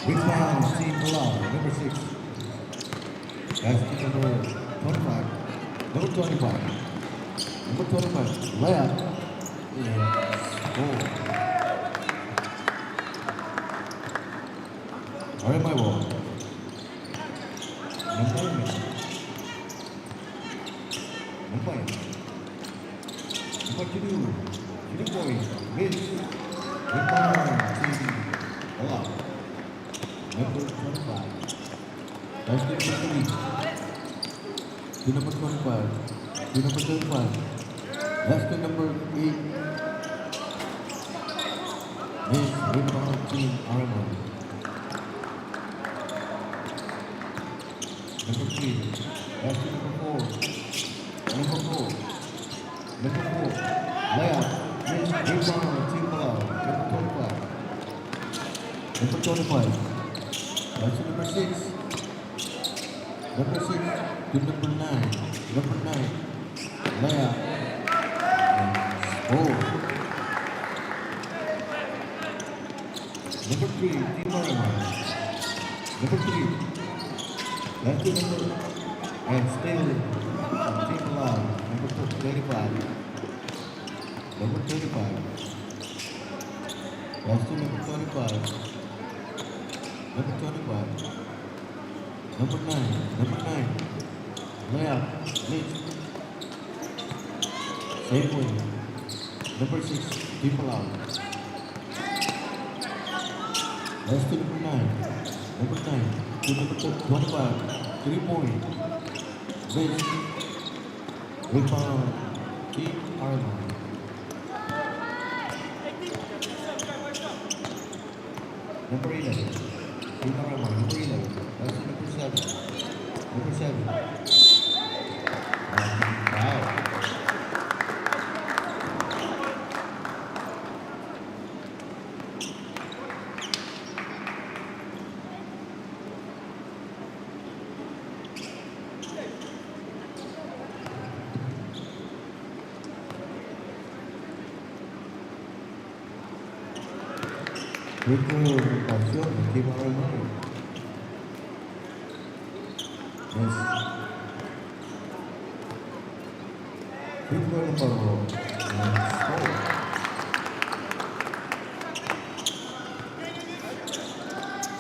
Rebound, Team Palau, number 6. Basket number 25. Number 25. Number 25. Layup. And score. Alright, my ball. Number 2. 2 point. Miss. Rebound, Team Palau. Number 25. Basket number 3. To number 25. To number 35. Basket number 8. Miss. Rebound, Team Armor. Number 3. Basket number 4. Number 4. Number 4. Layup. Miss. Rebound, Team Palau. Number 25. Number 25. Basket number 6. Number 6 to number 9. Number 9. Layup. And score. Number 3, Team Armor. Number 3. That's the number. And still Team Palau. Number 35. Number 35. That's the number 25. Number 25. Number 9. Number 9. Layup. Miss. Same way. Number 6. Team Palau. That's to number 9. Number 9. To number 25. 3 point. Miss. Rebound. Team Armor. Number 11. Team Armor. Number 11. That's to number 7. Number 7. Wow. Recuperación de Team Armor. Yes. Free throw number 4.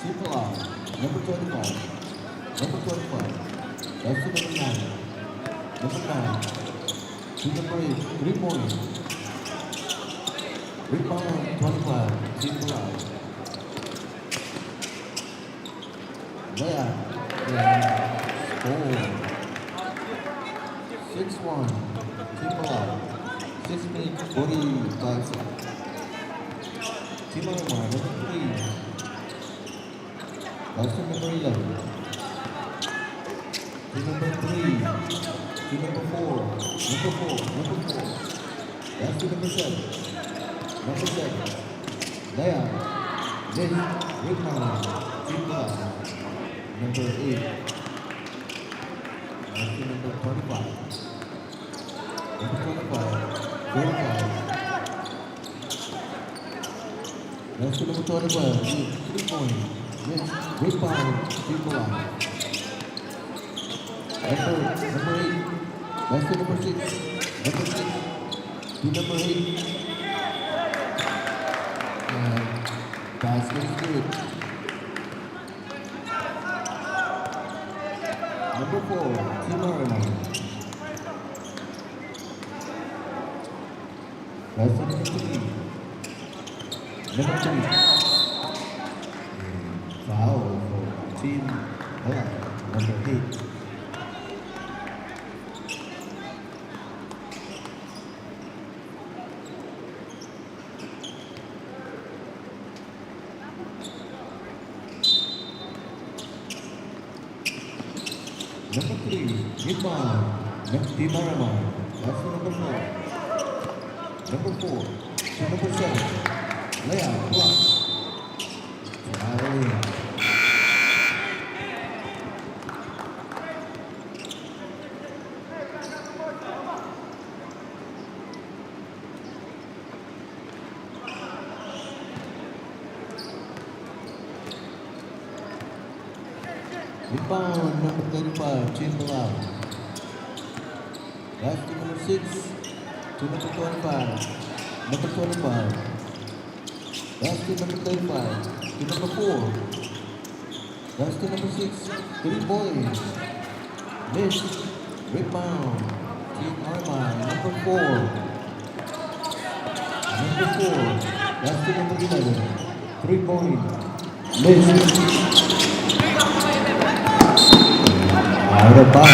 Team Palau. Number 25. Number 25. That's to number 9. Number 9. To number 8. 3 point. Rebound 25. Team Palau. Layup. And score. 6-1. Team Palau. 6 minutes 45 seconds. Team Armor, number 3. That's to number 11. To number 3. To number 4. Number 4. Number 4. That's to number 7. Number 7. Layup. Miss. Rebound. Team Palau. Number 8. That's to number 25. Number 25. 35. That's to number 25. 3 point. Miss. Rebound. Team Palau. Number 8. That's to number 6. Number 6. To number 8. And basket is good. Number 4, Team Armor. That's the number 3. Number 3. And foul for Team Palau. Number 8. Number 3, rebound. Team Armor. That's the number 4. Number 4 to number 7. Layup, block. Foul. Rebound number 35, Timbaland. That's to number 6 to number 25. Number 25. That's to number 35 to number 4. That's to number 6. 3 points. Miss. Rebound. Team Armine. Number 4. Number 4. That's to number 11. 3 points. Miss. Out of bounds.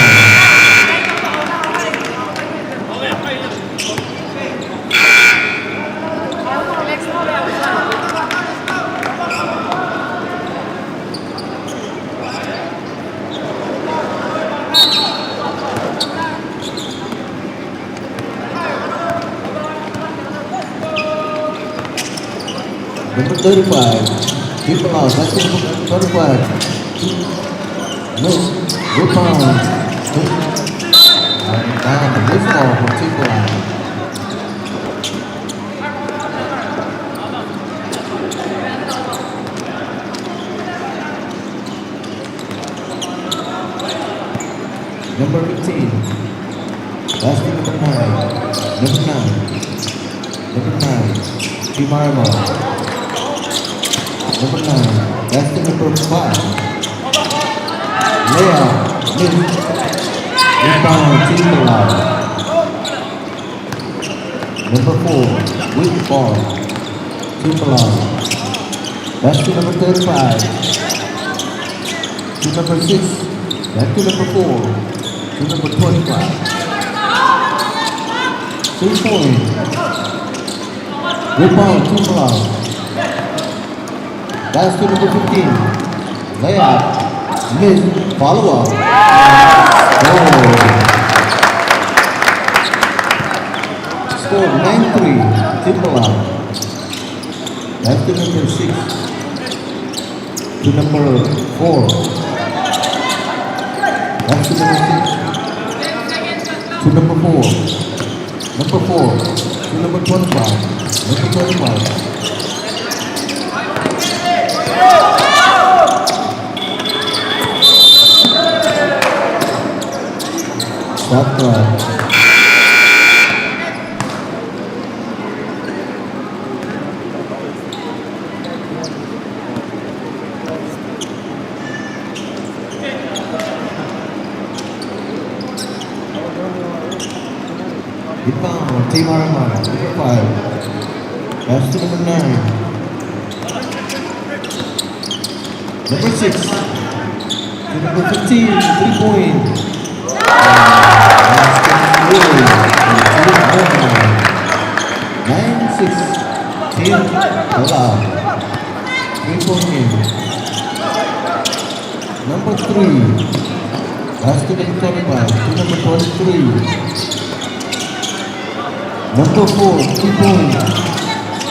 Number 35, people out. That's number 35. Miss. Rebound. Down the miss ball from Timberland. Number 15. That's the number 9. Number 9. Number 9. Team Armor. Number 9. That's the number 5. Layup. Miss. Rebound. Timberland. Number 4. Weak ball. Timberland. That's the number 35. To number 6. That's to number 4. To number 25. 3 points. Rebound. Timberland. That's to number 15. Layup. Miss. Follow up. Score 9-3. Timberland. That's to number 6. To number 4. That's to number 6. To number 4. Number 4. To number 25. Number 25. Shot clock. Rebound, Team Armor, number 5. That's to number 9. Number 6. To number 15, 3 points. Really, 9-6. Team Bala. 3-point game. Number 3. That's to number 25. To number 23. Number 4, 3 points.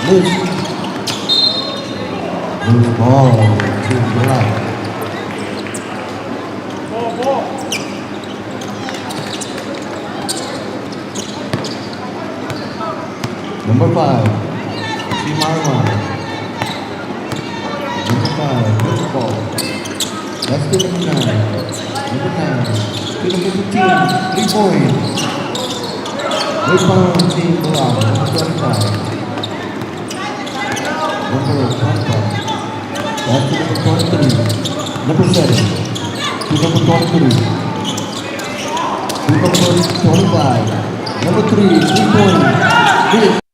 Loose ball to Black. Number 5, Team Arma. Number 5, loose ball. That's to number 9. Number 9. To number 15, 3 points. Rebound, Team Black. Number 25. Number 25. That's to number 23. Number 7. To number 23. To number 25. Number 3, 3 points.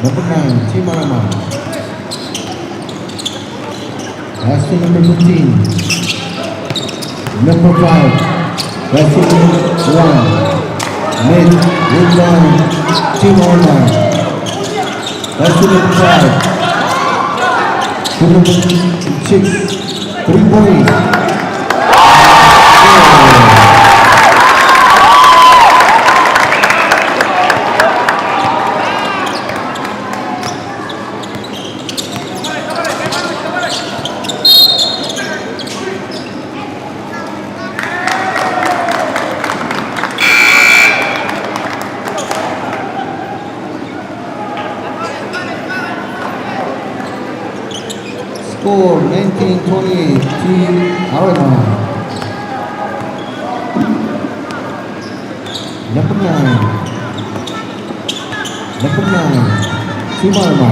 Number 9, Team Arama. Last to number 15. Number 5. Last to number 1. Mid, rebound, Team Arama. Last to number 5. To number 6. 3 points. Score 19-28 Team Arama. Number 9. Number 9. Team Arama.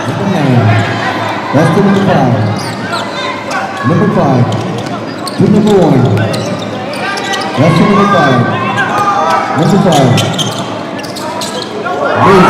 Number 9. That's to number 5. Number 5. To number 1. That's to number 5. Number 5. Lead.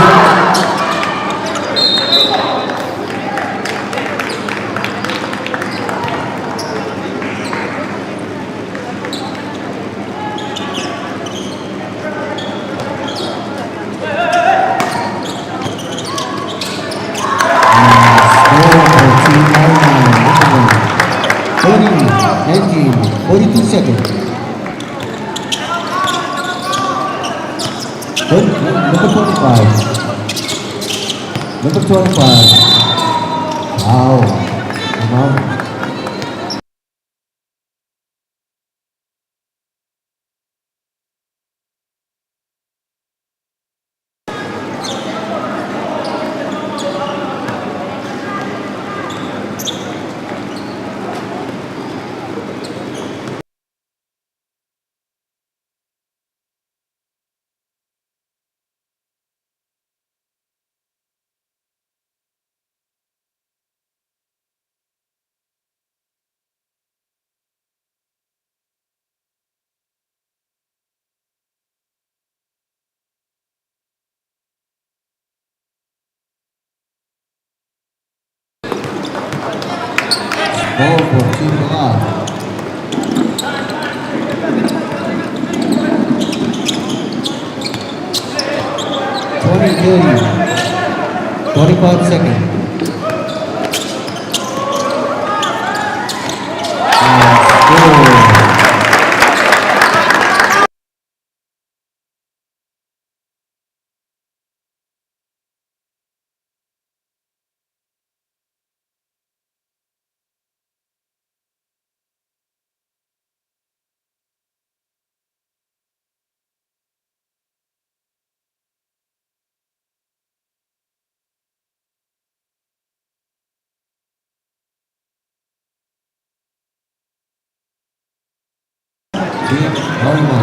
Ending 42 seconds. Number 25. Number 25. Wow. Wow. Ball for Team Alive. 25 seconds. Team Arama.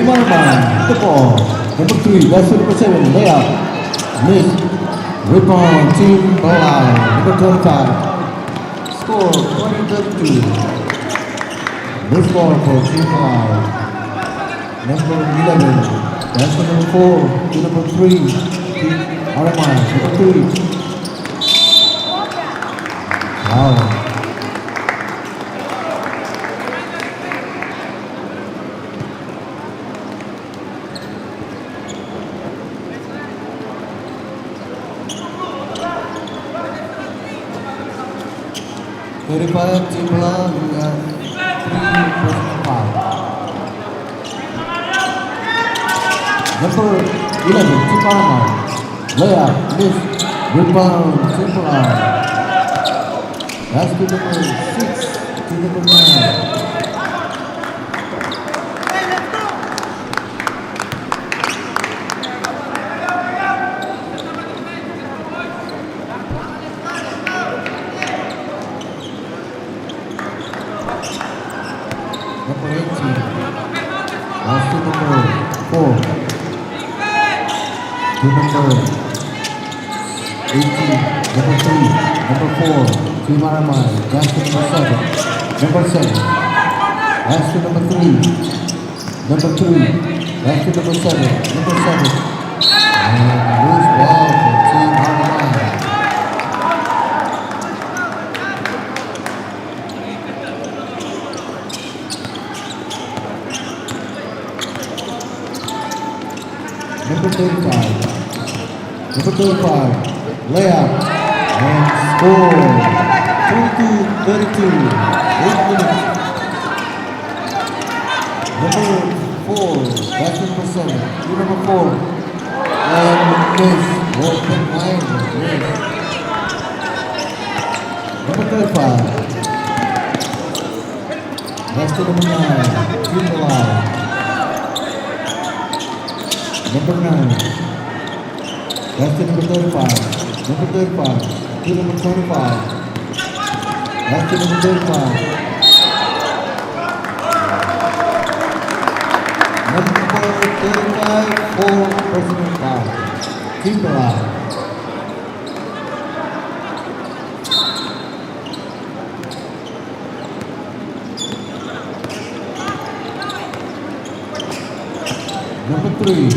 Marman, the ball. Number 3, that's number 7, layup. Miss. Rebound, team line. Number 25. Score 20-32. This ball for team line. Number 11. That's number 4 to number 3. Marman, number 3. Wow. Daripada tim bola dengan 3 foul. Number 11, Tim Marman. Layup, miss, rebound, tim bola. That's to number 6 to number 9. Number 18. That's to number 4. To number 18. Number 3. Number 4. To Marman. That's to number 7. Number 7. That's to number 3. Number 3. That's to number 7. Number 7. And loose ball for Team Marman. Number 35. Number 35. Layup. And score. 22-32. 8 minutes. Number 4. That's number 7. To number 4. And miss. Open line. Miss. Number 35. That's to number 9. To the line. Number 9. That's to number 35. Number 35. To number 25. That's to number 35. Number 35 for personal foul. Keep the line. Number 3.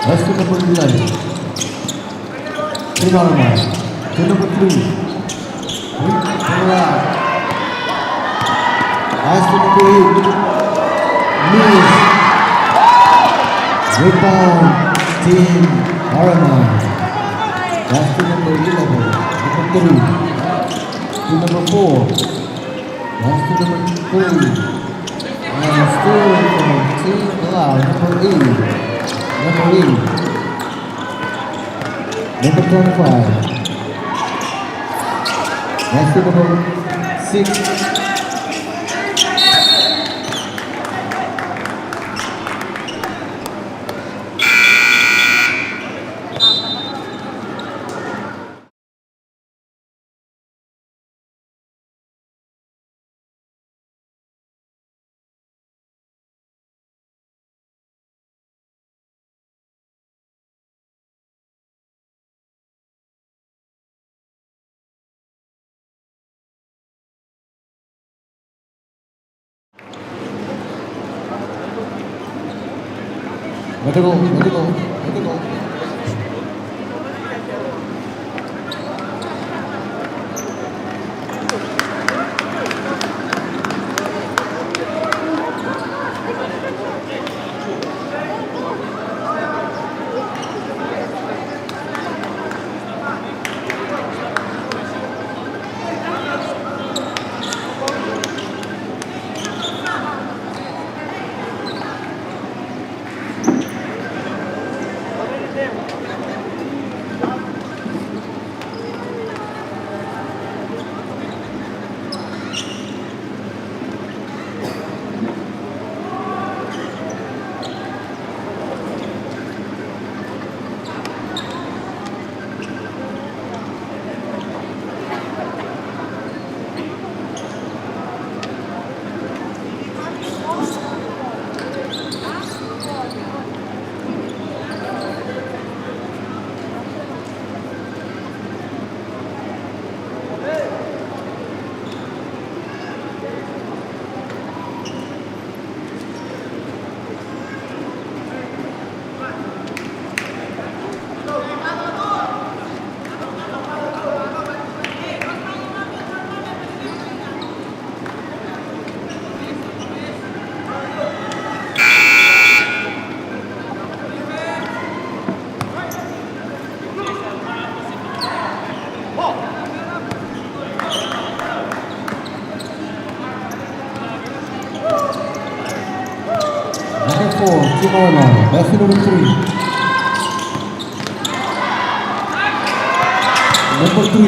That's to number 11. To Marman. To number 3. That's to number 8. Miss. Rebound. Team Marman. That's to number 11. Number 3. To number 4. That's to number 3. And still from Team Lau, number 8. Referee, number 25. That's the number 6. Let it go, let it go, let it go. Number 4, Tim Armand. That's the number 3. Number 3.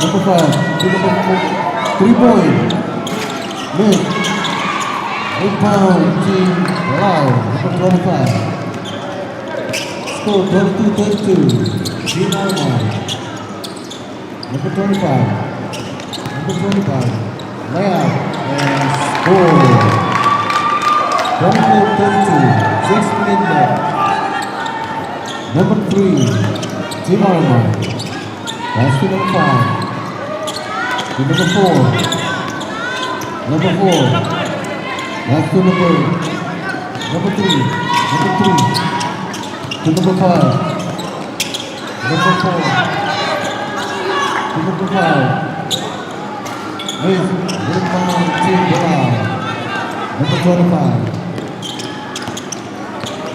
Number 5. To number 4. 3-point. Mid. Rebound, Team Lau. Number 25. Score 22-32. Tim Armand. Number 25. Number 25. Layup and score. 24-32, 6 minutes left. Number 3, Tim Armand. That's to number 5. To number 4. Number 4. That's to number 3. Number 3. To number 5. Number 4. To number 5. With rebound, Tim Brown. Number 25.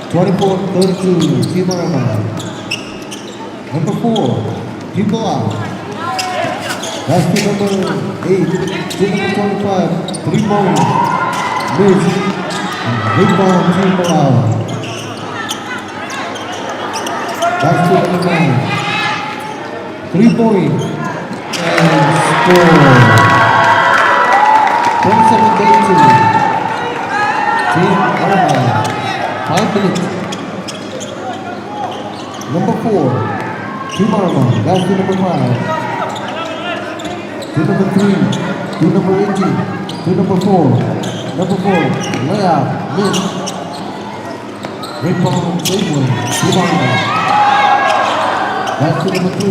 24-32, Tim Armand. Number 4, Tim Brown. That's to number 8, to number 25, 3-point. Miss. Rebound, Tim Brown. That's to number 9. 3-point. And score. 27-32. Tim Armand. 5 minutes. Number 4, Tim Armand. That's to number 5. To number 3, to number 18, to number 4. Number 4, layup, miss. Rebound, Cleveland, Tim Armand. That's to number 3.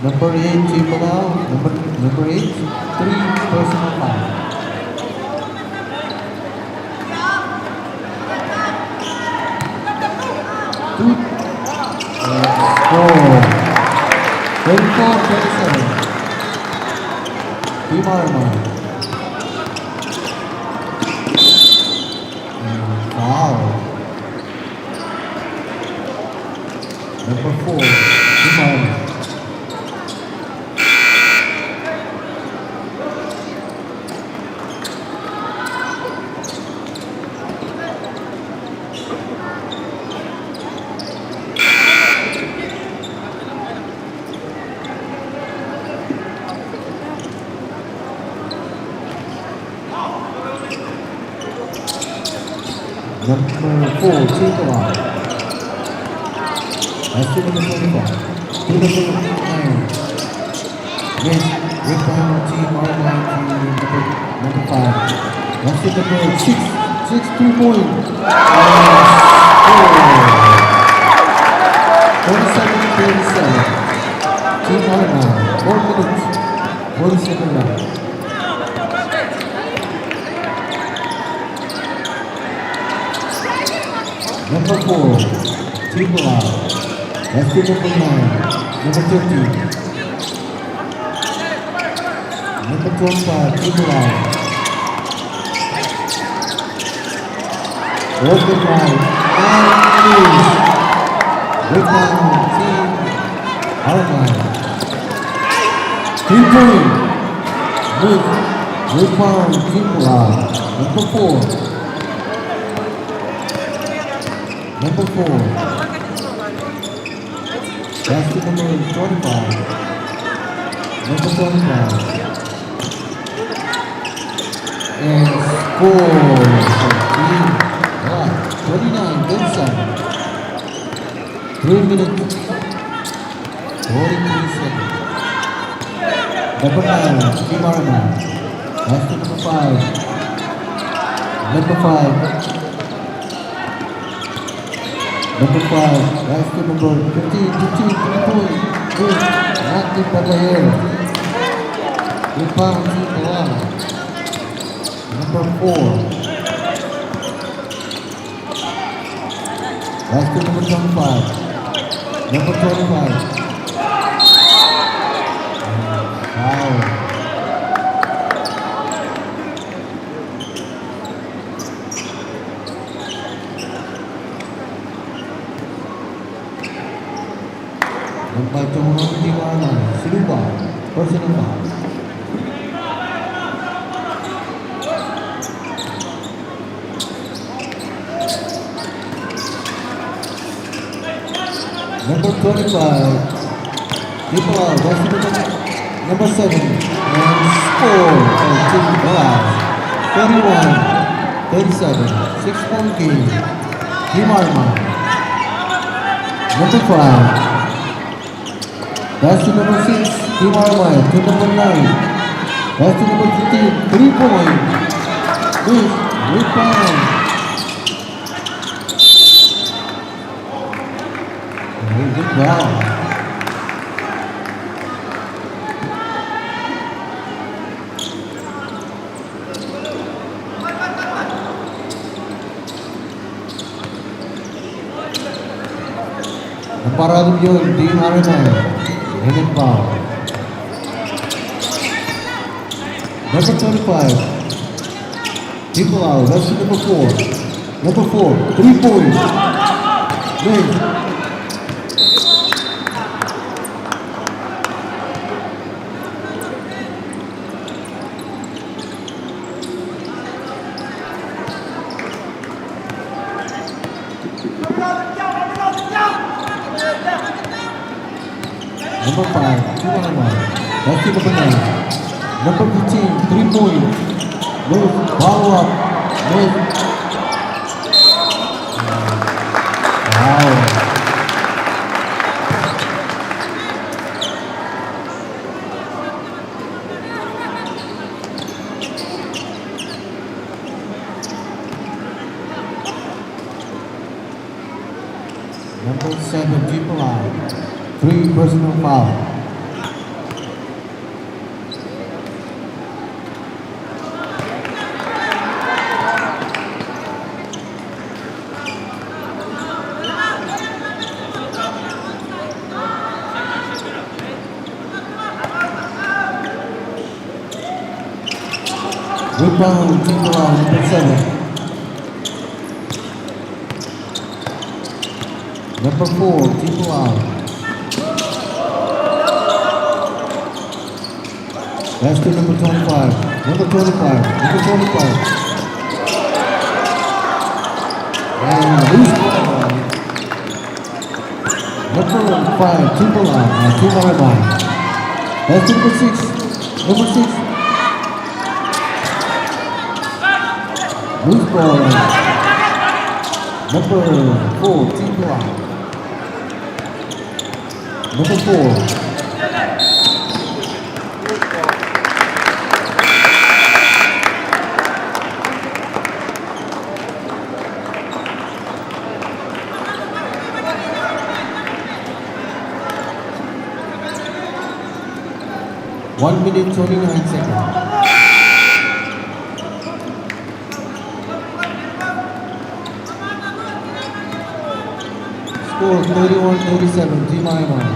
Number 8, Tim Brown. Number 8, 3 personal foul. Two. Score. 24-27. Tim Armand. And foul. Number 4, Imam. Number 4, Tinkerbell. That's to number 24. To number 9. Miss Rebound Team Armine to number 5. That's to number 6. 2 point. Score. 47-37. Team Armine. 4 minutes. 47 left. Number 4, Triple That's to number 9, number 13. Number 25, Triple Open right, and loose. Rebound, Team Armine. 3 point. Rebound, Triple Number 4. Number 4. That's to number 25. Number 25. And score. 29-37. 3 minutes. 43 seconds. Number 9, Team Armine. That's to number 5. Number 5. Number 5, that's to number 15, 3-point. Good. Active Pagayero. Rebound Team Balala. Number 4. That's to number 25. Number 25. Wow. Number 2, Team Armine. Siluba. Personal foul. Number 25, Triple that's number 7, and score for Team Balala. 31-37, 6-point game. Team Armine. Number 5, that's to number 6, Team Armine. To number 9, that's to number 15, 3-point. Good rebound. Good job. Parado yun, Team Armine. Minute foul. Number 25. Triple out. That's number 4. Number 4. 3-point. Good. Number 5, 2-1. That's to number 9. Number 15, 3-point. Move, follow up. Move. Wow. Number 7, Triple out. 3 personal foul. Rebound, Triple out, number 7. Number 4, Team Palau. That's to number 25. Number 25. Number 25. And loose ball. Number 5, Team Palau. Team Arman. That's number 6. Number 6. Loose ball. Number 4, Team Palau. Number 4. One minute 29 seconds. Score 31-37, Team Arman.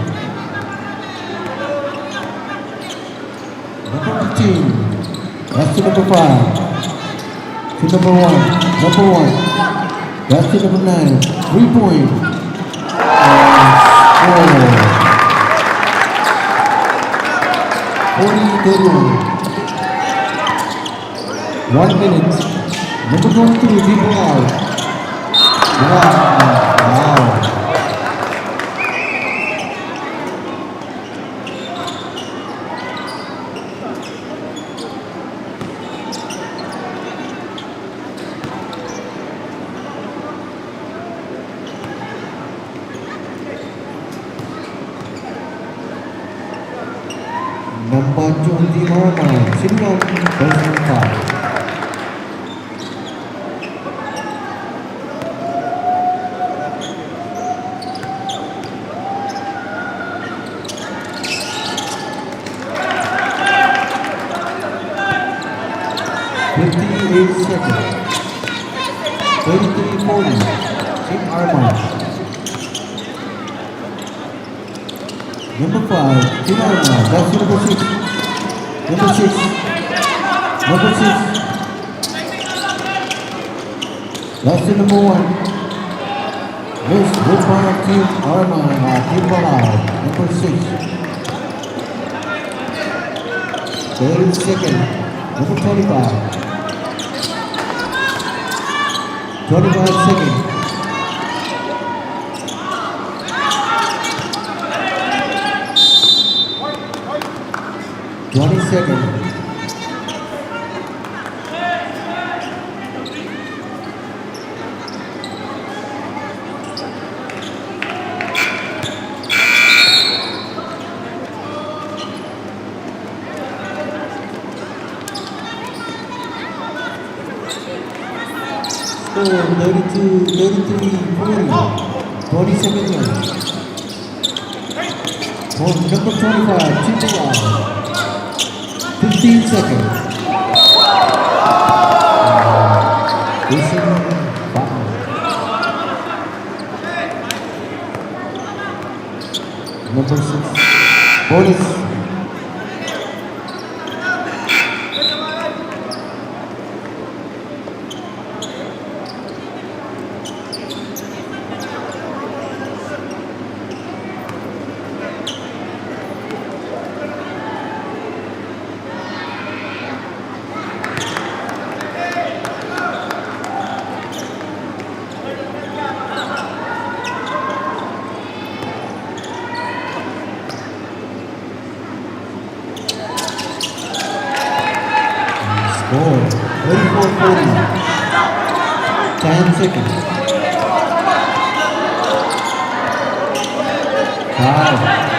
Number 15. That's to number 5. To number 1. Number 1. That's to number 9. 3-point. Score. 40-31. 1 minute. Number 22, Team Palau. Wow. Nampancung Team Arman, sitting on position 5. Seconds. 33-40. Team Arman. Number 5, Team Arman. That's number 6. Number 6. Number 6. That's the number 1. Miss good one, Team Arman. Team Palau. Number 6. 30 seconds. Number 25. 25 seconds. 20 seconds. Score 33, 40. 20 seconds left. Number 25, Team Palau. 15 seconds. This is foul. Number 6. Bonus. Score 34-40. 10 seconds. 5.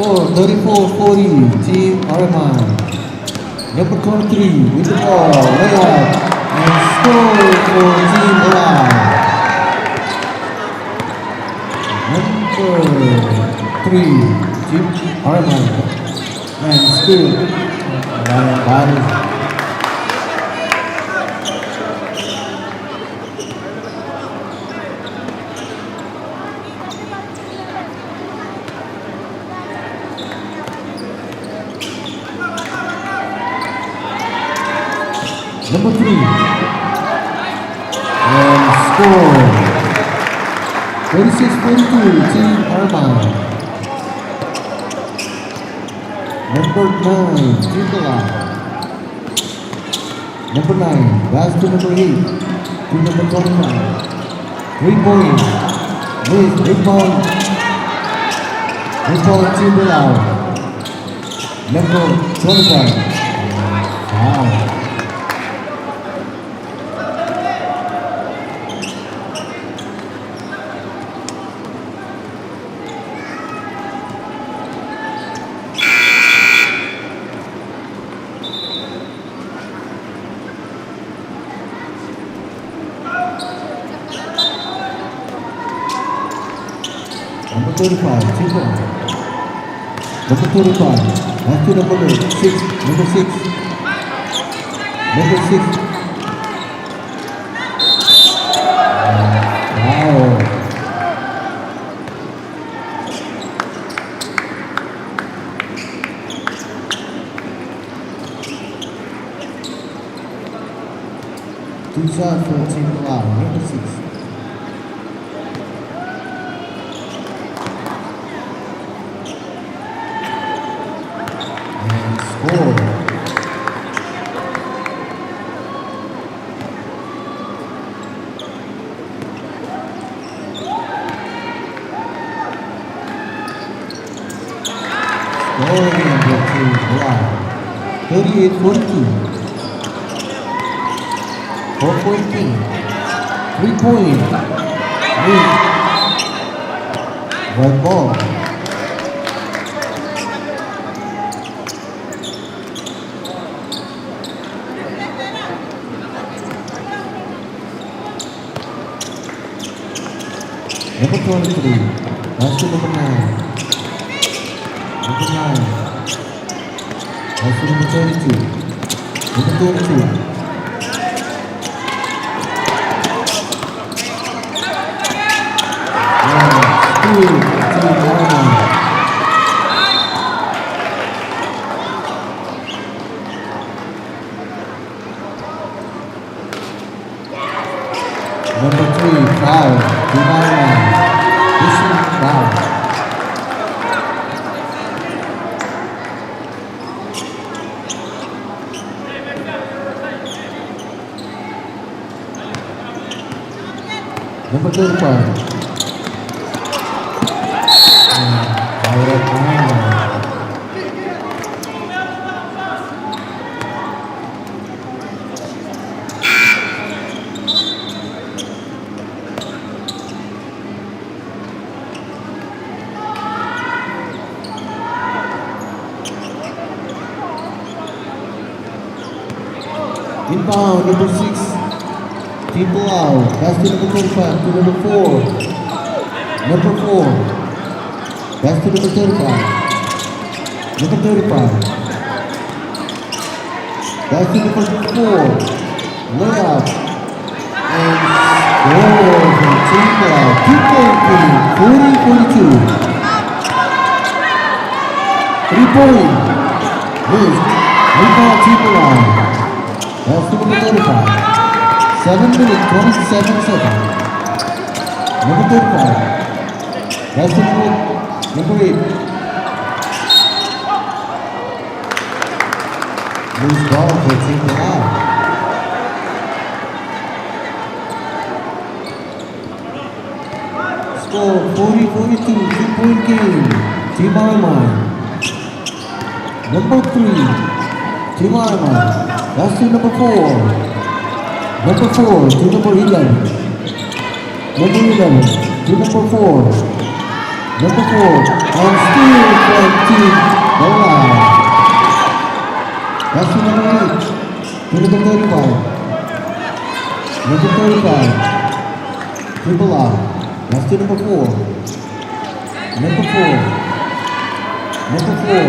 score 34-40, Team Arman. Number 23 with the ball, layup, and score for Team Alive. Number 3, Team Arman, and still Ryan. Number 3 and score 36-42, Team Arman. Number 9, Team Alive. Number 9, pass to number 8, to number 25. 3-point, with rebound, Team Alive. Number 25. Wow. Number 35, Team Alive. Number 35, back to number 6, number 6. Number 6. Wow. Two shots for Team Alive, number 6. Score. Scoring number 2, Alive. 38-42. 4-point game. 3-point. Red ball. Number 23, that's to number 9. Number 9, that's to number 32. Number 32. Number 3, foul, Team Arman. This is foul. Number 35. Inbound, number 6, Team Palau. Pass to number 35, to number 4. Number 4. Pass to number 35. Number 35. Pass to number 4. Layup. And score from Team Palau. 2-point game, 40-42. 3-point. Missed. Rebound, Team Palau. That's to number 35. 7 minutes, 27 seconds. Number 35. That's to number 8. Loose ball for Team Alive. Score 40-42, 2-point game. Team Arman. Number 3, Team Arman. That's to number 4. Number 4 to number 11. Number 11 to number 4. Number 4, and steal from Team Bola. That's to number 8, to number 35. Number 35, Triple R. That's to number 4. Number 4. Number 4.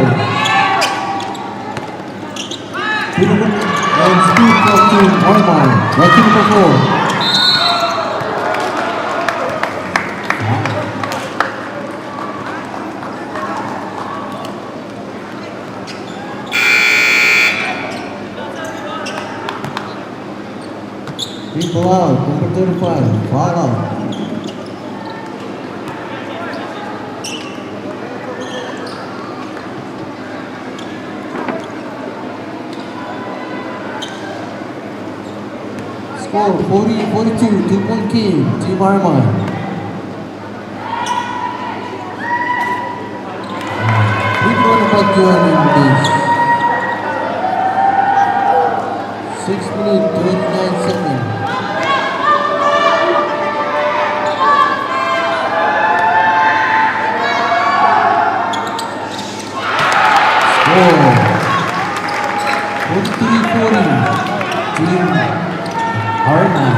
To number, and speed from Team Armand. That's to number 4. People out, number 35, foul out. Score 40-42, 2-point game, Team Armand. Free throw about joining this. 6 minutes, 29 seconds. Score 43-40, Team Armand.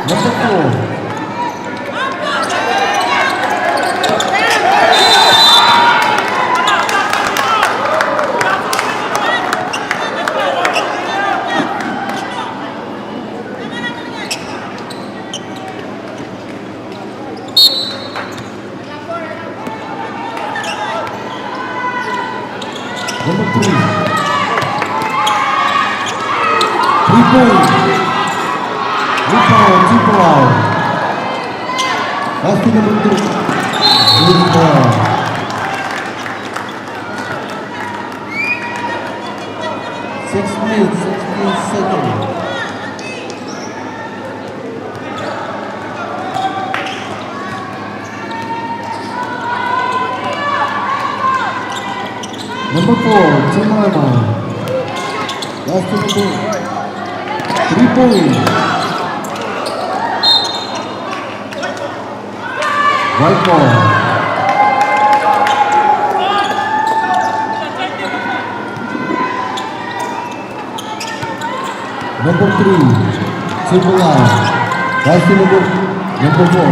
Number 4. Number 3. 3-point. Rebound, triple out. That's to number 3. Good ball. Six minutes, 16 seconds. Number 4, Team Armand. That's to number 3-point. Right ball. Number 3, triple out. That's to number 4.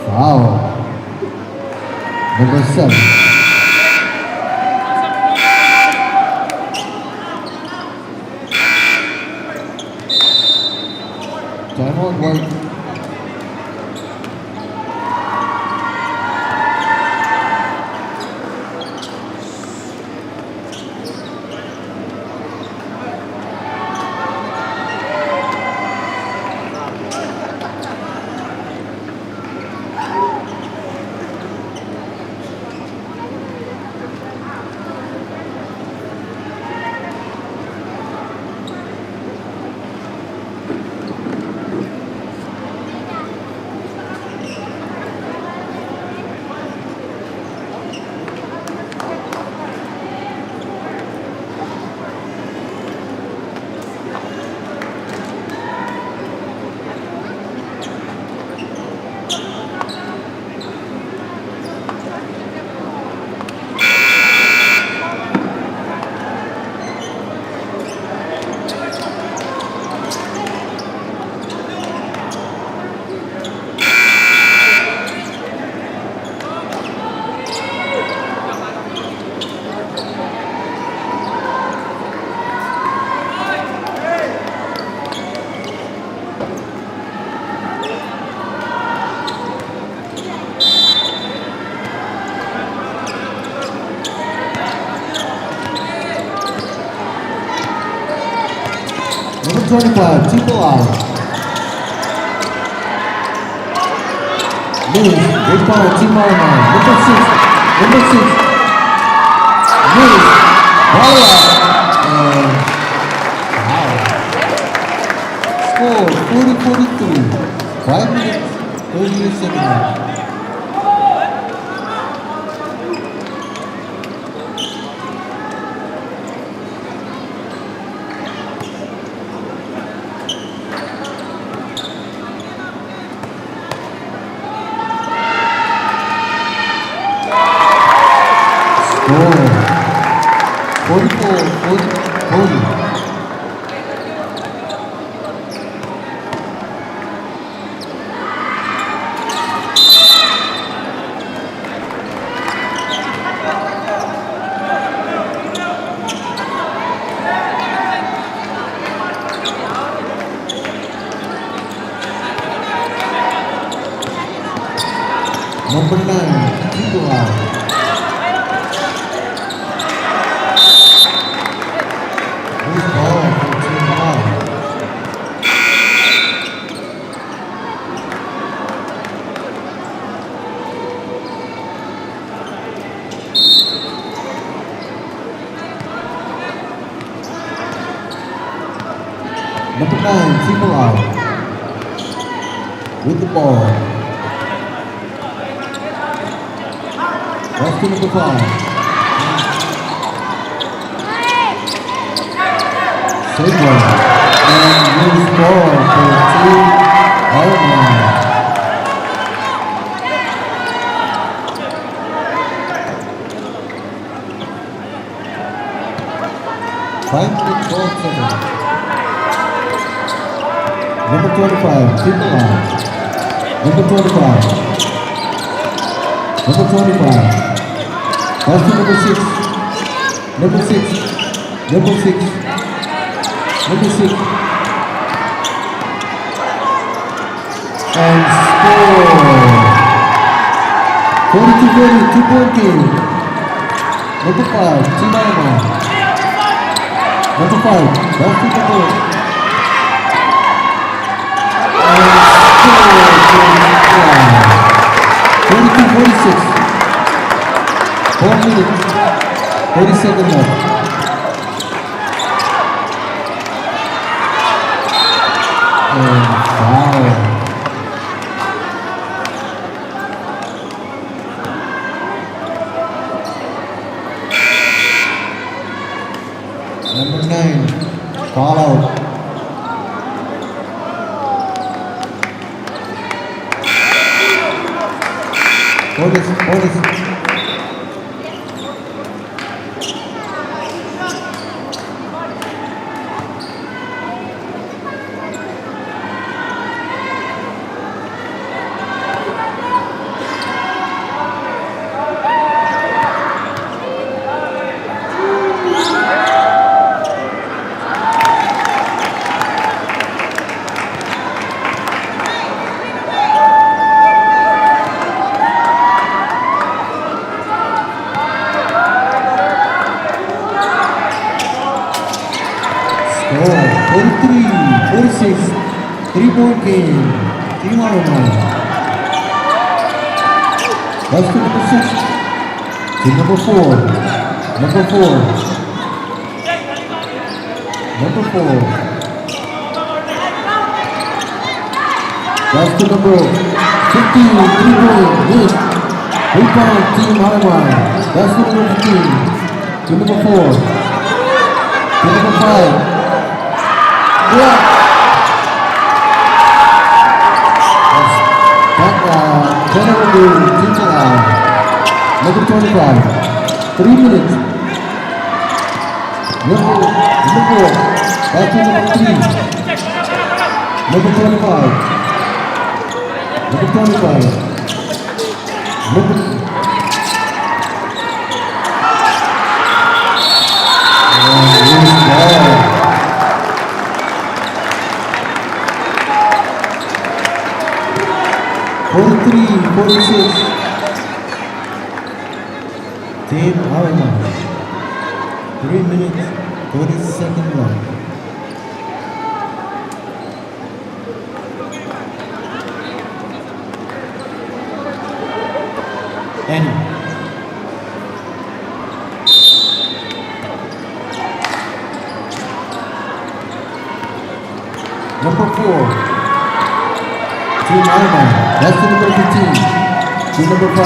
Foul. Number 7. Timeout one. Number 25, triple out. Lewis, great ball, Team Armand. Number 6, Lewis, ball out. And wow. Score 40-43, 5 minutes, 38 seconds. Number 9, triple out. Loose ball for team foul. Number 9, triple out. With the ball. That's to number 5. Save one. And loose ball for team Alabama. 5-12 seconds. Number 25, triple out. Number 25. Number 25. Pass to number 6. Number 6. Number 6. Number 6. And score. 42-40, 2-point game. Number 5, Team Alabama. Number 5, pass to number 42-46. 4 minutes, 30 seconds left. And foul. Number 9, foul out. Bonus. Oh, 43-46, 3-point game. Team Alabama. That's to number 6. To number 4. Number 4. Number 4. That's to number 15, 3-point hit. Rebound, Team Alabama. That's to number 15. To number 4. To number 5. Yeah. Number 25. 3 minutes. Number 4. Back to number 3. Number 25. Number 25. Number 43-46. Team Alabama. 3 minutes, 30 seconds left. Annie. Number 4. Team Alabama. That's the number 15. Team number 5.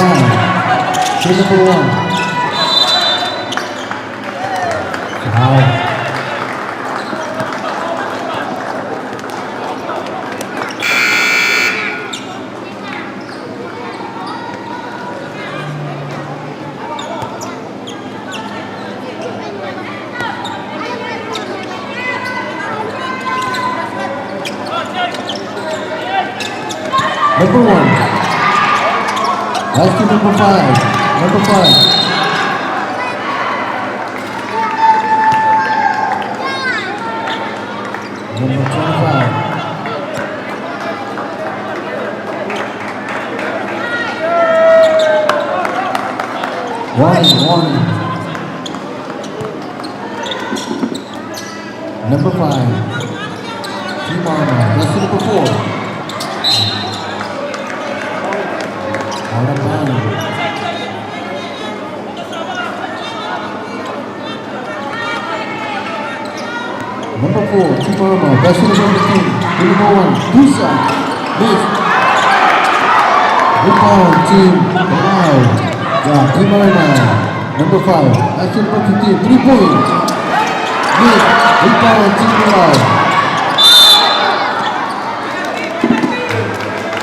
Team number 1. Wow. Number 1. That's to number 5. Number 5. Number 25. Warning. Number 5. Team Arma. That's number 4. Out of bounds. Number 4, Team Arma. That's number 15. Number 1, Dusa. Miss. Rebound, Team Palau. Yeah, Team Arma. Number 5. That's number 15. 3-point. Miss. Rebound, Team Palau.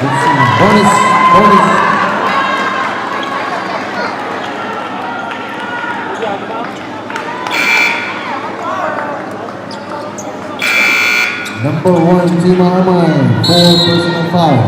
Let's see. Bonus. Number 1, Team Arma. 4 personal foul.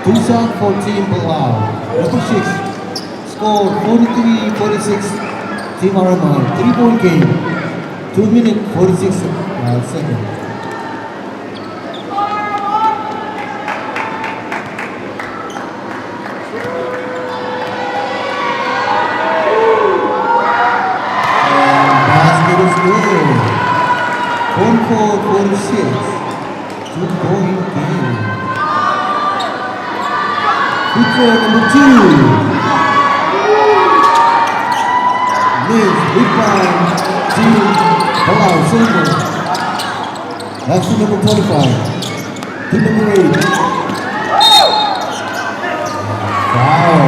Two shot for Team Palau. Number 6. Score 43-46. Team Arma. 3-point game. 2 minutes 46 seconds. Basket is good. 44-46. 2-point game. Free throw number 2. Miss. Rebound. Team Palau. Silver. That's to number 25. To number 8. Foul.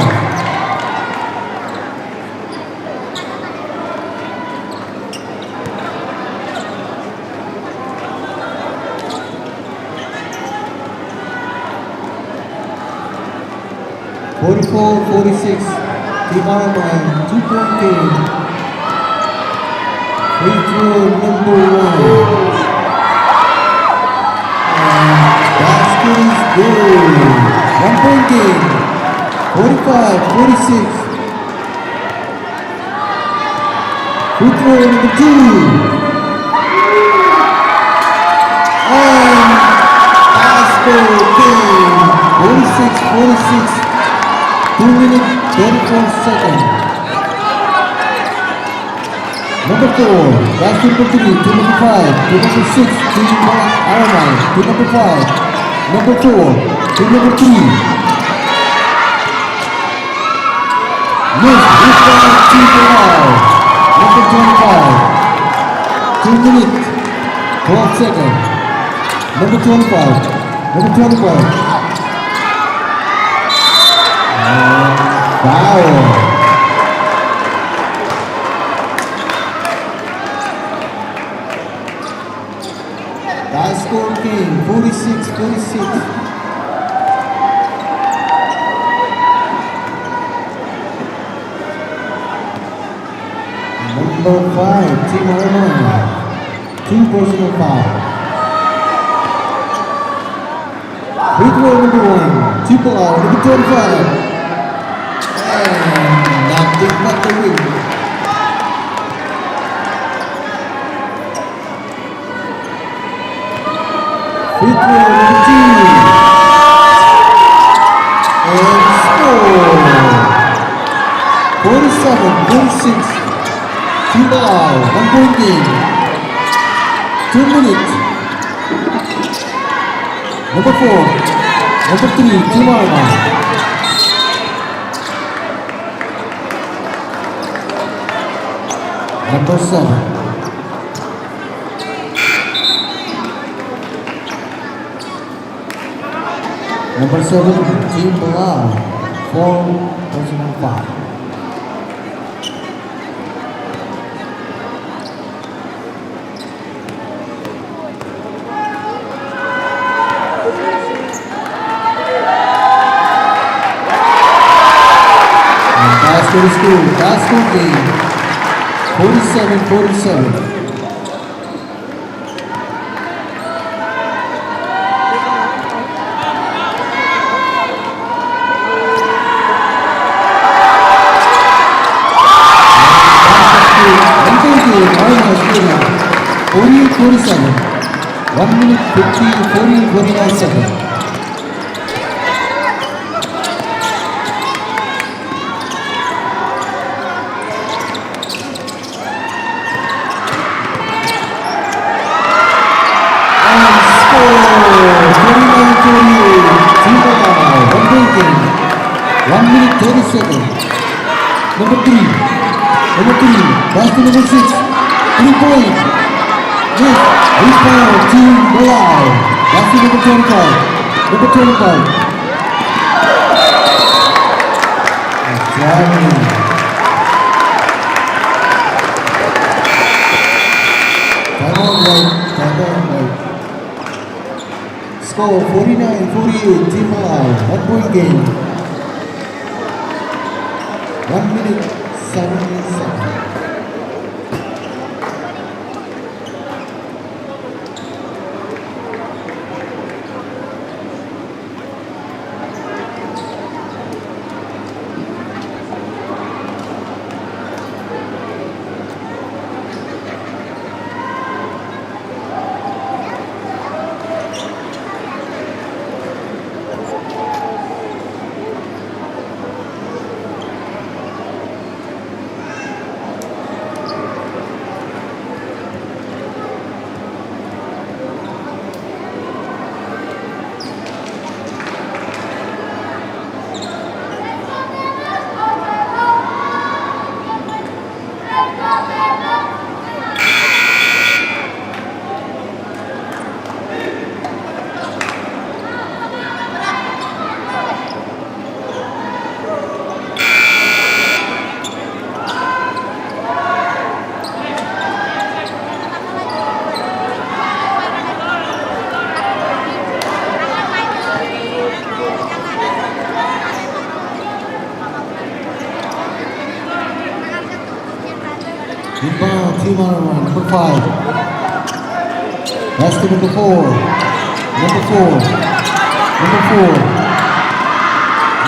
Forty-four, 46. Team Arma, 2-point game. Free throw number 1. Basket is good. 1-point game. 45-46. Free throw number 2. And basket game. 46-46. 2 minutes 34 seconds. Number 4, that's number 3, to number 5, to number 6, to Arma, to number 5, number 4, to number 3. Miss, rebound, Team Palau, number 25, 2 minutes 12 seconds. Number 25, number 25. Foul. That score game 46-46. Number 5, Team Arma. 2 personal foul. Free throw number 1, Team Palau, number 25. Nothing but the win. Free throw number 2. And score. 47-46. Team Ball, 1 point game. 2 minutes. Number 4. Number 3, Team Arma. Number 7. Number 7, Team Bilal, 4 personal foul. And basket game, 47-47. Arma 48-47. 1 minute 49 seconds. And score 49-48. Team Bilal, 1 point game. 1 minute 30 seconds. Number 3, basket number 6, 3 point. Yes, rebound, Team Bilal. Basket number 25. Driving. Time out right. Score 49-48. Team Bilal, 1 point game. 1 minute 70 seconds. Rebound, Team Arma, number 5. Basket number 4.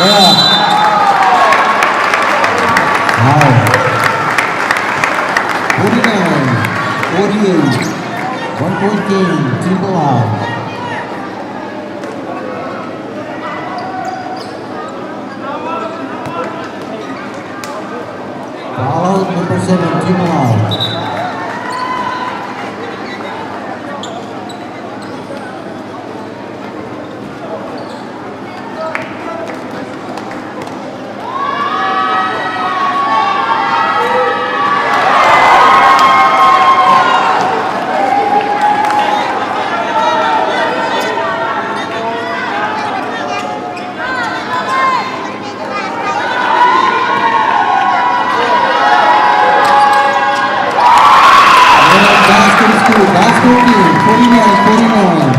Layup. Wow. 49-48. 1 point game, Team Bilal. Foul out number 7, Team Bilal. Basket game, 49-49.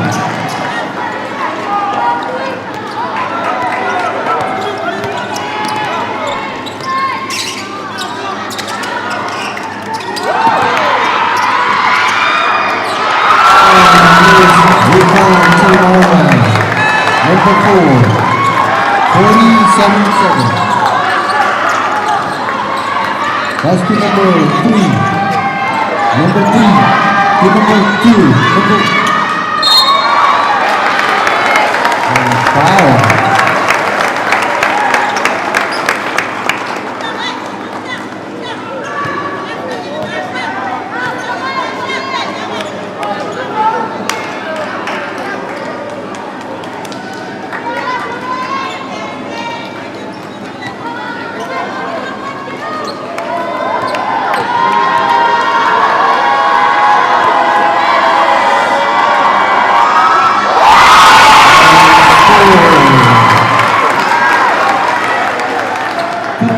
Rebound, Team Arma. Number 4. 47-7. Basket number 3. Number 2. Foul.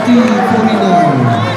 50-49.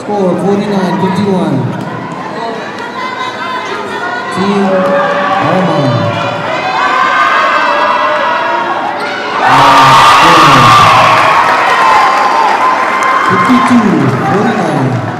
Score 49-51. Team Alma. 52-49.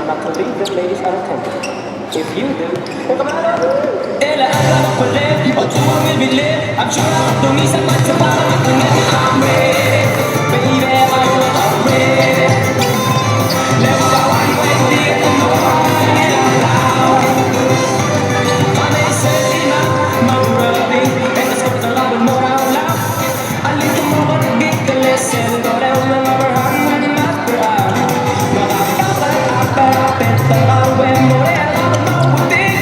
not to leave the ladies unattended. If you do, then come out of it. Ella habla con él, o tú a mí vile. I'm sure I'm doing me some much about it. I'm ready, baby, I'm ready. Let's go one way, dear, and no one aloud. My name is Selena, my ruby, and it's got a lot with more out loud. I leave them over to get the lesson, but I will never run when the master out. No, I bet that I will more than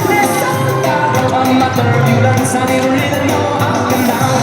let's talk about my turbulence. I need to really know up and down.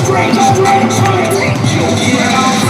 Strange, strange, strange.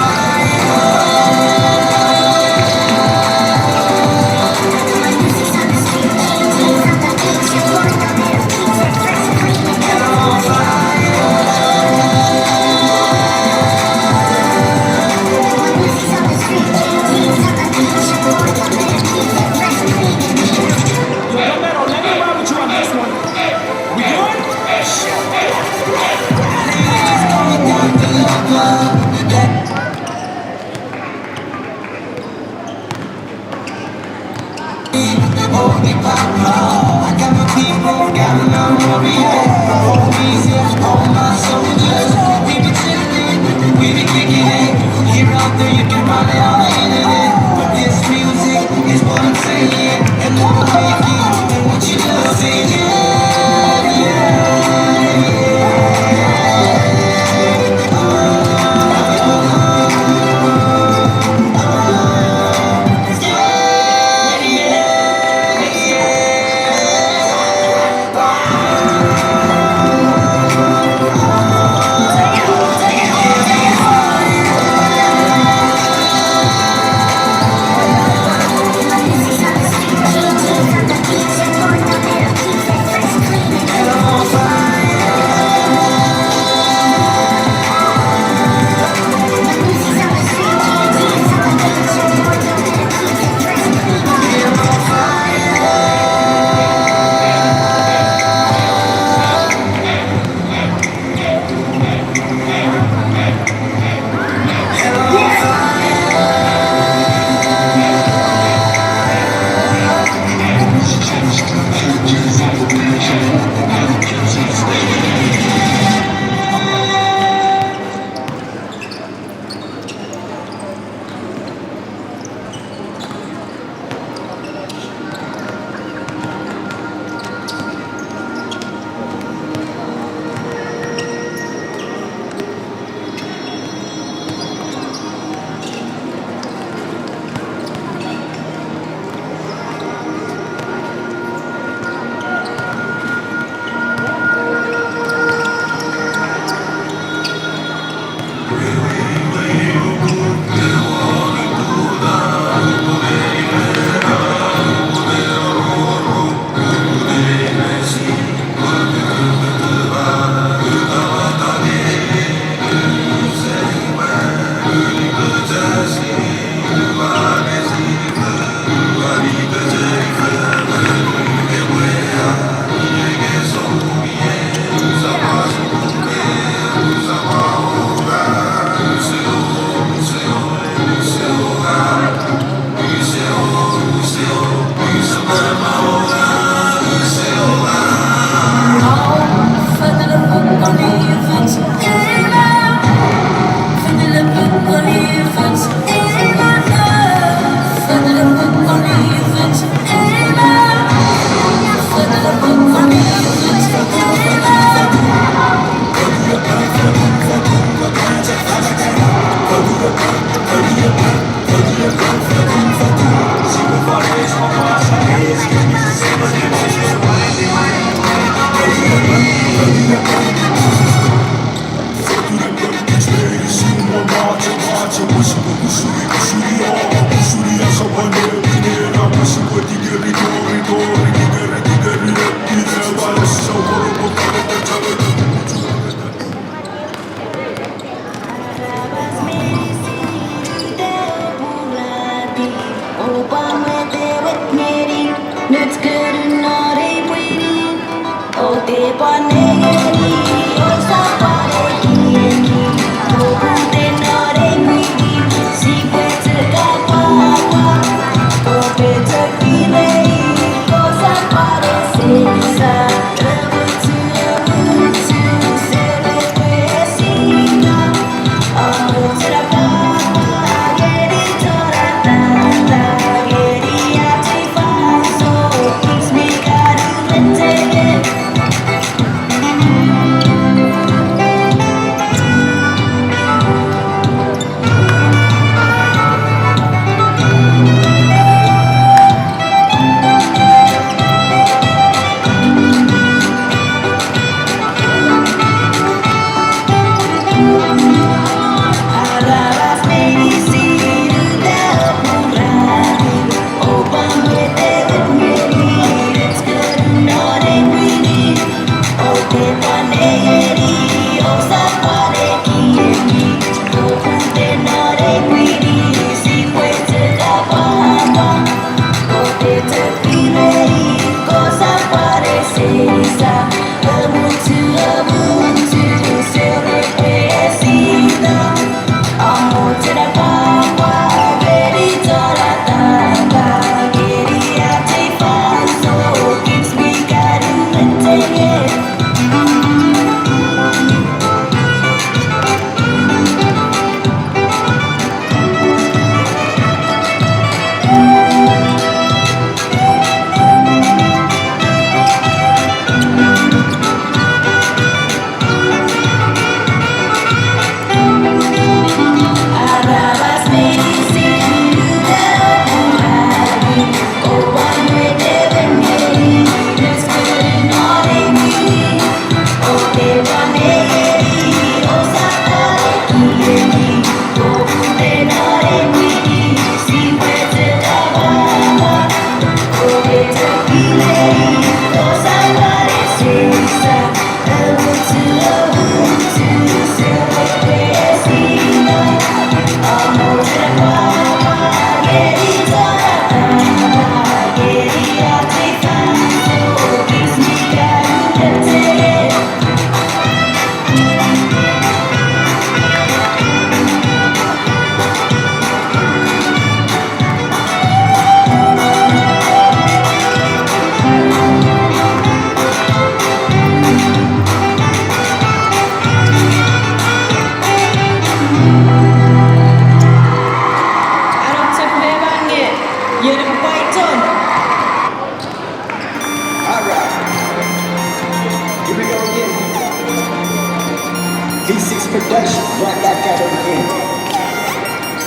V6 Productions, right back at it again.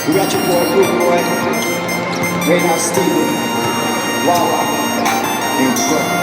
We got your boy, Blue Boy, Raynard Steven, Wawa, and Bro.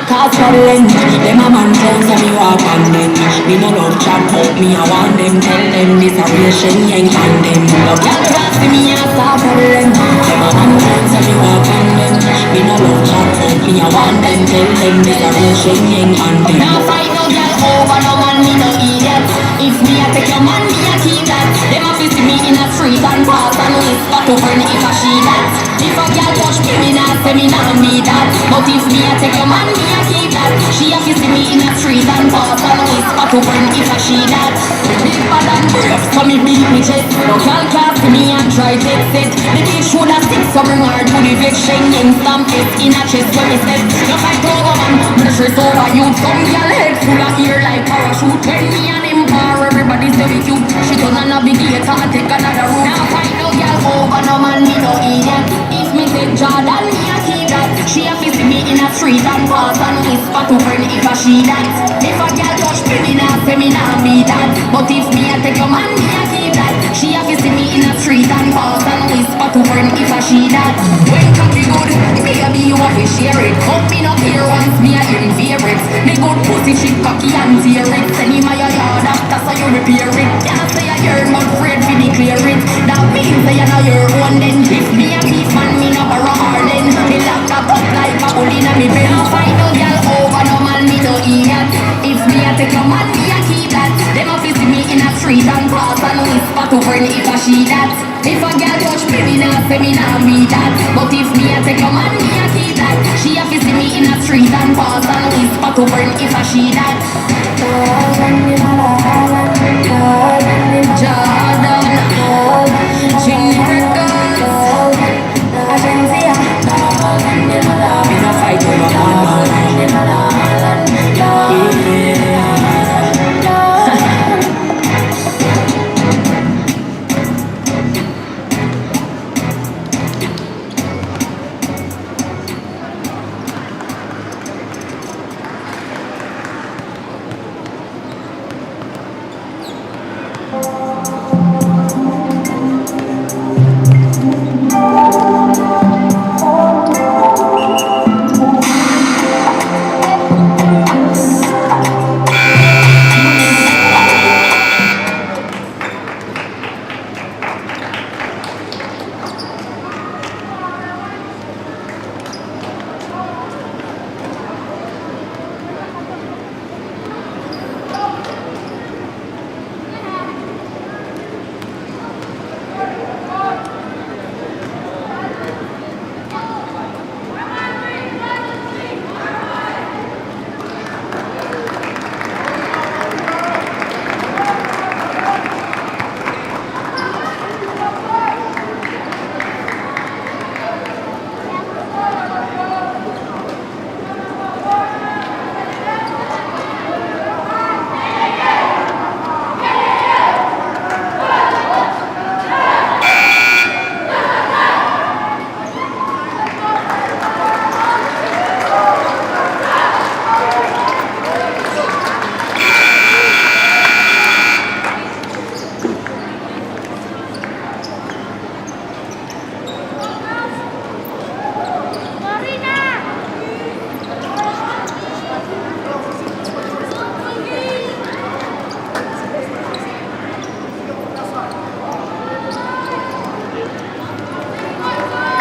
cause problem. Them a man tell say me walk on them. Me no love chat out, me a want them. Tell them this a real Shen Yang on them. No girl can't see me as a problem. Them a man tell say me walk on them. Me no love chat out, me a want them. Tell them this a real Shen Yang on them. Now fight no girl over no man, me no idiot. If me a take your man, me a keep that. Them a see me in a street and pass and whisper to her if a she that. If a girl touch me, me nah say me nah me that. But if me a take your man, me a keep that. She a see me in a street and pass and whisper to her if a she that. Big bad and brave, so me beat me chest. No girl can't see me and try take set. The bitch shoulda stick so bring her to the vex. Shenyan stamp it in a chest when me step. No fight over man, me the stress over you. Some girl head full of ear like parachute. When me and him par, everybody's very cute. She turn a navigator and take another route. Now fight no girl over no man, me no idiot. If me take Jordan, me a keep that. She a see me in a street and pass and whisper to friend if a she that. If a girl touch me, me nah say me nah be that. But if me a take your man, me a keep that. She a see me in a street and pass and whisper to friend if a she that. When coffee good, baby you have to share it. But me no care once me a him favorite. Me good pussy she cocky and tear it. Send him a your yard after so you repair it. Can't say a yearn but afraid fi declare it. That means say you know your own then. If me a beef man, me no borrow Harlan. Me lock that up like a bull inna me bed. Now find no girl over no man, me no idiot. If me a take your man, me a keep that. Them a fi see me in a street and pass and whisper to friend if a she that. If a girl touch me, me nah say me nah be that. But if me a take your man, me a keep that. She a fi see me in a street and pass and whisper to friend if a she that. Jordan, Chin Records, Agencia. Me no fight over man.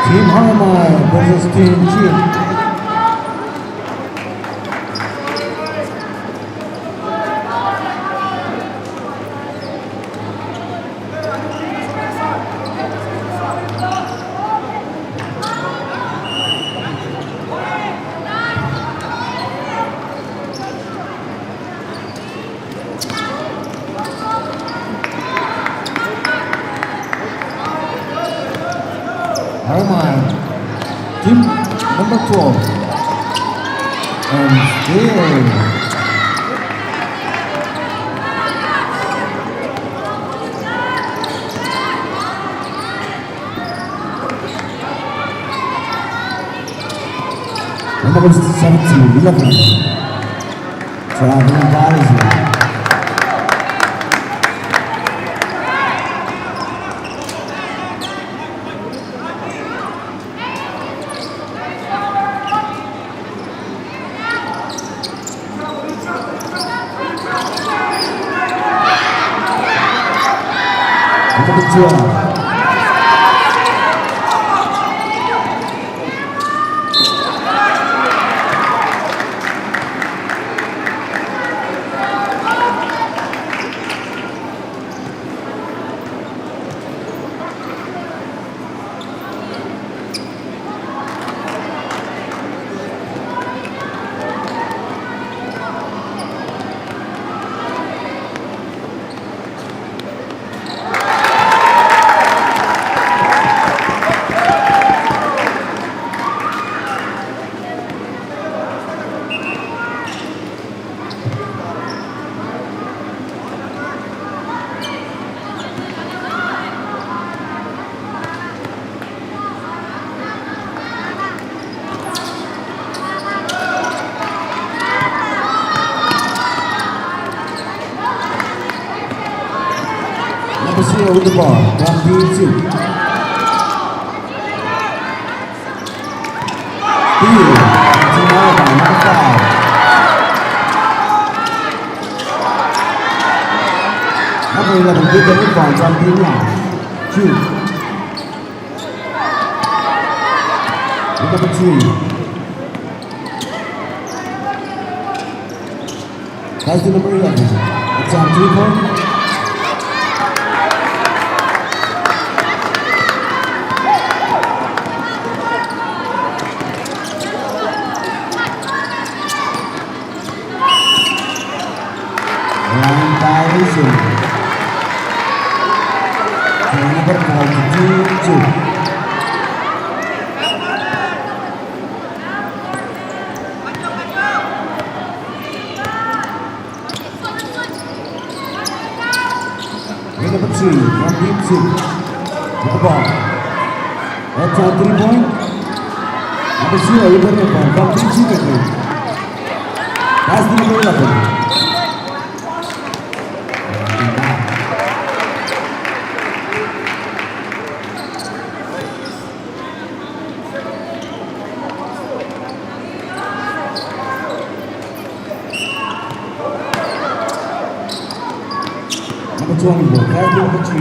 Team Harmine versus Team June. Harmine, team number 12. And still. Number 17, 11. Traveling Galaxy. 12. Number 0 with the ball, from D2. Field, Team Alabama, number 5. Number 11, with the rebound from D9. Shoot. With number 3. That's the number 11. It's on 3-point. Line violation. Number 42. Number 3 from team 2 with the ball. That's on 3-point. Number 0 with the rebound from team 2. That's the number 11. Number 24, that's the number 3.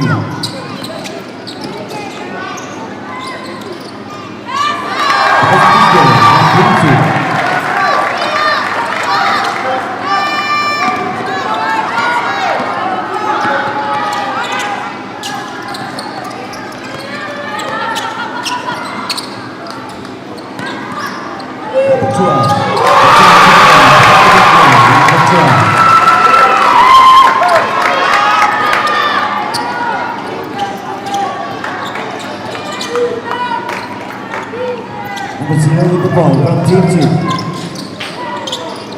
Number 12. Number 12. Number 0 with the ball from team 2.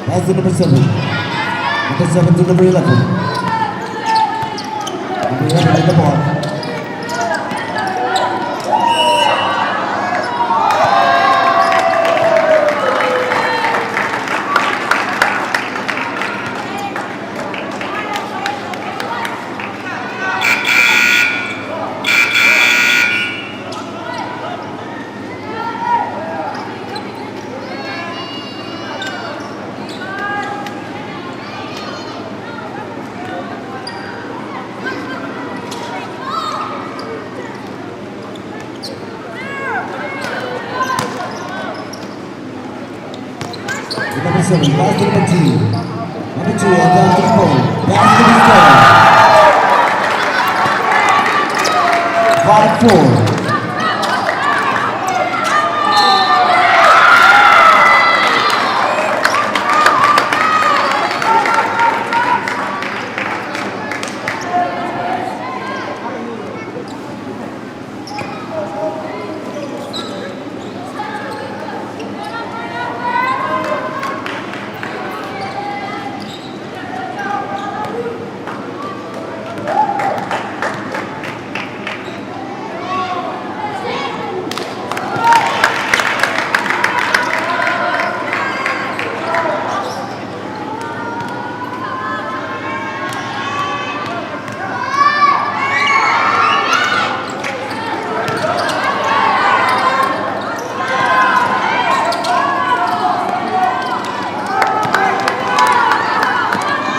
That's the number 7. Number 7 to number 11. Number 11 with the ball. Number 7, pass to number 2. Number 2 on down to the pole. Pass to the score. 5-4.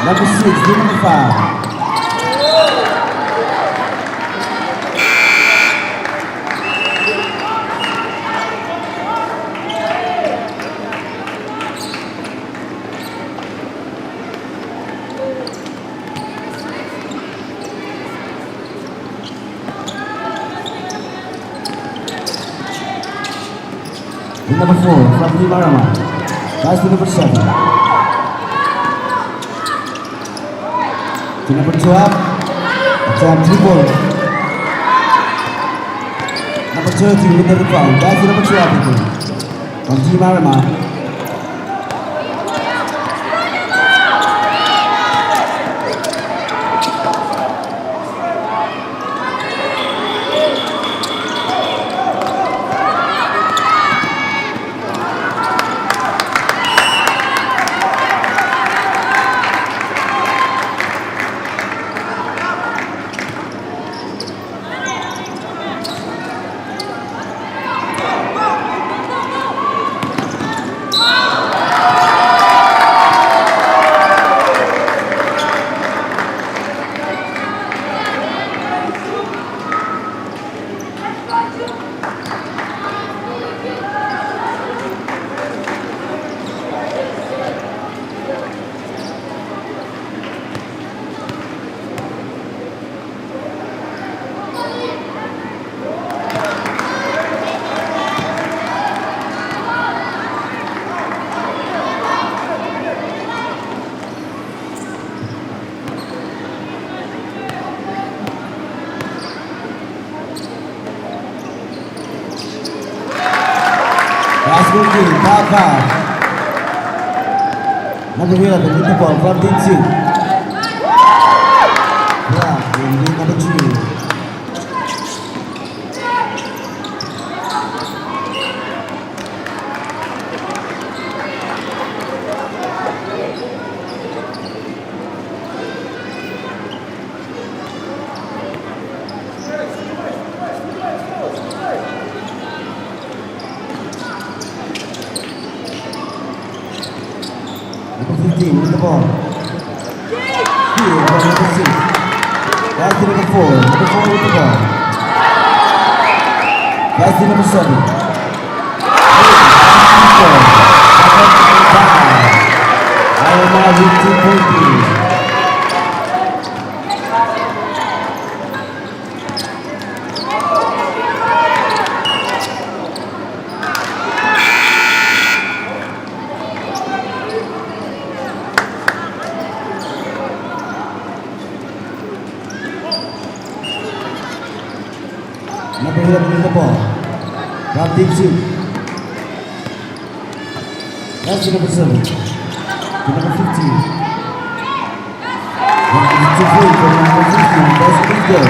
Number 6, number 5. with number 4 from Team Arama. Pass to number 7. To number 12. Attempt 3 ball. Number 13 with the rebound. Pass to number 12 from Team Arama. Basketball team, foul foul. Number 11, with the ball from Team 2. Block in lead number 2. Number 15 with the ball. Here from number 6. Pass to number 4. Number 4 with the ball. Pass to number 7. Arama with 2 points. Number 11 with the ball. From Team 2. That's to number 7. To number 15. Number 2 free from number 15. That's good go.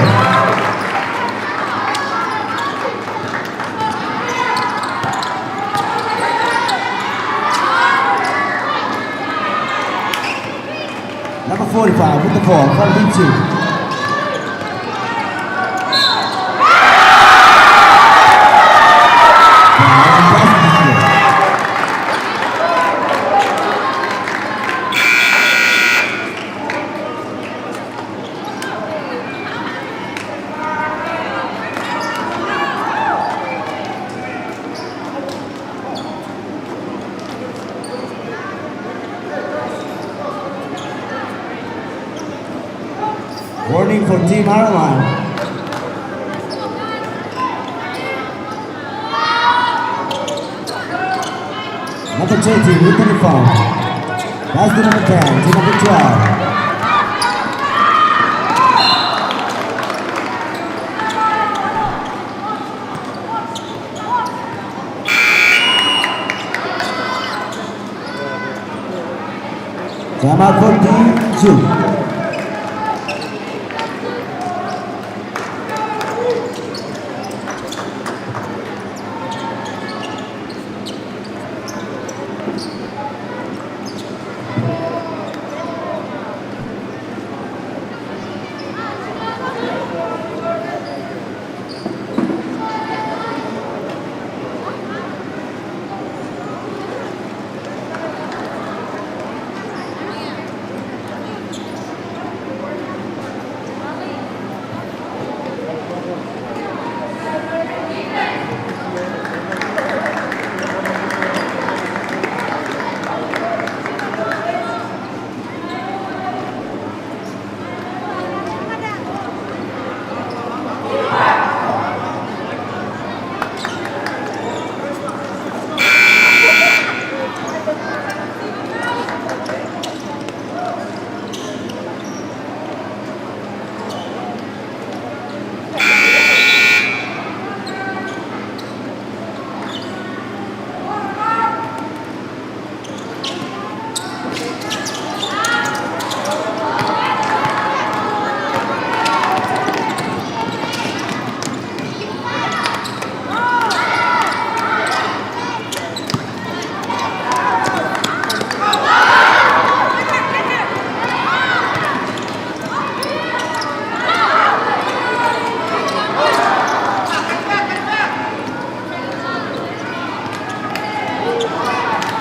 Number 45 with the ball. From Team 2. Warning for Team Arama. Number 20 with the rebound. Pass to number 10 to number 12. Time out for Team 2.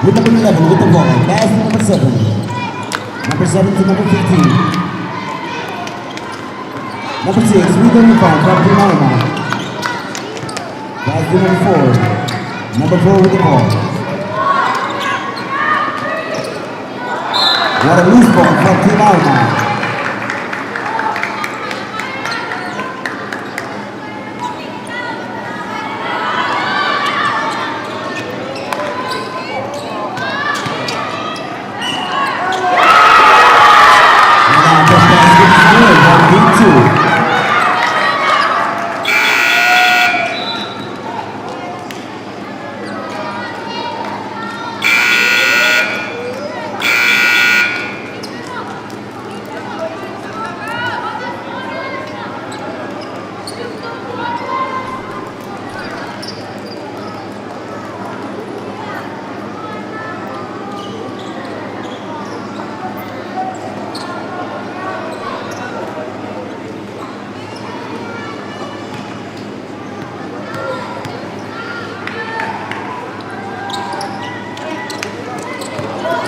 With number 11 with the ball. Pass to number 7. Number 7 to number 15. Number 6 with the rebound from Team Alma. Pass to number 4. Number 4 with the ball. What a loose ball from Team Alma.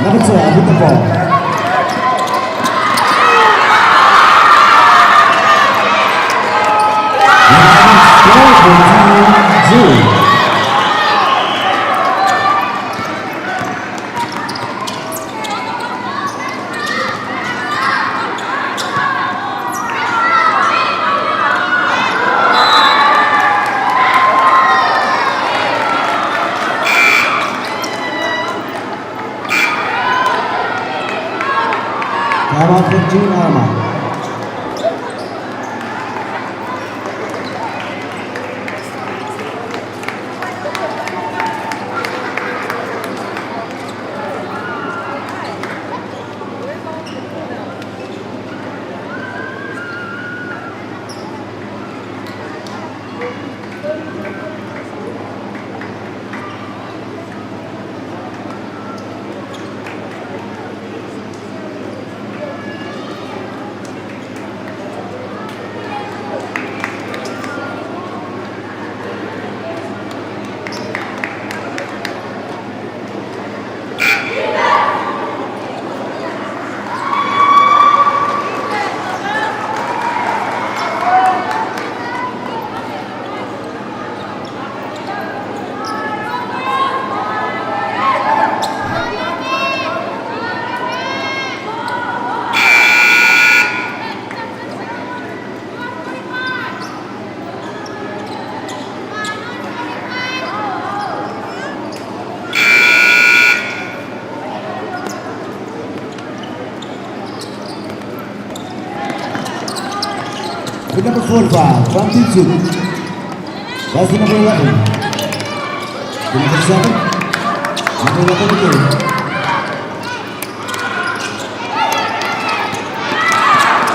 Number 12 with the ball. Come on, 15 Alma. With number 45 from Team 2. That's the number 11. The number 7. Number 11 again.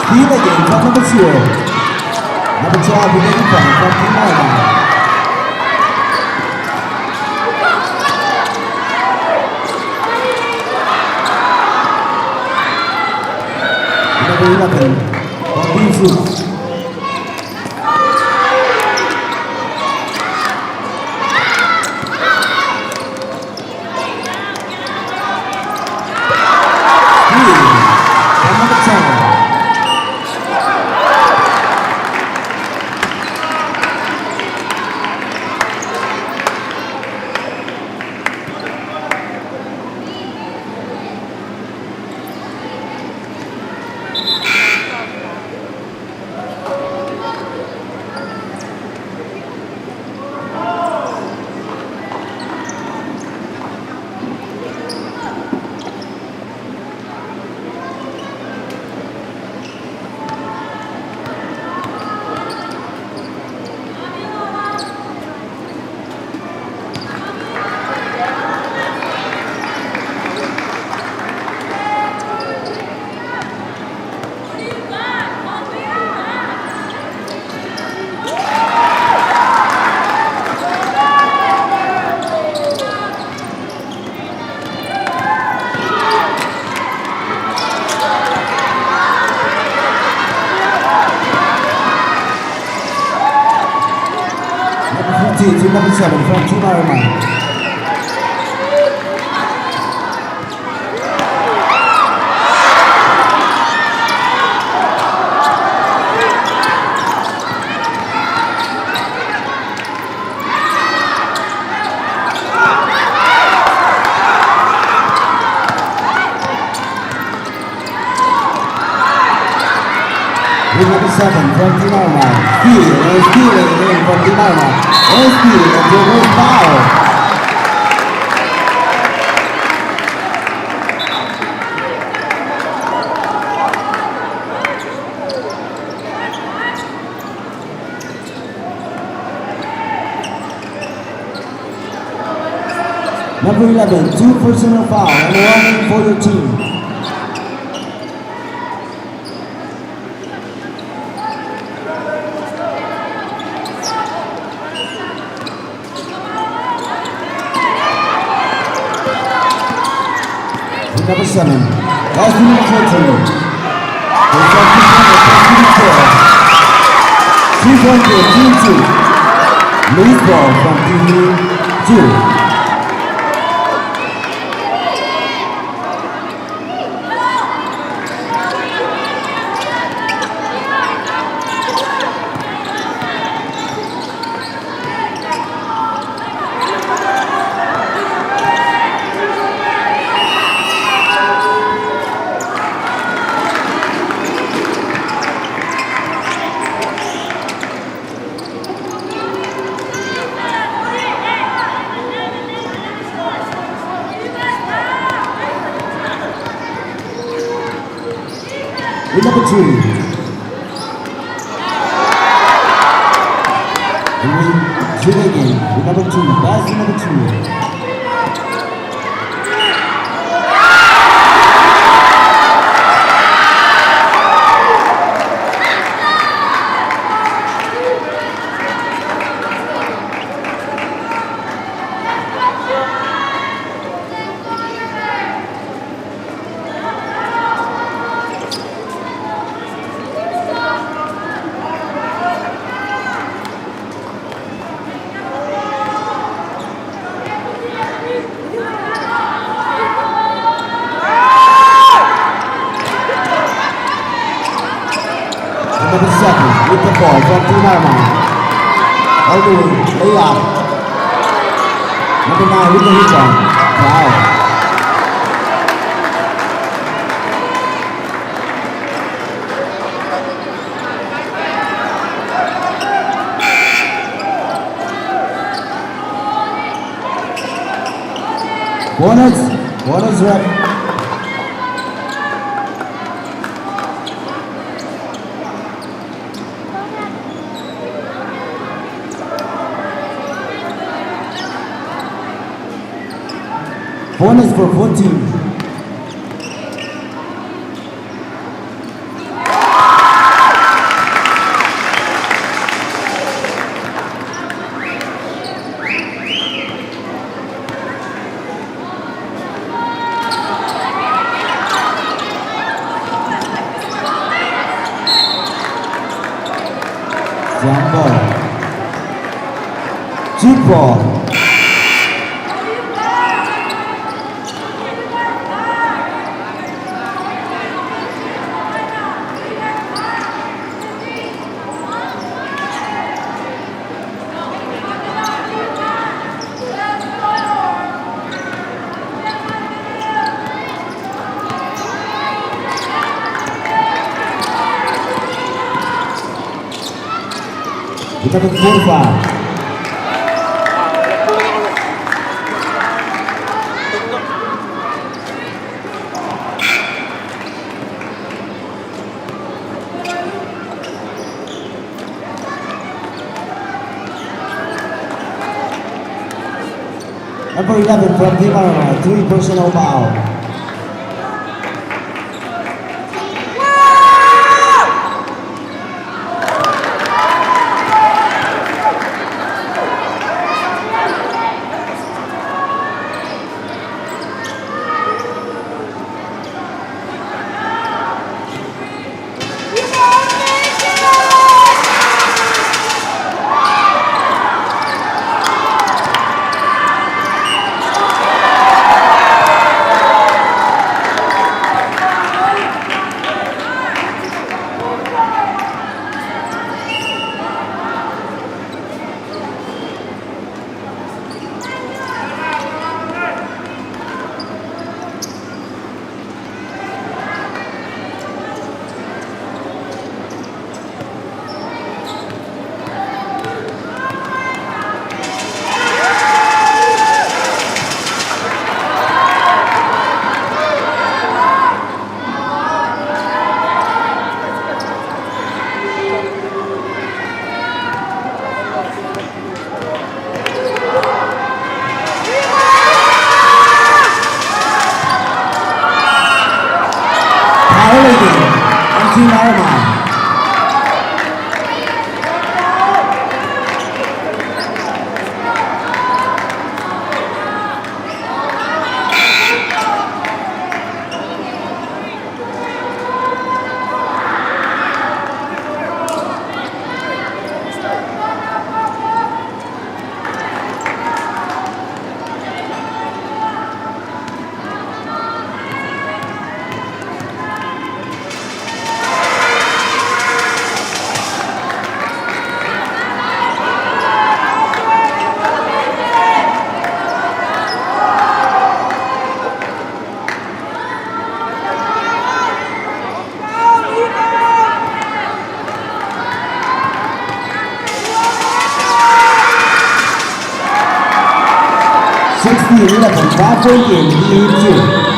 Steal again from number 0. Number 12 with the rebound from Team Alma. Number 11 from Team 2. Number 7 from Team Alma. With number 7 from Dinarma, stealing in from Dinarma, and stealing until no foul. Number 11, 2 personal foul and warning for your team. Number 7, that's the number 14. She's on to team 2. Lead ball from team 2. With number 2. And we shoot again with number 2. That's the number 2. Number 7 with the ball from Dinarma. All the way, layup. Number 9 with the rebound. Foul. Bonus rep. Bonus for 14. Jump ball. Cheap ball. Kita ke kurva. Number 11 from Dinarma, 3 personal foul. 16-11, 5-point game, lead 2.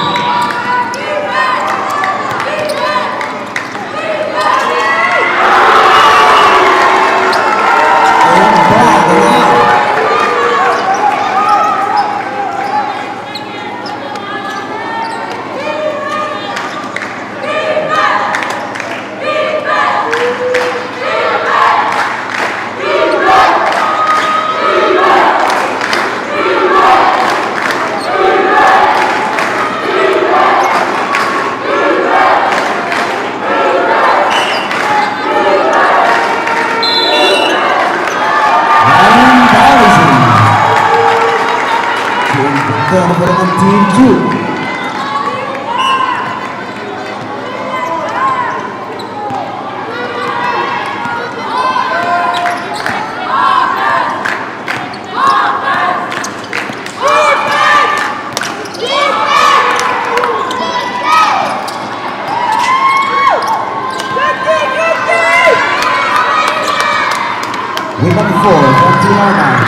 Turnover on team 2. With number 4, from Team Armagh.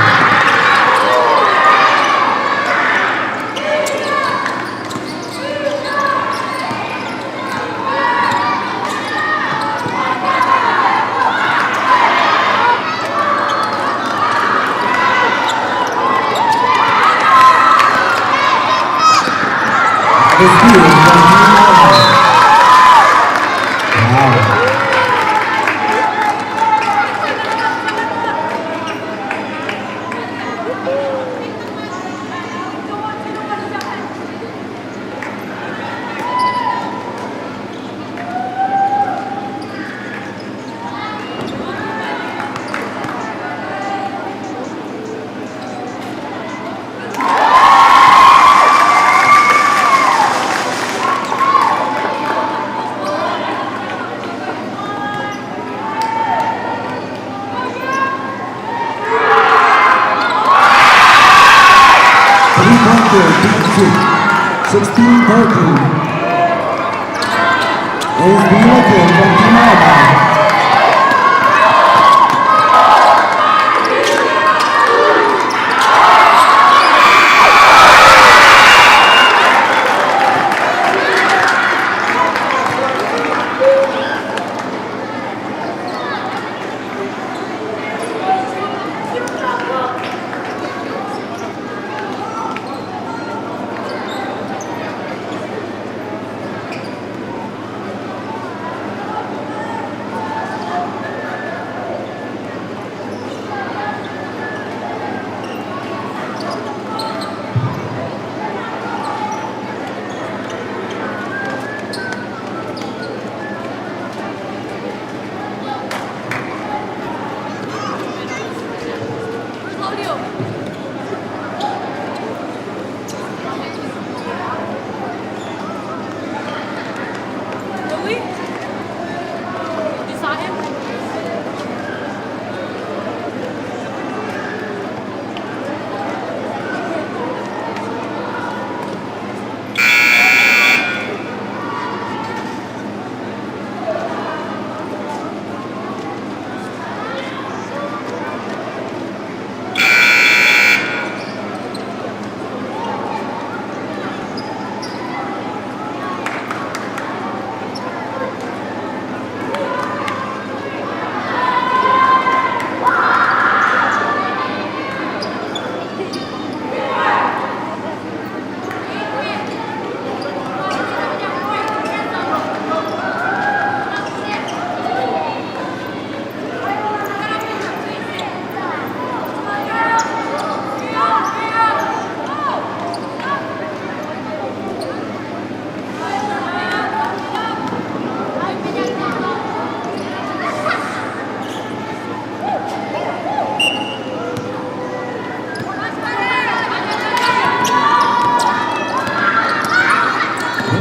The steal from Team Armagh. Wow. Team 16-13. Is Bilotin from Team Armagh.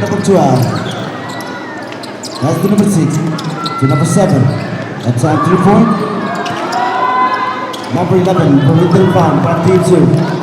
Number 12. That's the number 6 to number 7. At time 3 point. Number 11 from Little Van from Team 2.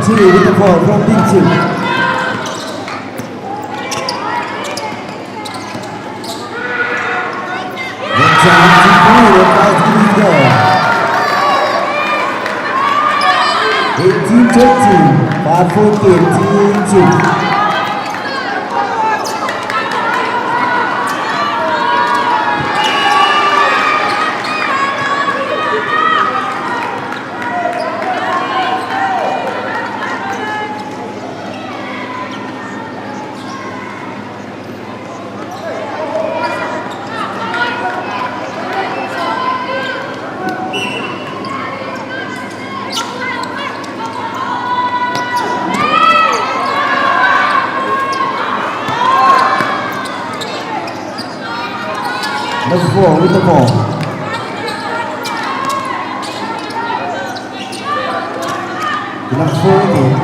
Chile with the ball from Team 2. One time to play, the fight is there. 18-13, 5-4 game, Team 2. Number 4 with the ball. Number 4 again.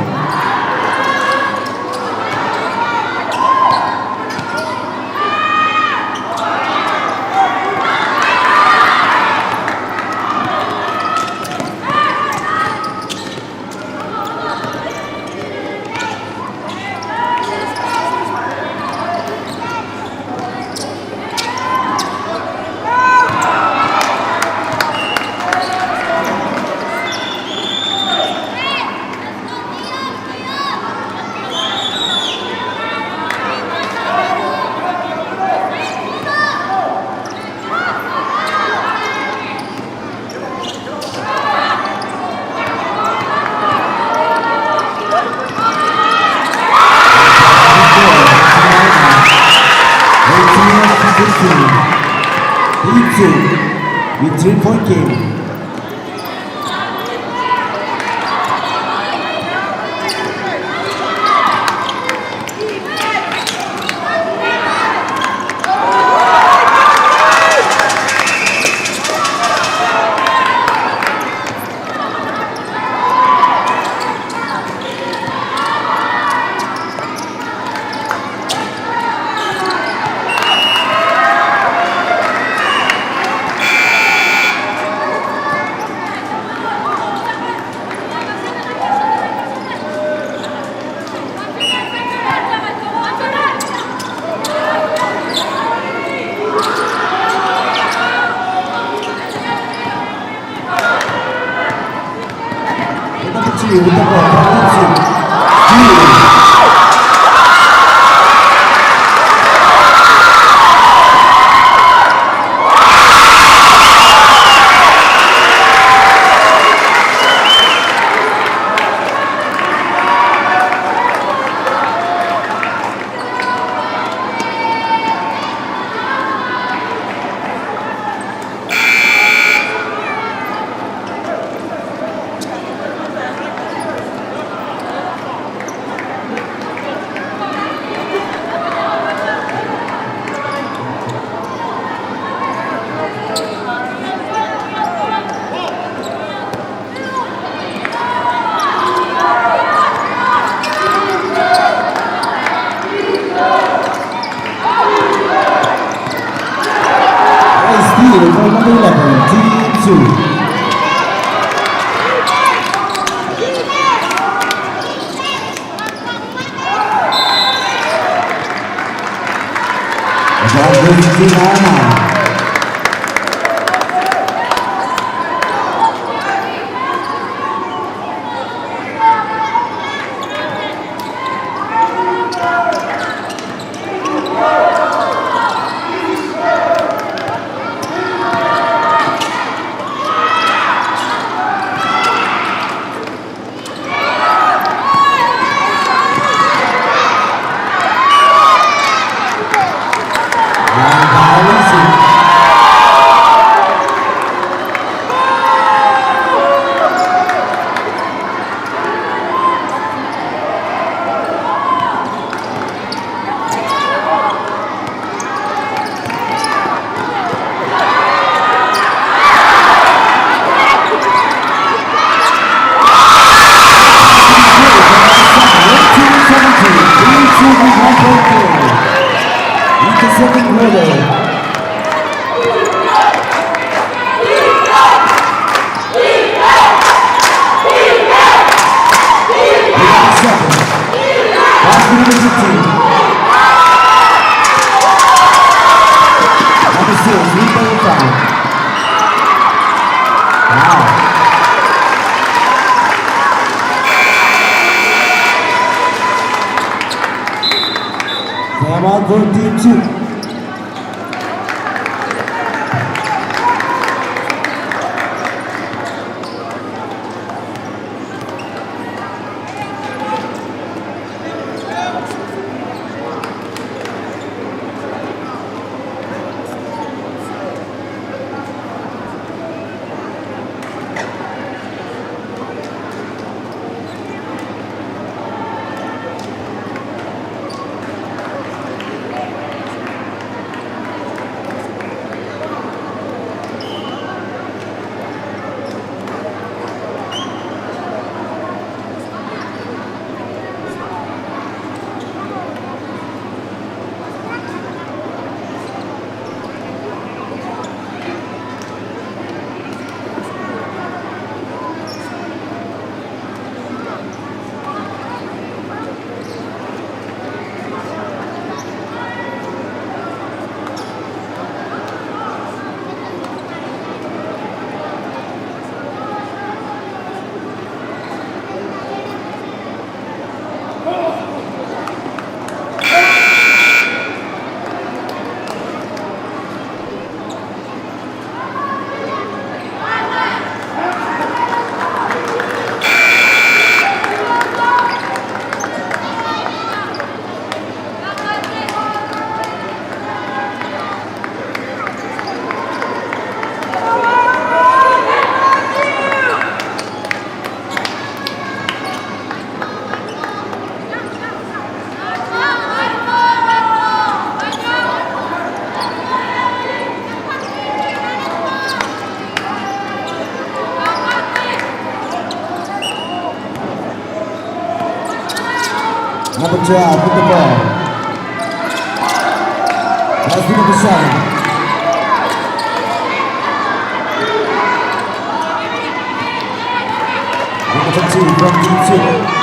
With 3-point game. With the ball, for number 11, Team 2. Violence 15. Number 6, rebound foul. Wow. Time out for team 2. Number 12 with the ball. That's the number 7. Number 2 from team 2.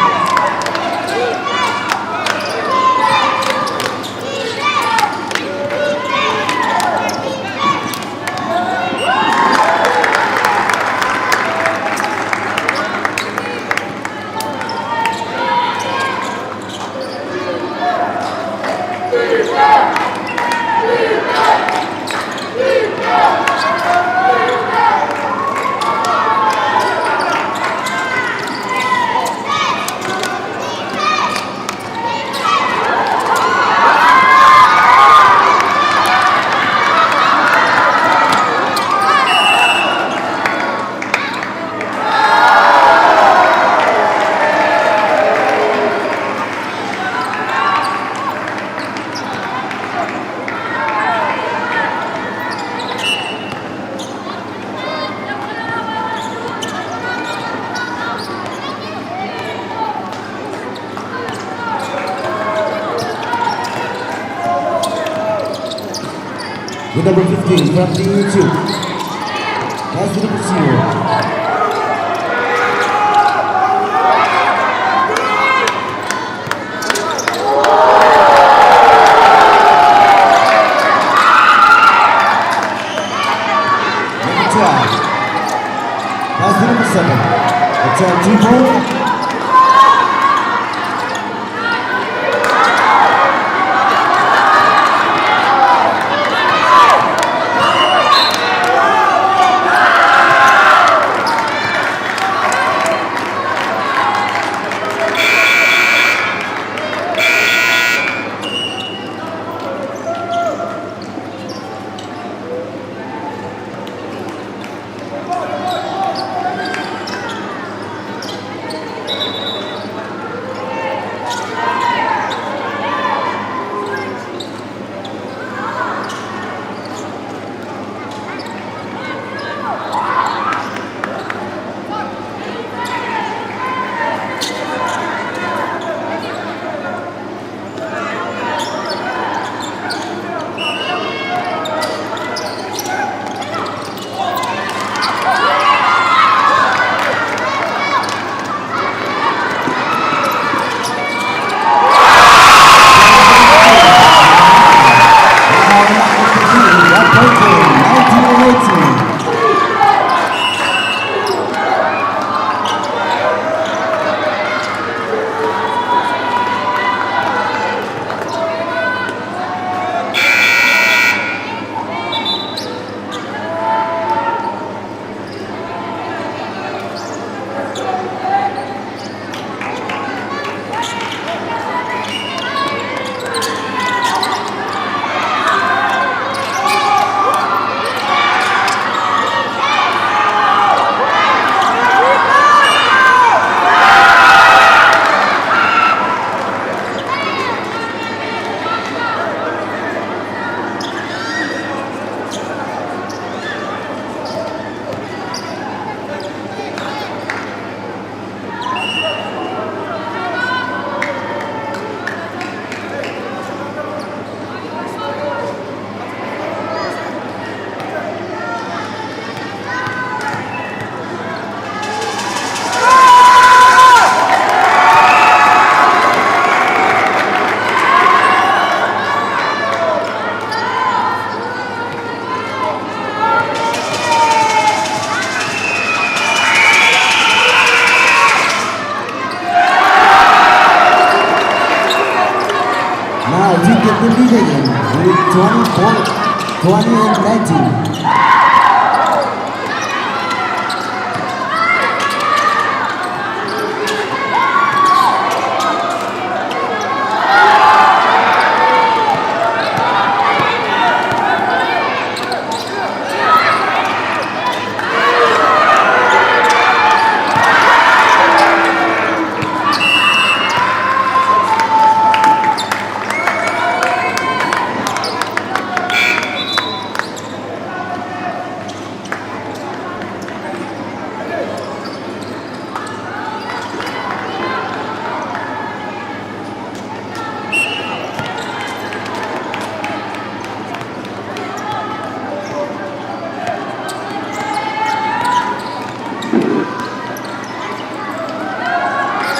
With number 15 from team 2. That's the number 0. That's the number 7. It's our team 4. Now to get the lead again with 20 and 19.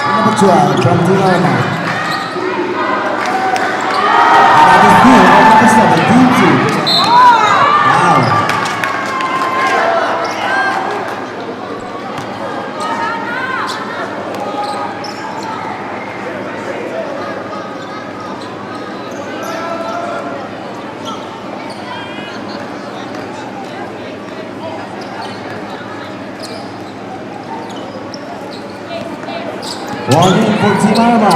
Number 12 from Team Arma. And that is Team number 7, Team 2. Wow. Warning for Team Arma.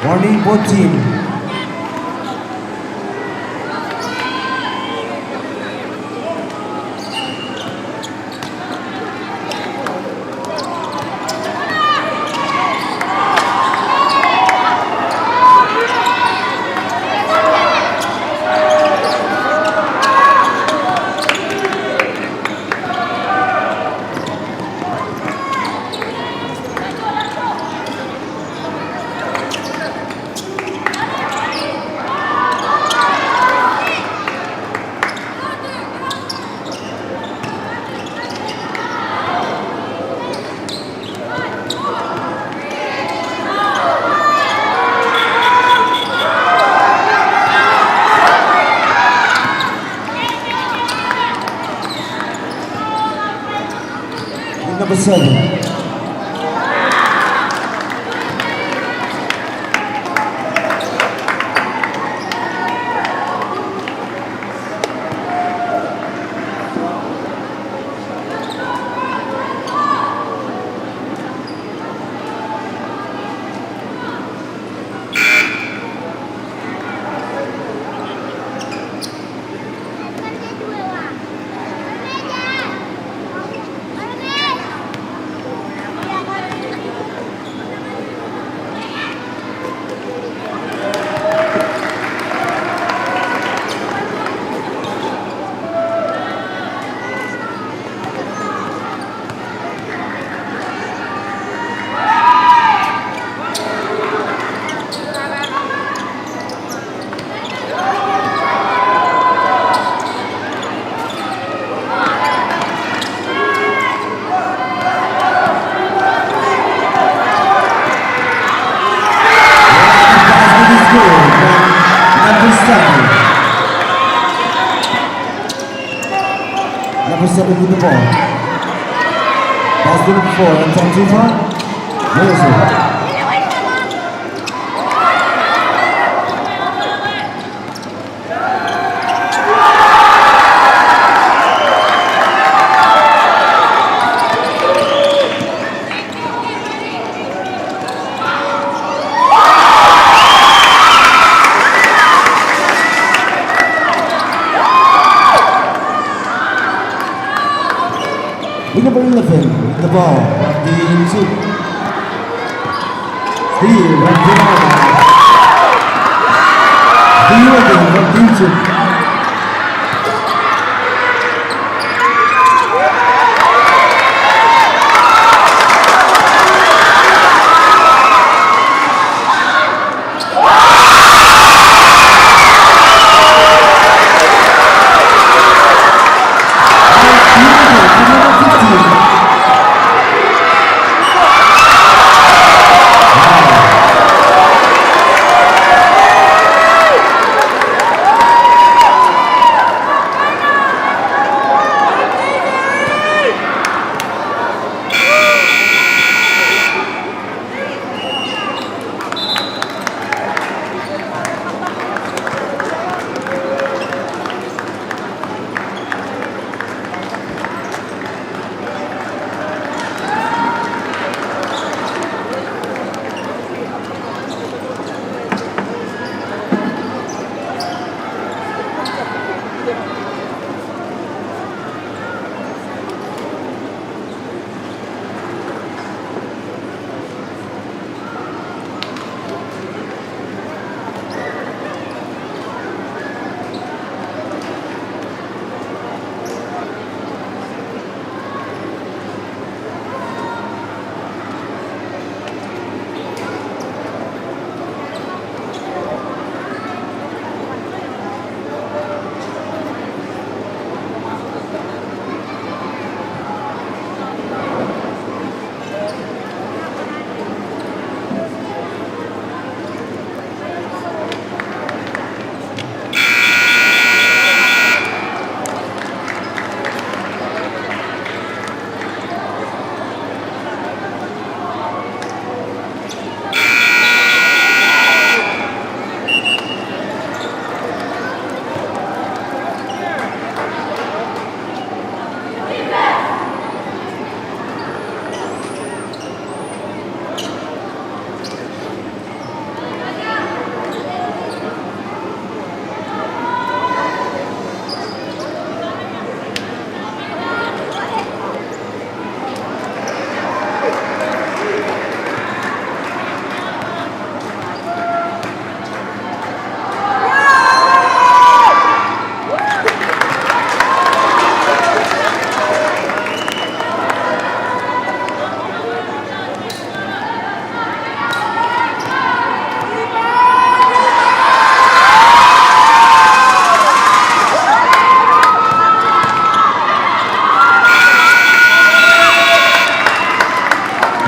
Warning both team. Number 7. Number 7 with the ball. Pass to number 4. And time too far. Wilson. With number 11 with the ball. The two. Steve Rankinana. Steve again from team 2.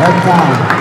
Head time.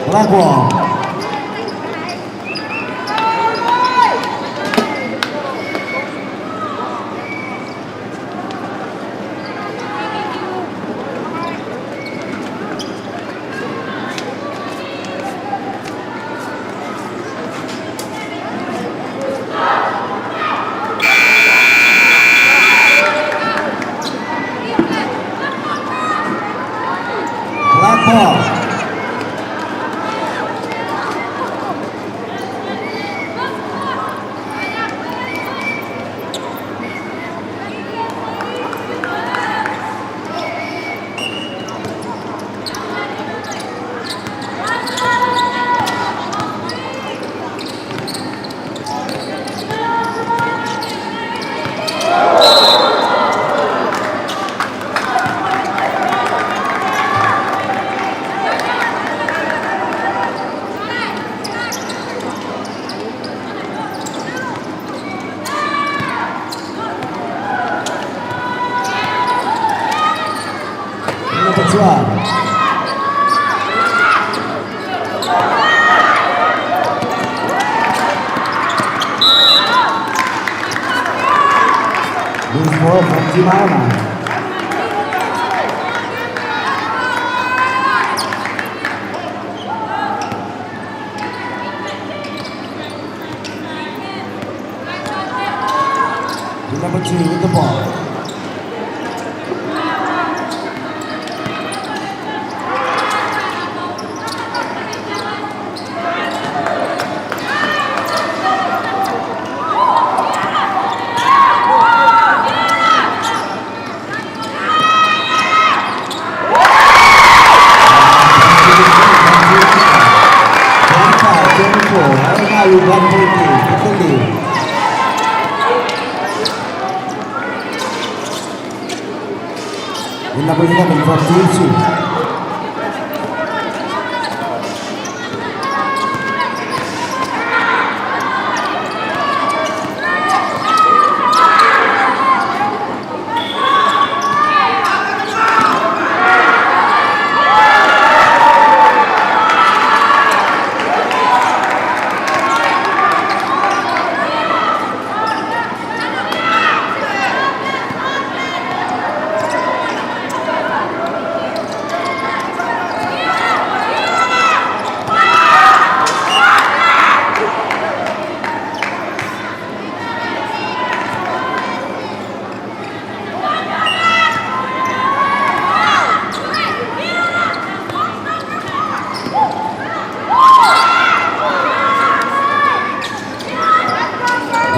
Blackwell. Black ball. Number 12. Loose ball from Team Alma. Number 2 with the ball. In number 11 from TSU.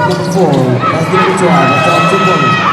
Number 4, that's the number 12, that's 2 points.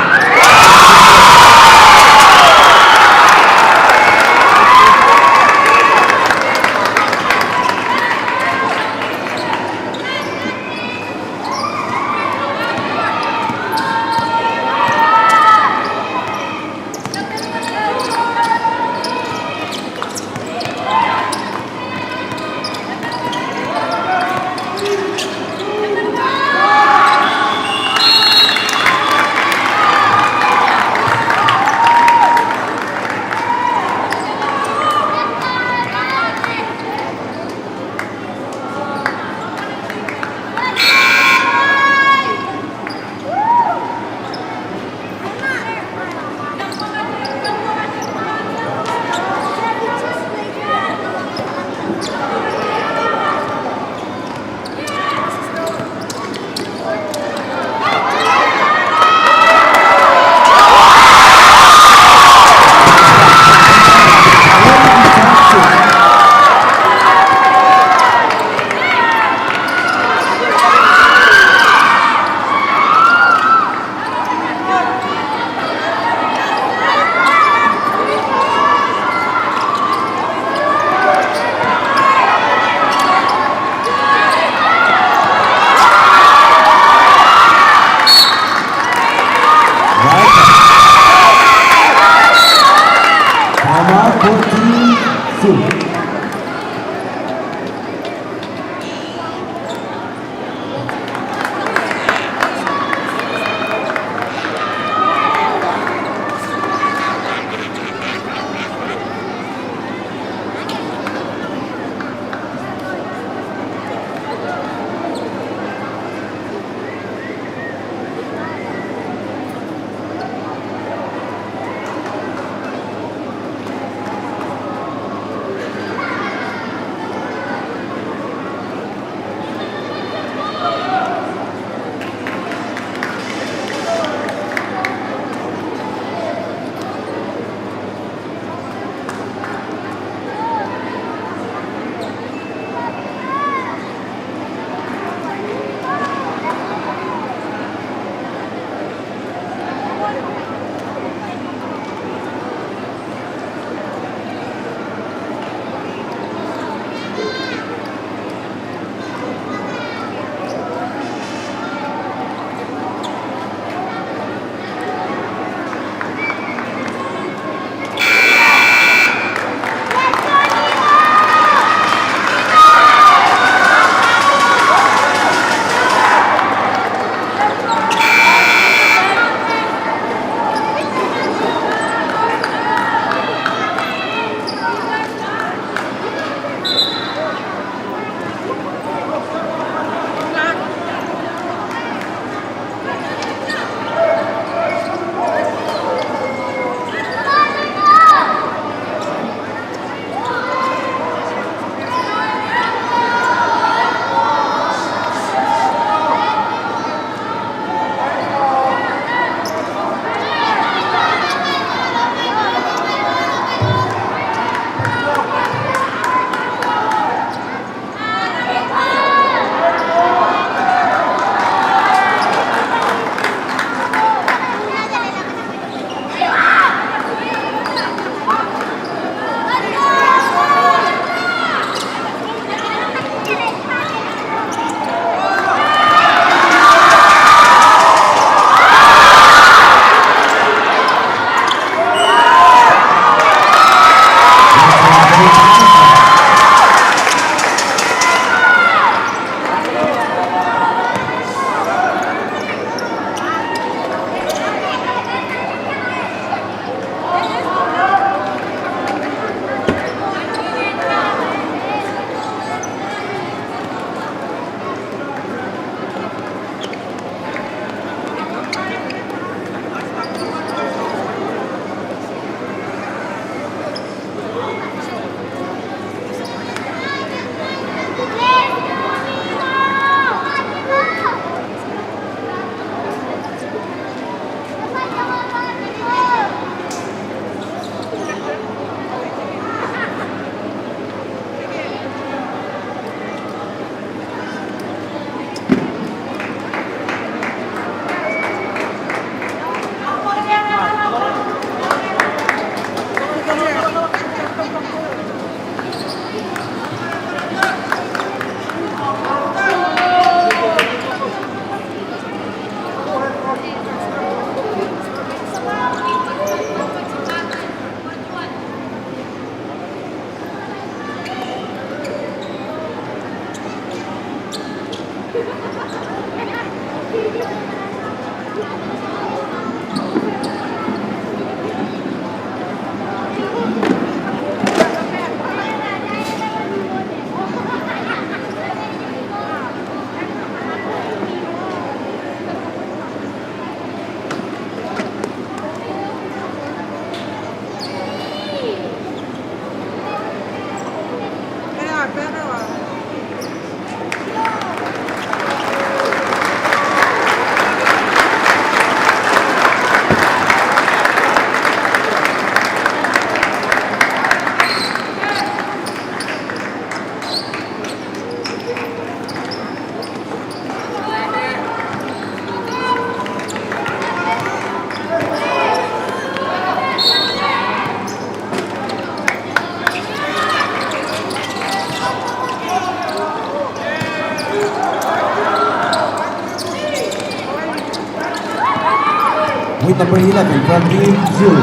number 11 from Team Zoo.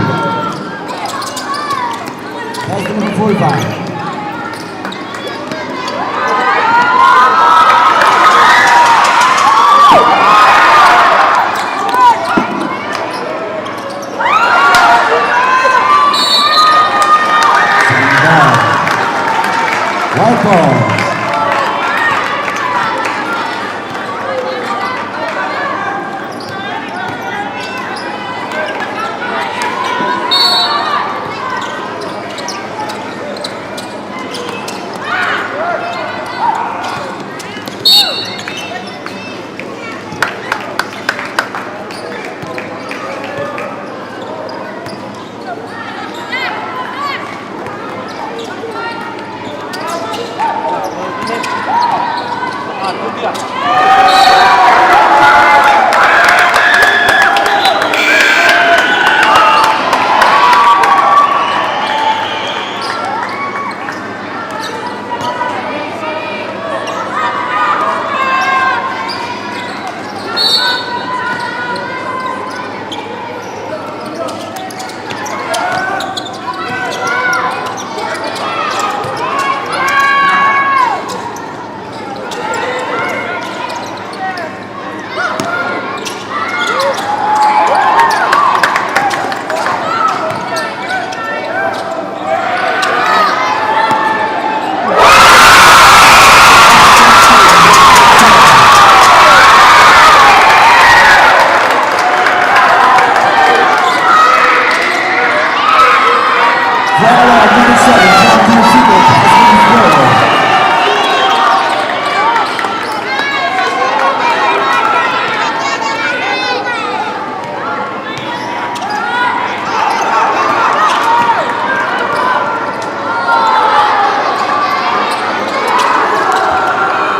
That's the number 45. White ball.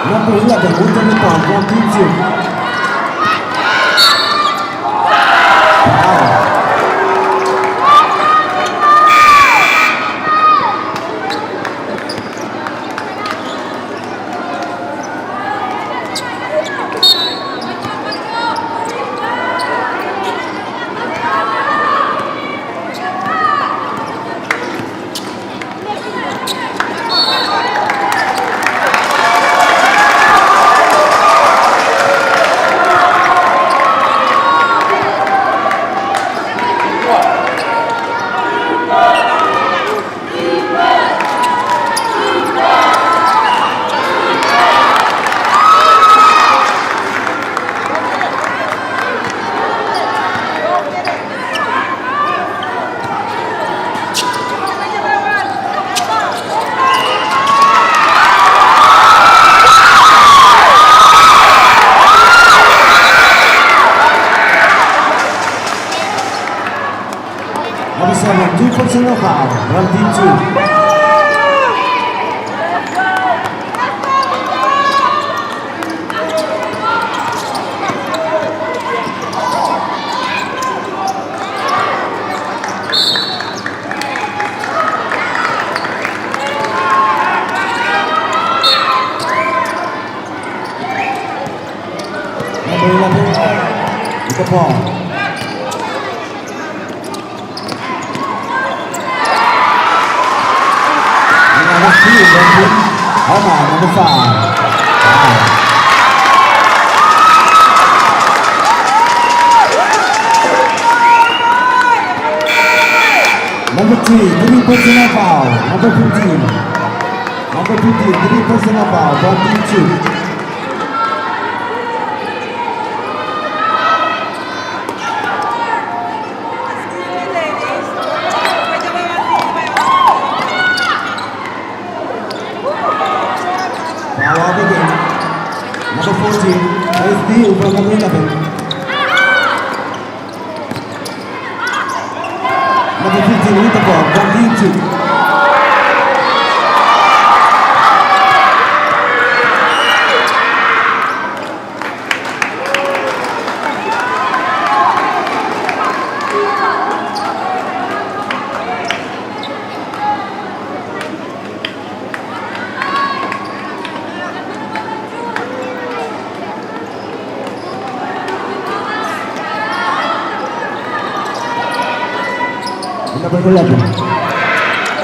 Number 11, Ultimate Ball from Team Zoo. Wow. Number 7, 2 personal foul from Team 2. Number 11, with the ball. Number 5. Wow. Number 3, 3 personal foul. Number 15. Number 15, 3 personal foul from Team 2. Now all begin. Number 14, is Deal from number 11. Number 15 with the ball from Team 2. and number 11.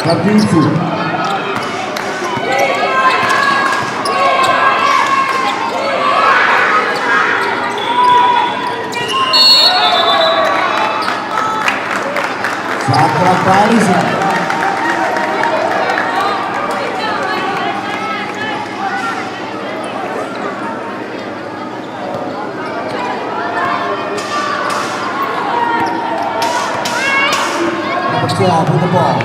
Fabrizio. Satra Paris. Number 12 with the ball.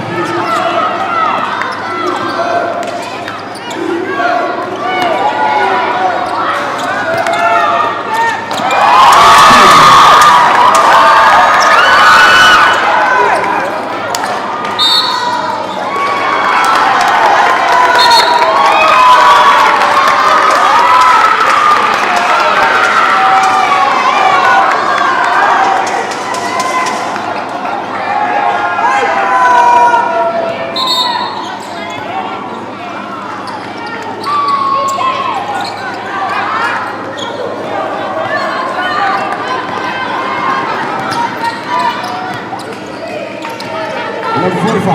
Number 45.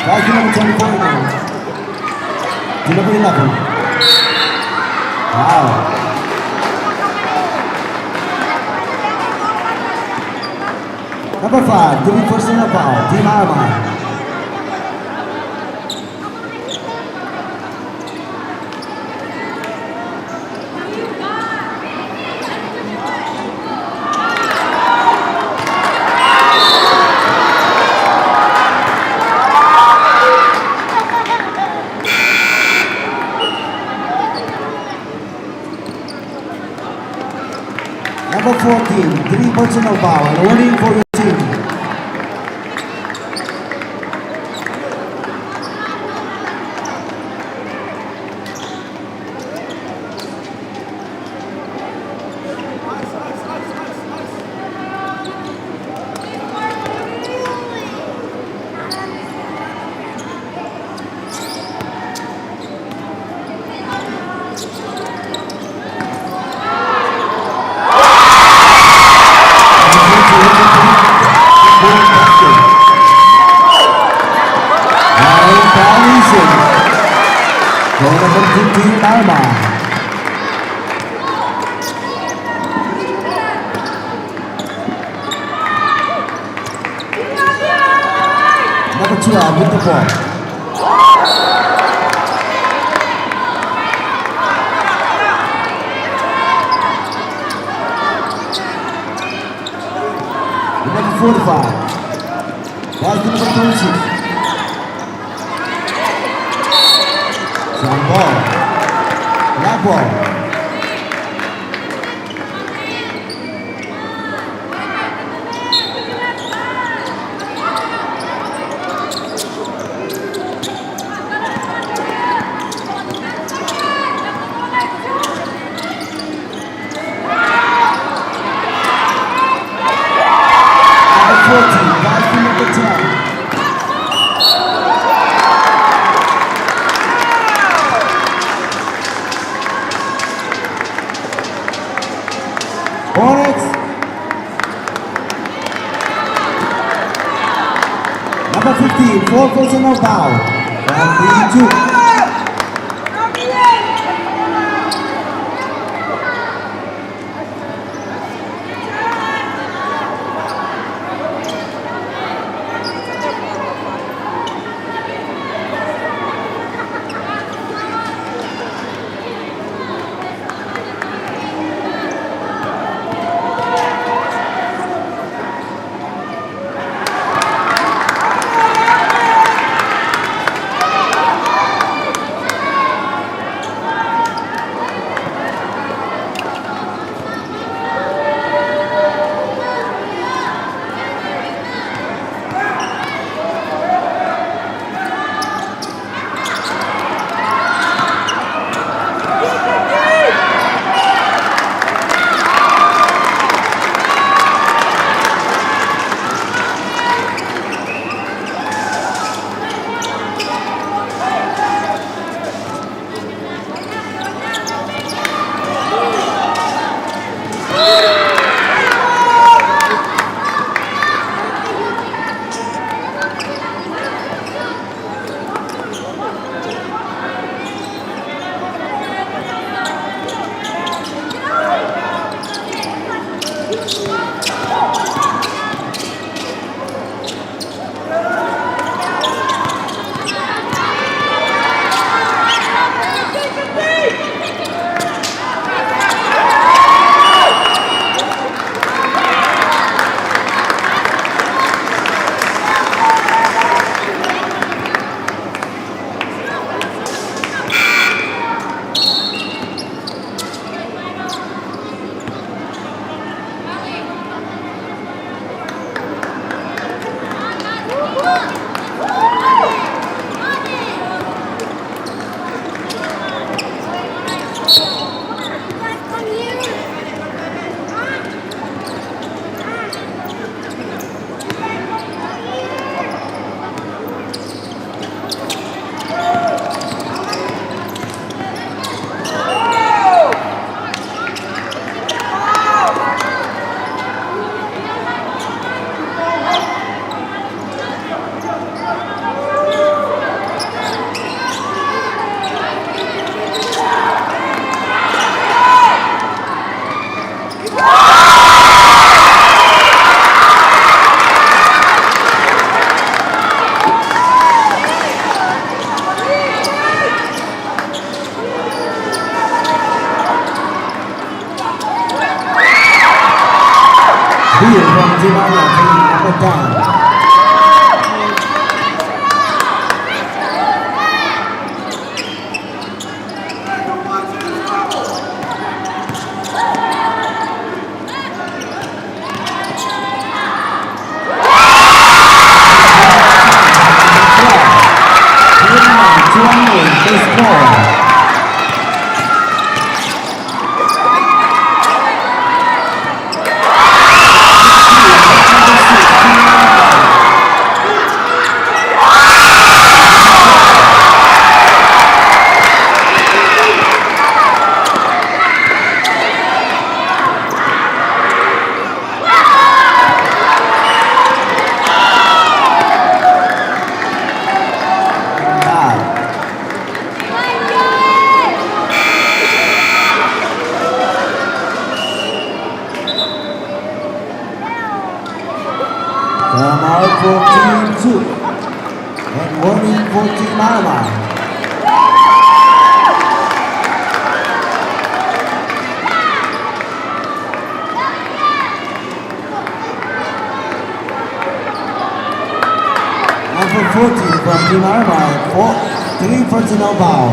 That's the number 24 now. To number 11. Wow. Number 5, giving personal foul, Team Arma. Number 14, 3 personal foul, and warning for your team. Team Arma. Number 12 with the ball. Number 45. That's the number 26. Some ball. Black ball. Number 14, that's the number 10. Onyx. Number 15, 4 personal foul. And 3-2. Bill from Team Arma taking number down. Time out for Team 2 and warning for Team Arma. Number 14 from Team Arma, 3 personal foul.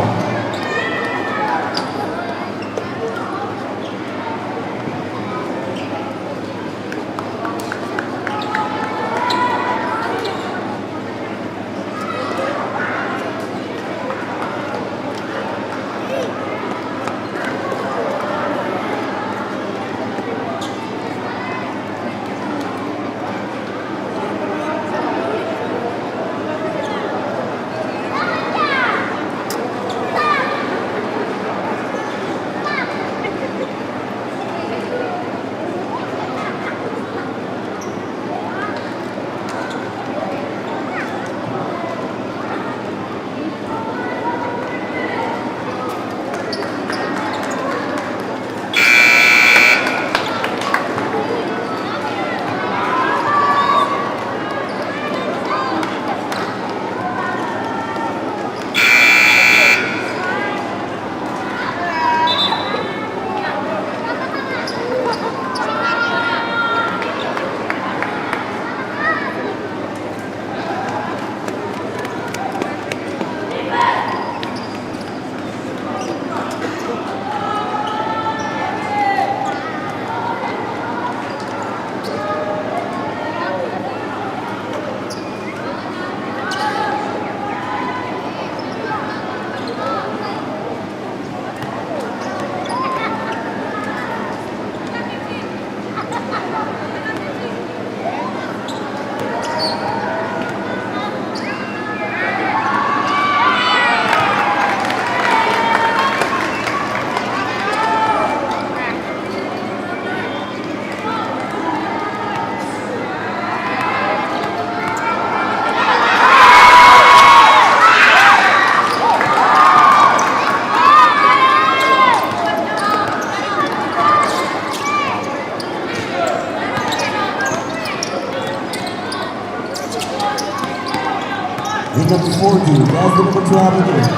In number 40, that's the number 12 again.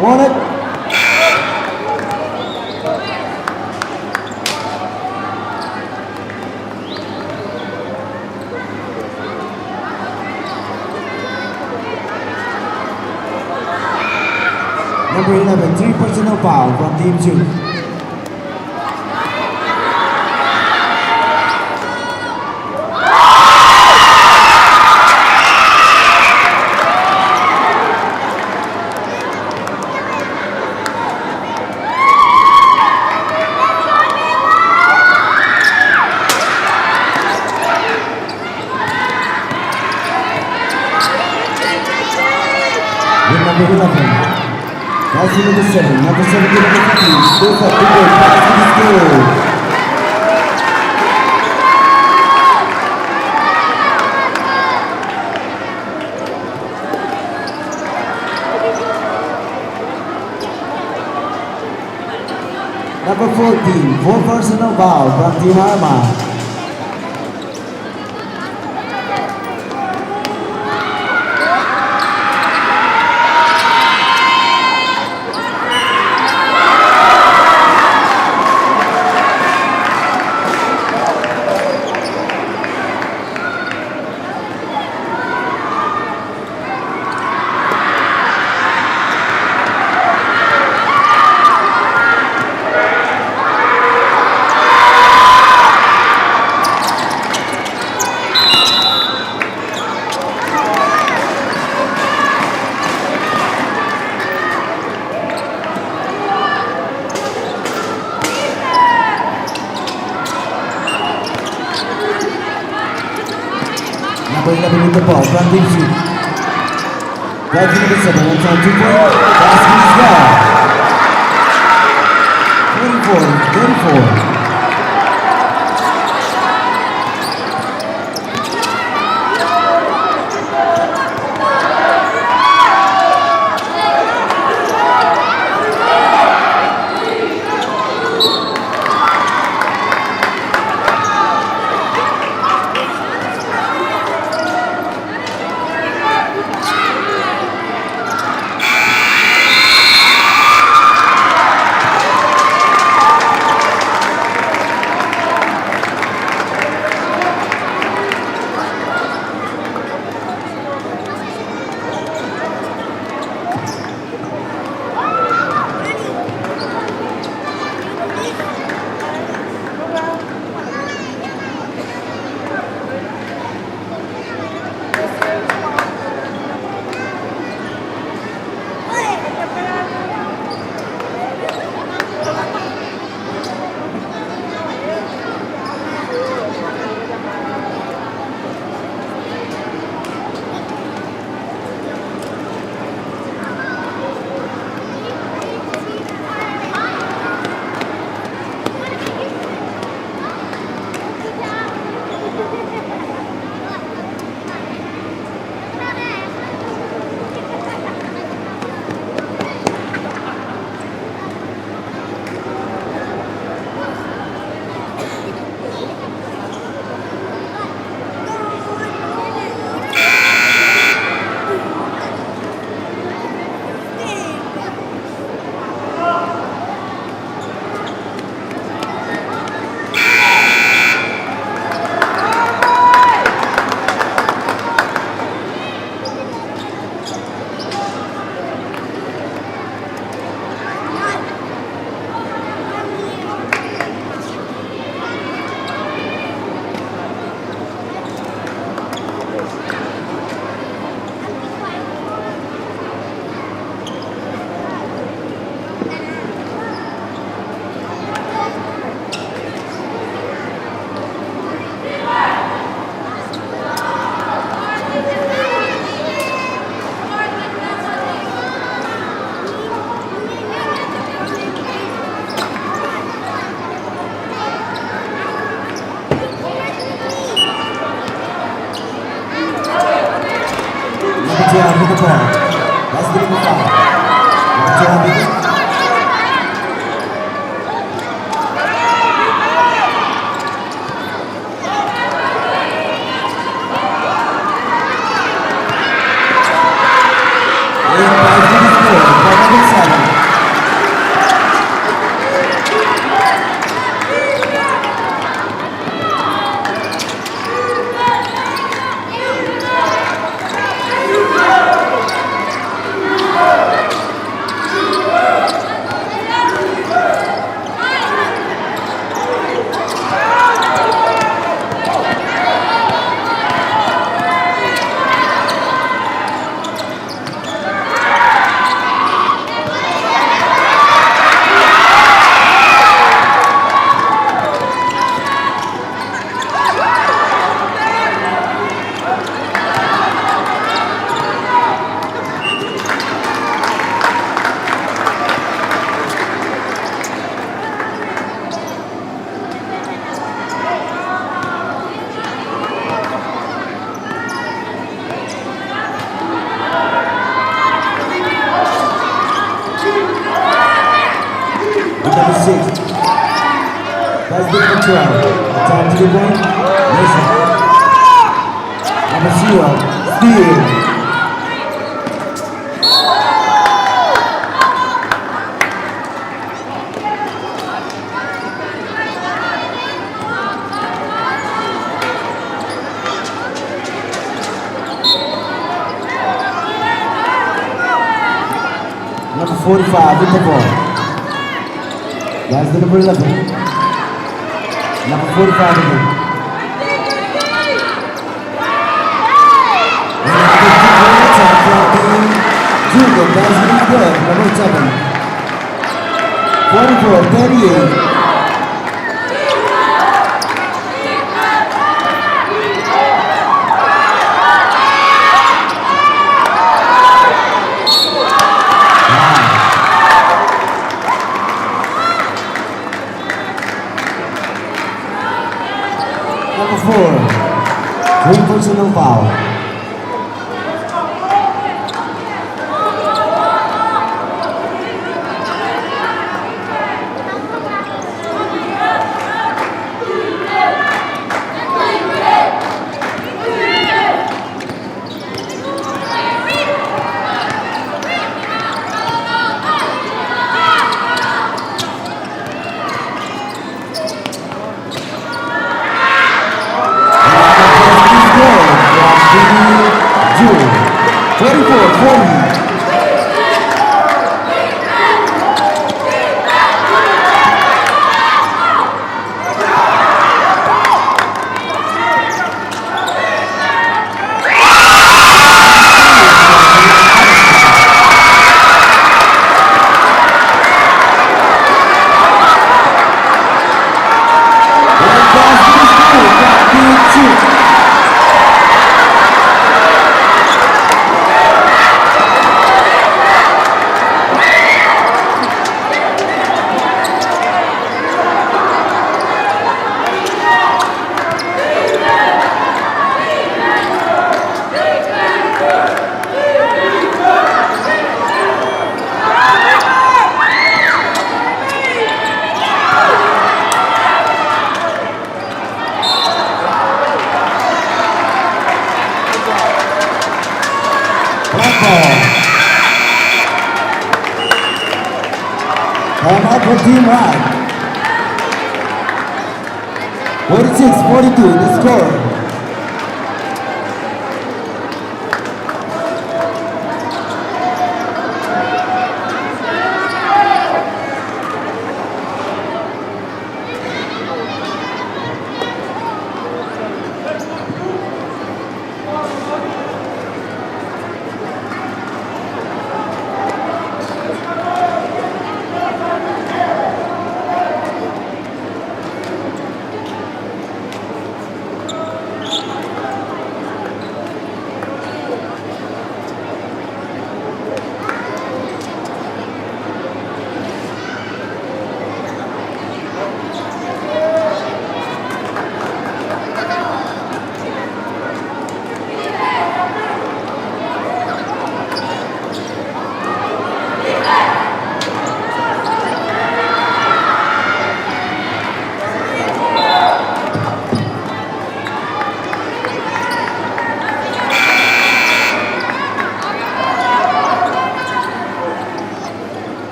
On it. Number 11, 3 personal foul from Team 2. With number 11, that's number 7, number 17, number 15, goes up, big goal, pass to the goal. Number 14, 4 personal foul from Team Arma. Number 11 with the ball from Team 2. Right to number 7, one time 2 point. Basket is down. 24-34. Job with the ball. That's the number 5. Good job with it. Pass to the score. Number 7. number 6. That's number 12. Time to the point. Listen. Number 0. Steal. Number 45 with the ball. That's the number 11. Number 45 again. Junior, that's really good. Number 7. 44, 38. Number 4, 3 personal foul. June, 24, 40. Time out for Team High. 46-42, the score.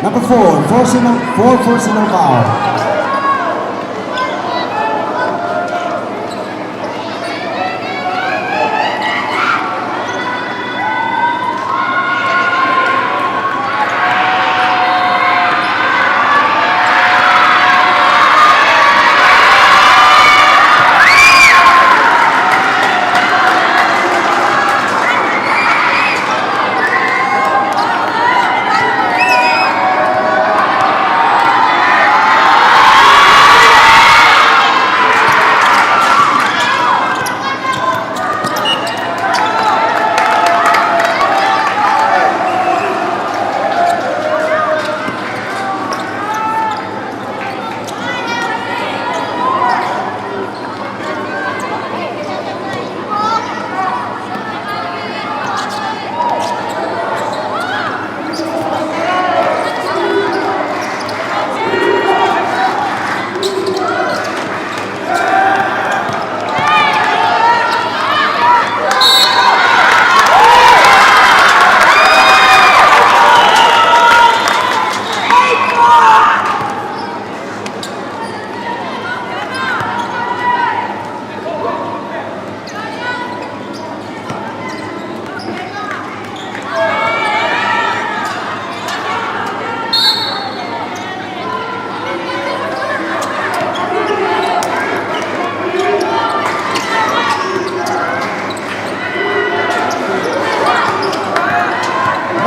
Number 4, four personal foul.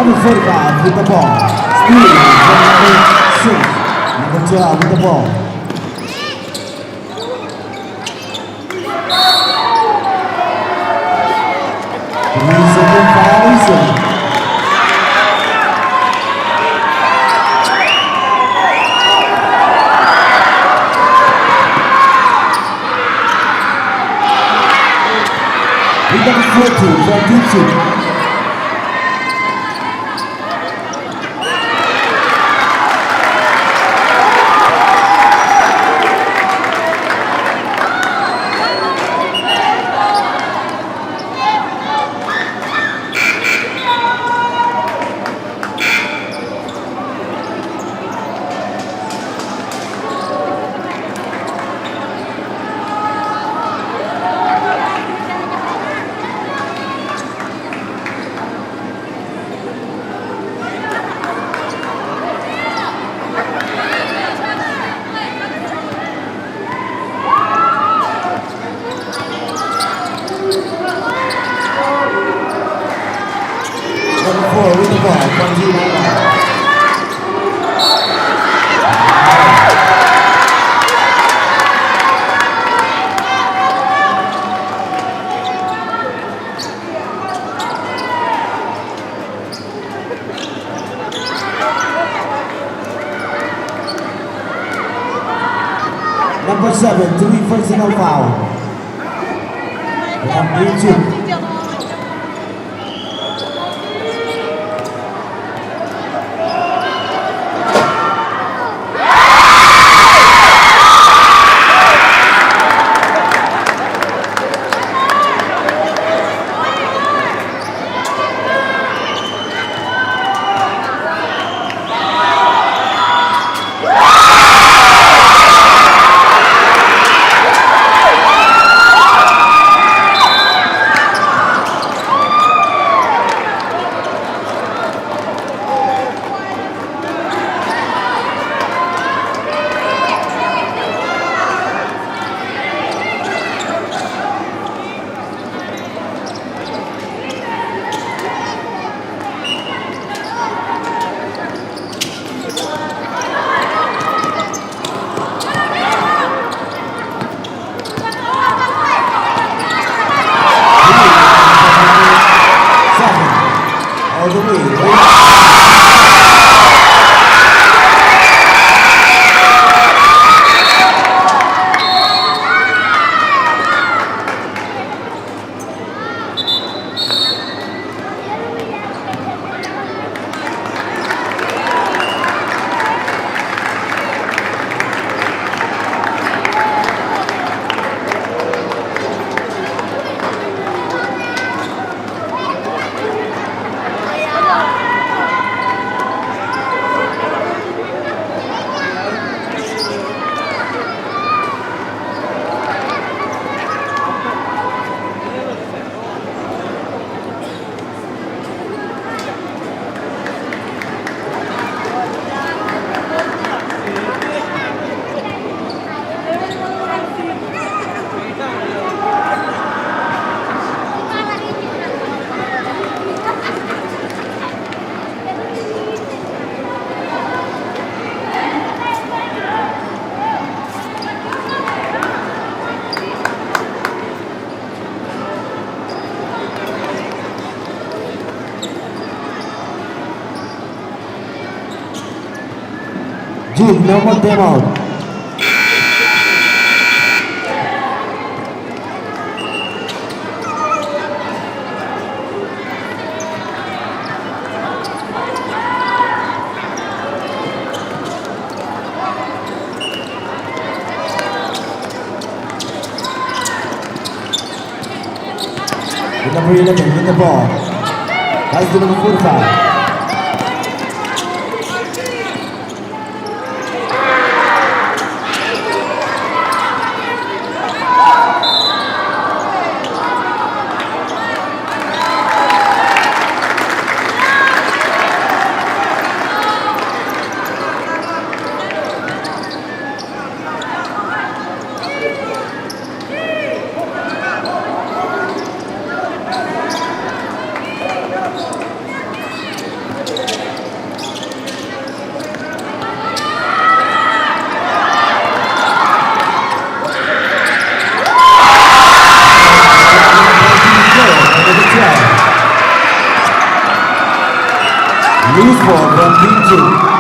Number 45 with the ball. Steve from number 6. Number 12 with the ball. Three-second violation. With number 14 from Dixon. Number 4 with the ball from G-Nine. Number 7, 3 personal foul. From D2. All the way. Dude, no more demo. With number 11 with the ball. That's the number 45. Loose ball from team 2.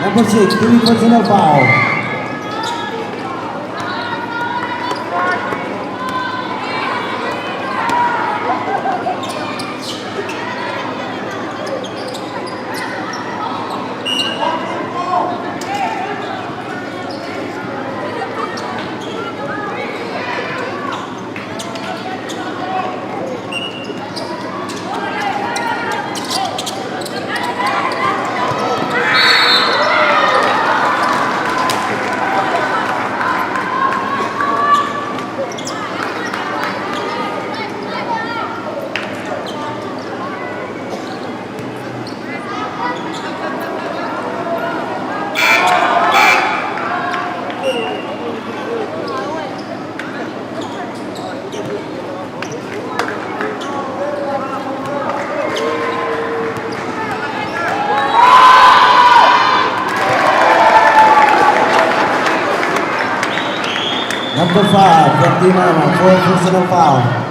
Number 6, 3 personal foul. Number 5, from Team Arma, 4 personal foul.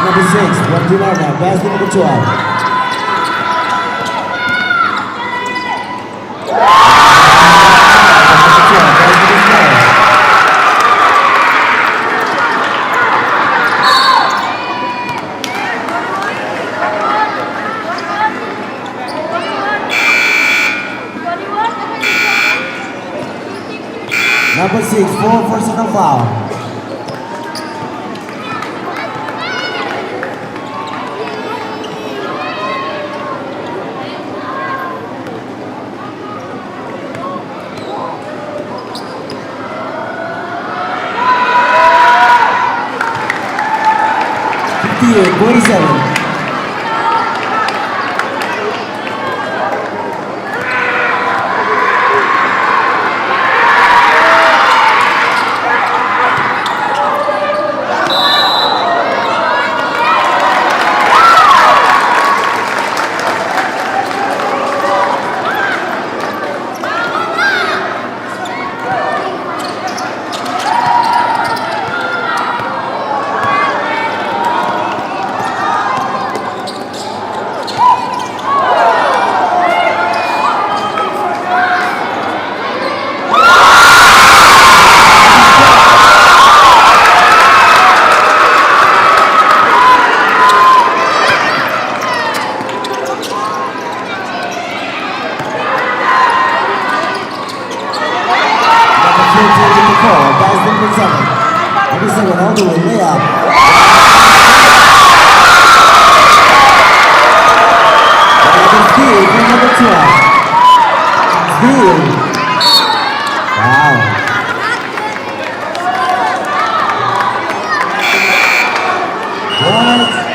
Number 6, from Team Arma, basket number 12. Number 6, 4 personal foul. Fifty-eight, 47. Guys, number 7. Number 7 all the way, layup. Steal from number 12. Steal. Wow. What?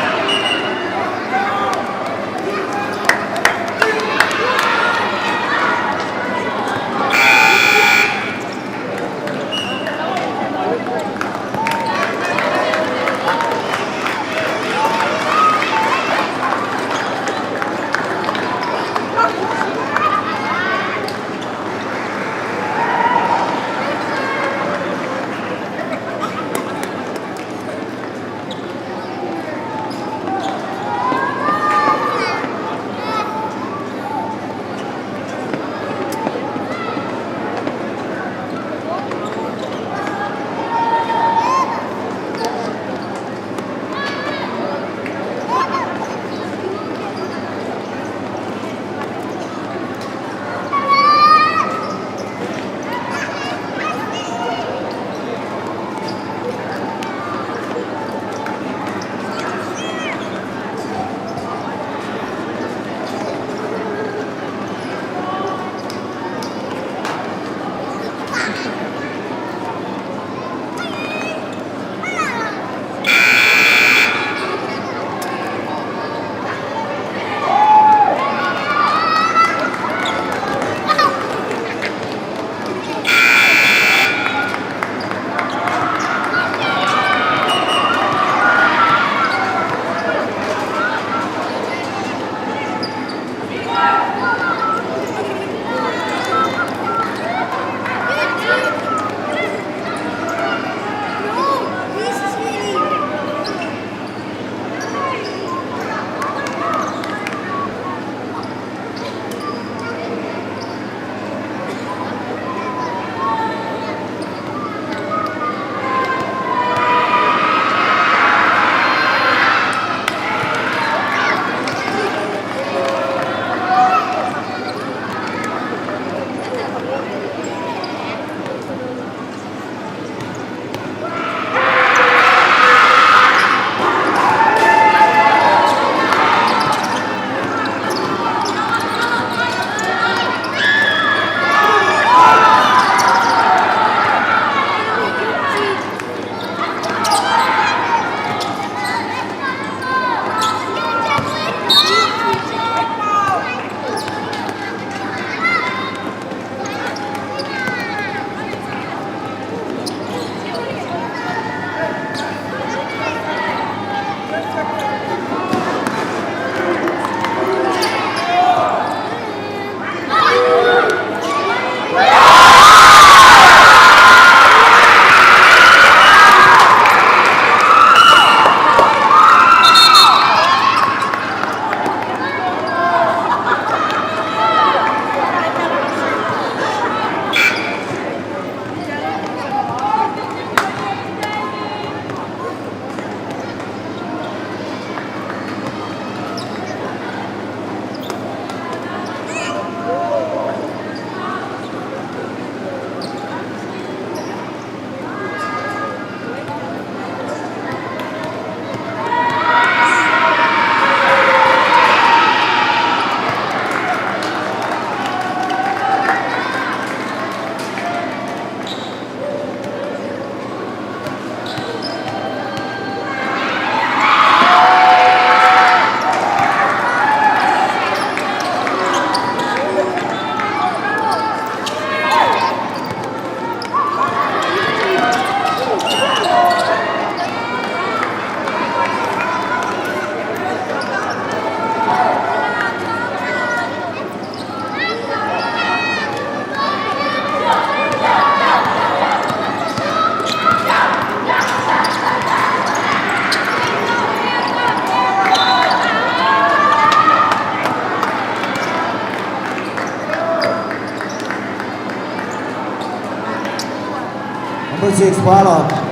Number 6, foul out.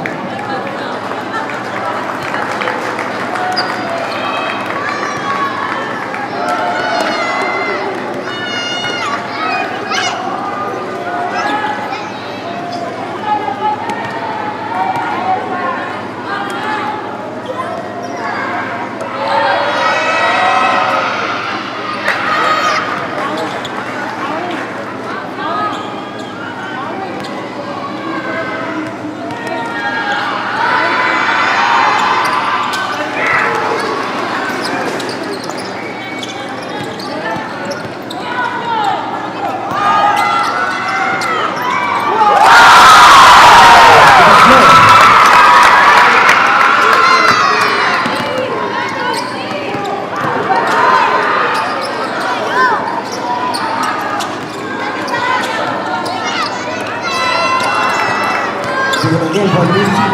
Again for Luigi.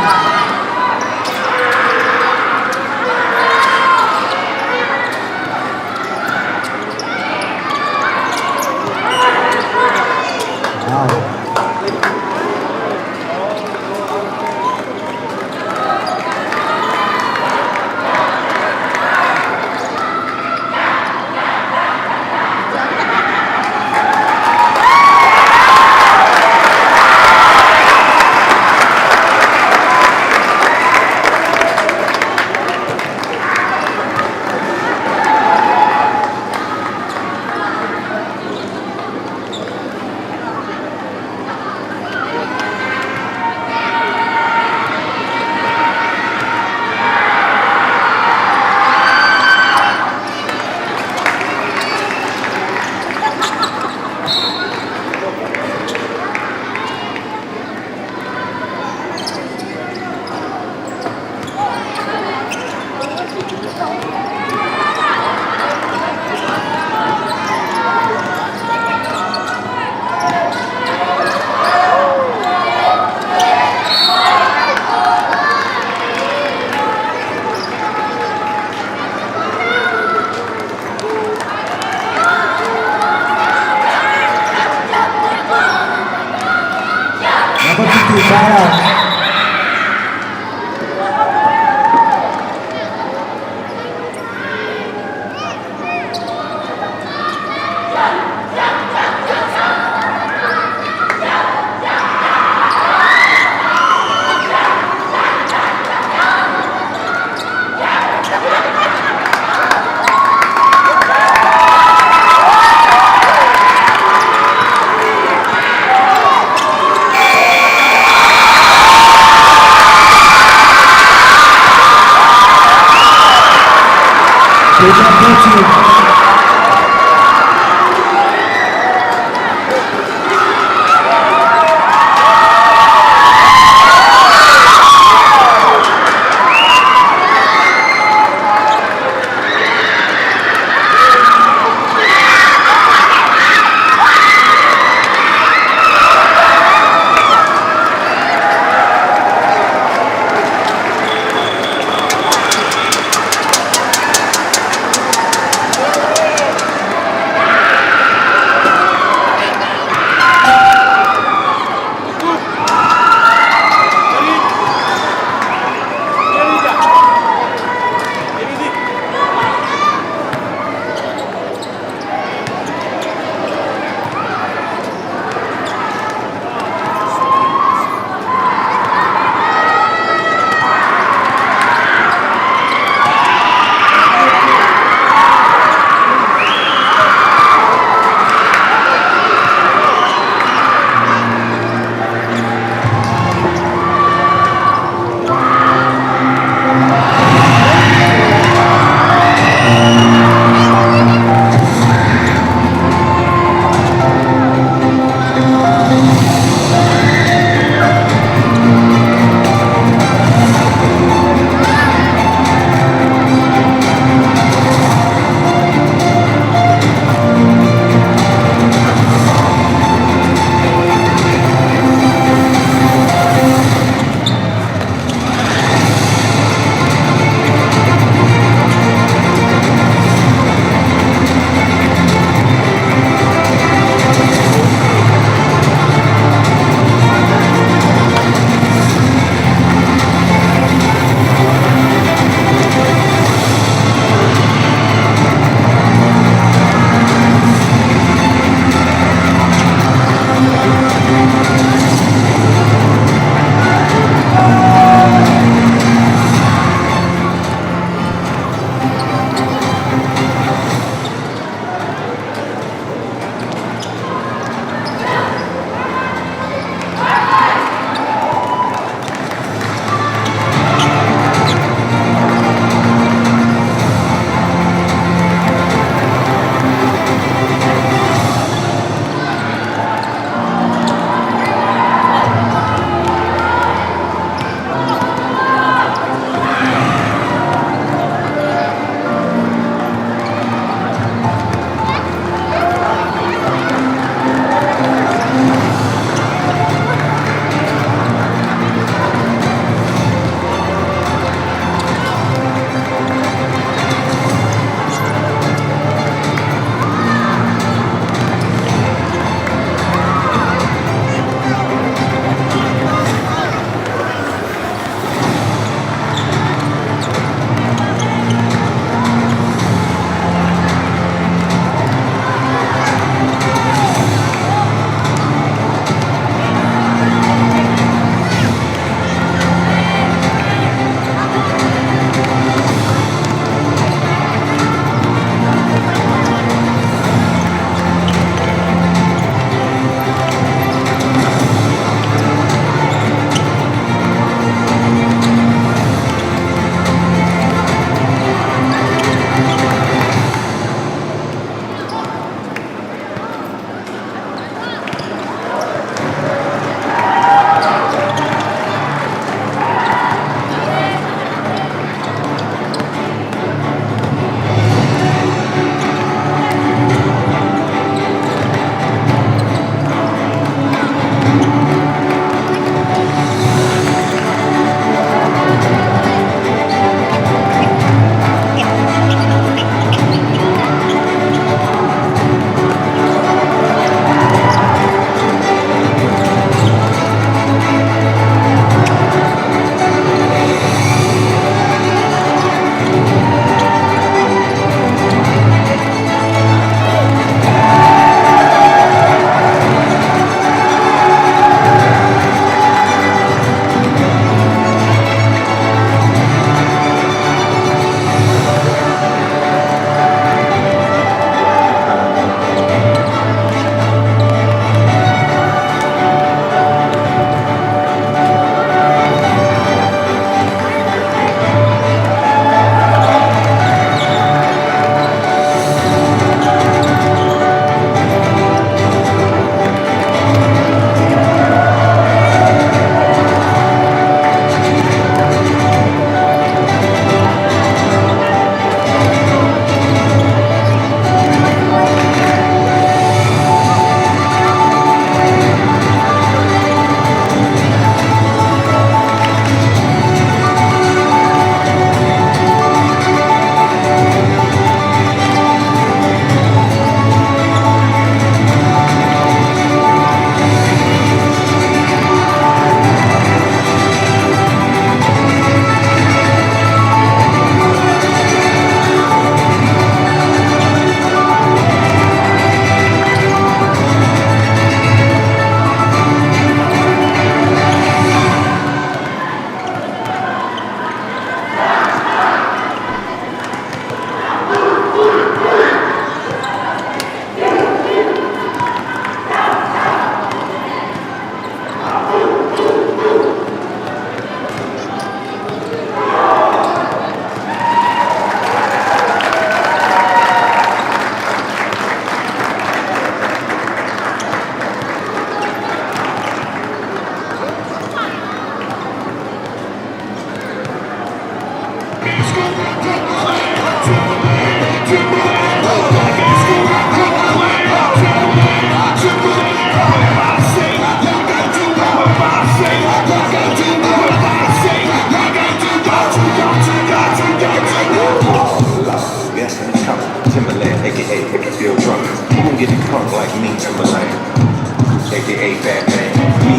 Number 50, foul out.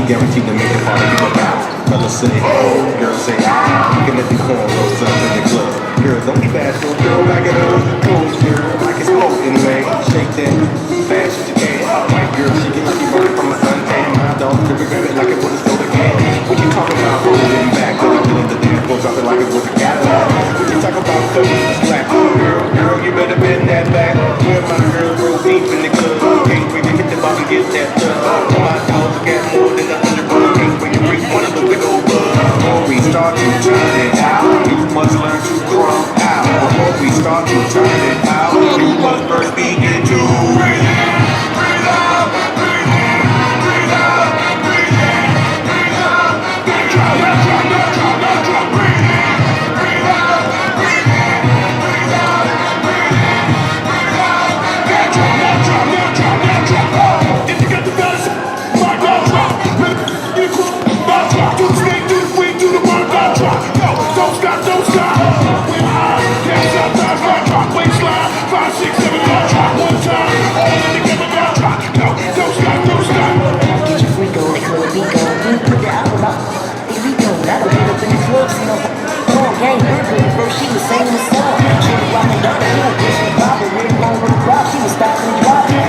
guaranteed to make it follow you about. Fellas say, oh, girls say, ah, looking at the cornrows up in the club. Girl, don't be bashful, girl, back it up. Pose, girl, like it's smoking, man. Shake that fast as you can. White girl, she get like you running from a suntan. My dog, grip it like it was a soda can. When you talk about holding back, then you get the dance floor, drop it like it was a Cadillac. When you talk about cookies, slack, girl, you better bend that back. Where my girl grow deep in the club. Can't wait to hit the bar and get that love. My dogs got more than 100 bucks. Can't wait to reach one of the big old bugs. Before we start to turn it out, you must learn to crumb out. Before we start to turn it out, you must first begin to breathe in, breathe out, breathe in, breathe out, breathe in, breathe out. Then drop, breathe in, breathe out, breathe in, breathe out, breathe in, breathe out. Then drop. If you got the balance, mark that drop. You drop. Do the snake, do the swing, do the mark that drop. Yo, don't stop. When high, dance up, drop. Waistline, 5, 6, 7, drop. One time, all in together, drop. Yo, don't stop. Get your freak on, club beat on. We put the album out. Here we go. I don't get up in the club, see no gang. Her first she was singing the song. She was rocking up the hill, bitch was bobbing. We were going with the drop. She was stopping and dropping.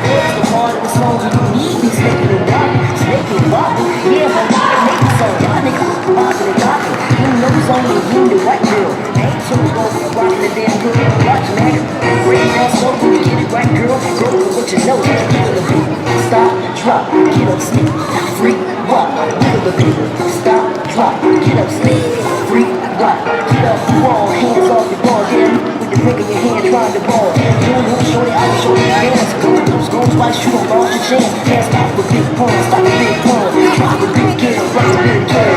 There's the part of the song you need me snaking and robbing. Yeah, my life make it so. Y'all niggas popping and knocking. You know it's only you, the white girl. Ain't too long for rocking the damn girl. Watch man, bring that soul, get it right, girl. Go with what you know. Wiggle the beat, stop, drop, get up, sneak, freak, rock. Wiggle the beat, stop, drop, get up, sneak, freak, rock. Get up, wall, hands off your ball, damn. With the finger in your hand, trying to ball. You don't show it, I will show you dance. Go twice, you don't lost your chance. Can't stop the big pun, stop the big pun. Drop the big kid, rock the big kid.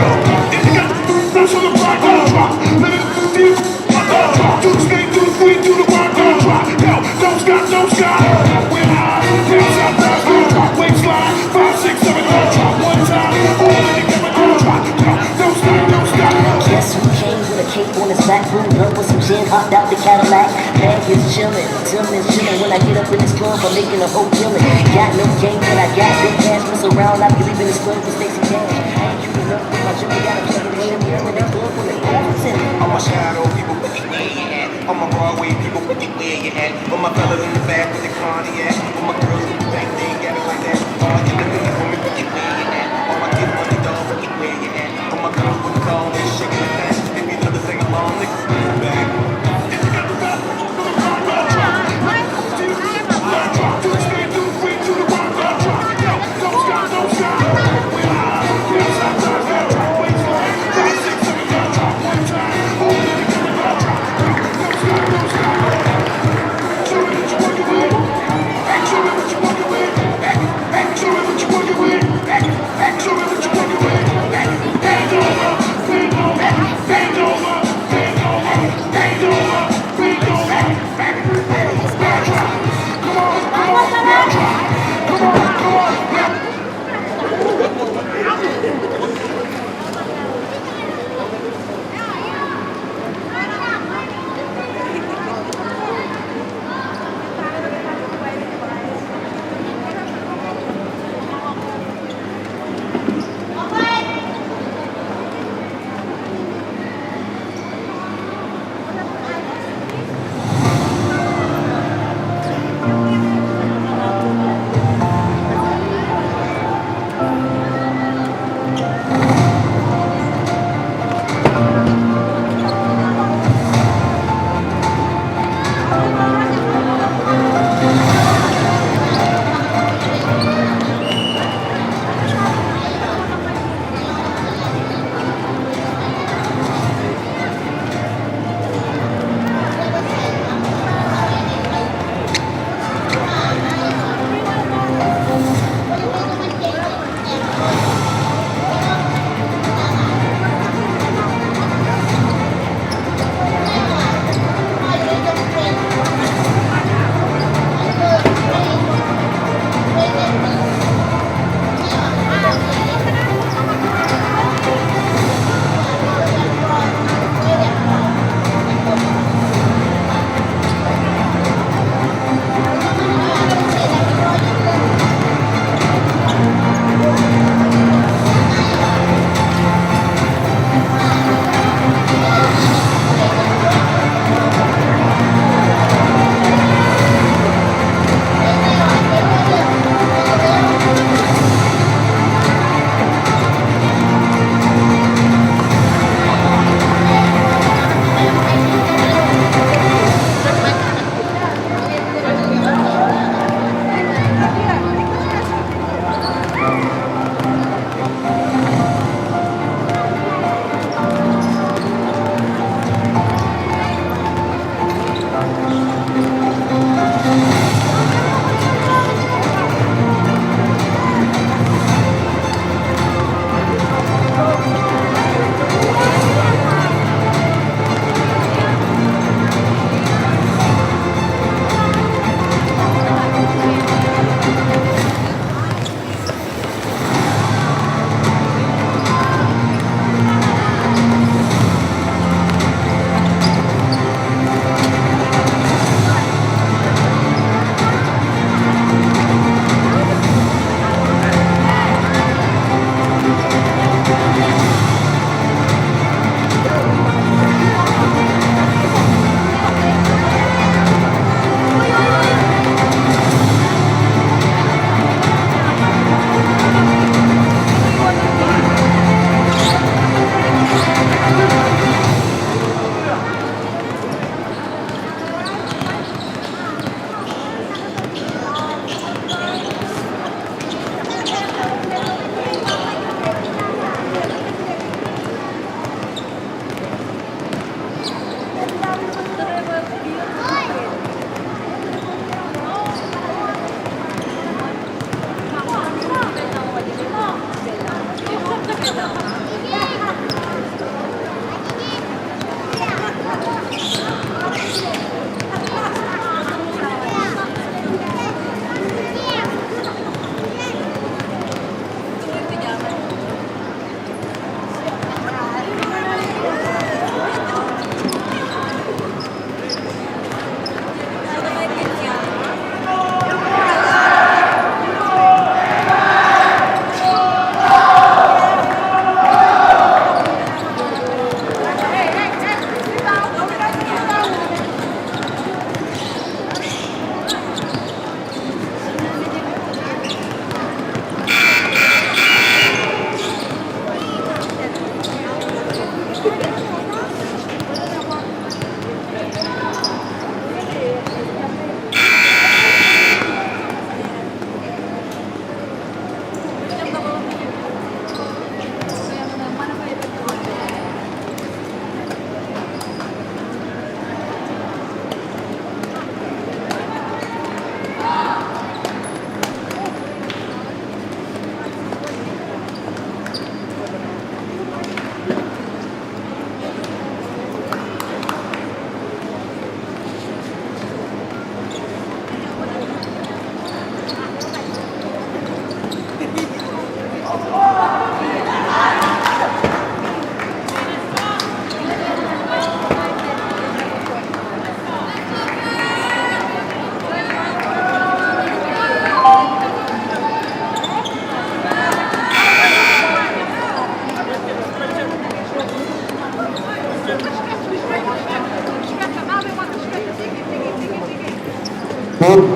If you got the that's on the block, drop. Let it feel, drop. Do the snake, do the swing, do the rock, drop. Yo, don't stop. When high, dance up, drop. Waistline, 5, 6, 7, drop. One time, all in together, drop. Yo, don't stop. Guess who came with a cape on his back? Booed up with some gin, hopped out the Cadillac. Man is chillin', Tillman's chillin'. When I get up in this club, I'm making a whole killing. Got no game, but I got big cash. Mess around, I believe in this club for Stacey Dash. I ain't cute enough with my Jimmy, got a plug in the mirror in the club when the cops in. All my shadow people, put it where you at. All my Broadway people, put it where you at. All my fellas in the back with the Pontiac. All my girls in the back, they ain't got it like that. All in the middle, women, put it where you at. All my kids on the dog, put it where you at. All my girls with the dog, they shaking the fast. If you love to sing along, niggas, back. If you got the back, do the rock, drop. Do the spin, do the swing, do the rock, drop. Yo, don't stop. When high, dance up, drop. Waistline, 5, 6, 7, drop. One time, all in together, drop. Don't stop. Show me what you working with. Show me what you working with. Show me what you working with.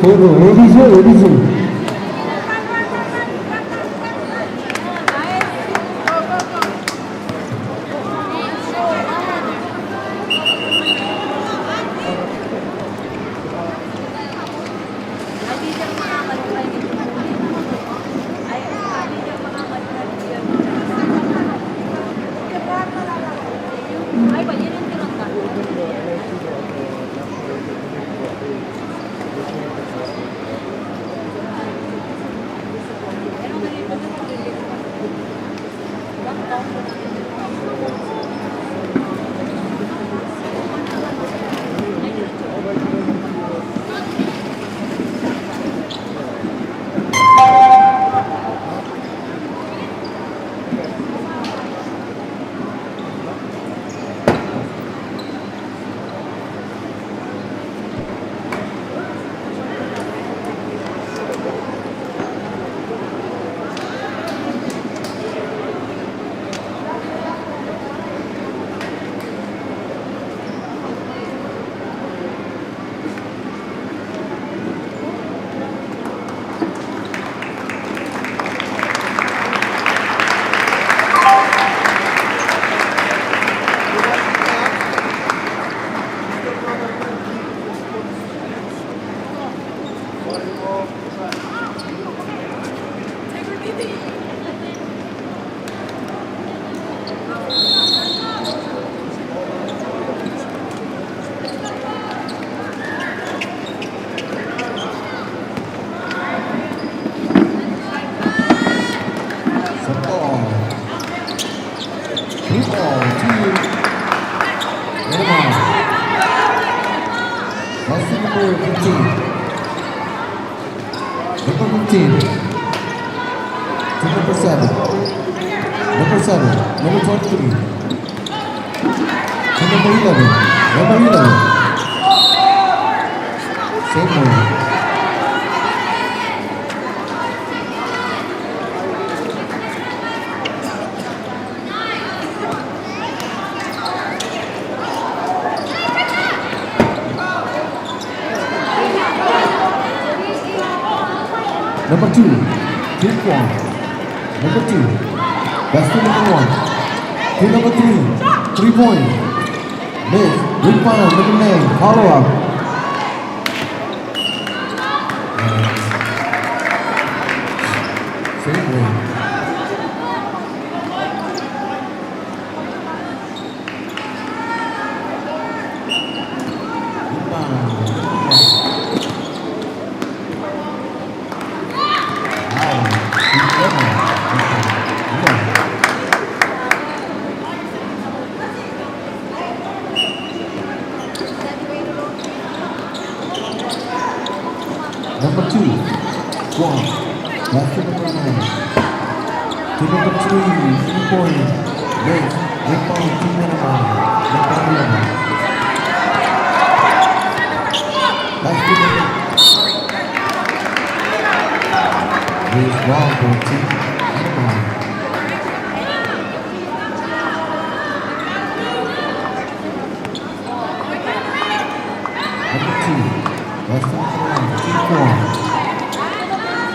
table, ladies here, ladies here. Number 23. And number 11. Number 11. Same way. Number 2, Kim Kwon. Number 2, that's to number 1. To number 3, 3-point. Miss, rebound, number 9, follow up. Same way. Number 2, Kwon. That's to number 9. To number 3, 3-point. Miss, rebound, to number 11. That's to number Miss Wall for team number 9. Number 2, that's to number 1, Kim Kwon.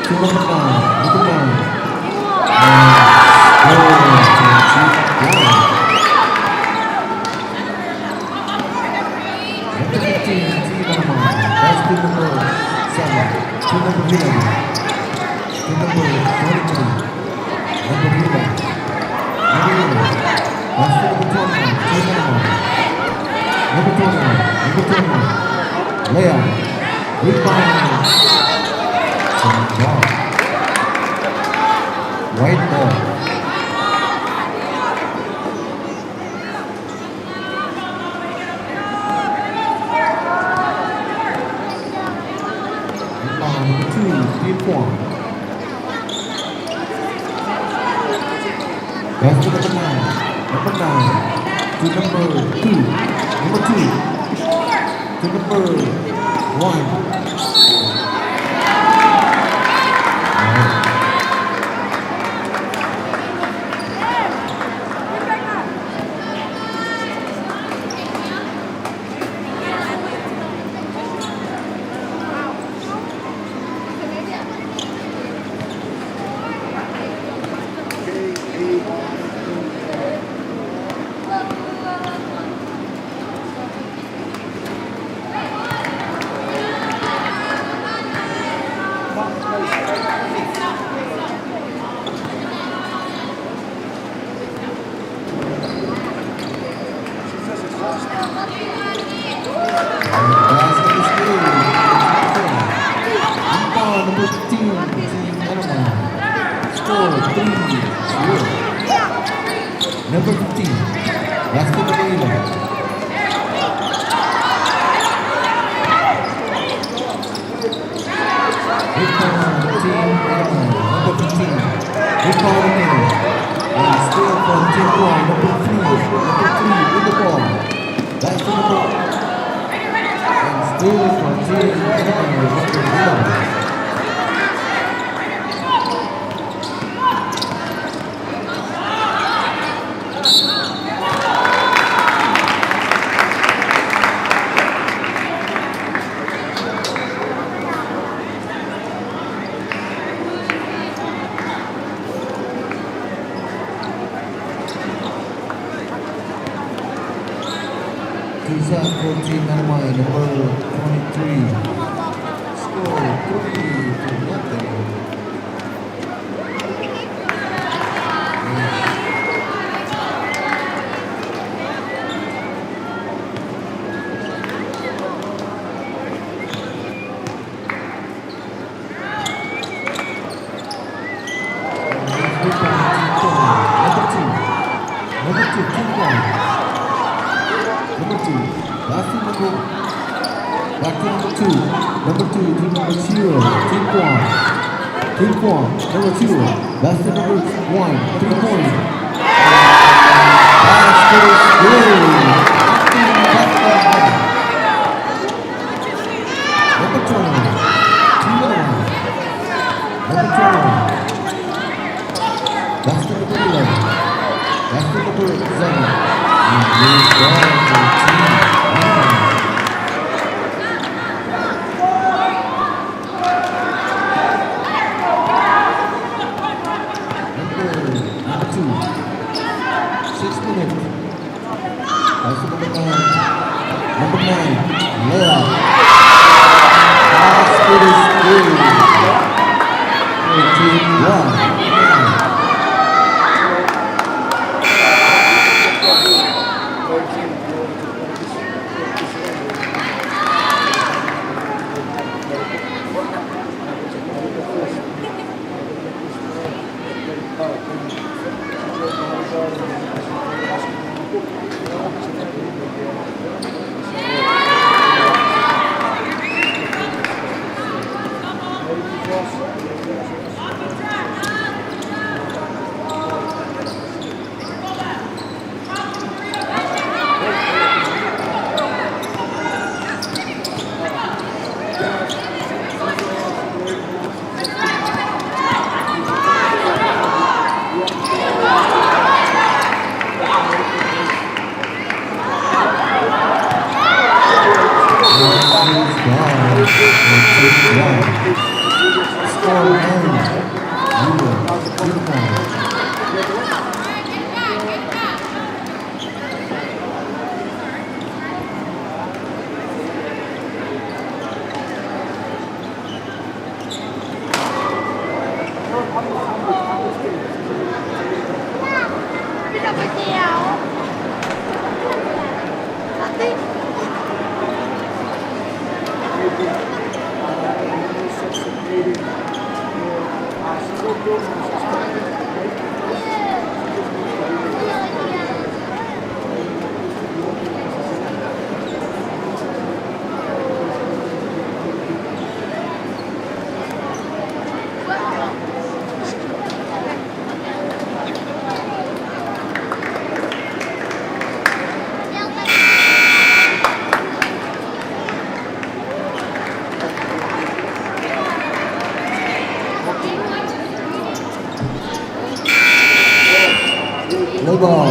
To number 9, number 9. And number 15, team number 9. That's to number 7. To number 11. To number 23. Number 11. Number 11. That's to number 21. Team number 9. Number 21. Number 21. Leah. Rebound. Ball. White ball. Rebound number 2, Kim Kwon. That's to number 9. Number 9. To number 2. Number 2. To number 1. Basket is good. Rebound number 15, Team Panama. Score 3-0. Number 15, basket number 11. Rebound Team Panama, number 15. Rebound again. And still from Team Guam, number 3. Number 3 with the ball. That's the number. And still from Team Panama, number 11. Two shot for Team Panama, number 23. Score 3-0. Number 2, Team Guam. Number 2, last team number, back to number 2. Number 2, team number 0, Team Guam. Team Guam, number 2, last team number 1, 3-point. Basket is good. Number 20, Team Panama. Number 20, last team number 11. That's the number 7. And here's ball for Team Panama. Number 2. 6 minutes. That's the number 9. Number 9. Layup. Basket is good. For Team Guam. No ball.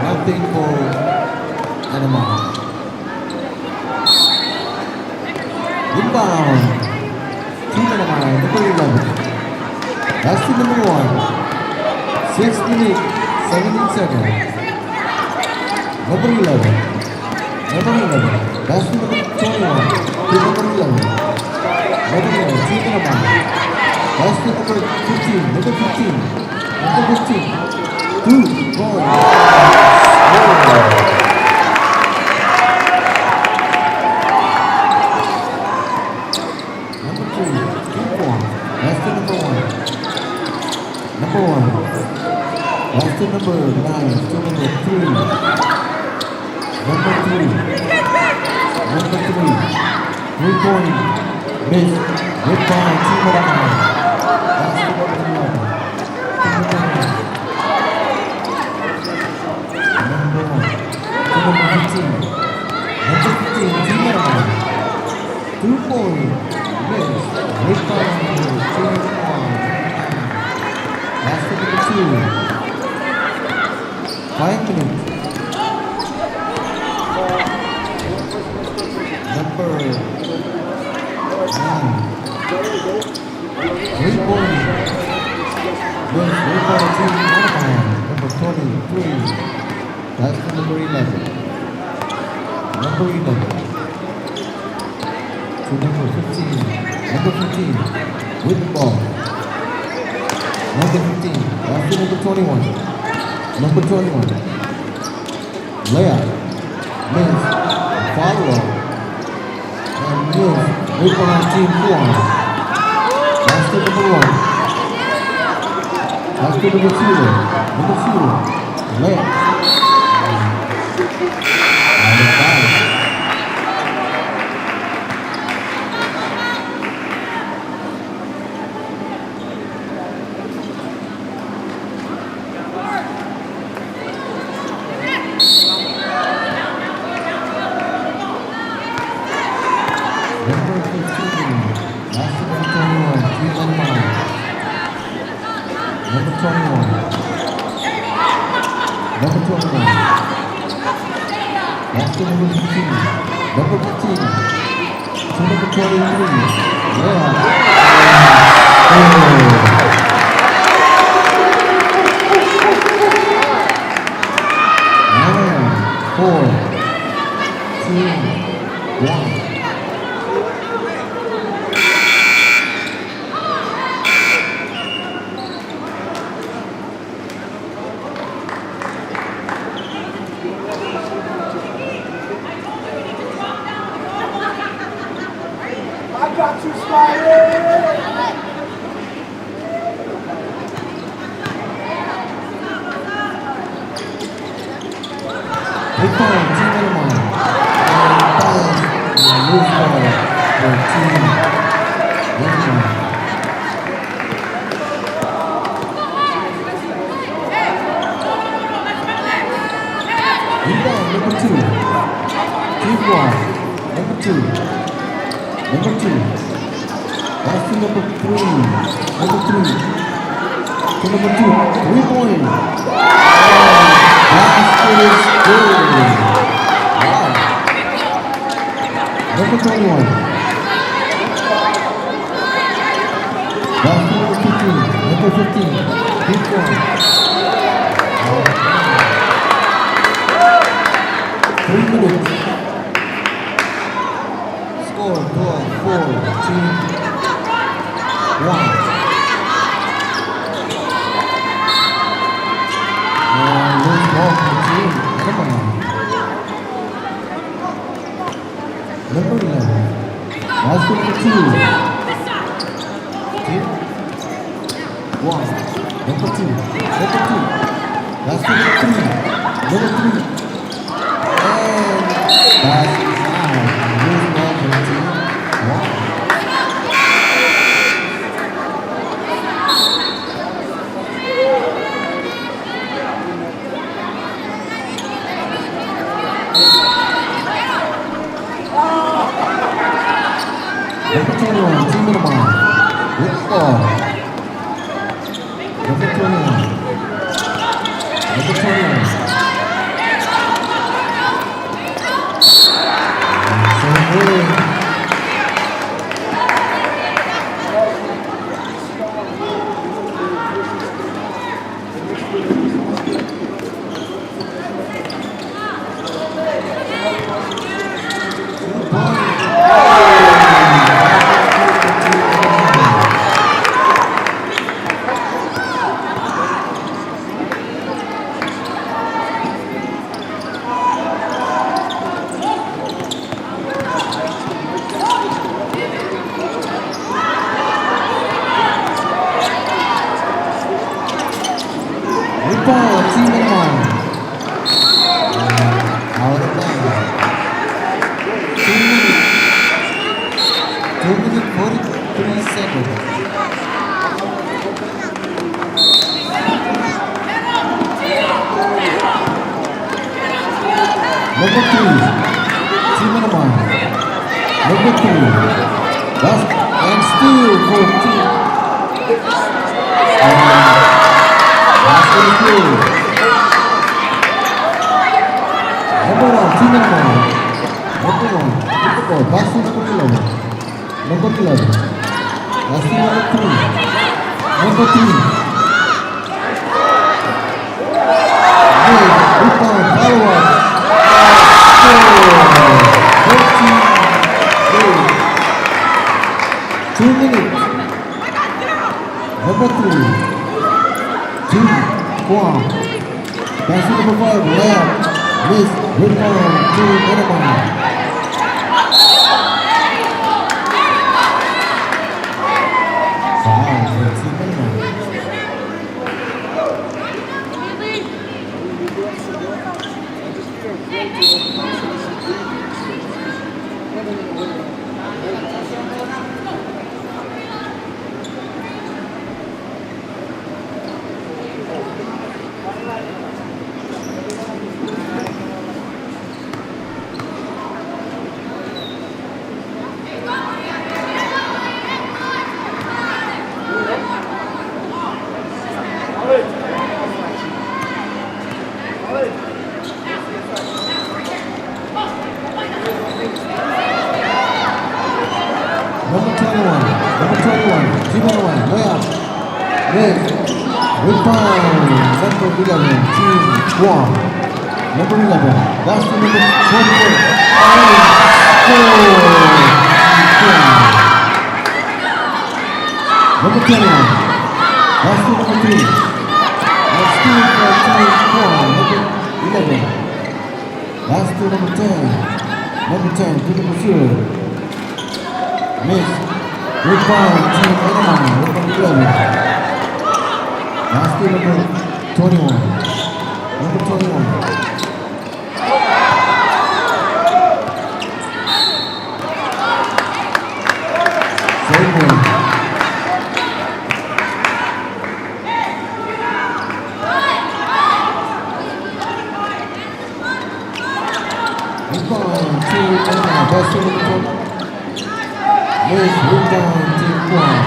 Nothing for Panama. Inbound. Team Panama, number 11. That's team number 1. 6 minutes, 17 seconds. Number 11. Number 11. Basket number 21 to number 11. Number 11. Team in a ball. Basket number 15. Number 15. Number 15. 2 points. Number 3. 2 points. Basket number 1. Number 1. Basket number 9 to number 3. Number 3. Number 3. 3-point miss. Rebound. Team at a high. Basket number 11. Number 1. To number 15. Number 15. Team at a high. 2-point miss. Rebound. Team at a high. Basket number 2. 5 minutes. Number 9. 3-point. Yes, rebound team Anaheim. Number 23. That's the number 11. Number 11. To number 15. Number 15. With the ball. Number 15. That's the number 21. Number 21. Layup. Miss. Follow-up. And miss. Rebound team 4. Basket number 1. Basket number 2. Number 2. Layup. And it's foul. Number 15, basket number 21, team on line. Number 21. Number 21. Basket number 15. Number 15. To number 23. Yeah. Oh. 9, 4, 2, 1. Big point, team in a line. And loose ball for team in a line. Rebound, number 2. Team 1, number 2. Number 2. Basket number 3. Number 3. To number 2. 3-point. Basket is good. Wow. Number 21. Basket number 15. Number 15. Big one. 3 minutes. Score 12-4. Team 1. Loose ball for the team. Come on. Number 11. Basket number 2. Team 1. Number 2. Number 2. Basket number 3. Number 3. And basket 5. Loose ball for the team 1. Number 21, team in the ball. With the ball. Number 21. Number 21. Same way. Number 3, Team Anaman. Number 3, last and steal for team. Basket is good. Number 1, Team Anaman. Number 1, hit the ball. Basket number 11. Number 11. Last team number 3. Number 3. Rebound, follow up. Score. 2 minutes. Number 3. Team Guam. Basket number 5. Layup. Miss. Rebound. Team Anaman. Foul for Team Anaman. Number 21, Team Anaman, layup, miss, rebound, number 11, Team Guam, number 11, last to number 24, number 21, last to number 3, last two for Team Guam, number 11, last to number 10, to number 0, miss, rebound, Team Anaman, number 11. Last two, number 21. Number 21. Same way. Rebound, Team Anaman, last two, number 20. Miss, rebound, Team Guam.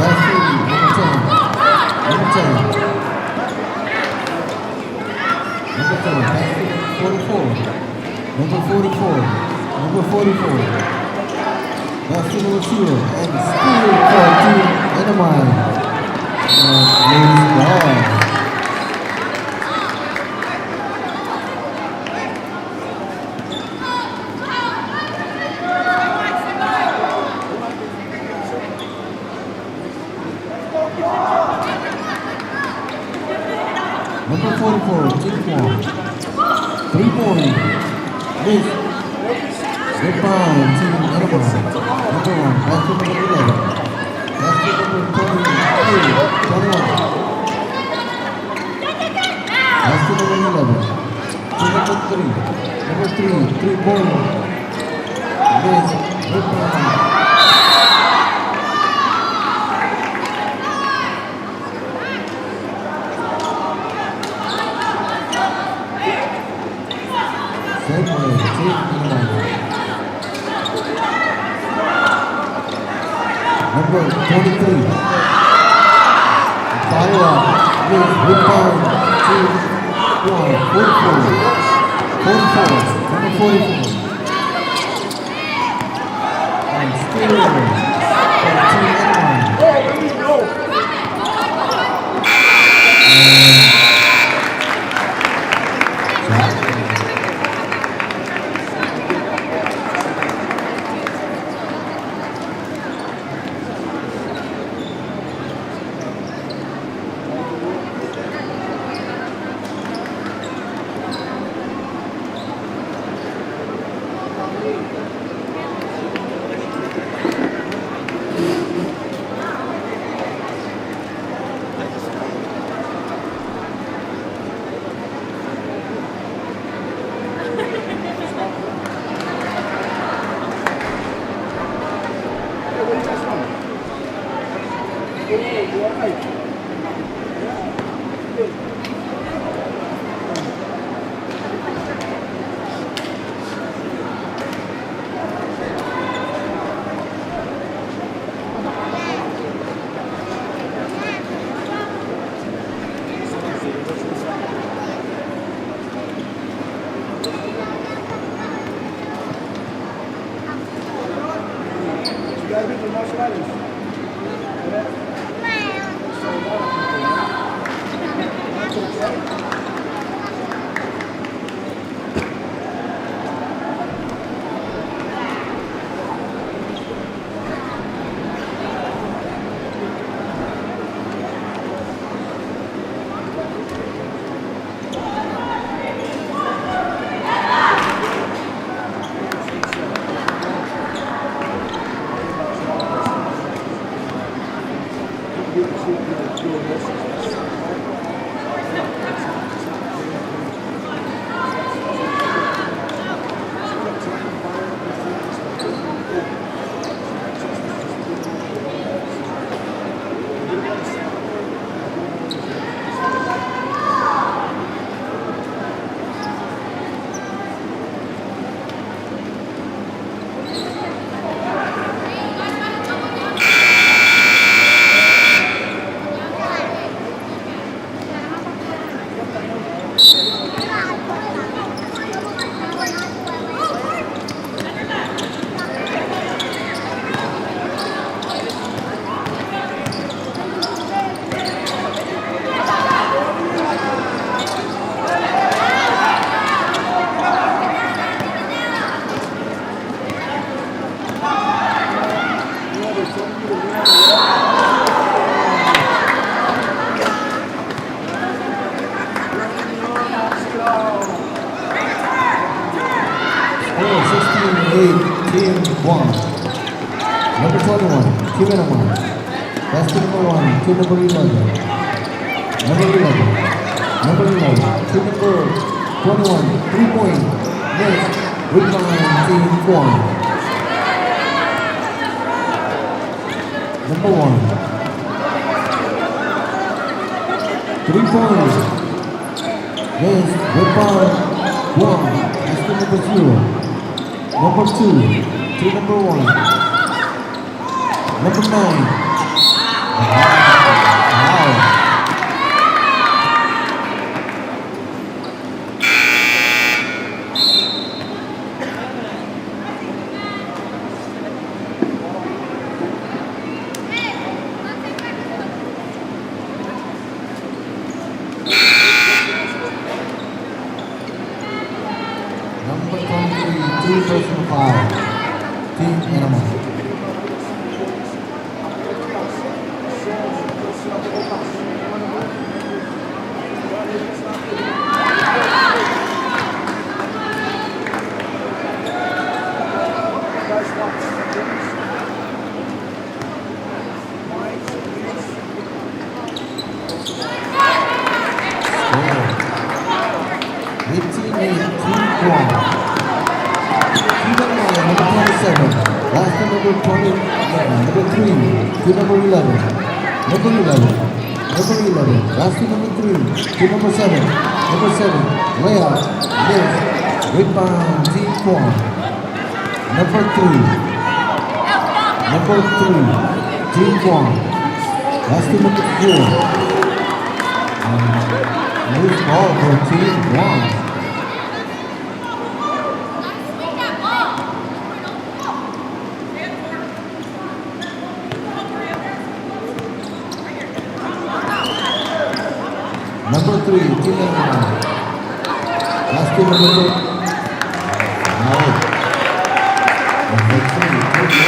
Last two, number 10. Number 10. Number 10. Last two, 44. Number 44. Number 44. Last two, number 0. And steal for Team Anaman. Ladies ball. Number 44, Team Guam. 3-point. Miss. Rebound, Team Anaman. Number 1, basket number 11. Basket number 21. Basket number 11. Team number 3. Number 3, 3-point. Miss. Rebound. Same way, Team Anaman. Number 23. Follow up. Miss, rebound. Team Guam. 44. 44. Number 44. And still for Team Anaman. Score 16-8, team 1. Number 21, team number 1. That's team number 1, team number 11. Number 11. Number 11, team number 21, 3-point. Miss. Rebound, team 1. Number 1. 3-point. Miss. Rebound, 1. That's team number 0. Number 2, team number 1. Number 9. Wow. Number 23, two personal foul. Team Animal. Number 3, to number 11. Number 11. Number 11. Last to number 3, to number 7. Number 7. Layup. Miss. Rebound. Team 4. Number 3. Number 3. Team 4. Last to number 4. Loose ball for team 1. Number 3, team number 9. Last team number 2. No. Number 3, team 1.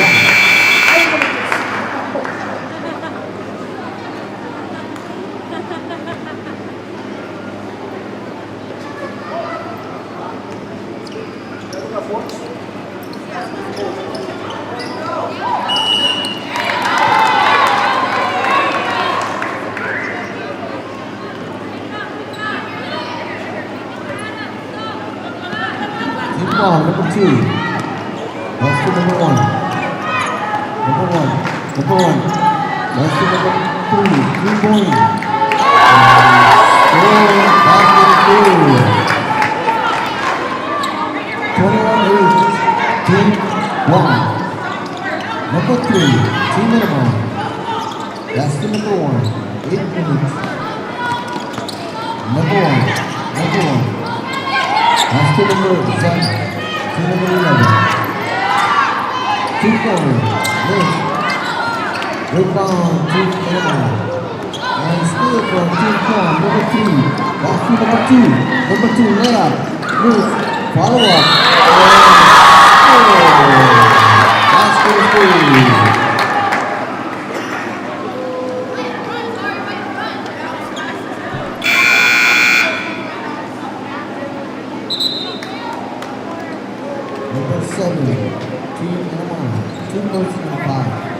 Number 2. That's to number 1. Number 1. Number 1. That's to number 3. 3-point. Score basket 21-8. Team 1. Number 3. Team number 1. That's to number 1. 8 minutes. Number 1. Number 1. That's to number 7. To number 11. 2 points. Miss. Rebound, Team Panama. And still from Team Quan, number 3. That's to number 2. Number 2, layup. Miss, follow up. And score. That's for 3. Number 7, Team Panama. 2 minutes and 5.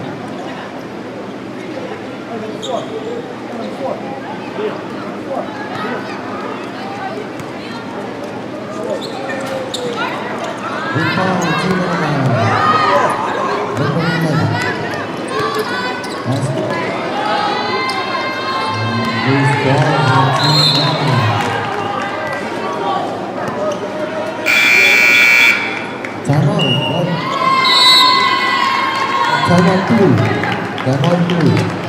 Rebound, Team Panama. Number 11. That's loose ball for Team Panama. Timeout, what? Timeout 2. Timeout 2.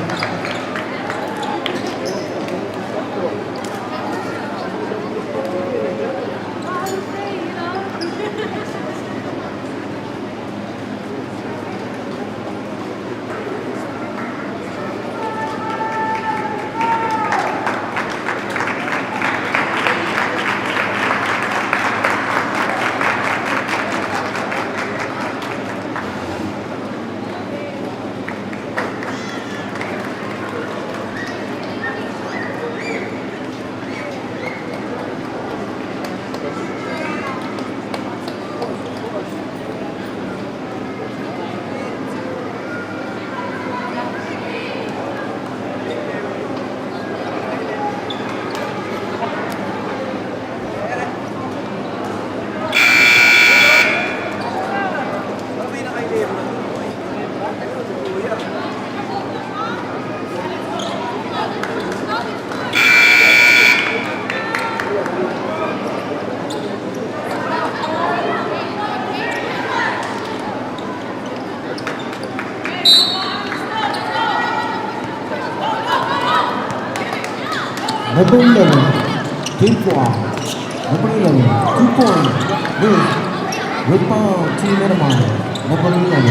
Number 11, Team Quan. Number 11, 2 points. Miss. Rebound, Team Panama. Number 11.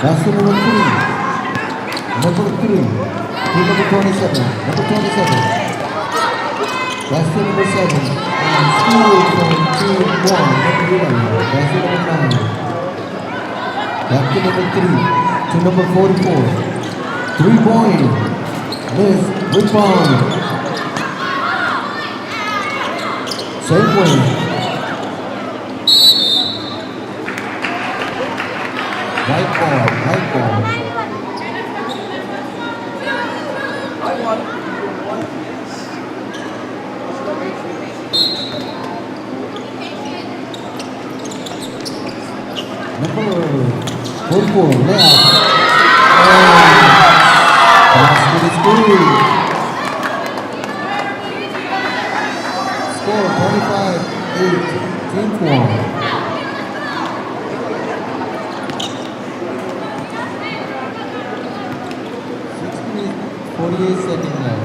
That's the number 3. Number 3. Team number 27. Number 27. That's the number 7. And steal from Team Quan. Number 11. That's the number 9. That's the number 3. To number 44. 3 points. Miss. Rebound. Same way. Right ball, right ball. Number 44, left. Basket is good. Score 25-8, Team Quan. 48 seconds left.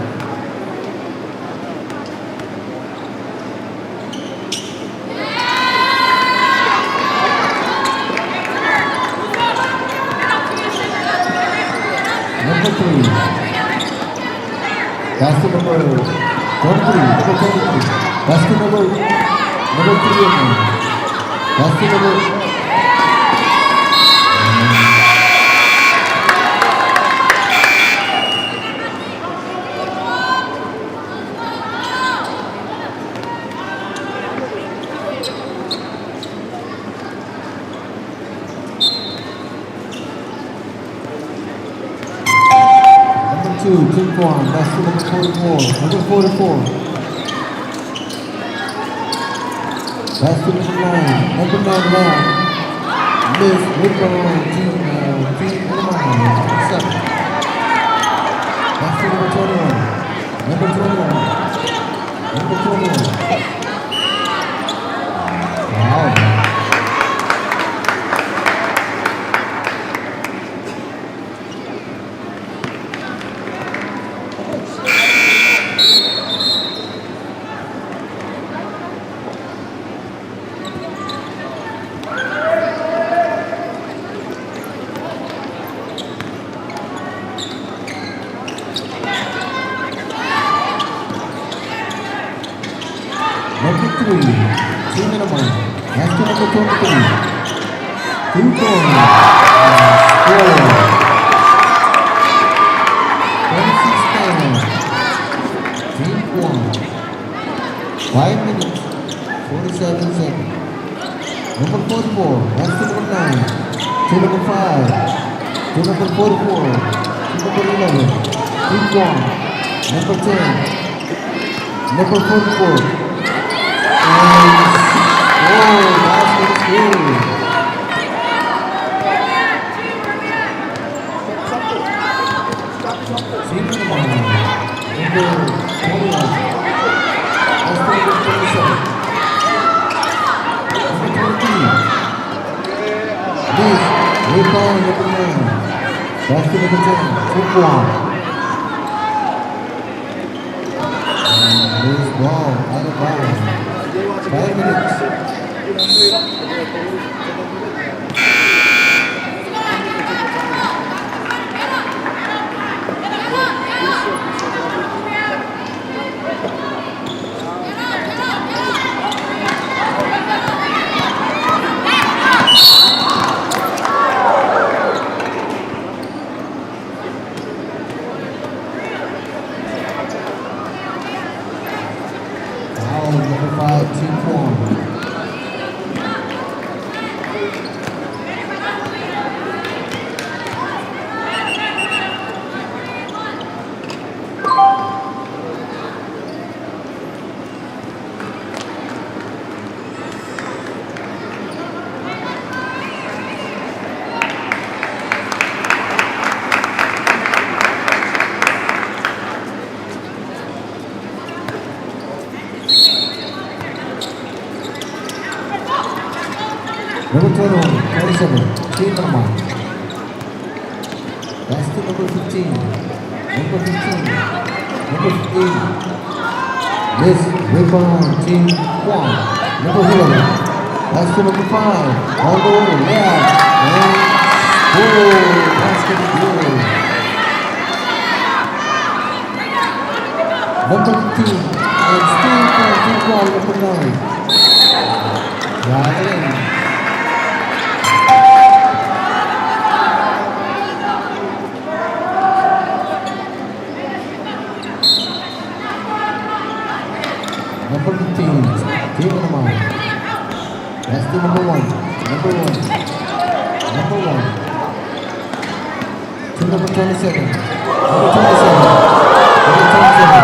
Number 3. That's the number 23. Number 23. That's the number 3 again. That's the number. Number 2, Team Quan. That's the number 44. Number 44. That's the number 9. Number 9 left. Miss Rebound, Team Panama. 7. That's the number 21. Number 21. Number 21. Wow. 2 points. Score. 26-10. Team one. 5 minutes, 47 seconds. Number 44, that's to number 9. To number 5. To number 44. To number 11. Team one. Number 10. Number 44. And basket is good. Team number 21. That's to number 27. Number 23. This rebound number 9. That's to number 10. Team one. Loose ball, out of bounds. 5 minutes. Foul number 5, team one. Number 21, 27, team number 1. That's to number 15. Number 15. Number 15. This rebound, team 1. Number 11. That's to number 5. All the way, layup. And score. Basket is good. Number 15. And still from team 1, number 9. Right in. Number 15, team number 9. That's the number 1. Number 1. Number 1. To number 27. Number 27. Number 27.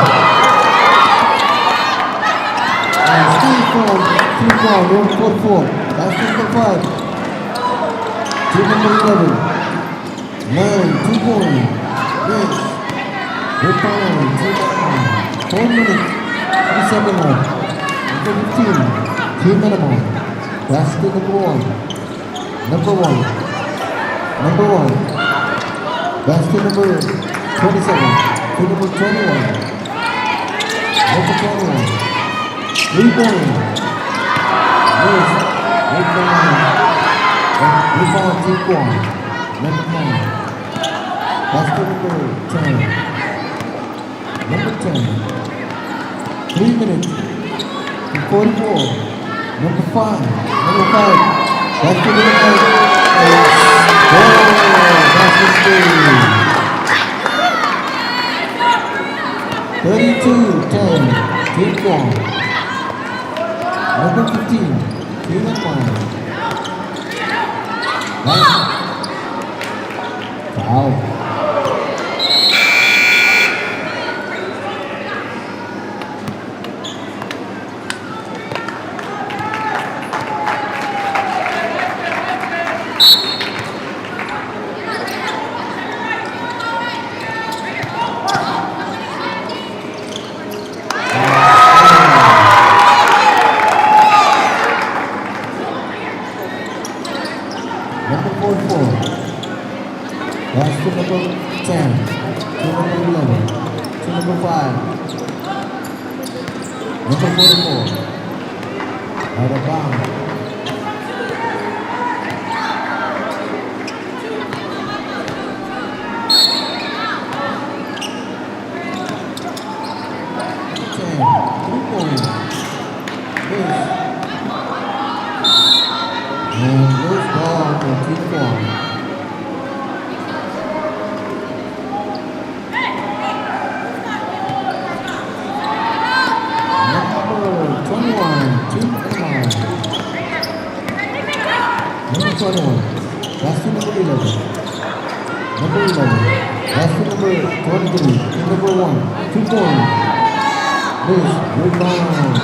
And Steve from team 1, number 44. That's number 5. To number 11. 9, 2 points. Yes. Rebound, team 9. 4 minutes. 37 left. Number 15, team minimum. That's the number 1. Number 1. Number 1. That's the number 27. To number 21. Number 21. 3 points. Yes. Rebound, team 1. Number 9. That's the number 10. Number 10. 3 minutes and 44. Number 5. Number 5. That's the number 5. That's the score. 32-10. Team 1. Number 15. Team 1. Foul. Number 44. That's to number 10. To number 11. To number 5. Number 44. Out of bounds. And loose ball for Team Guam. Number 21, Team Anaheim. Number 21, that's to number 11. Number 11, that's to number 23. To number 1, 2 points. Miss, rebound.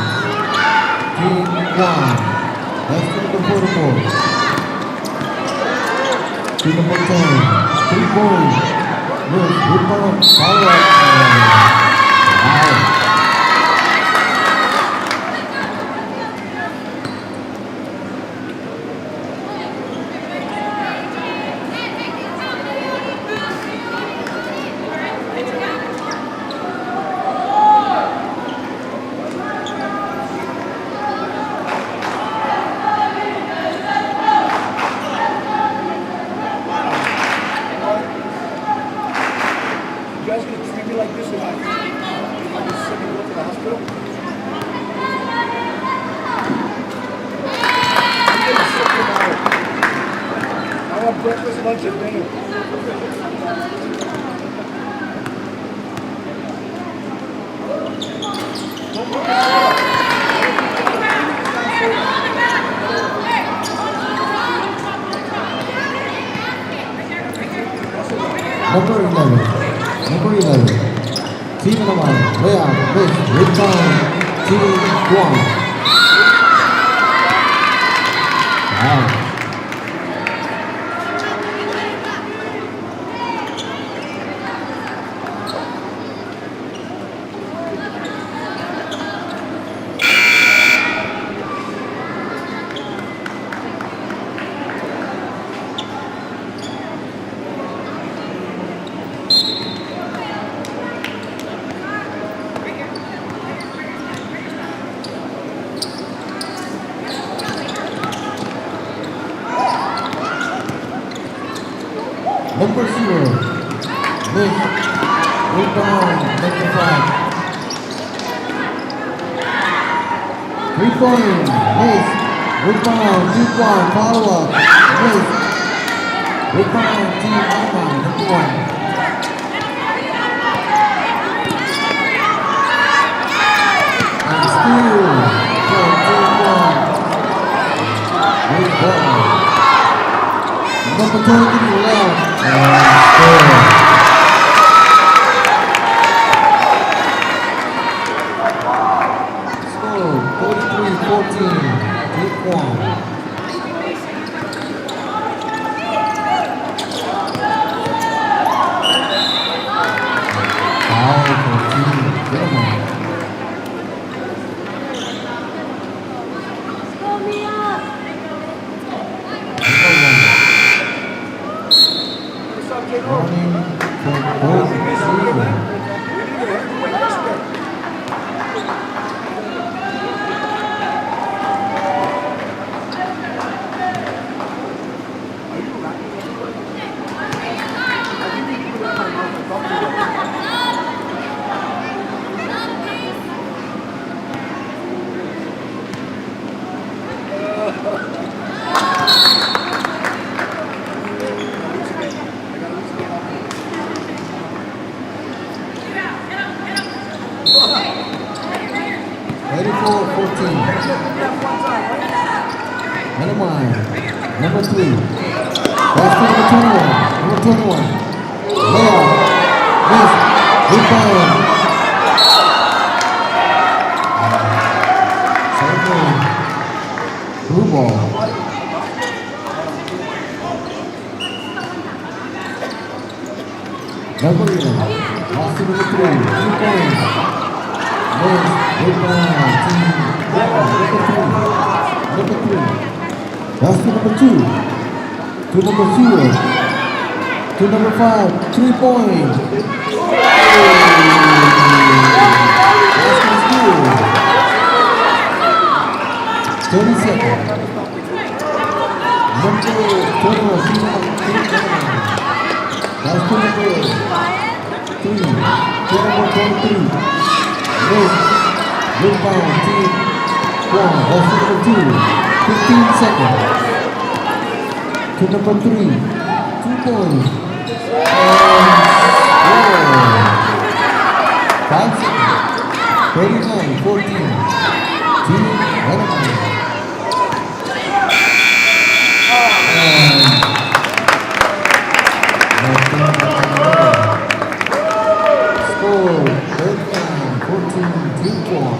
Team Guam. That's to number 44. To number 10, 3 points. Miss, rebound. Follow up. Wow. You guys gonna treat me like this if I'm sick and go to the hospital? I'm getting sick tomorrow. I want breakfast, lunch, and dinner. Number 11. Number 11. Team Anaheim. Layup. Miss. Rebound. Team Guam. Wow. Number 0. Miss. Rebound. Number 5. 3 points. Miss. Rebound. Team Guam. Follow up. Miss. Rebound. Team Anaheim. Number 1. And steal from Team Guam. Good ball. Number 23 left. And score. Score 43-14. Team Guam. Foul for Team Denmark. Running for both teams. Number 3. That's to number 21. Number 21. Layup. Miss. Rebound. Same blue ball. Number 11. That's to number 3. 2 points. Miss. Rebound. Team. Number 3. That's to number 2. To number 0. To number 5. 3 points. That's good. 30 seconds. Number 21. That's to number 3. To number 23. Miss. Rebound. Team 1. That's to number 2. 15 seconds. to number 3, 2 points. And 5 seconds. 39-14. Team Anaheim. Score 39-14. Team Guam.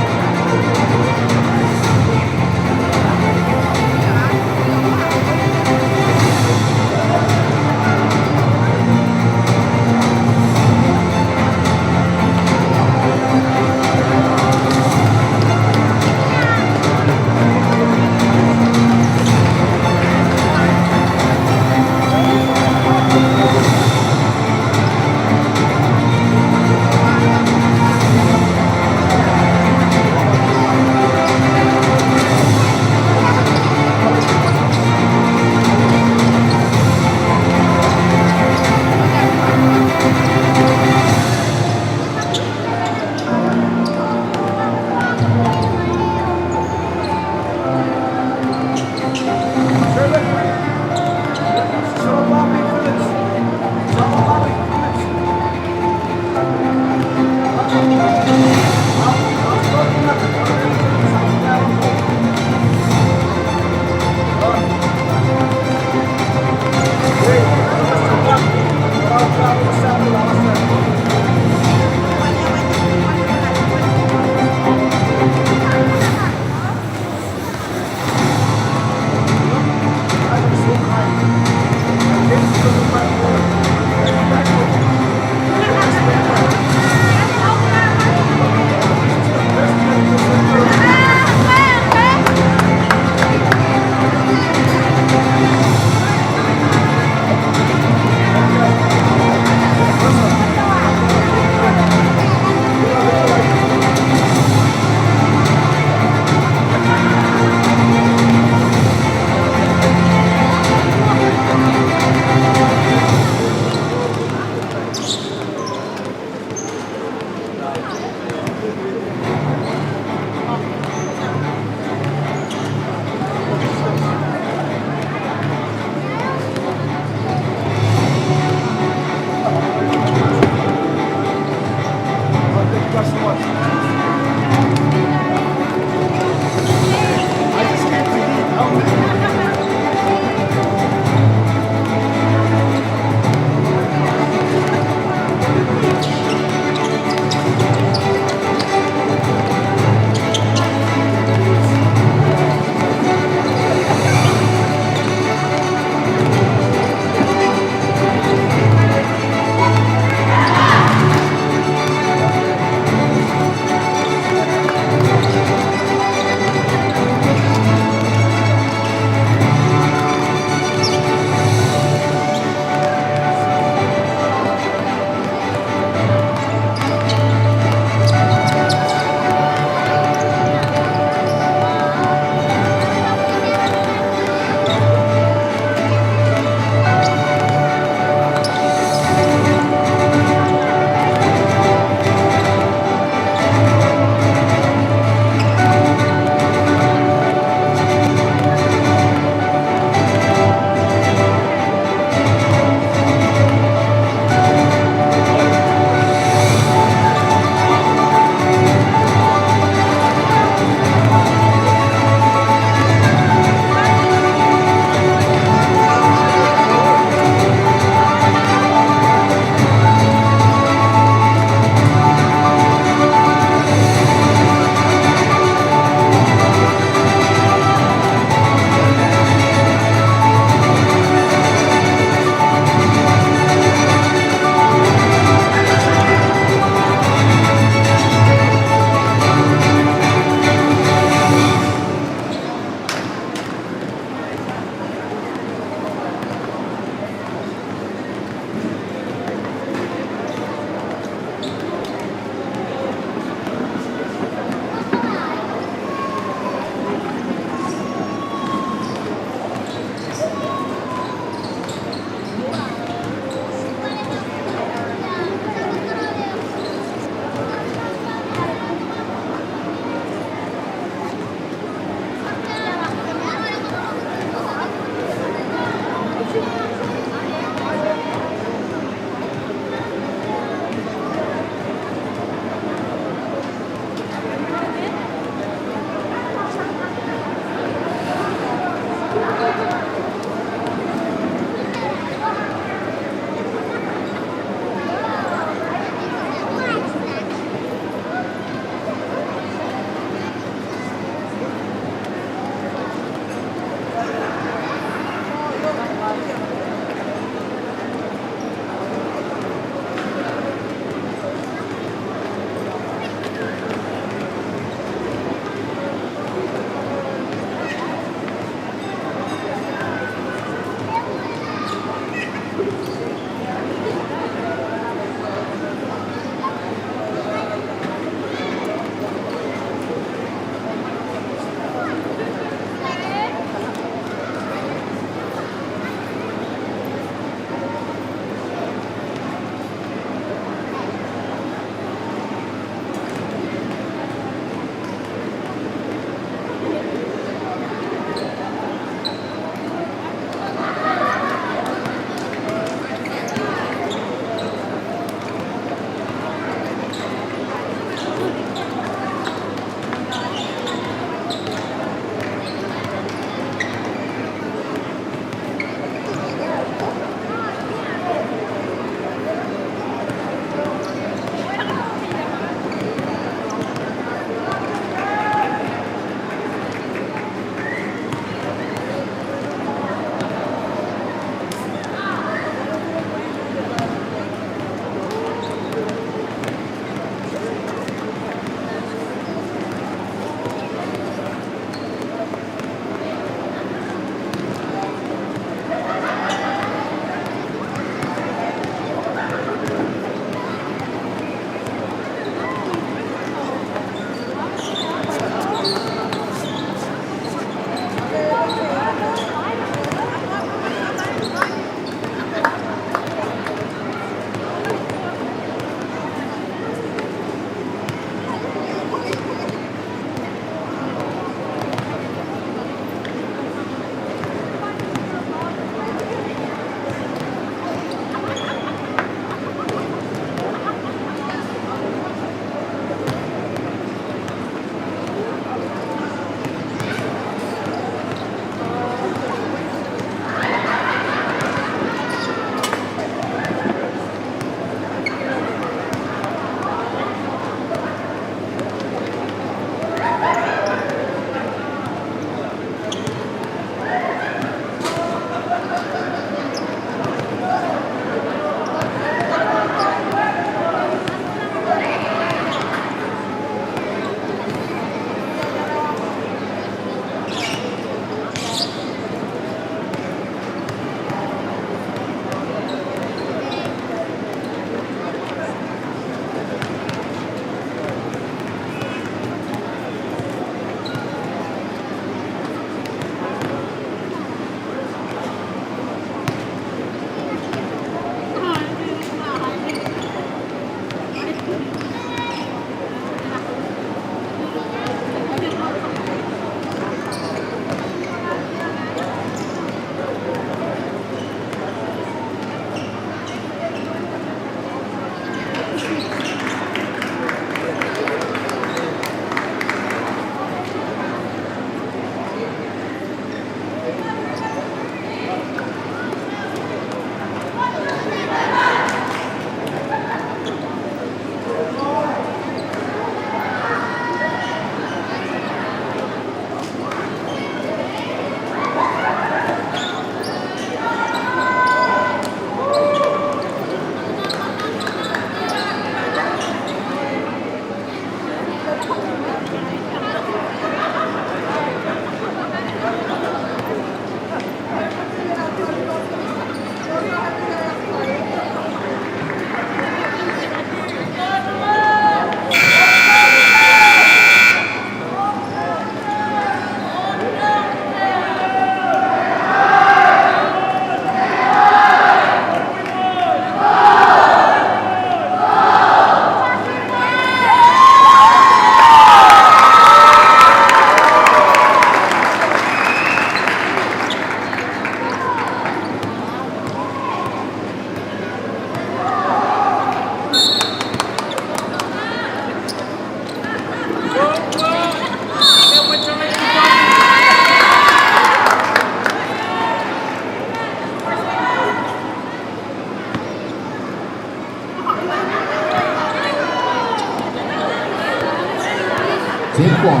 Team Kwon.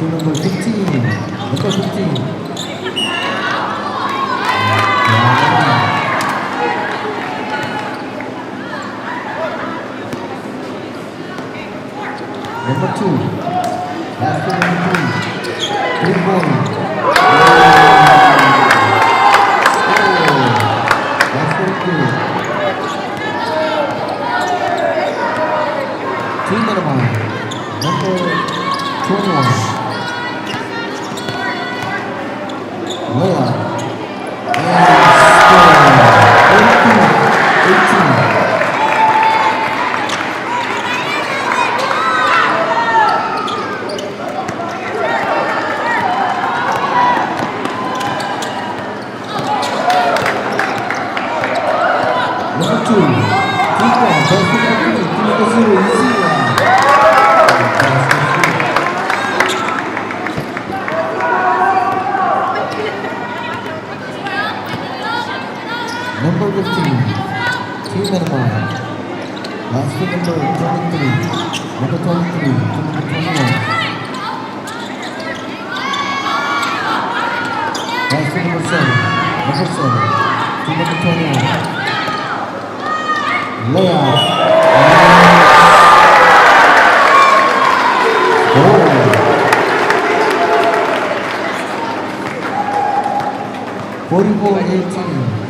To number 15. Number 15. Number 2. Last to number 3. 3 point. That's very good. Team number 21. Layup. And score. 18. Number 2. Deep one. Best number 3. Number 0. Easy one. Number 15, Team Myanmar. Last to number 23. Number 23 to number 21. Last to number 7. Number 7 to number 21. Layup. Score. 44-18.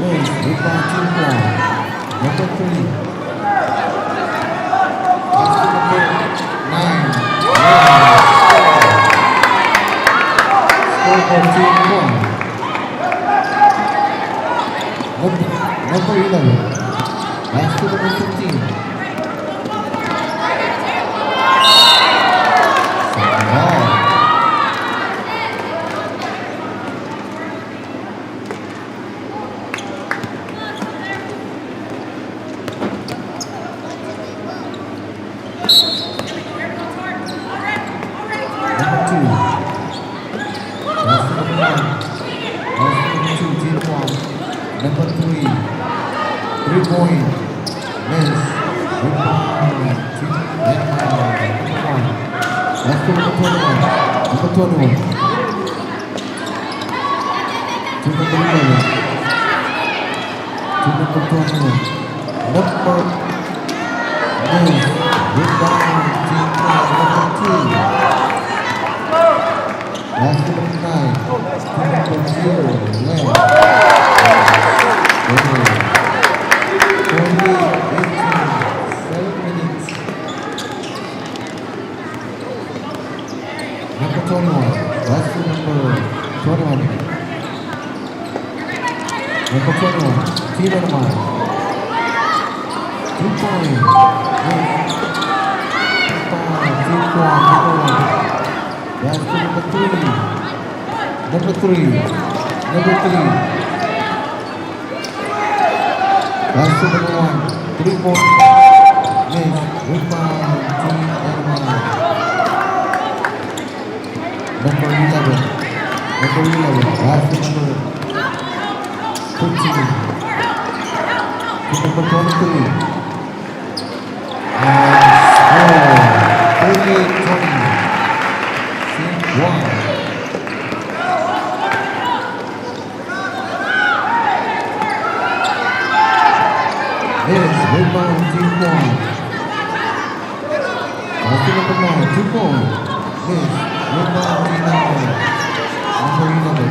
Wins, rebound Team Kwon. Number 3. That's to number 9. Score for Team Kwon. Number 11. That's to number 15. Second ball. Number 3, 3 point, miss, rebound, Team Myanmar, number 1. That's to number 21, number 21. To number 11, to number 21. Number, miss, rebound, Team Myanmar, number 2. That's to number 9, to number 0, left. 7 minutes. Number 21. That's the number 21. Number 21. Team Myanmar. 2 point. Team Kwon. That's the number 3. Number 3. Number 3. That's the number 1. 3 point. Miss. Rebound. Team Myanmar. Number 11. Number 11. That's the number 15. To number 23. And score. 38-20. Team 1. Miss, rebound, Team Kwon. That's the number 9, 2 point. Miss, rebound, Team Myanmar. Number 11.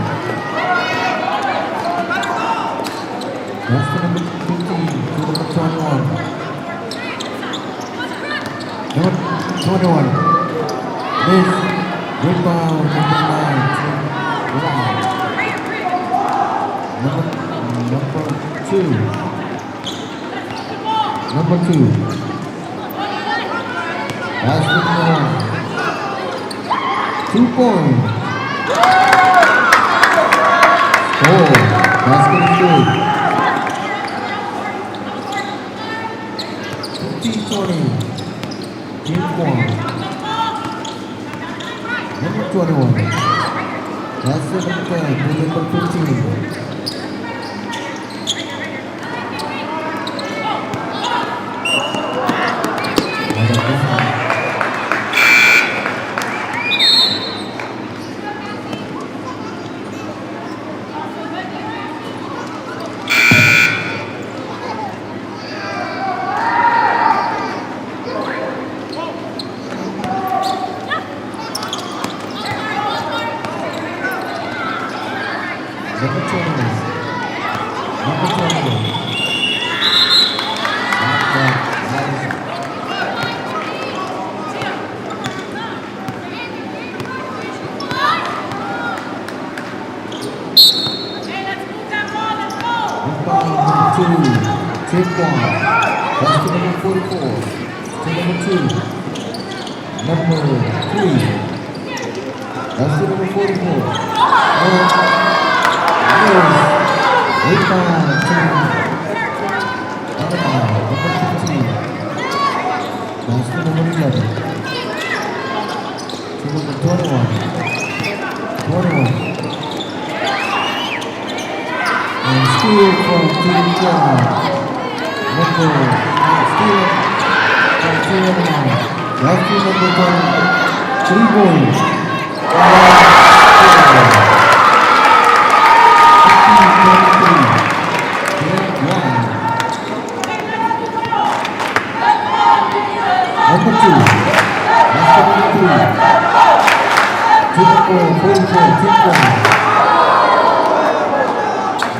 That's the number 15 to number 21. 21. Miss. Rebound. Number 9. Wow. Number 2. Number 2. Basket number 1. 2 points. Oh, basket is good. 15-20. Team point. Number 21. Basket number 10 to number 15. Number 21. Number 21. Rebound number 2. Take one. That's to number 44. To number 2. Number 3. That's to number 44. Rebound to number 15. That's to number 11. To number 21. 21. And steal from Team John. Steal from Team John. That's to number 1. 3 points. Number 2. That's the number 3. To number 44. Team point.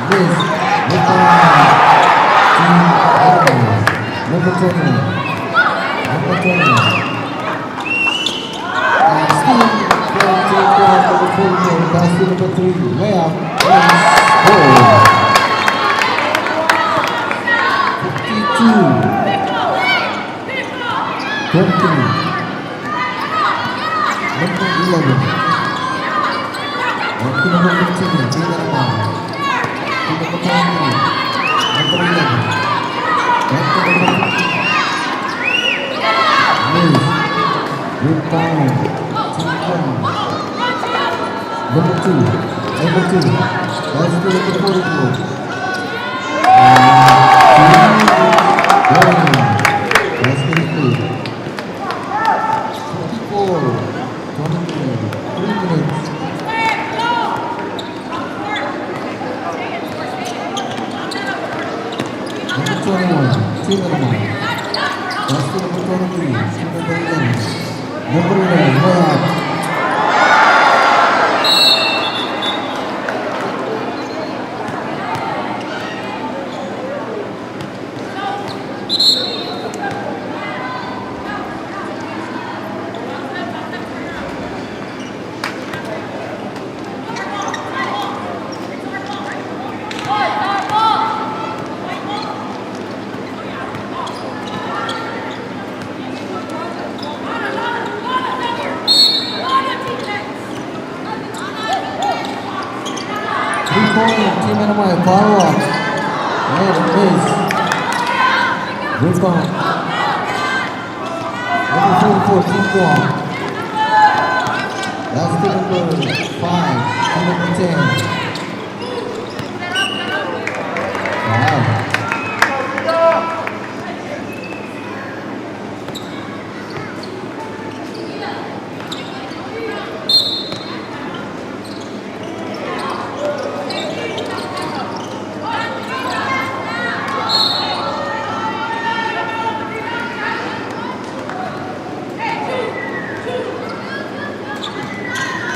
This. Number 20. Number 20. Steal from Team John. Number 44. That's the number 3. Layup. Score. 52. 20. Number 11. Up to number 15. Team number 23. Number 11. Back to number 15. Miss. Rebound. Team 1. Number 2. Number 2. That's the number 44. That's the number 2. 3 minutes. Number 21, team number 1. That's the number 23, team number 11. Number 11, layup. Team number 1, follow up. And miss. Rebound. Number 44, team 1. That's the number 5, team number 10. Wow.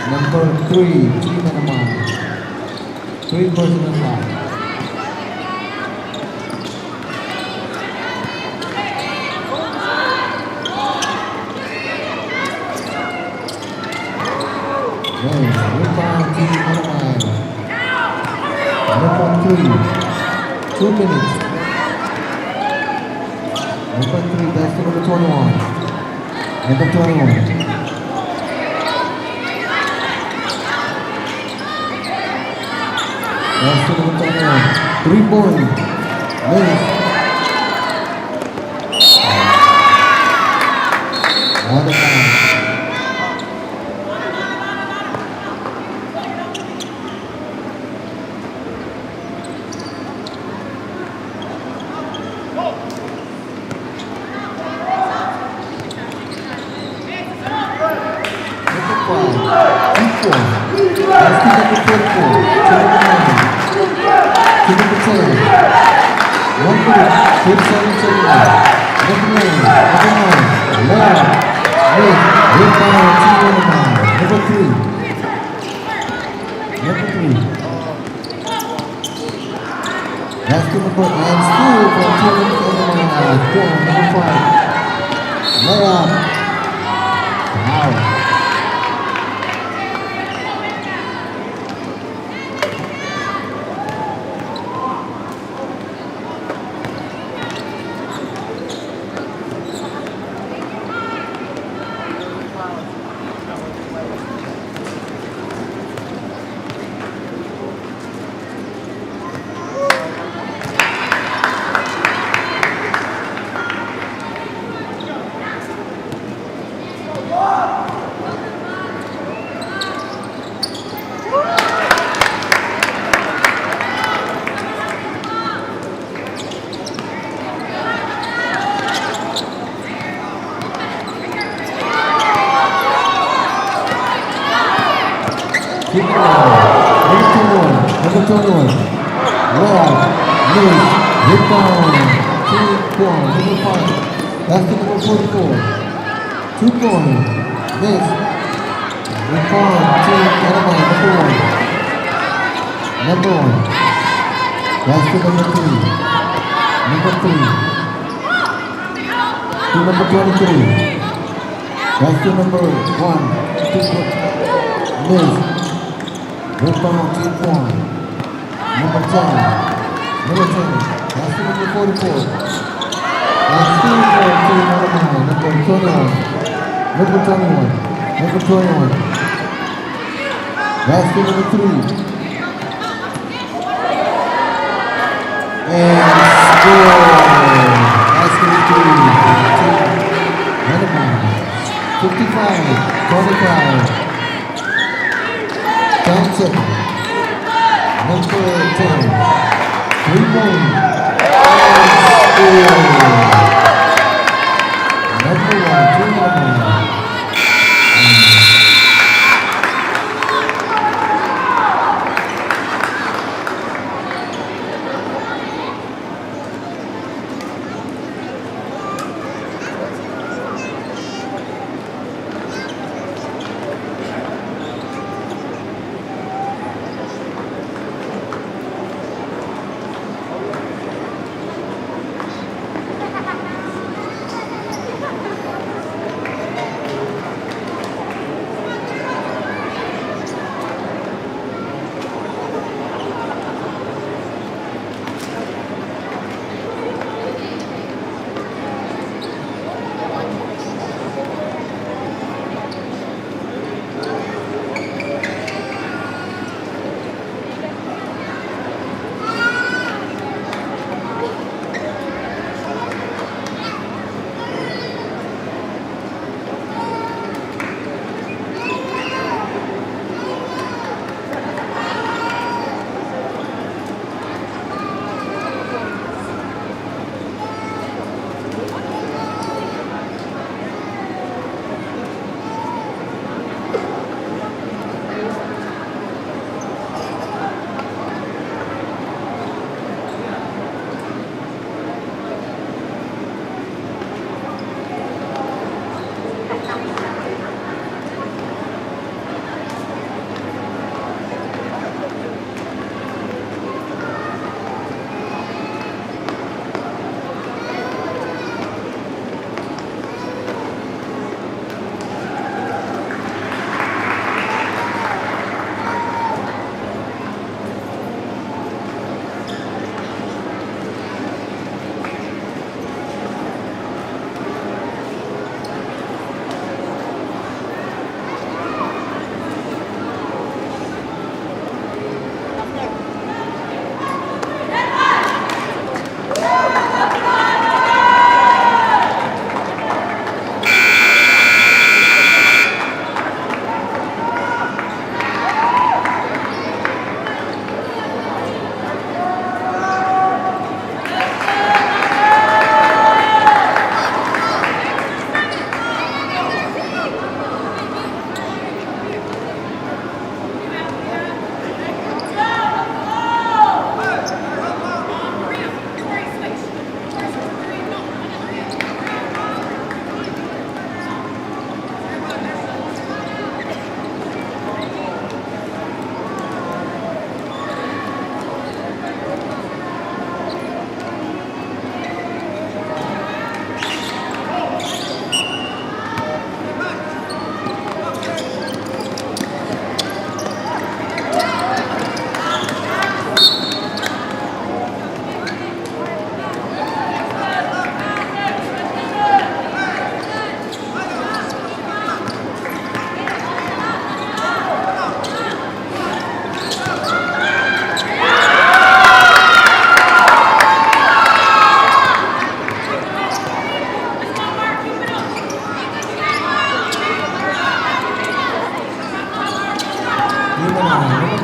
Number 3, team number 1. 3 personal foul. Nice. Rebound, Team Anaheim. Number 3. 2 minutes. Number 3, that's to number 21. Number 21. That's to number 21. 3-point. Nice. Out of bounds.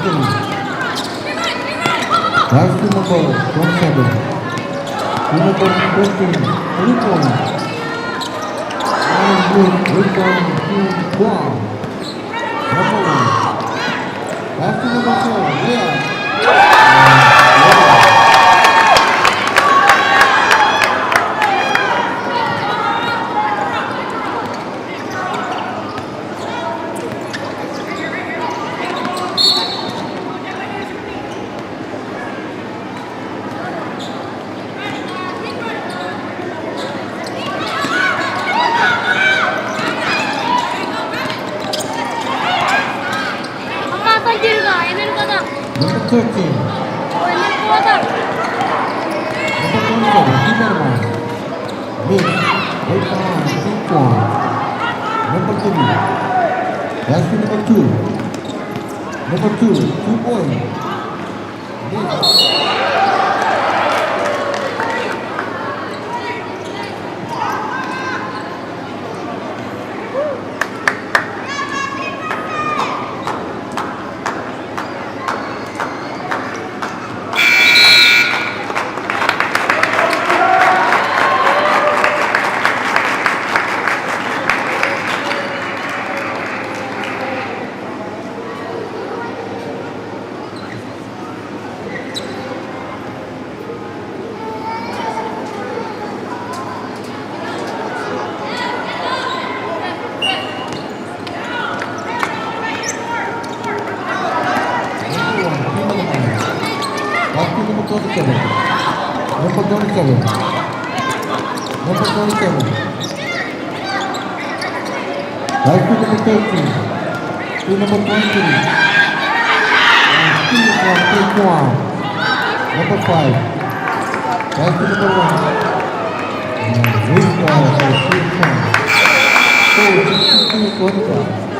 23. That's team number 27. Team number 15, 3 points. And good rebound to Guam. Number 1. That's team number 4, yeah. 엄마 아빠 뒤로 가. 애들 가자. Number 13. 애들 가자. Number 27, Tiberman. Mid, rebound to Guam. Number 3. That's team number 2. Number 2, 2 points. Mid. Number 27. Number 27. Number 27. Right to number 13. To number 23. And still from Taekwondo. Number 5. Right to number 1. And rebound for Taekwondo. So, 62-25.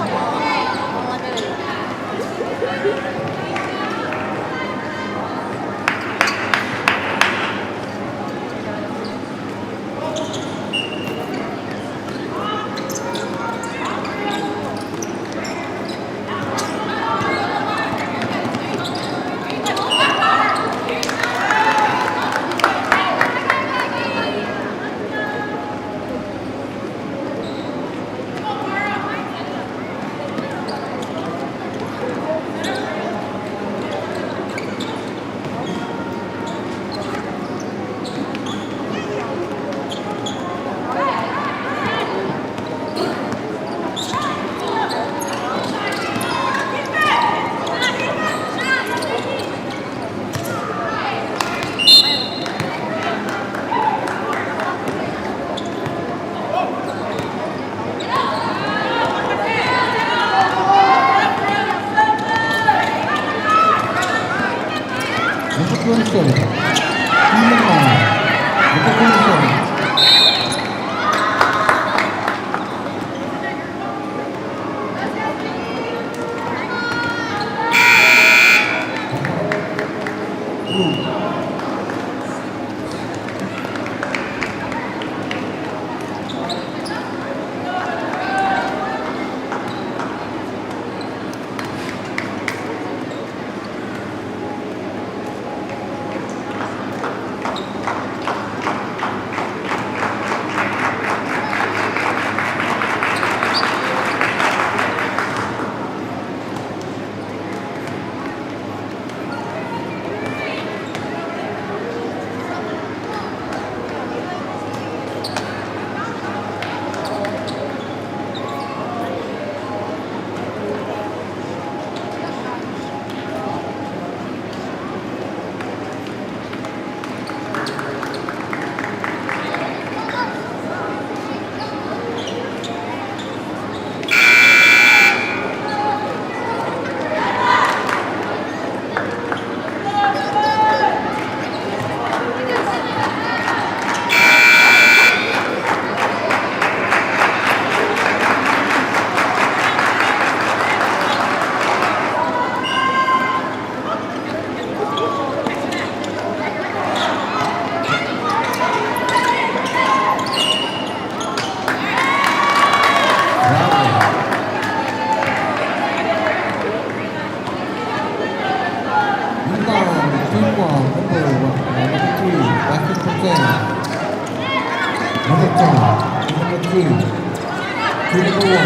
Team number 1.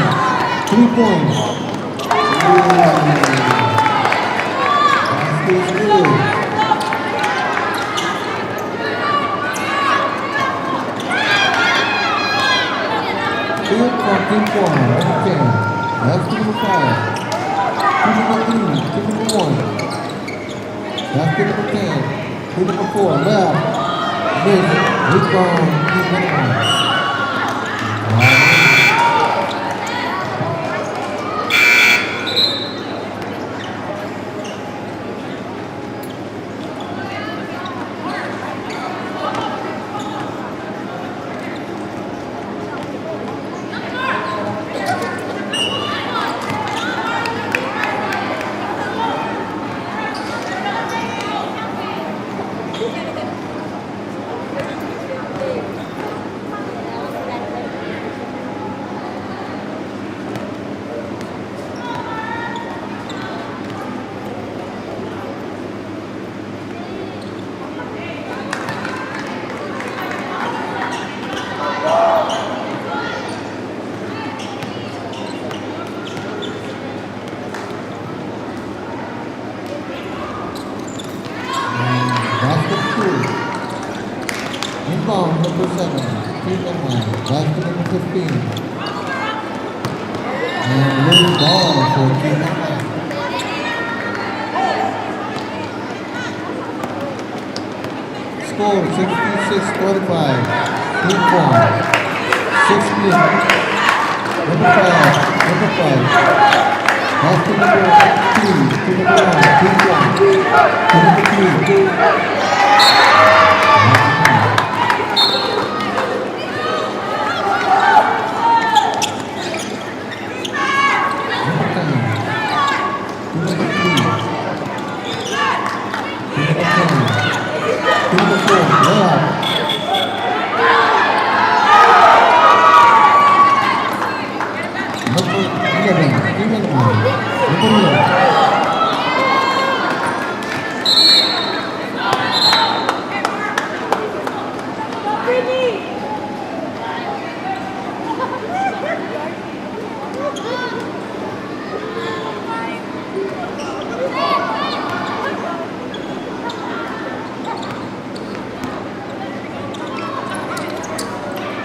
3 points. Basket is good. Field from team 4. Number 10. That's team number 5. Team number 3. Team number 1. That's team number 10. Team number 4. Left. Miss. Rebound. Team number 1. Basket 2. Inbound number 7. Team number 9. Basket number 15. And loose ball for team number 9. Score 66-45. Team 4. 6 minutes. Number 5. Number 5. Basket number 2. Team number 1. Team 1. Team number 3.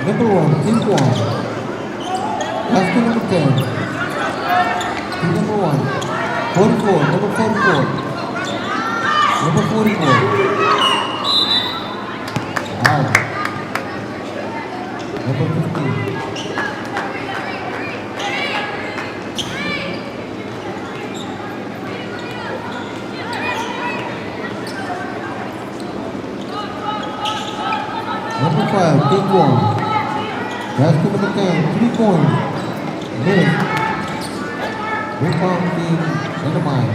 Number 1, team 1. Basket number 10. Team number 1. 44, number 44. Number 44. Wow. Number 15. Number 5, team 1. Basket number 10, 3 points. Miss. Rebound team number 9.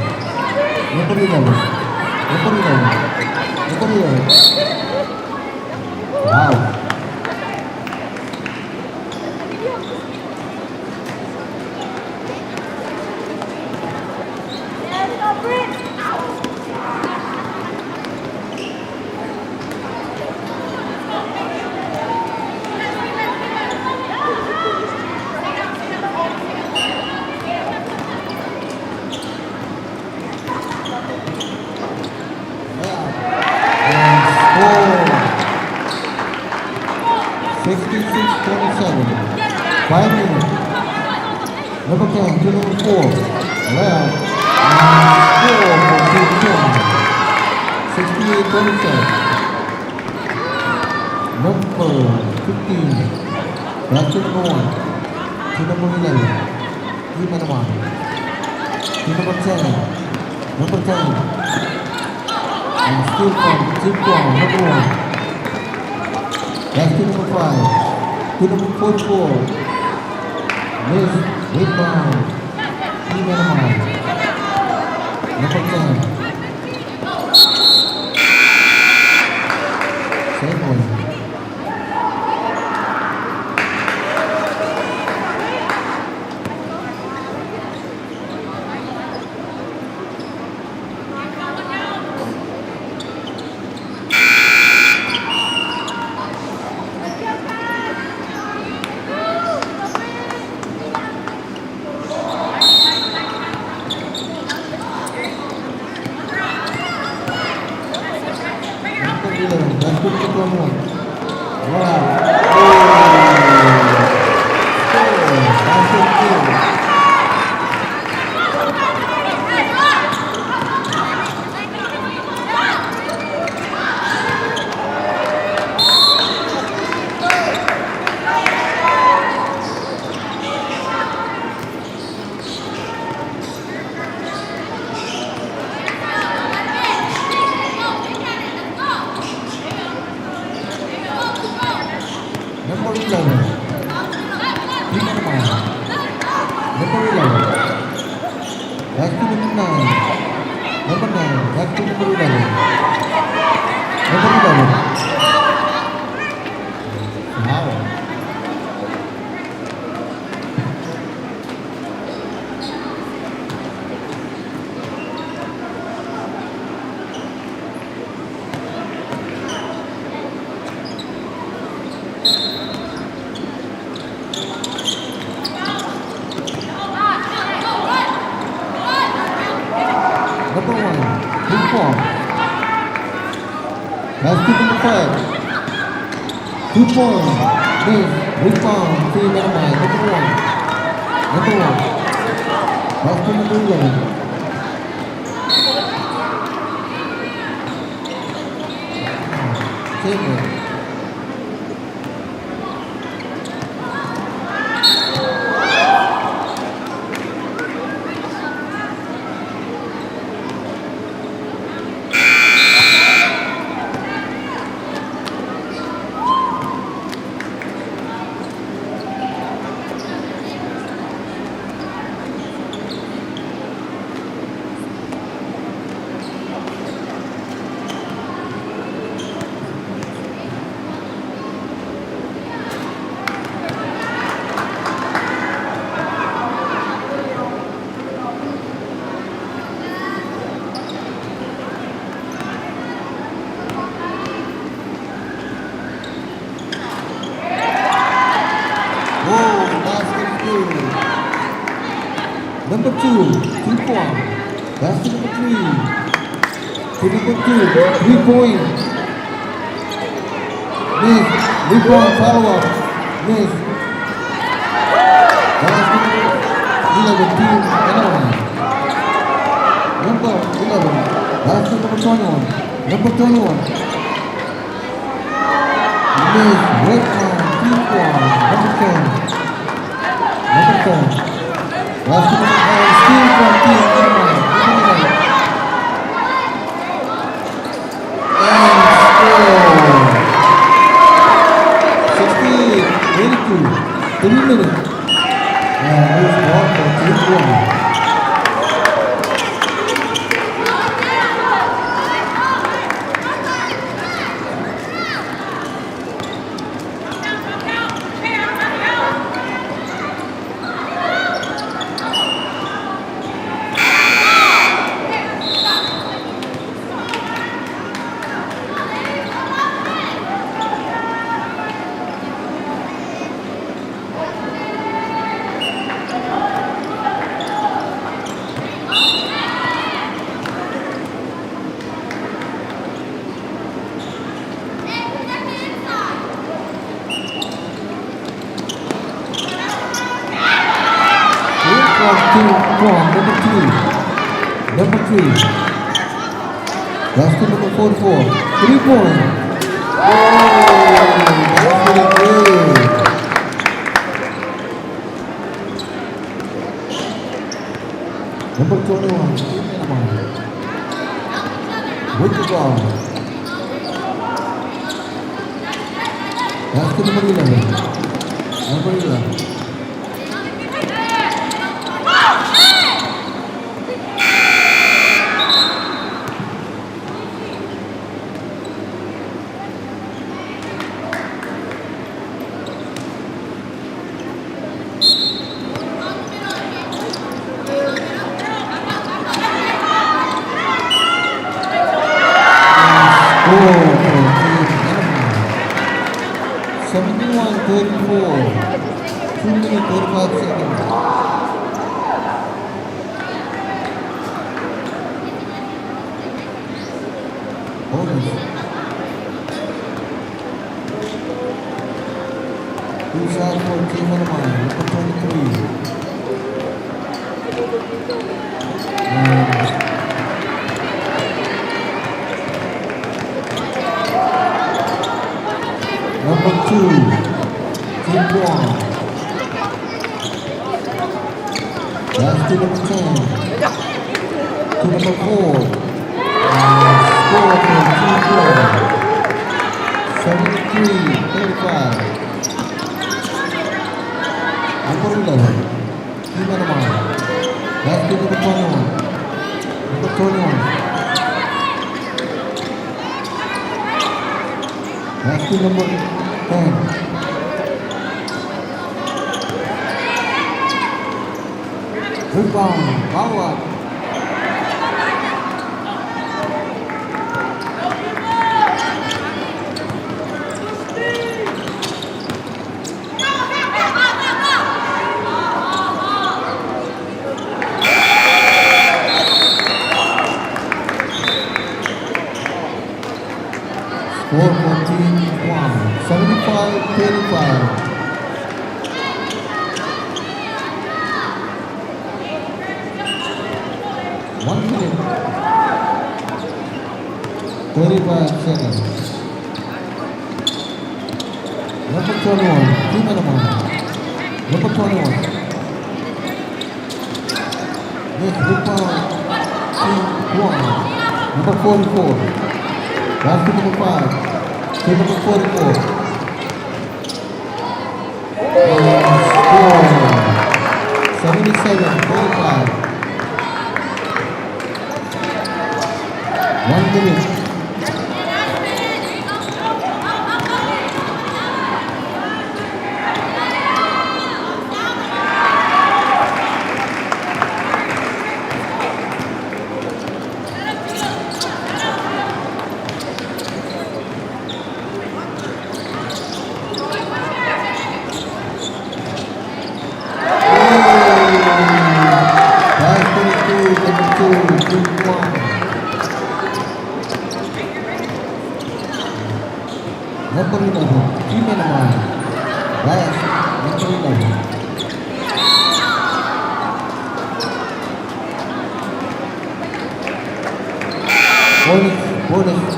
Number 11. Number 11. Number 11. Wow. And score 66-27. 5 minutes. Number 10 to number 4. Left. And score for team 10. 68-27. Number 15. Back to number 1. To number 11. Team number 1. To number 10. Number 10. And still from team 1, number 1. That's to number 5. To number 44. Miss. Rebound. Team number 9. Number 10. Same way. Number 11. Back to number 9. Number 9. Back to number 11. Number 11. Wow. Number 1, Rebound. Basket number 5. 2 points. Miss. Rebound to number 1. Number 1. Basket number 11. Save it. Whoa, basket good. Number 2, 2 points. Basket number 3. To number 2, 3 points. Miss. Rebound follow up. Miss. Basket number 11, team 11. Number 11. Basket number 21. Number 21. Miss. Red line, team 1. Number 10. Number 10. Basket number 5. Steal from team 11. And score. 16-82. 3 minutes. And this ball for team 1. Number 3. Basket number 44. 3 points. Oh, that's really good. Number 21. With the ball. Basket number 11. Number 11. Two shots for Team Manamana, number 23. Number 2, Team 1. That's to number 10. To number 4. Score for Team 4. 73-35. Number 11. Team Anamar. Last team number 21. Number 21. Last team number 10. Rebound. Bawat. Score for team 1. 75-35. One minute, 35 seconds. Number 21, Team Anamar. Number 21. Yes, rebound, Team 1. Number 44. Basket number 5. Team number 44. Score 77-45. 1 minute. Number 11, Team Anamar. Last, number 11. Bonus.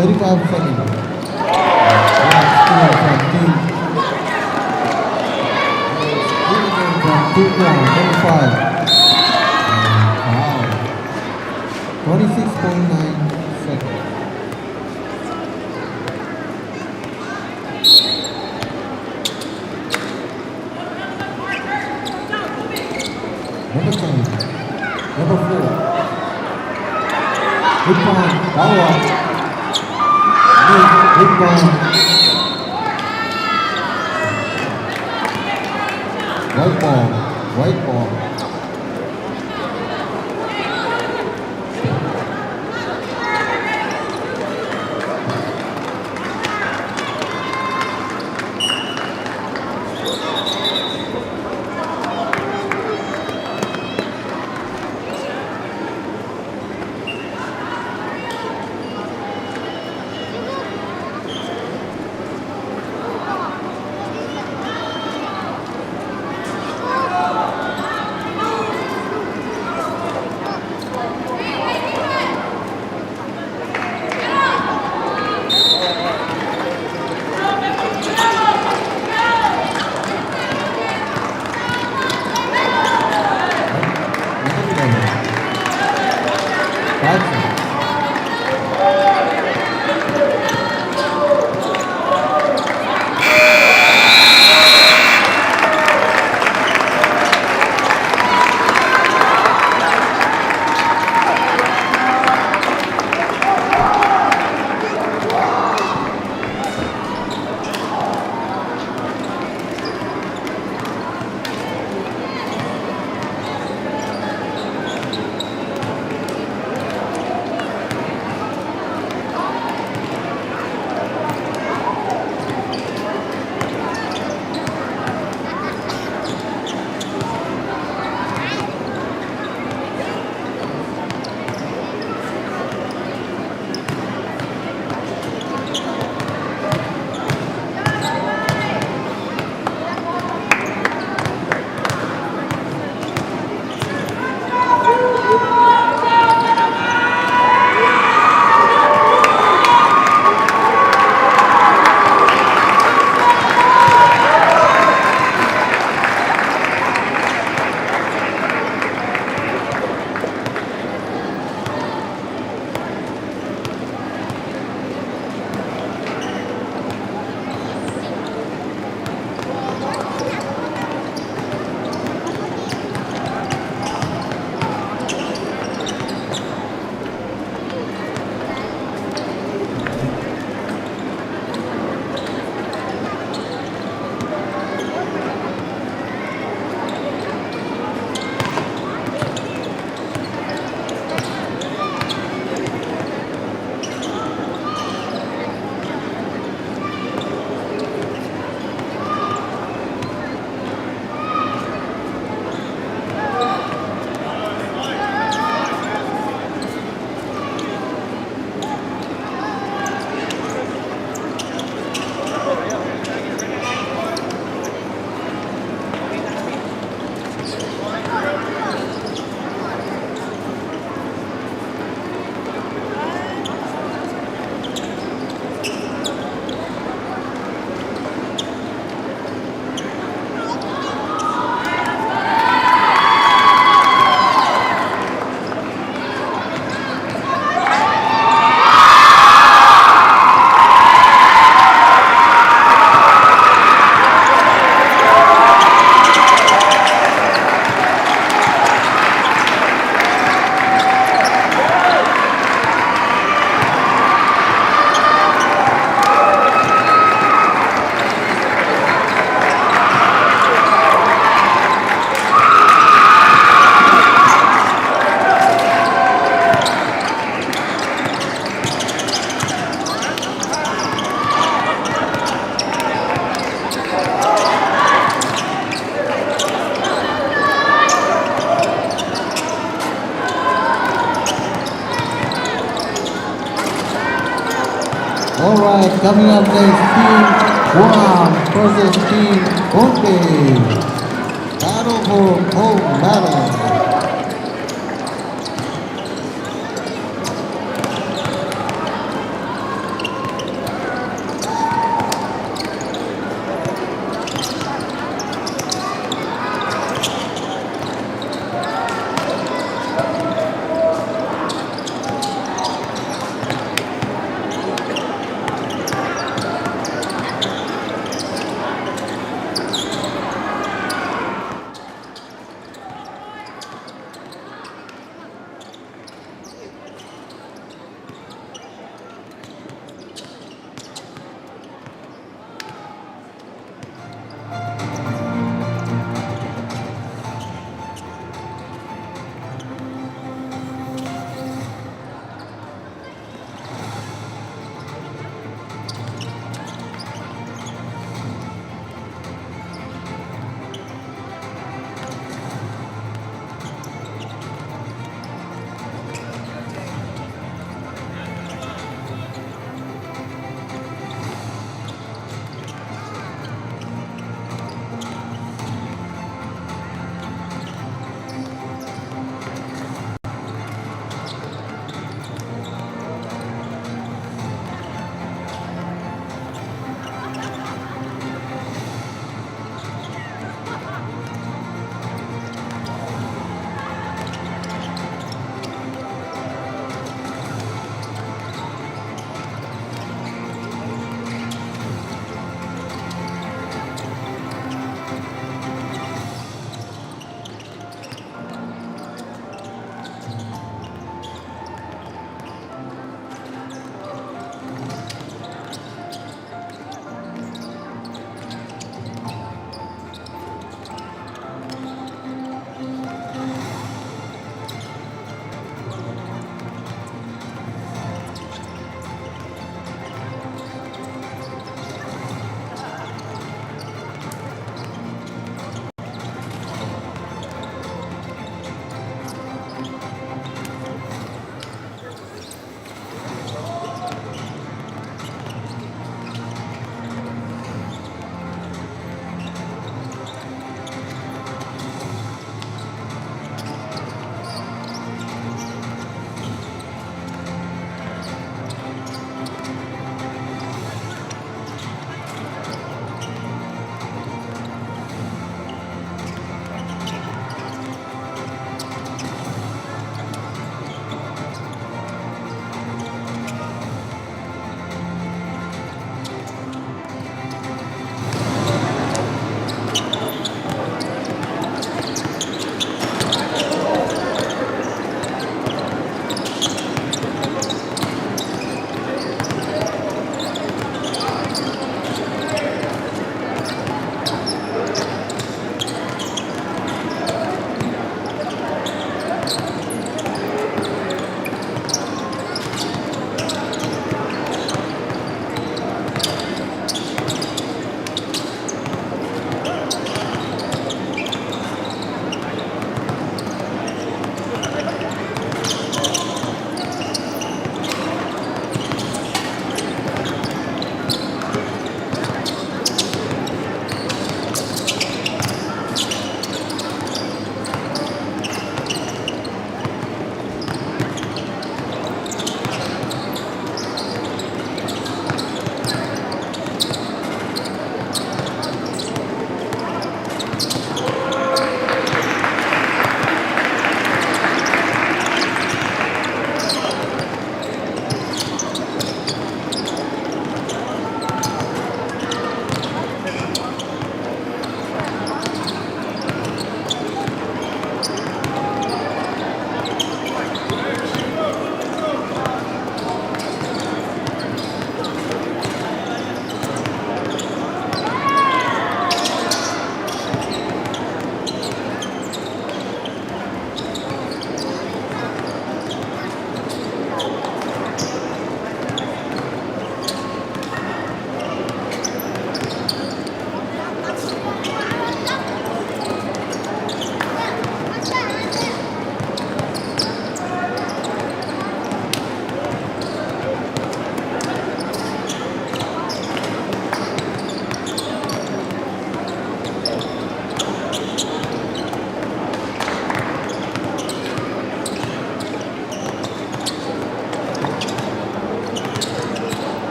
Thirty-five seconds. Last score from team. From team 25. Wow. 26.9 seconds. Number 10. Number 4. Good point. Bawat. Rebound. White ball. Alright, coming up next, Team Guam versus Team Bombay. Battle for gold medal.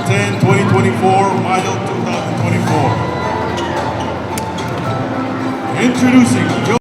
10-2024, Mile 2024. Introducing Joe.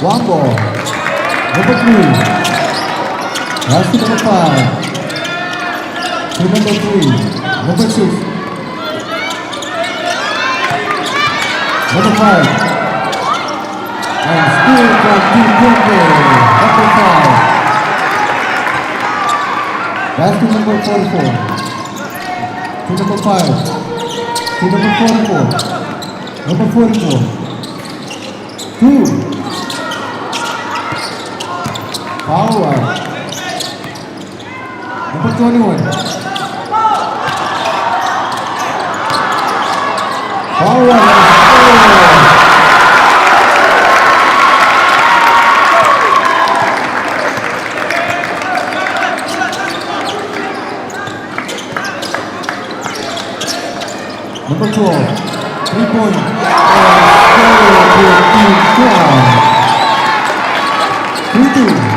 One ball. Number 3. Last to number 5. To number 3. Number 6. Number 5. And still from Team Purple. Number 5. Last to number 44. To number 5. To number 44. Number 44. 2. Forward. Number 21. Forward. Number 12. 3-point. And 3-2.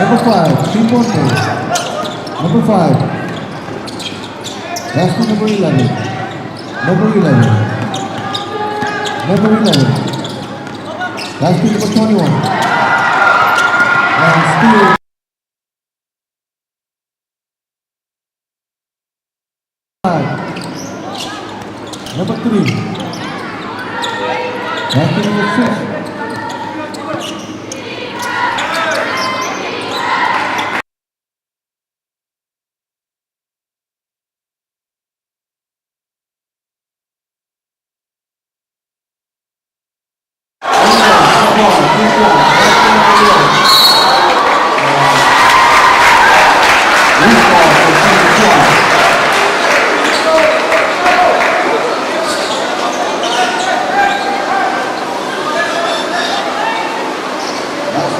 Number 5, 3-point ball. Number 5. That's to number 11. Number 11. Number 11. That's to number 21. And still. Number 3. That's to number 6.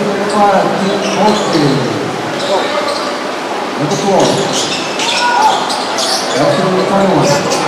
number 5, Team Austin. Number 4. Austin number 21.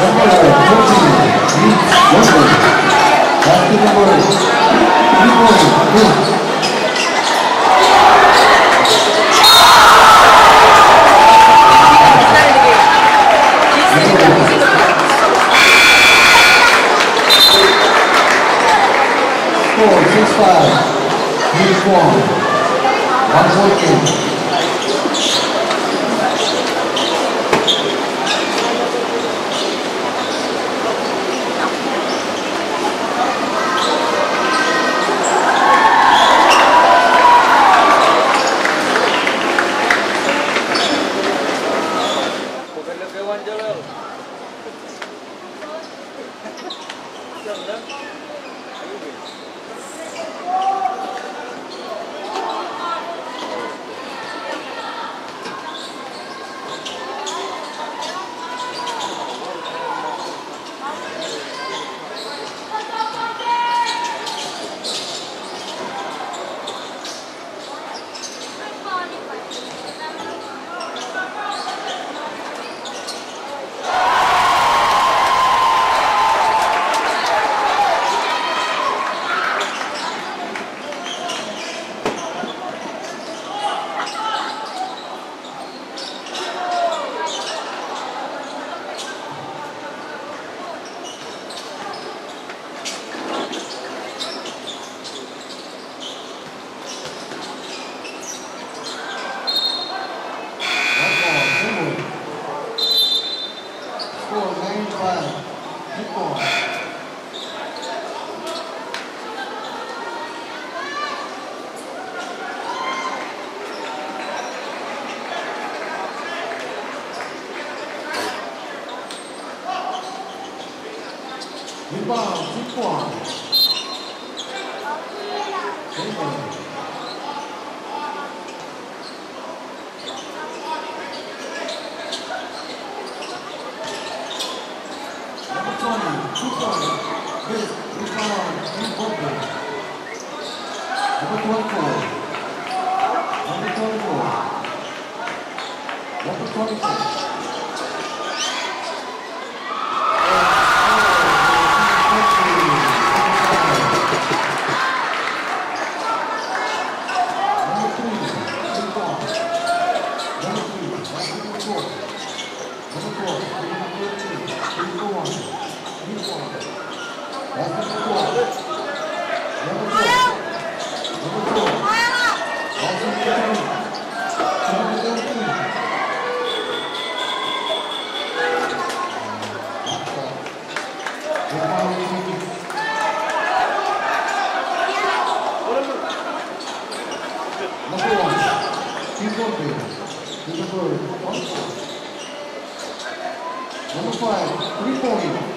Number 14, Reed Younger. Basket number 3 point, Score 6-5. Uniform. 1 point game. Score 9-5. Uniform. Rebound, 2 points. Number 20, 2 points. This rebound, Reed Butler. Number 24. Number 24. Number 26. Number 5, 3-point.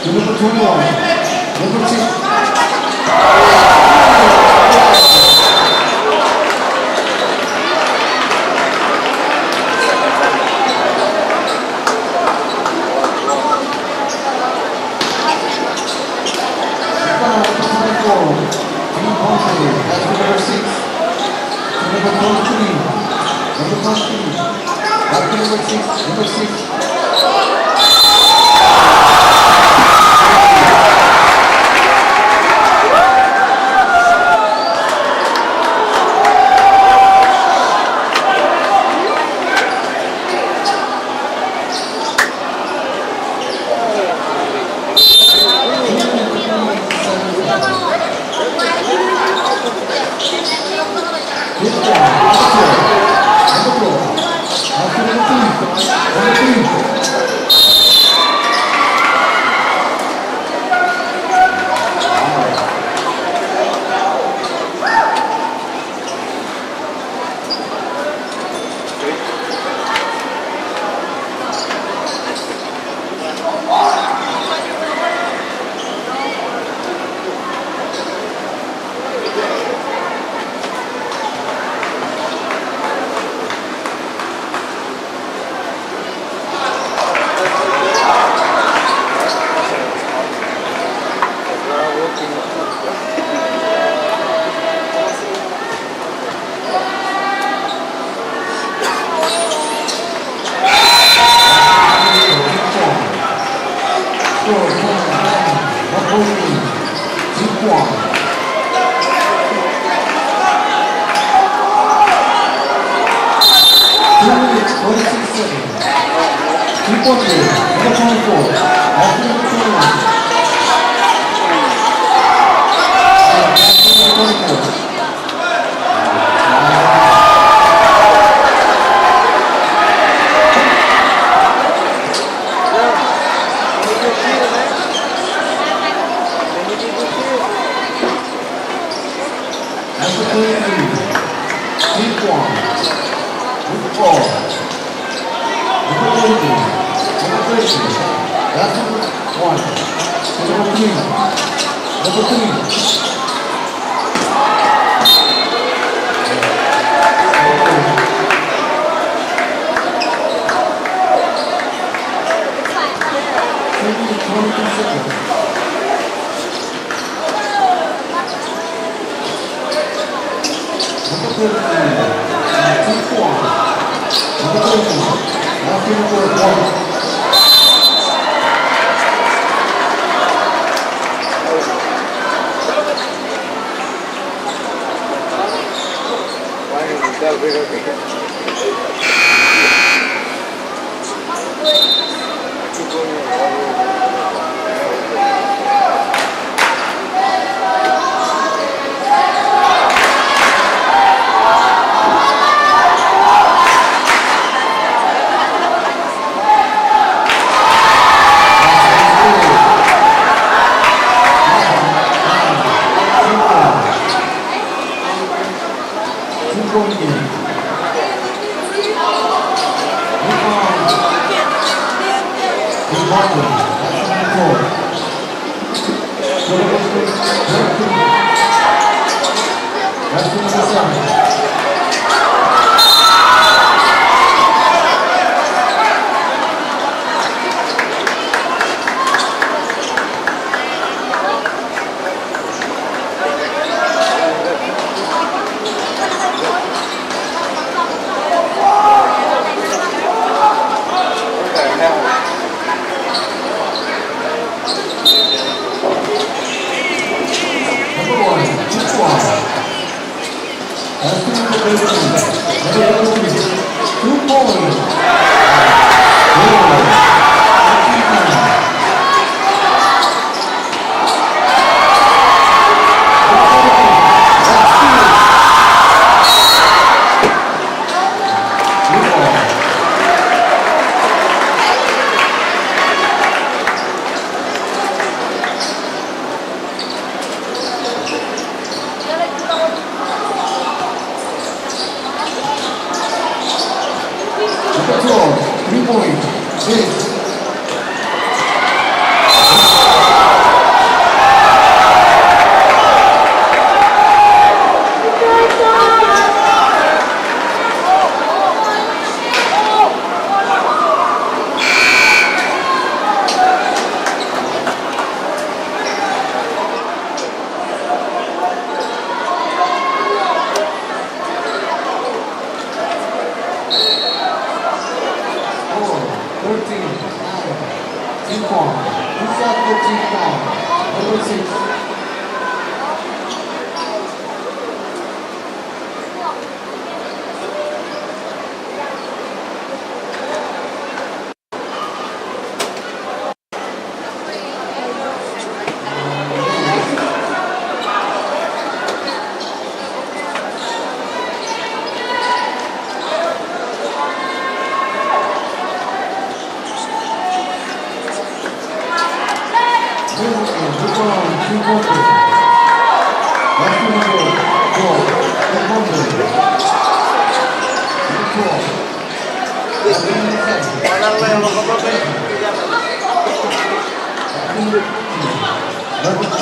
Number 21, number 6. Number 6. Number 12, 3 points.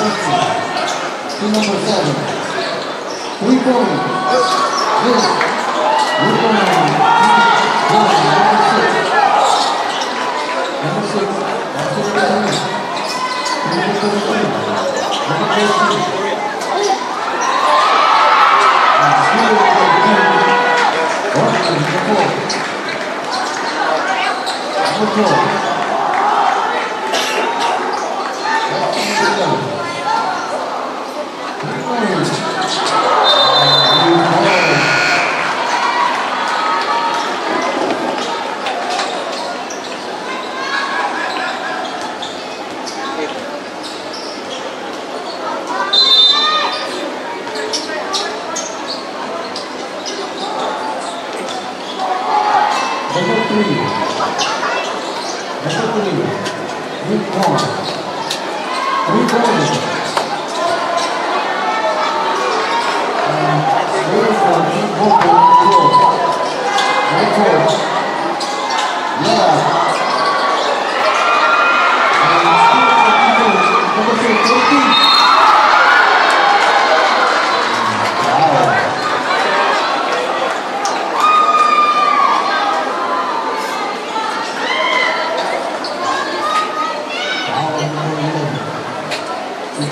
Team number 7. 3 points. This. Rebound. Number 6. That's it. Number 13. Number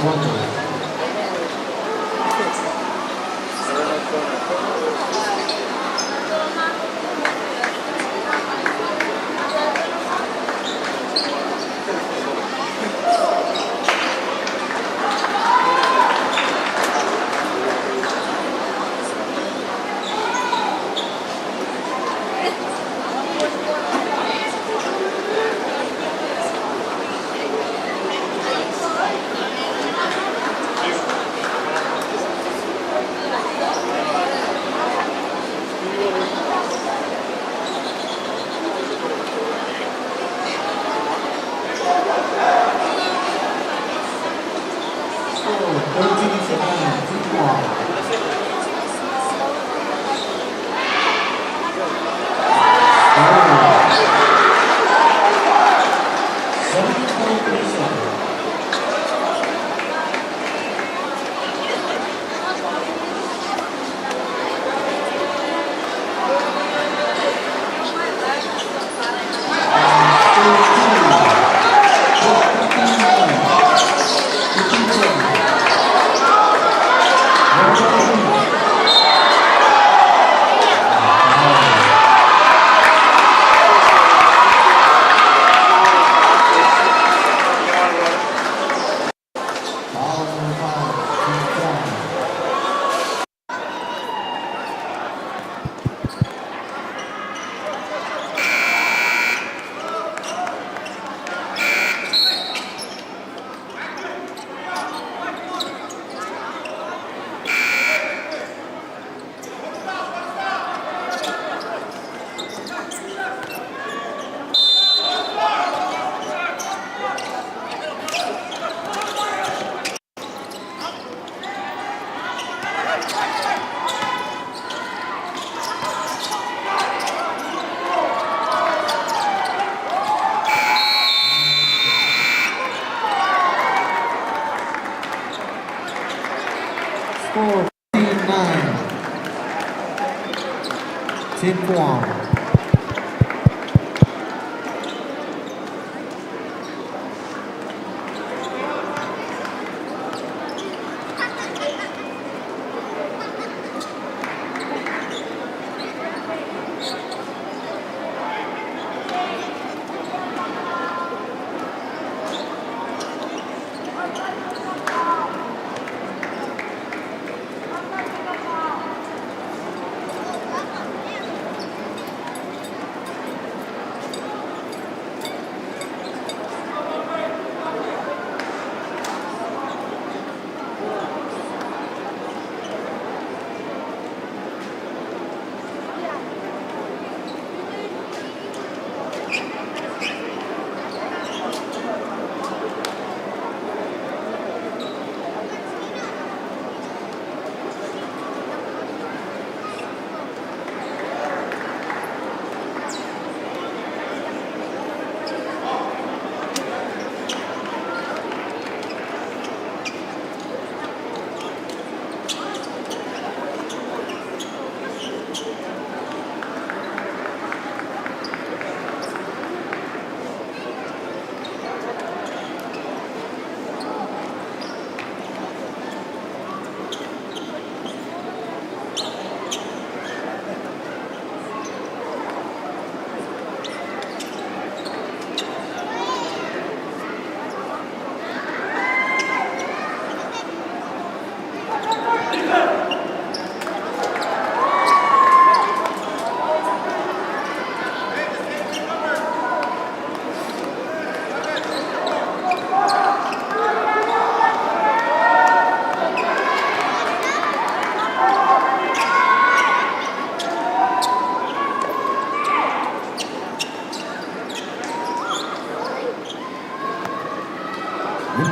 14. Score 15-9. Team Guam.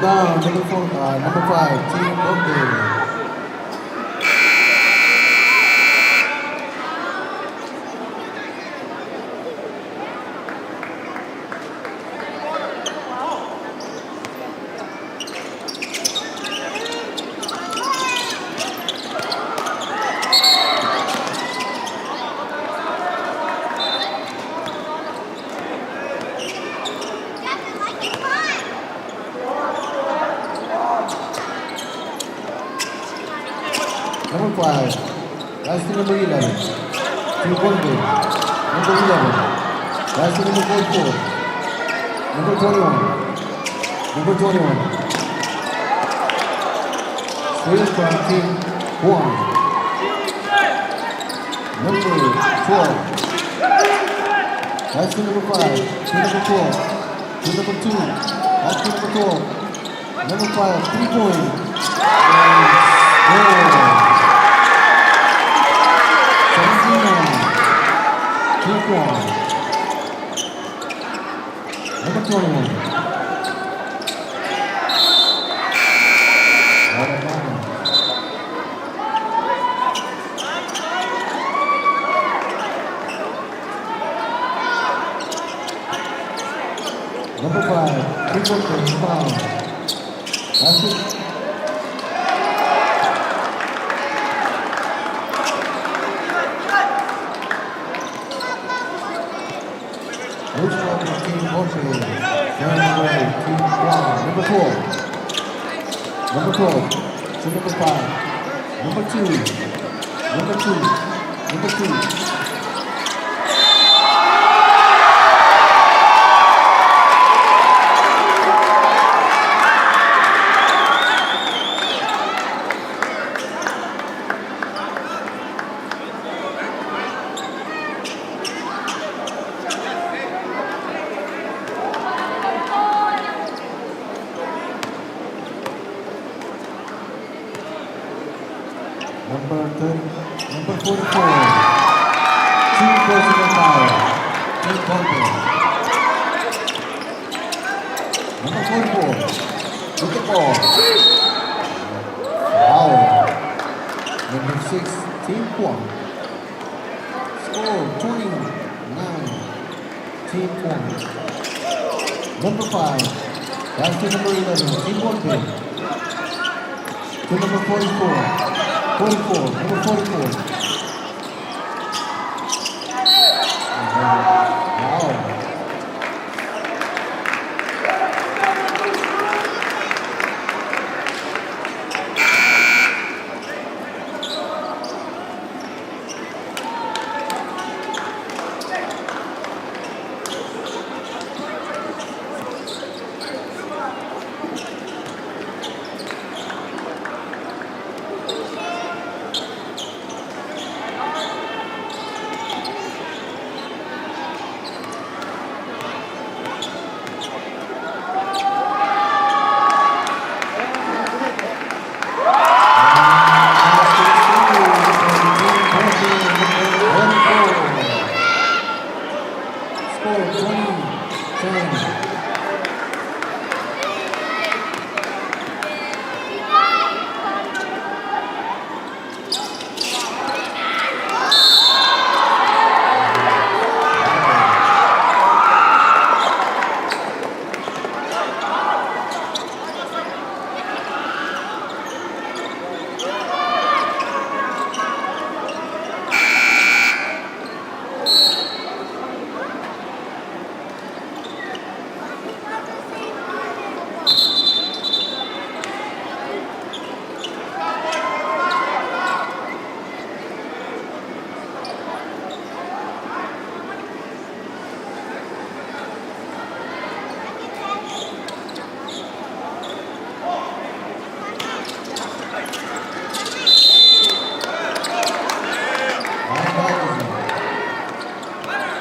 down, number 5, Team Bombay. Number 5, last to number 11, Team Bombay. Number 11, last to number 44, number 21, number 21. Steal from Team 1, number 12, last to number 5, to number 12, to number 2, last to number 12, number 5, 3-point. And goal. 2 1. Number 21. Out of bounds. Number 5, 3-point foul. That's it. Which one is Team Bombay? Number 8, Team 1. Number 12. Number 12. To number 5. Number 2. Number 2. Number 2. Number 30, number 44, Team Personal Foul, Team Bombay. Number 44, with the ball. Foul. Number 6, Team 1. Score 29, Team 1. Number 5, that's to number 11, Team Bombay. To number 44. 44, number 44. Wow.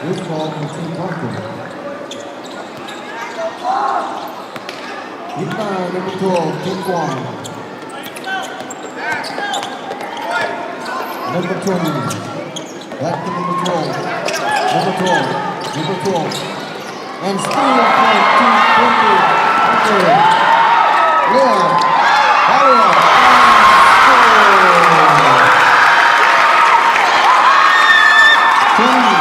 This ball from Team Parker. Rebound number 12, Team Guam. Number 20. Back to number 12. Number 12. Number 12. And steal from Team Parker. layup, follow-up, and score. 20,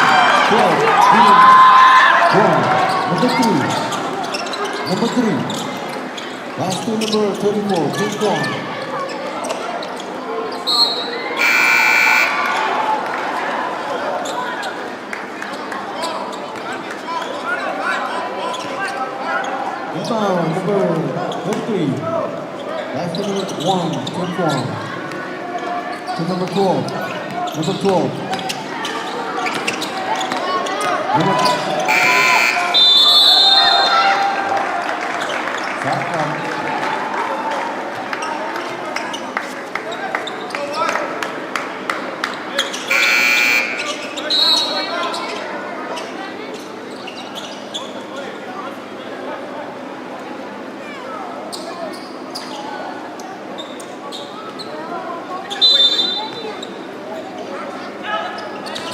12, number 3. Last to number 34, King Kong. Rebound, number 33. Last to number 1, King Kong. To number 12. Number 12. Number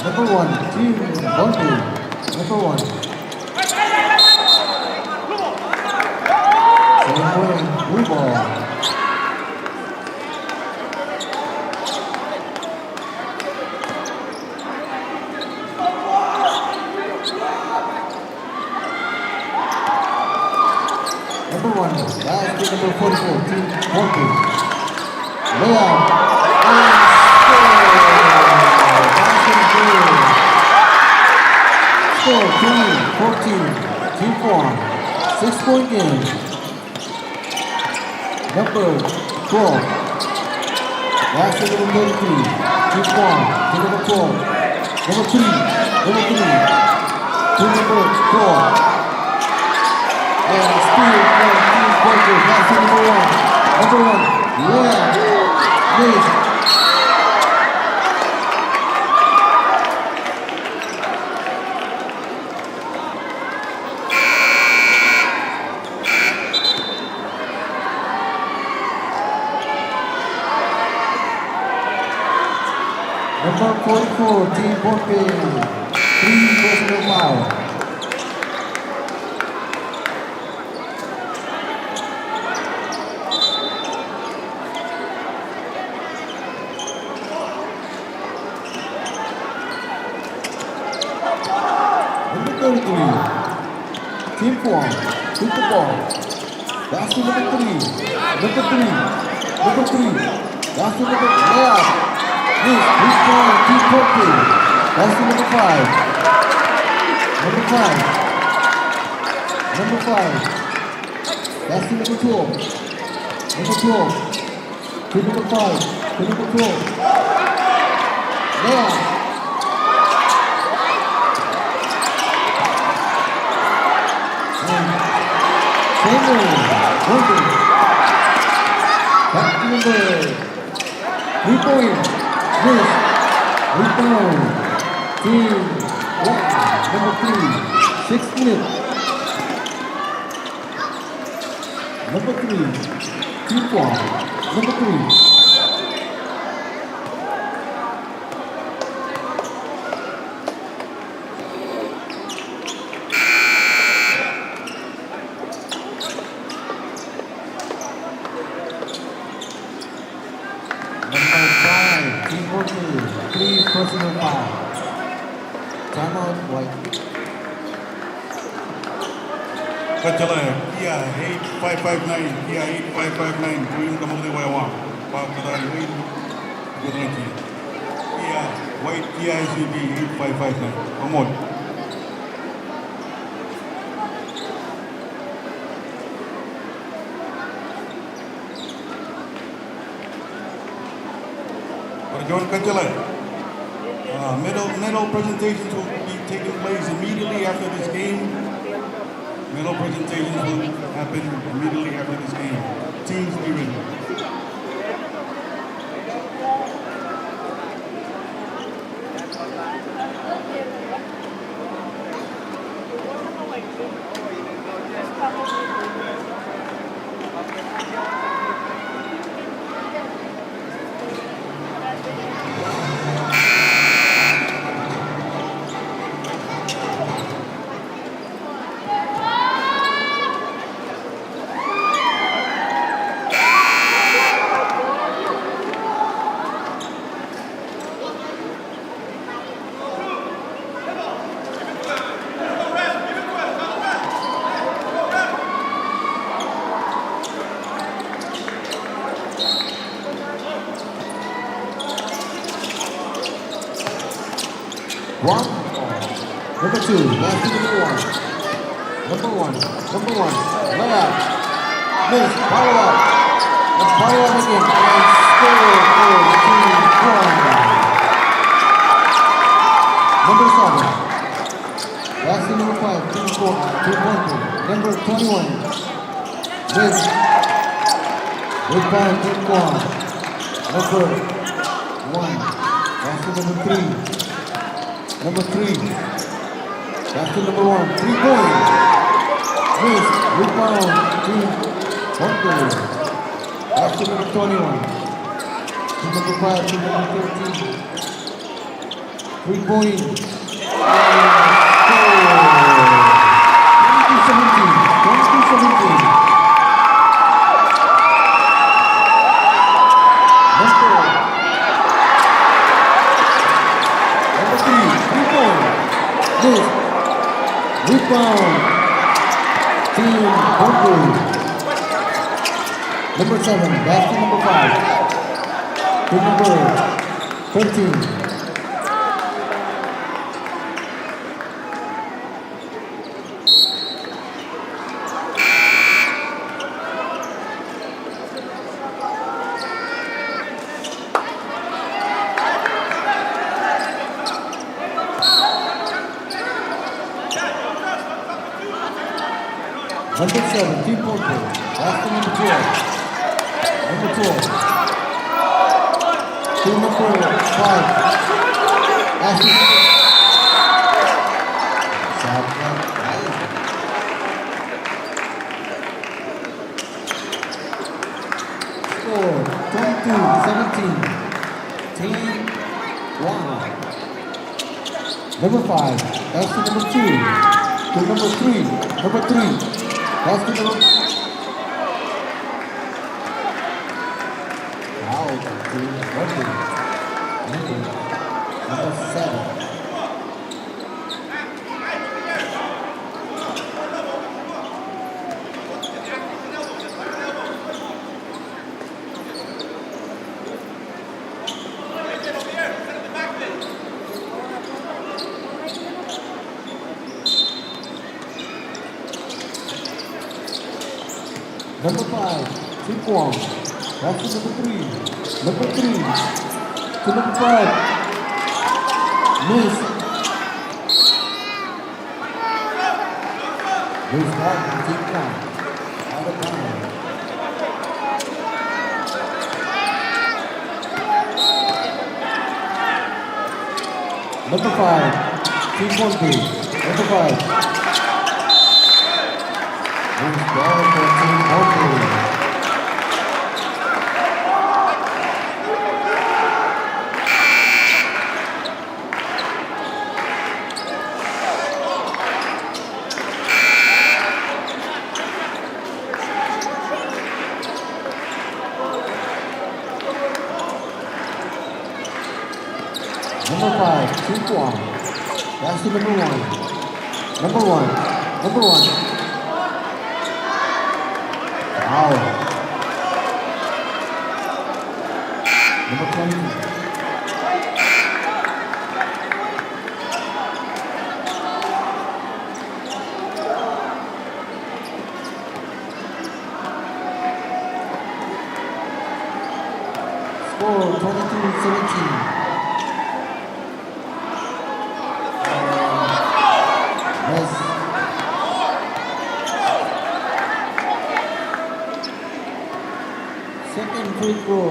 Number 1, Team Boundary. Number 1. Same blue ball. Number 1, last to number 44, Team Boundary. Layup. And score 20-14, Team 4, 6-point game. Number 12, last to number 33, Team 1, to number 12, number 3, to number 12, and steal from Team Porter, last to number 1, yeah, miss. Number 44, Team Porter, 3 personal foul. Number 33, Team 4, shoot the ball. Last to number 3, last to number layup. Miss, restore, Team Porter. Last to number 5. Number 5. Last to number 12. To number 5. To number 12. Layup. Samuel, Morgan. Back to number 3 point. Miss, rebound. Team 1, number 3, 6 minutes. Number 3, Team 1, number 3. Number 5, Team 3 personal foul. Timeout, White. Kachalaya, Kia 8559, Kia 8559, tuwing kamuti wayawa. Pagkatali, wait, good night here. Kia, white Kia SUV 8559. Amod. John Kachalaya. Medal presentations will be taking place immediately after this game. Medal presentations will happen immediately after this game. Teams be ready. One. Number two. Basket number one. Number one. Number one. Layup. Miss. Follow up. And follow up again. And score for Team Guam. Number 7. Basket number 5. Team Guam. Number 21. Miss. Rebound Team Guam. Number 1. Basket number 3. Number 3. Basket number 1. 3-point. Miss. Rebound Team Hungary. Basket number 21. Team number 5. Team number 13. 3-point. And score. 22-17. 22-17. Number 3, 3-point. Miss. Rebound. Team Hungary. Number 7, basket number 5. Team number 13. Number 7, Team Porter. Basket number 12. Number 12. Team number 5. Basket score 22-17. Team 1. Number 5. Basket number 2. Team number 3. Number 3. Basket number. Wow, team Hungary. Number 7. Number 5, Team Guam. Basket number 3. Number 3. To number 5. Miss. Miss Hart from Team Guam. Out of bounds. Number 5, Team Hungary. Number 5. Miss ball for Team Hungary. Number 5, Team Guam. Basket number 1. Number 1. Number 1. Wow. Number 22. Score 22-17. Yes. Second free throw.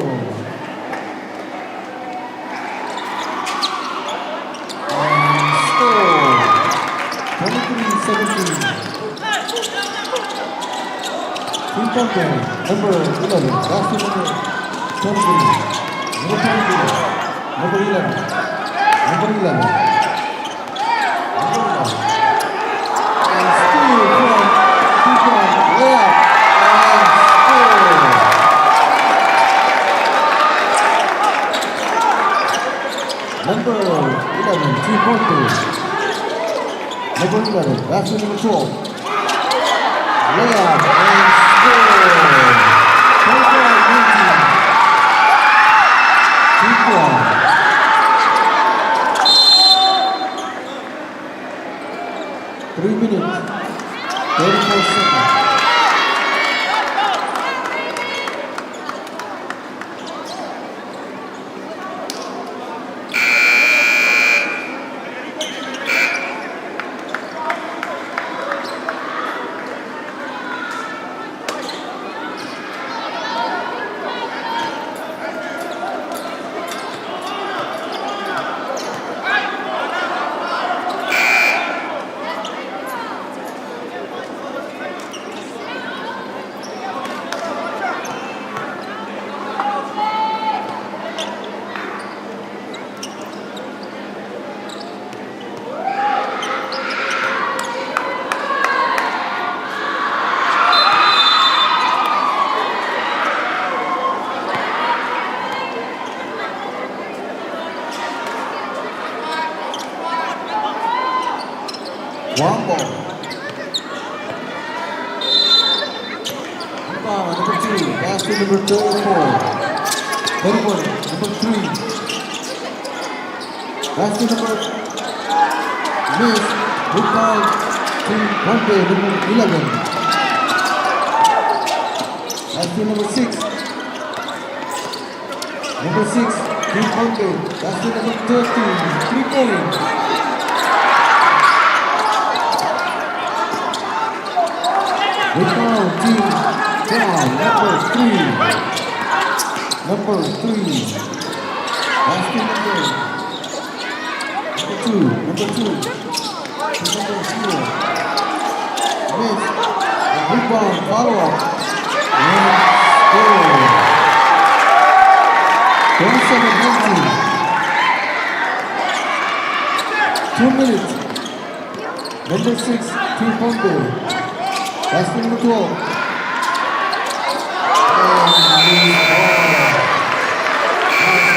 And score 23-17. Team Hungary, number 11. Basket number 23. Number 23. Number 11. Number 11. And steal from Team Guam. Layup. And score. Number 11, Team Hungary. Number 11, basket number 12. Layup and score. 25-19. Team Guam. One ball. Number 2, basket number 34. 34, number 3. Basket number miss. Rebound to Monday, number 11. Basket number 6. Number 6, Team Monday. Basket number 13. 3 points. Rebound team down, number 3. Number 3. Basket number 2. Number 2. Number 0. Miss. Rebound, follow up. And score. 27-19. 2 minutes. Number 6, Team Monday. Basket number 12.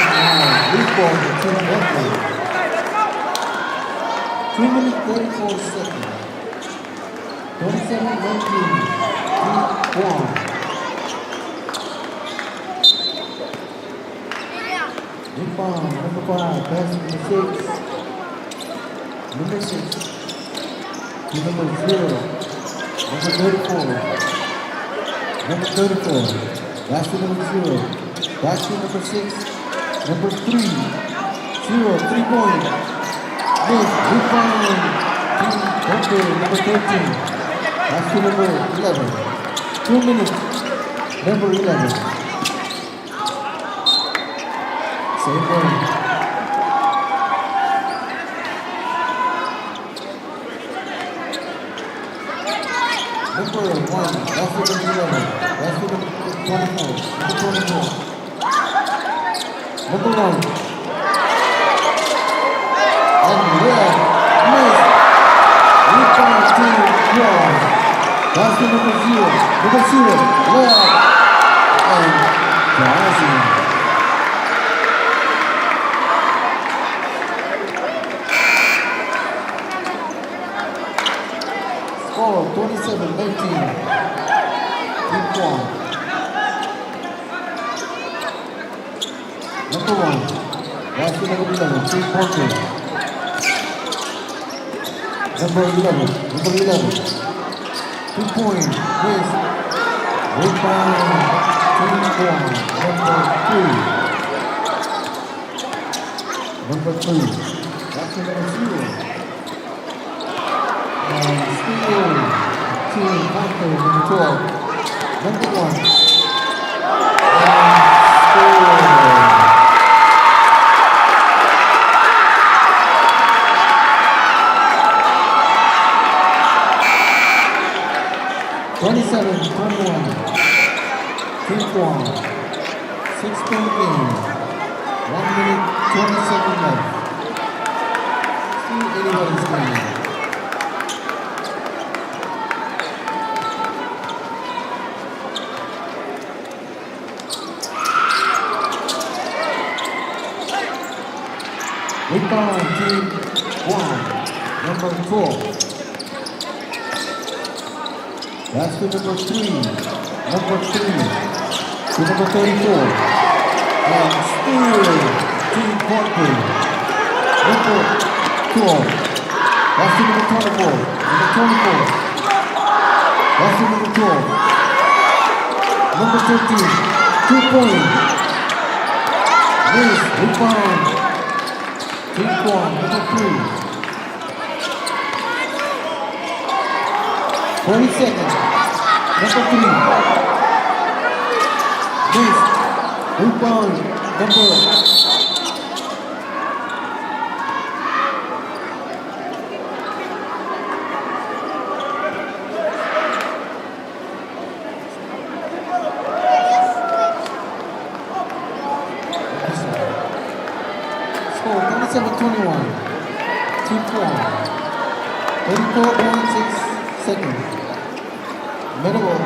And lead ball to Team Monday. 2 minutes 34 seconds. 27-19. Team 1. Rebound, number 5, basket number 6. Number 6. To number 0. Number 34. Number 34. Basket number 0. Basket number 6. Number 3. 0. 3 points. Miss. Rebound. Team Monday, number 13. Basket number 11. 2 minutes. Number 11. Same game. Number 1, basket number 11, basket number 24, number 24. Number 1. And red, miss. Rebound team, wrong. Basket number 0, number 0, left. And Johnson. Score 27-19. Team 1. Number 1. Basket number 11. Team Monday. Number 11. Number 11. 2 points. Miss. Rebound. Team 1. Number 3. Number 3. Basket number 0. And steal, Team Monday, number 12. Number 1. And score. 27-21. Team 1. 6-point game. 1 minute, 20 seconds left. Still anybody's game. Rebound team 1, number 4. Basket number 3, number 3 to number 34. And steal team Monday, number 12. Basket number 24, number 24. Basket number 12. Number 13, 2 points. Miss, rebound. Team 1, number 3. 20 seconds. Number 3. Miss. Rebound. Number. Score 27-21. Team 4. 34.6 seconds. Middle ball.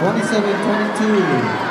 27-22.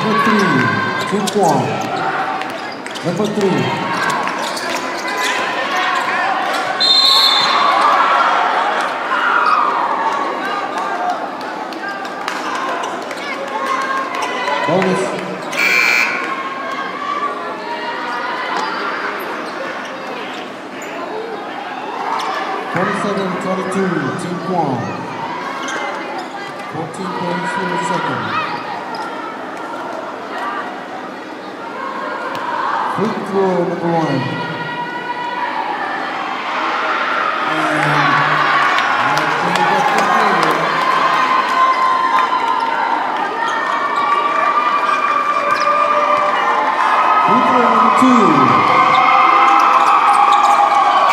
Number 3, Jim Kwon. Number 3. Bonus. Team Kwon. 14 points for the second. Free throw number 1. Free throw number 2.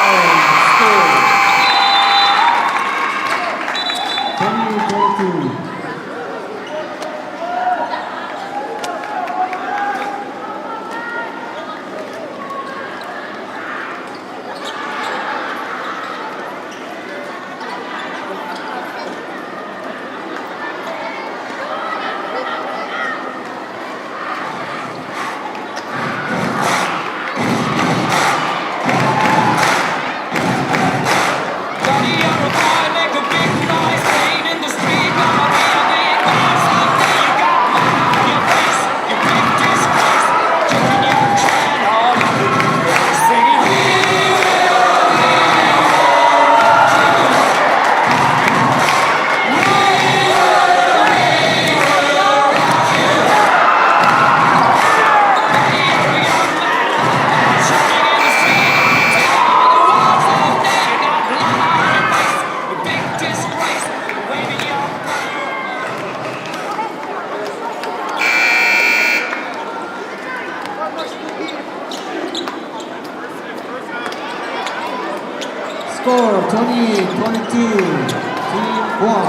And score. 28-22. Score 28-22. Team Kwon.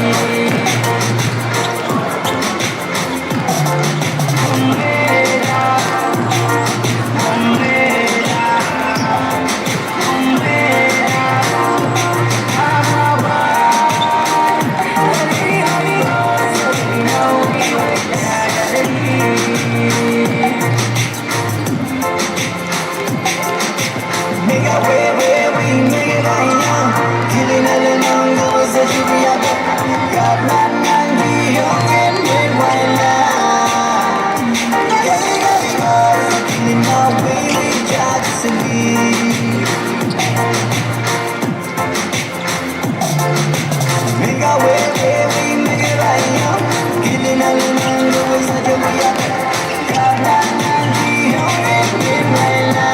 Make our way, we make it right now. Killing all the numbers that you be up. God, man, be young and live right now. Killing our way, we try to leave. Make our way, we make it right now. Killing all the numbers that you be up. God, man, be young and live right now.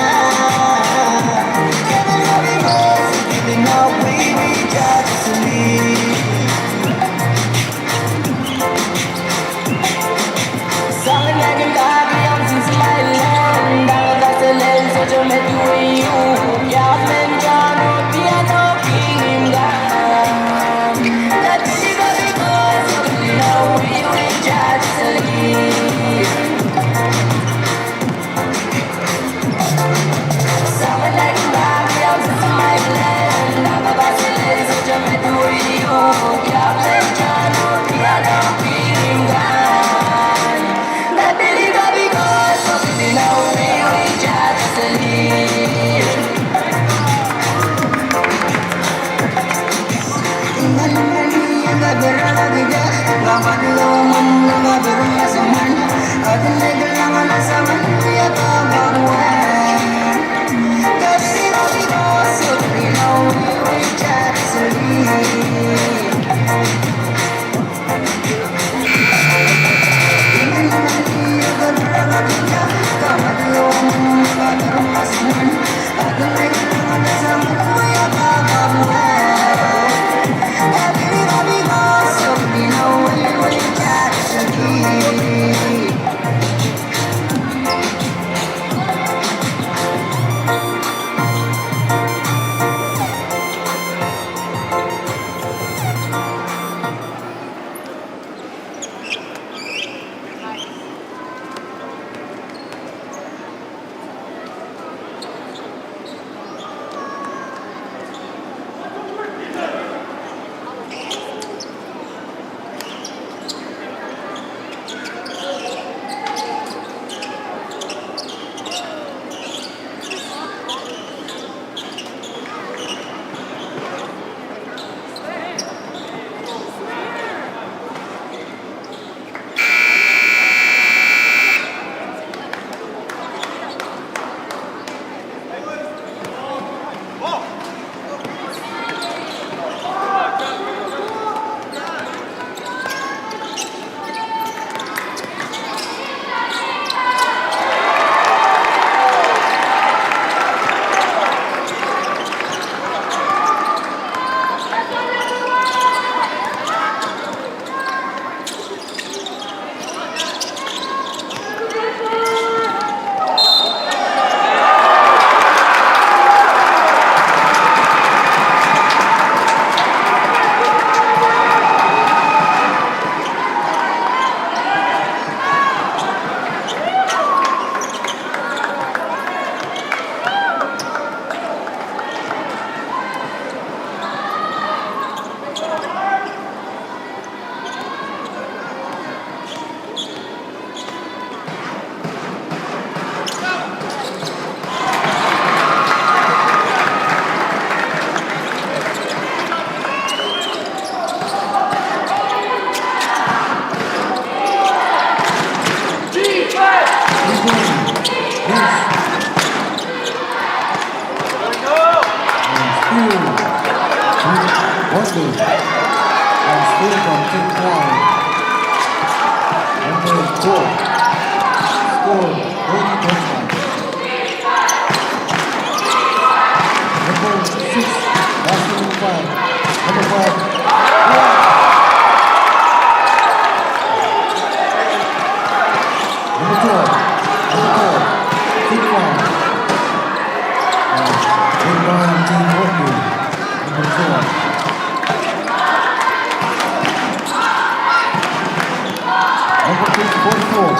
Number 44.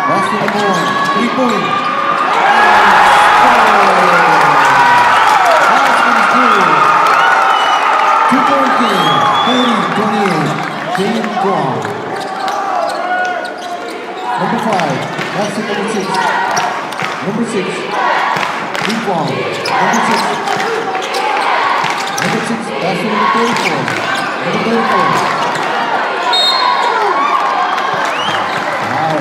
Basket number 1. 3-point. Basket is good. 2-point game. 30-28. James Guam. Number 5. Basket number 6. Number 6. Lee Guam. Number 6. Number 6. Basket number 34. Number 34. Wow.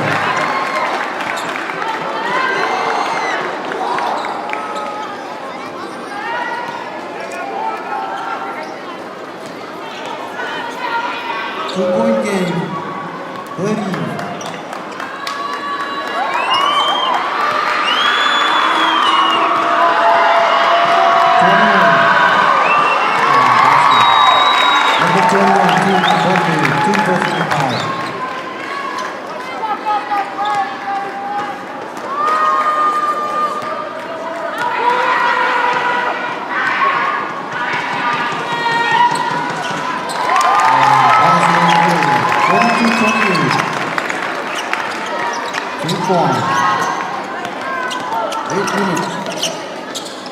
Two-point game. 30. Number 21, team Bombay, 2 personal foul.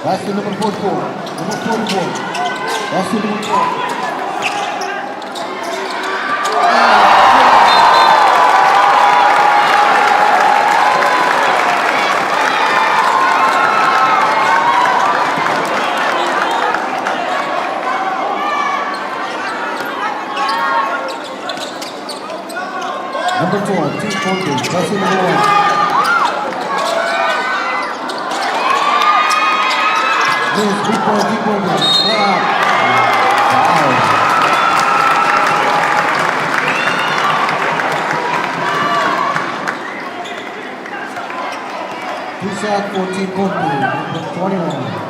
Basket number 44. Number 44. Basket number 4. Number 4, Team Bombay, basket number 1. Miss, big Bombay. Wow. Two shot for Team Bombay, number 21.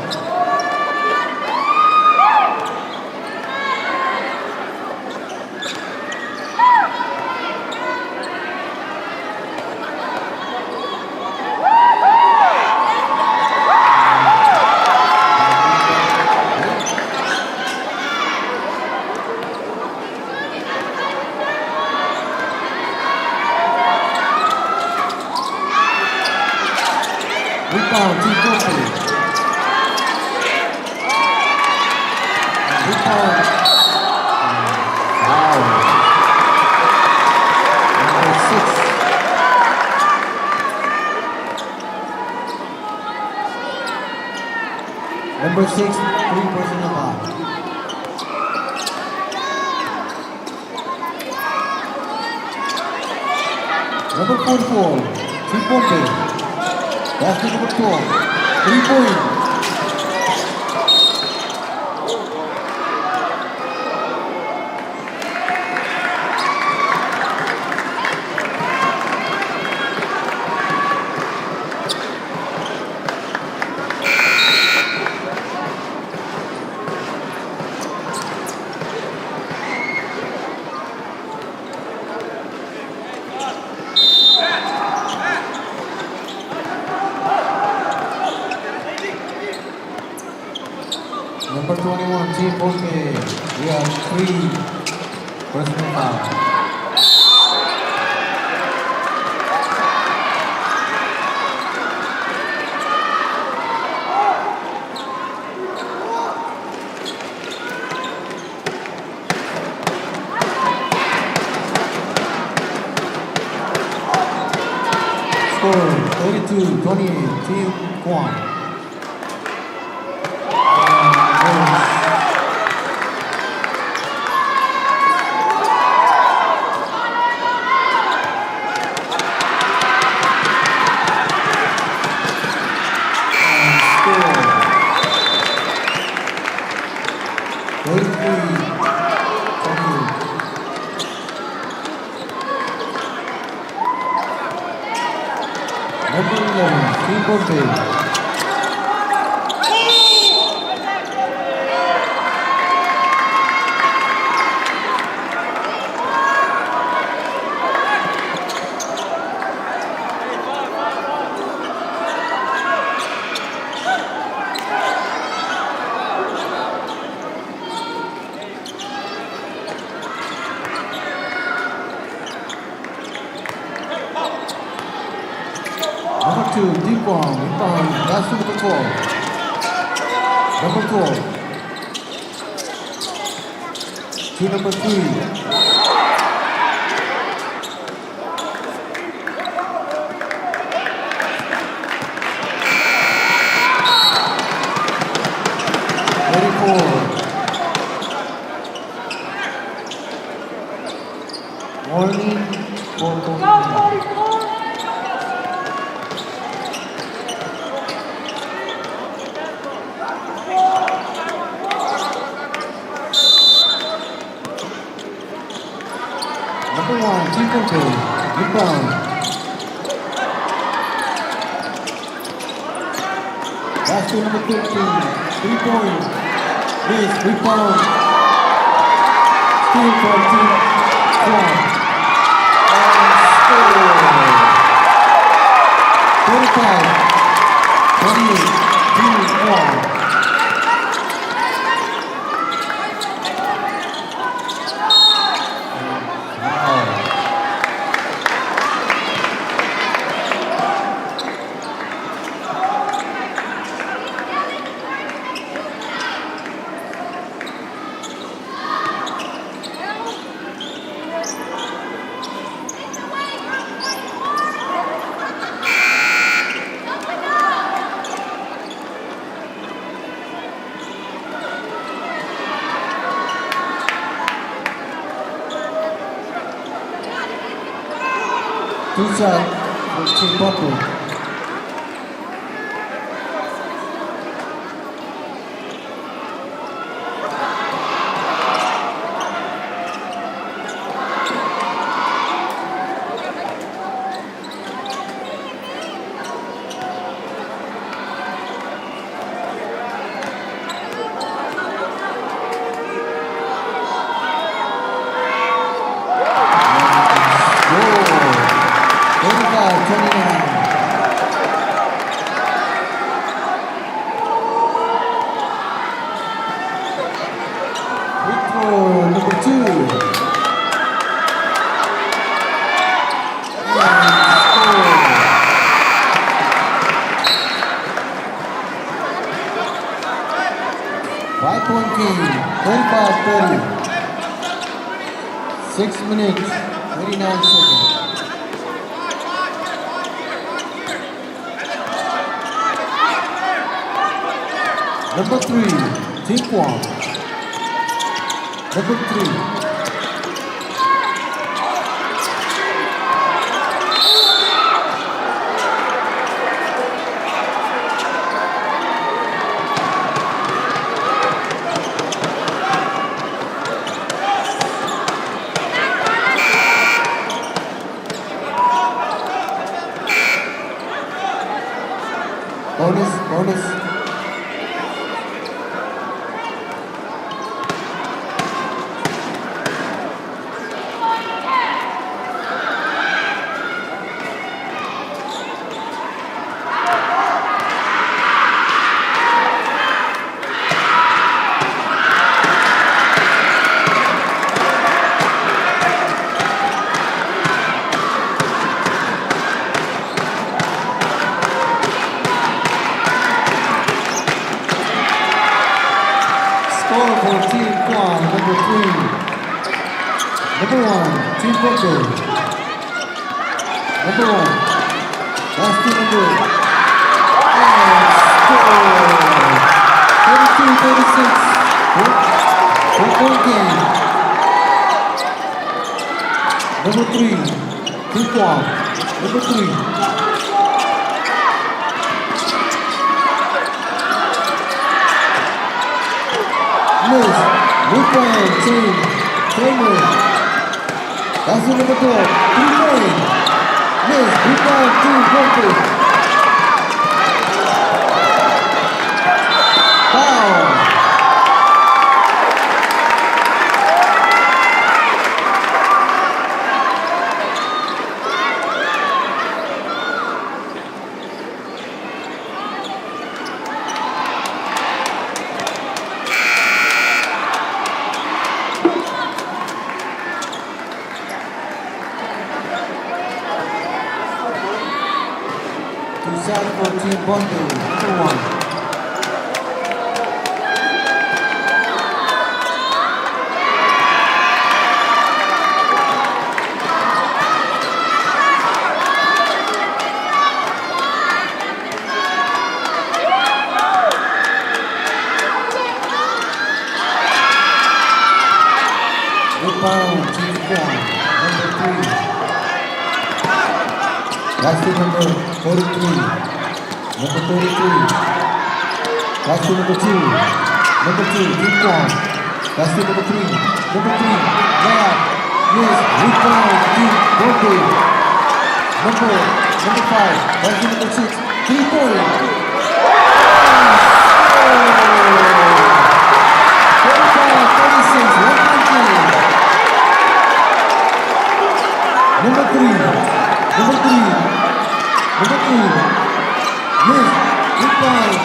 Rebound, Team Bombay. Rebound. Wow. Number 6. Number 6, 3 personal foul. Number 44, Team Bombay. Basket number 12, 3-point. Number 21, Team Bombay. We have 3 personal fouls. Score 32-28, Team Guam. Number 11, Team Bombay. Last two, deep one, rebound. Last two, number 12. Number 12. To number 3. Warning for Number 1, team control, rebound. Last to number 13, 3-point, miss, rebound. Steal from team 1. And score. 25, 28, team 1. Two shot for Team Purple. Number 2. And score. 5-point game, 35-30. 6 minutes, 29 seconds. Number 3, Team 1. Number 3. Bonus. Score for Team Kwan, number 3. Number 1, Team Booker. Number 1, last two number. And score. 32-36. 4-point game. Number 3, Team Kwan. Number 3. Miss, rebound team, Kramer. That's the number 12, 3-point. Miss, rebound team, Booker. Foul. side for Team Bombay, number 1. Rebound, Team Guam, number 3. Last team number 43. Number 33. Last team number 2. Number 2, Team Guam. Last team number 3. Number 3, layup. Miss, rebound, Team Bombay. Number 5. Last team number 6. 3-point. 45-46, one-point game. Number 3, miss, rebound.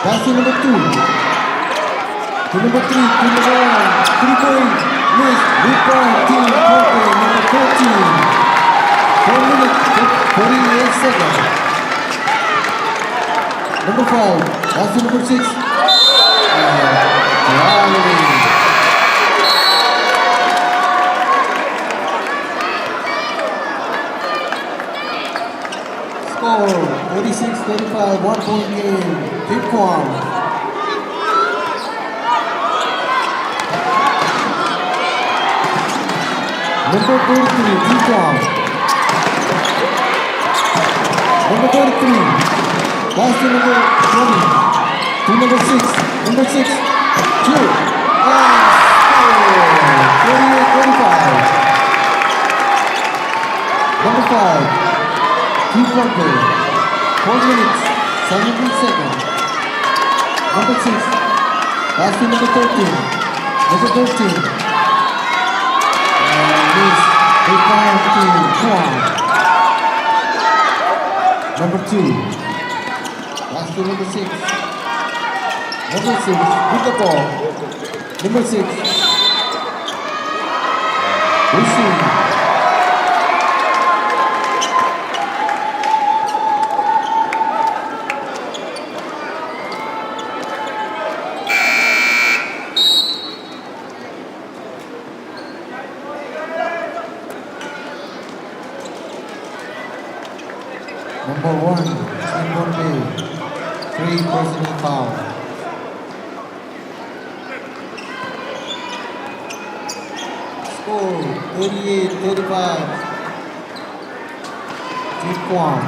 Pass to number 2. To number 3, to number 1, 3-point, miss, rebound, Team Bombay, number 14. 4 minutes, 48 seconds. Number 5, pass to number 6. Score 46-35, 1-point game. Team Guam. Number 33, Team Guam. Number 33, last to number 20. To number 6, number 6, 2. And score 48-35. Number 5, Team Bombay, 4 minutes, 17 seconds. Number 6, last to number 13. Number 13. And miss, rebound to Guam. Number 2, last to number 6. Number 6, with the ball. Number 6, receive. Number 1, Team Bombay, 3 personal foul. Score 38-35. Team Guam.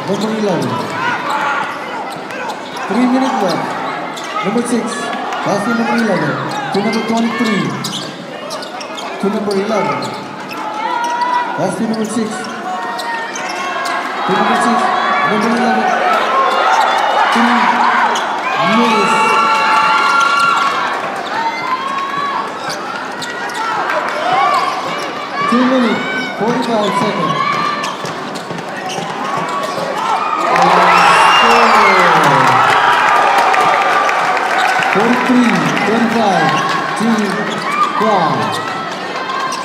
Number 11. 3 minutes left. Number 6. Last to number 11. To number 23. To number 11. Last to number 6. To number 6. Number 11. 3 minutes. Two minutes, 45 seconds. 43-35, Team Guam.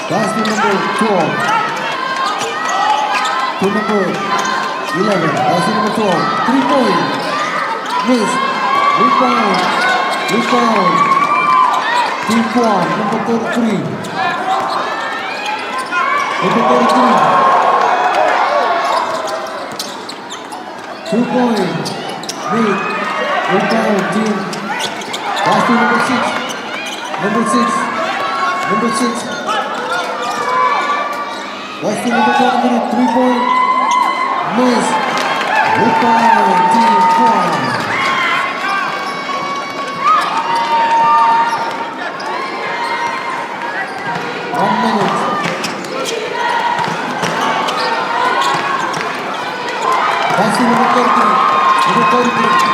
That's the number 12. To number 11, that's the number 12. 3 point. Miss. Rebound. Rebound. Team Guam, number 33. Number 33. 2 points. Made. Rebound, team. Last to number 6. Number 6. Number 6. Last to number 23. 3 point. Miss. Rebound, team Guam. That's the number 33. Number 33.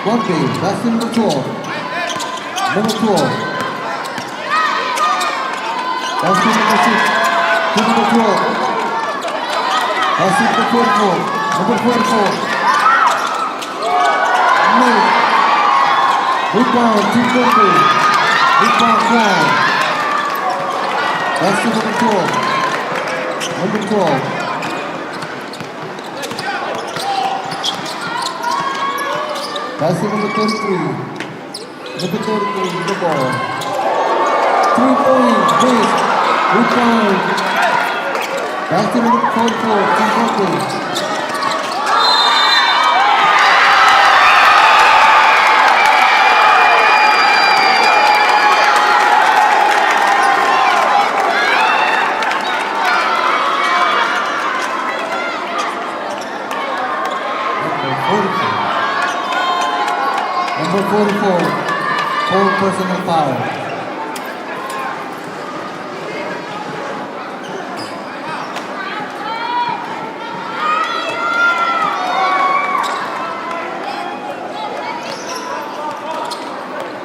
One game, that's number 12. Number 12. That's number 6. To number 12. That's number 44. Number 44. Made. Rebound, team number. Rebound crowd. That's number 12. Number 12. That's the number 33. Number 33, the ball. 3 points, miss. Rebound. That's the number 44, Team Buckley. Number 44, 4 personal foul.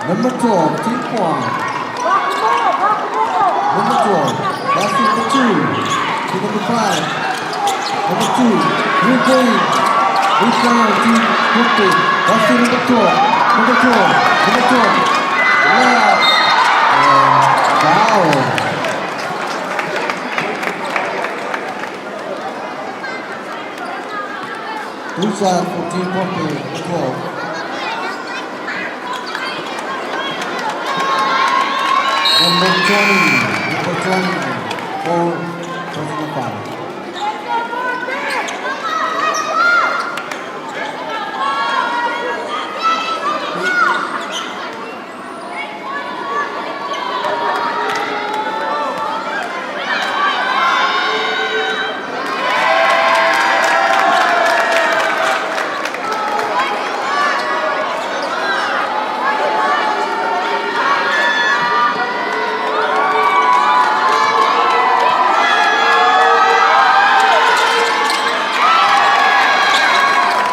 Number 12, Team Guam. Number 12, that's number 2. To number 5. Number 2, New Game. Rebound, Team Brooklyn. That's the number 12. Number 12. Number 12. Layup. And foul. Two shots for Team Brooklyn. 12. Number 20. Number 20. 4 personal foul.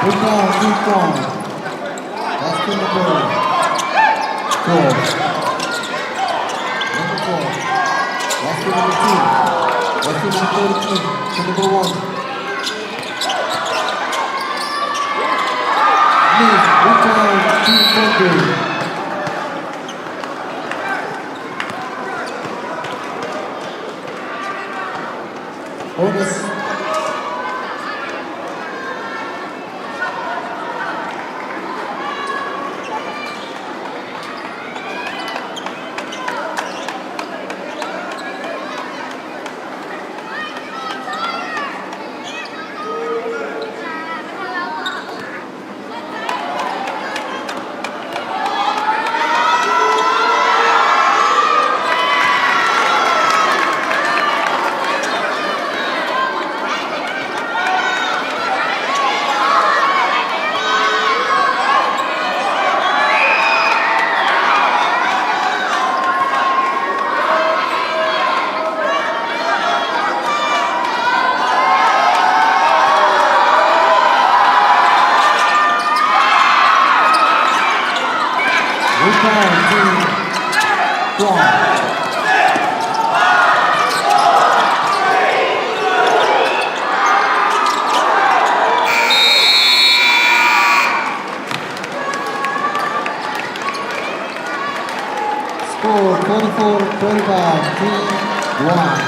Rebound, Team Guam. That's the number 12. Number 12. That's the number 2. That's the number 33. The number 1. Miss, rebound, Team Buckley. Otis. Rebound team one. Score 24-25, team one.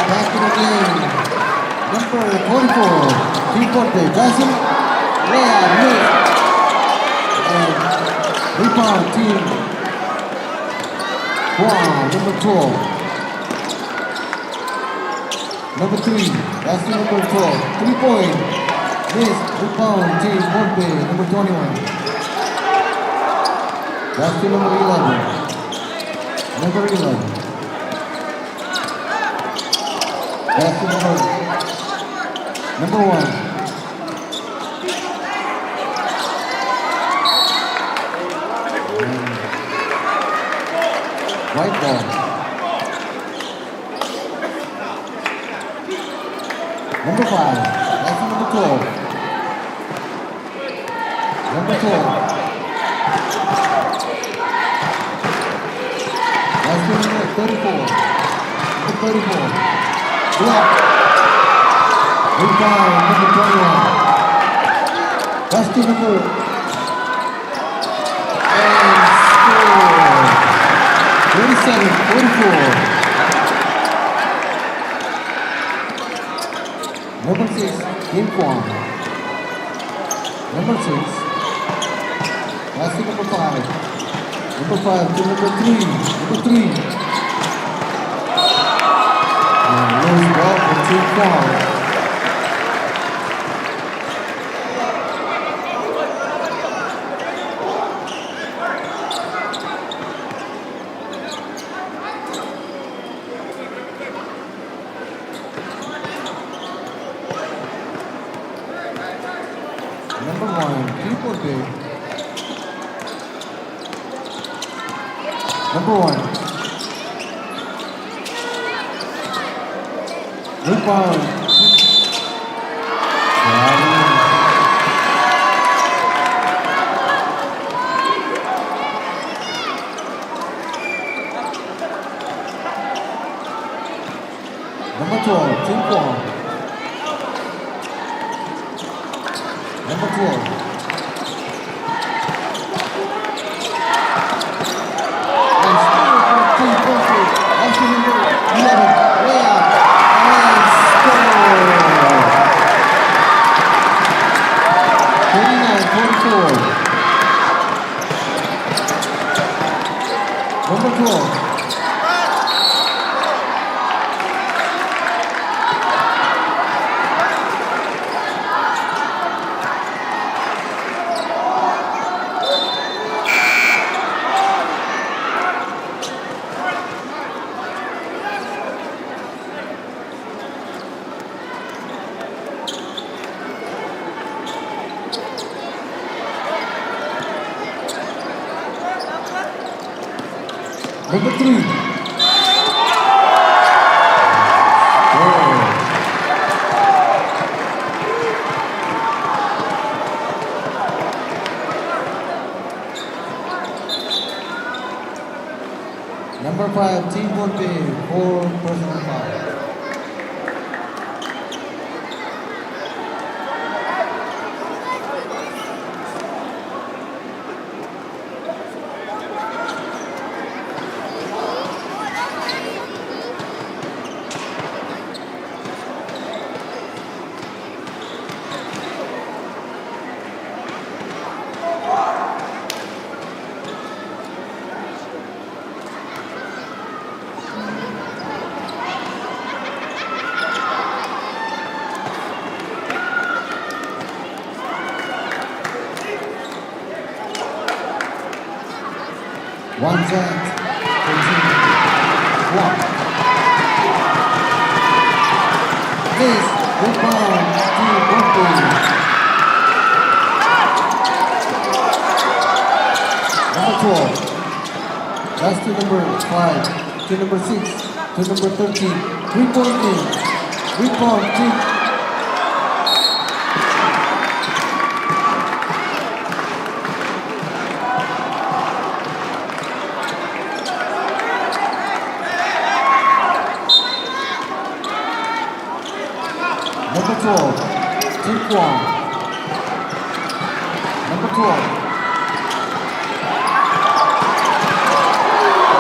Back in the game. Number 44, three-pointer, Jason Leah Nick. And rebound team one, number 12. Number 3, that's the number 12. 3-point. Miss rebound team Pompe, number 21. That's the number 11. Number 11. That's the number 1. White ball. Number 5. That's the number 12. Number 12. That's the number 34. Number 34. Block. Rebound, number 21. That's the number. And score. 37-44. Number 6, Kim Kwon. Number 6. That's the number 5. Number 5 to number 3. Number 3. And loose ball for Team Kwang. Number 1, people big. Number 1. Rebound. Number 12, Tim Kwong. Number 12. And still for Team Perfect. Option number 11. Layup. And score. 39-44. Number 12. Number 3. Number 5, Team Ponte, 4 personal foul. One set, 14-1. This rebound to Ponte. Number 12. That's to number 5, to number 6, to number 13. 3-point game. Rebound to Number 12, Tim Kwong. Number 12.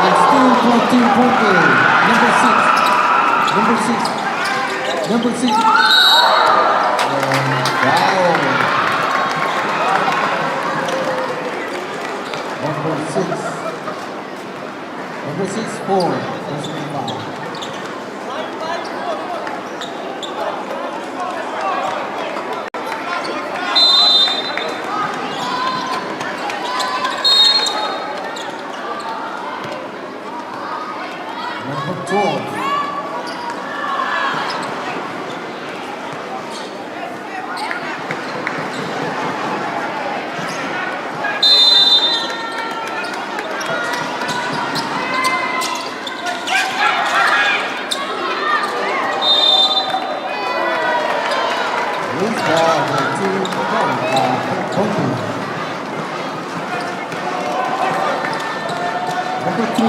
And still for Team Ponte. Number 6. Number 6. Number 6. Wow. Number 6. Number 6, 4. Personal foul. Number 12. Loose ball for Team Ponte. Number 3.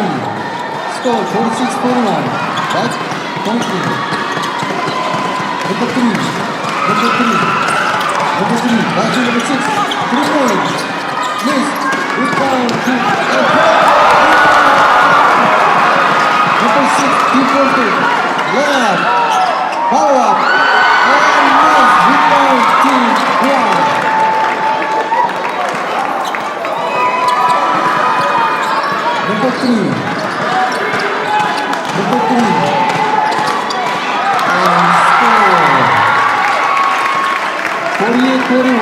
Score 46-41. That's Ponte. Number 3. Number 3. Number 3. Back to number 6. 3 points. Miss. Rebound to number 6. Team Ponte. Layup. Power up. And miss. Rebound Team Kwong. 41.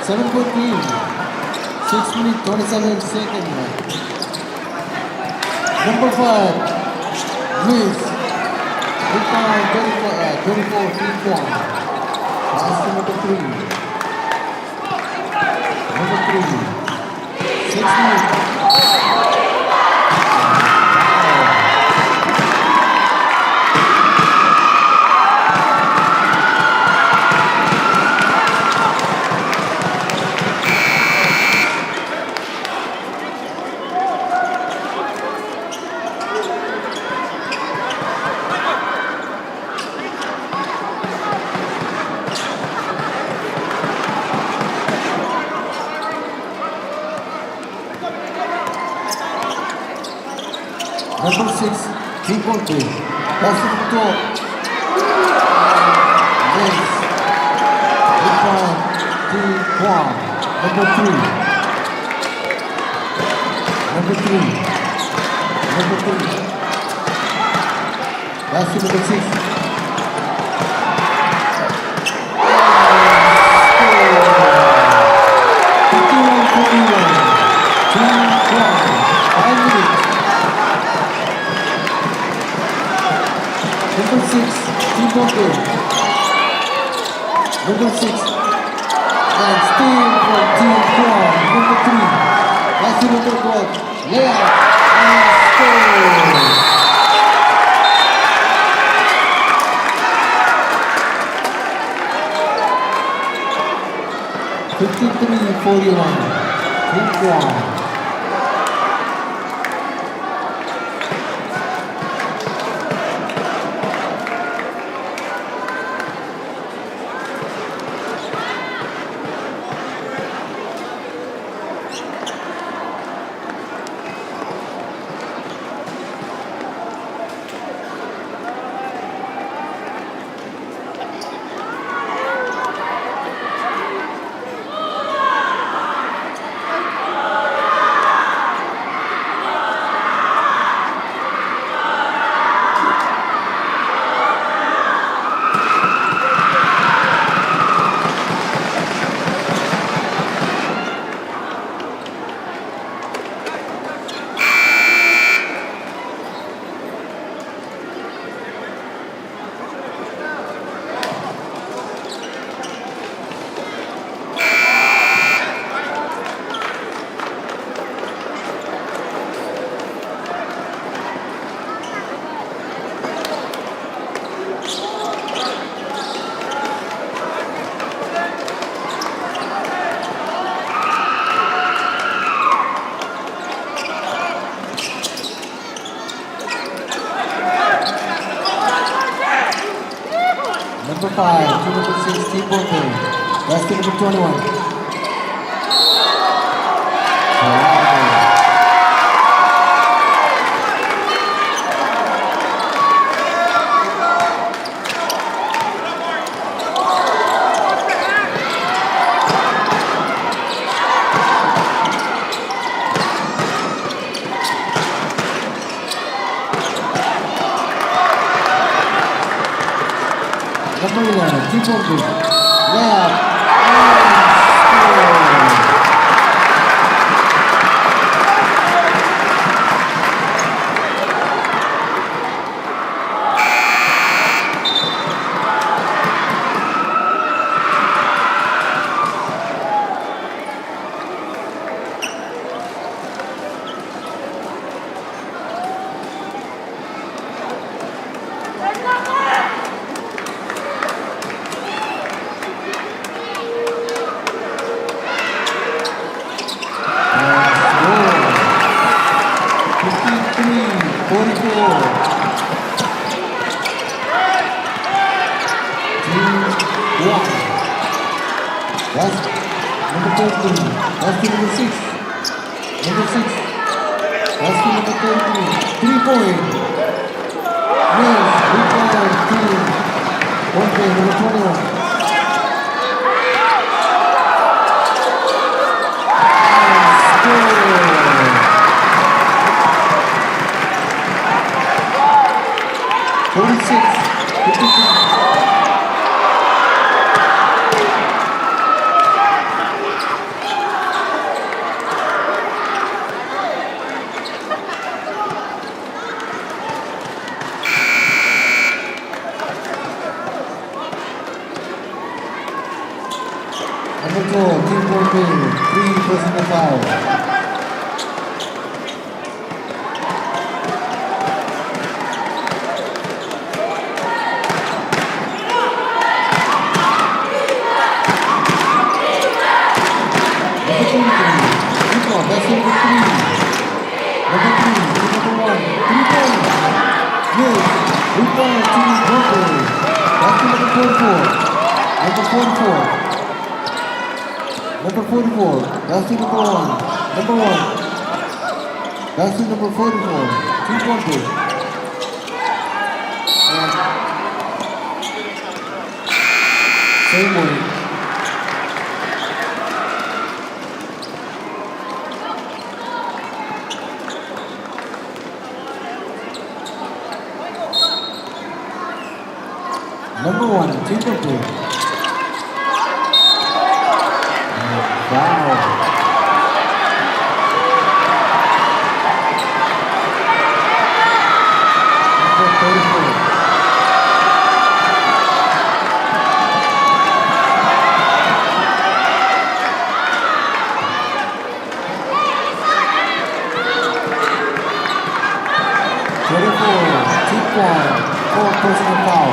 7-point lead. 6 minutes 27 seconds. Number 5, Luis. Rebound 24, 3-point. Pass to number 3. Number 3. 6 minutes. Number 6, 3-point play. Pass to the top. Next. Rebound 3-point. Number 3. Number 3. Number 3. Pass to number 6. 51-41. 5 minutes. Number 6, T-ball game. Number 6, and steal from Team Crown. Number 3, that's the number 1. Layup and score. 53-41. Team Crown. Number 5, to number 6, T-ball game. That's to number 21. Number 11, T-ball game. Layup and score. That's number 13. That's the number 6. Number 6. That's the number 13. 3-point. Yes, rebound team. 1 point, number 21. And score. 46. 52. Number 2, Team Bombay, 3 personal foul. Number 23, Rico, that's number 3. Number 3, team number 1, 3 points. Yes, rebound, Team Bombay. That's team number 44. Number 44. Number 44, that's team number 1. Number 1. That's team number 44. Team Bombay. And same way. Number 1, Team Bombay. Wow. Number 34. Team 1, 4 personal foul.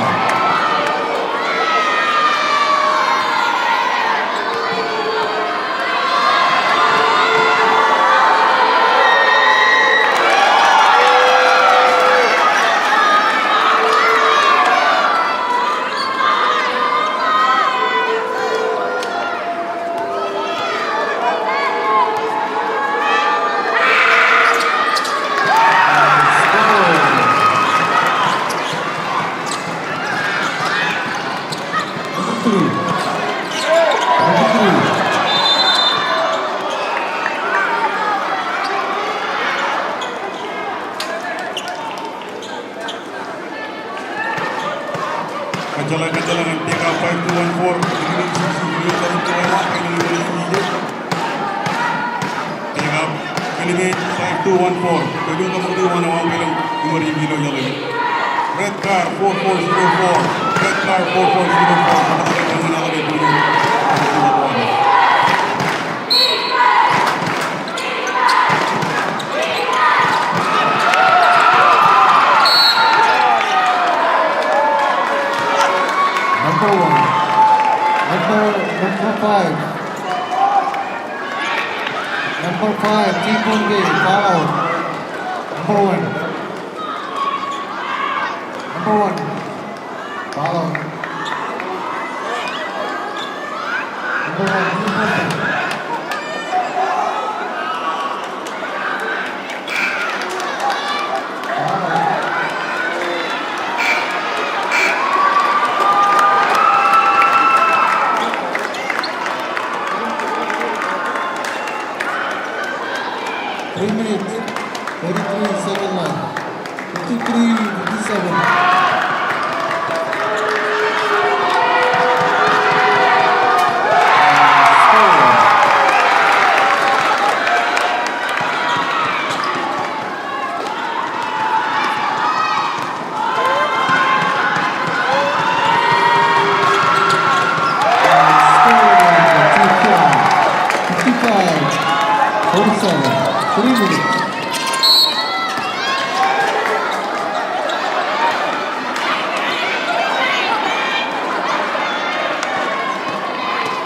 Kejalan-kejalan TK 5214 beginning season Junior dari Taiwan finally will immediate. TK Philippines 5214 Kedua kemudian awal film 2000 yang lalu. Red car 4404 Red car 4404 Matahari dengan lagi dulu. Number 1. Number 5. Number 5, Team Bombay, foul. Number 1. Number 1. Foul. Number 1, Team Bombay. Foul. 3 minutes, 33 second left. 53, 57.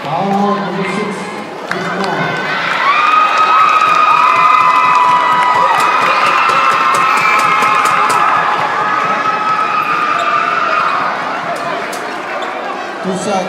Foul number 6 is gone. Two shot.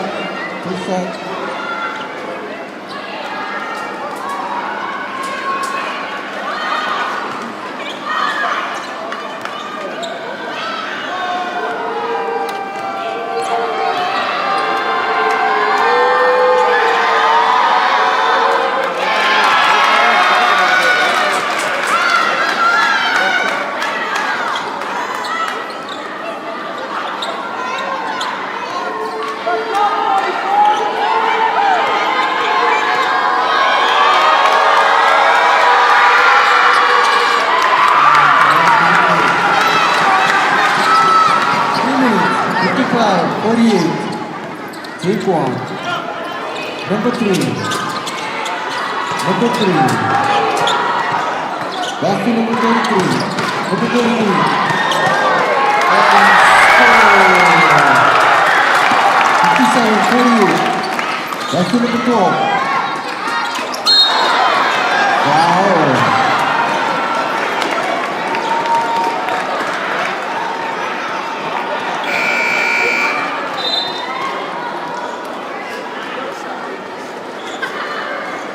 Take one. Number 3. Number 3. Back to number 23. Number 23. And score. 57-48. Back to number 12. Wow.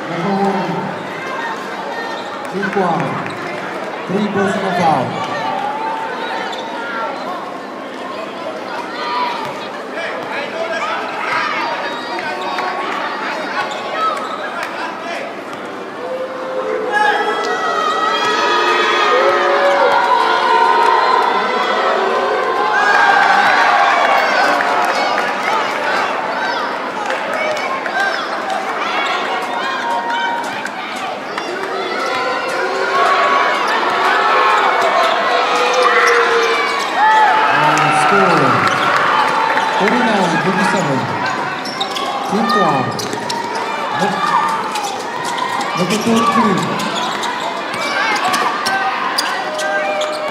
Number 1. Kim Kwang. 3 personal foul. Score 49-57. Kim Kwang. Number 33.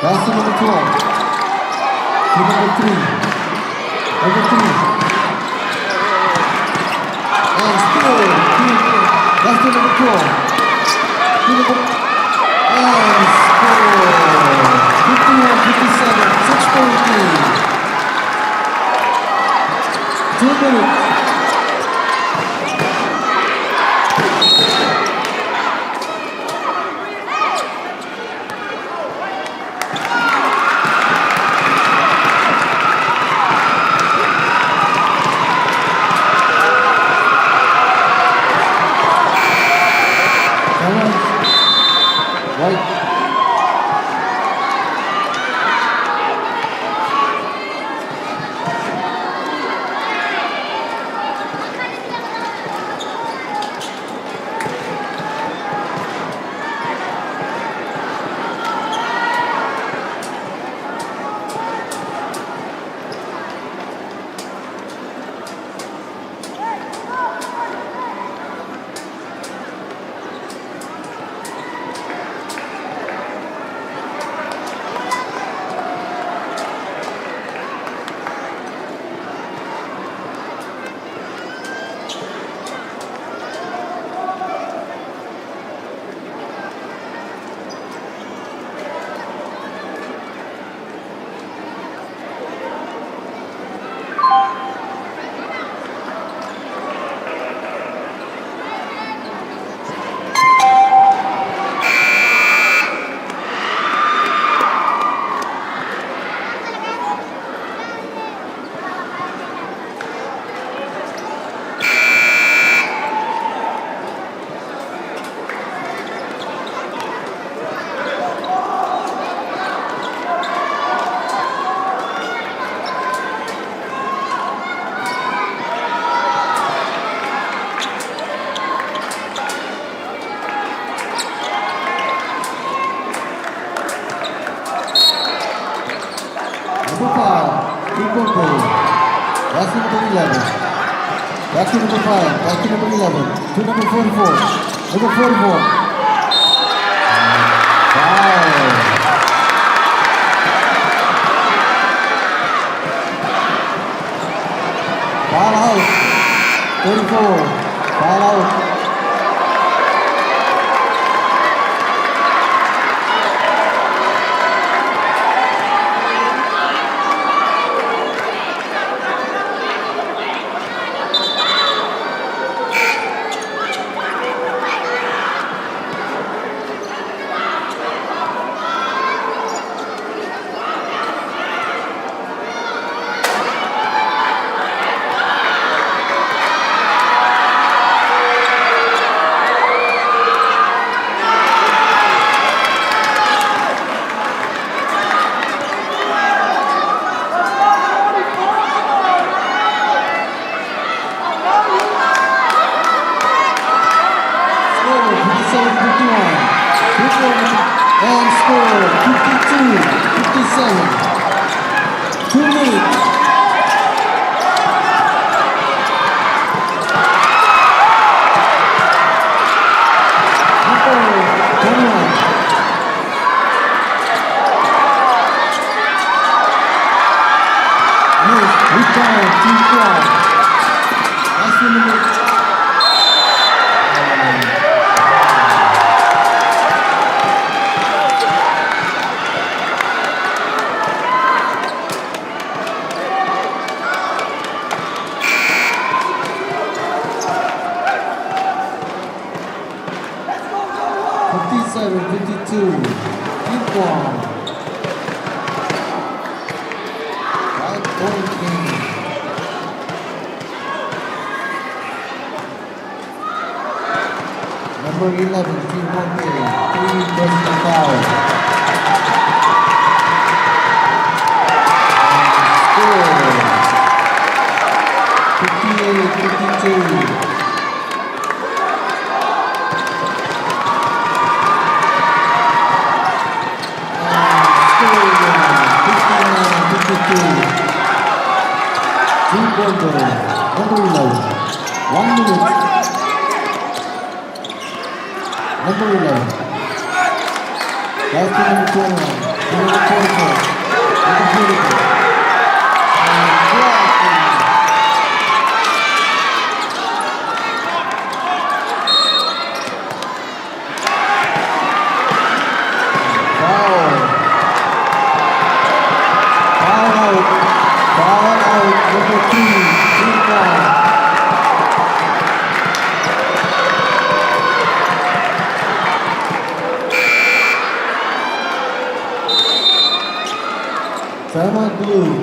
Pass to number 12. To number 3. Number 3. And score. Pass to number 12. To number and score. 51-57. 6-point lead. 2 minutes. Right. Number 5, 3-point play. That's number 11. Back to number 5, back to number 11. To number 44. Number 44. Foul. Foul out. 34. Foul out. And score 52-57. 2 minutes. 57-52. Keep on. 5-point game. Number 11, Team 1A, 3 personal fouls. And score 58-52. Number 11, 1 minute. Number 11. Last to number 21. Number 44. Number 44. And foul. Foul out. Foul out. Number 3. Team foul. Timeout blue.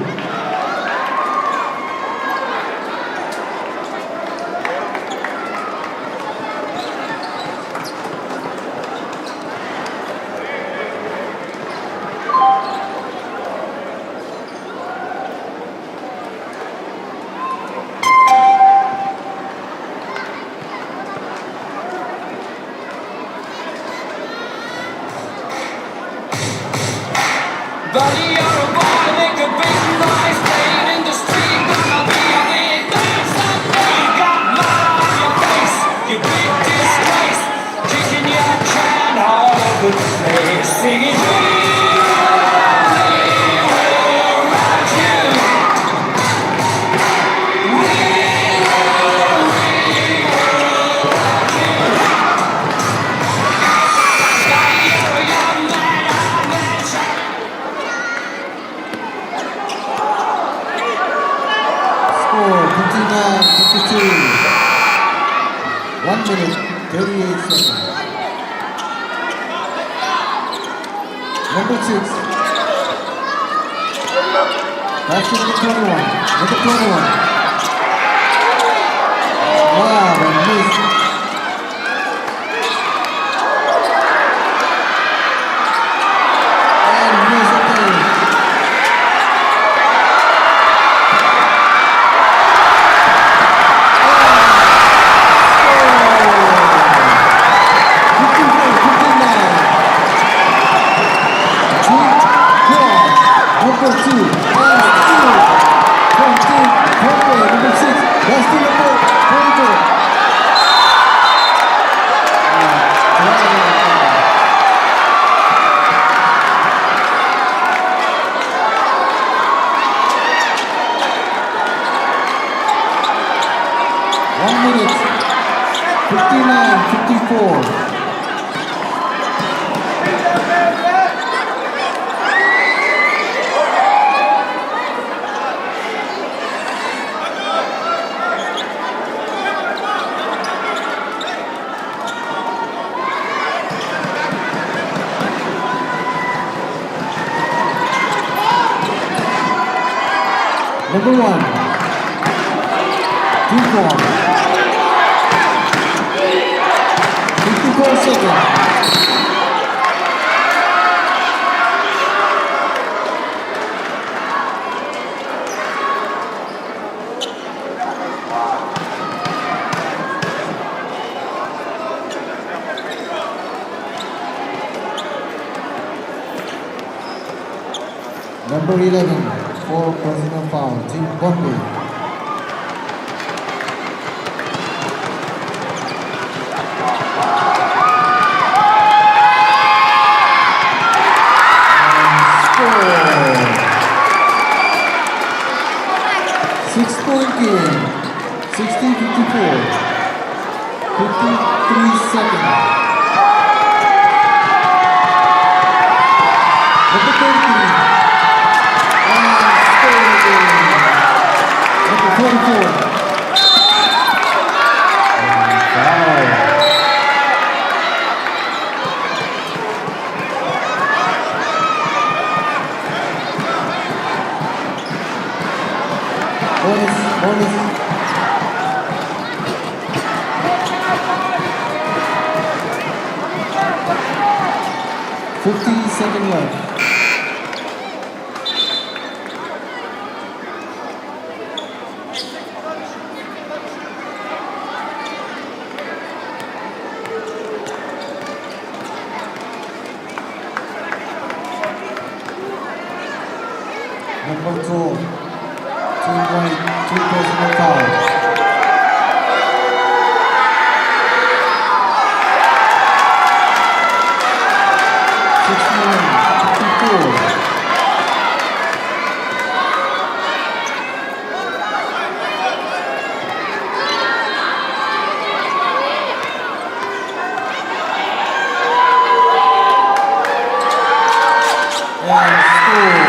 Buddy, you're a boy, make a big noise, playing in the street, gonna be a big dance someday. You got mud on your face, you big disgrace, kicking your can all over the place, singing we will rock you. We will rock you. Sky, you're a young man, I'm a child. Score 59-52. 1 minute, 38 seconds. Number 6. Back to number 21. Number 21. Wow, and missed. And missed again. Number 2, and 2 from Team 1A, number 6, that's the number 24. One minute, 59-54. Number 1, Team 4. 54 seconds. Number 11, 4 personal foul, Team 1A. And score. 6-point game, 60-54. 53 seconds. Number 33. Number 44. seconds left. Number 2, 2 personal foul. 61-54. And score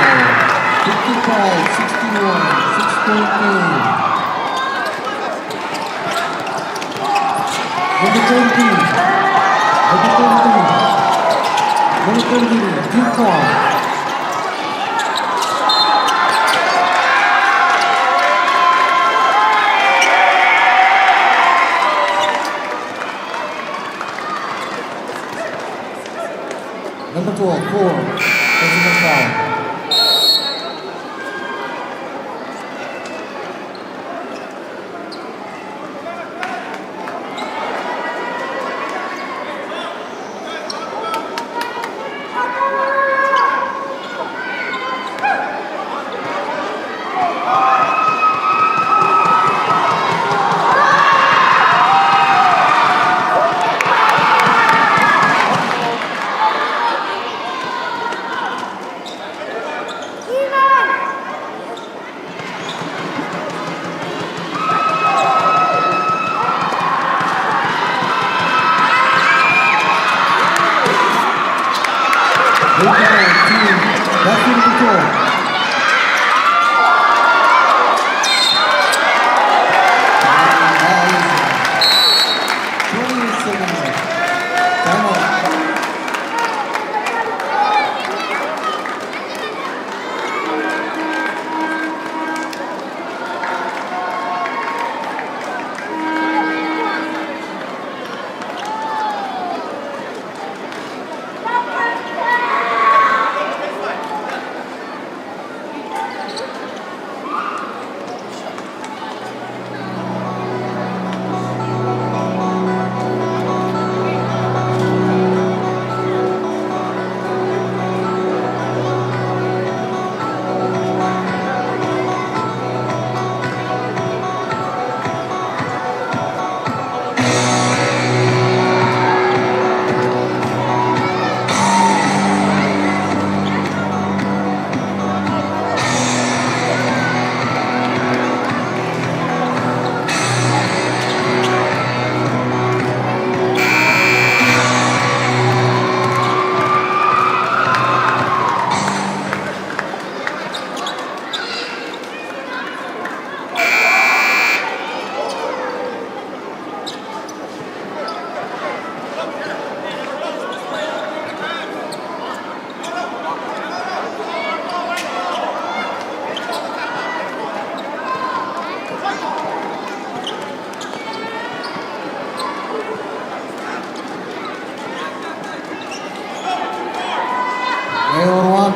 55-61, 6-point game. Number 20, Dupont. Number 12, 4, personal foul. That's in control.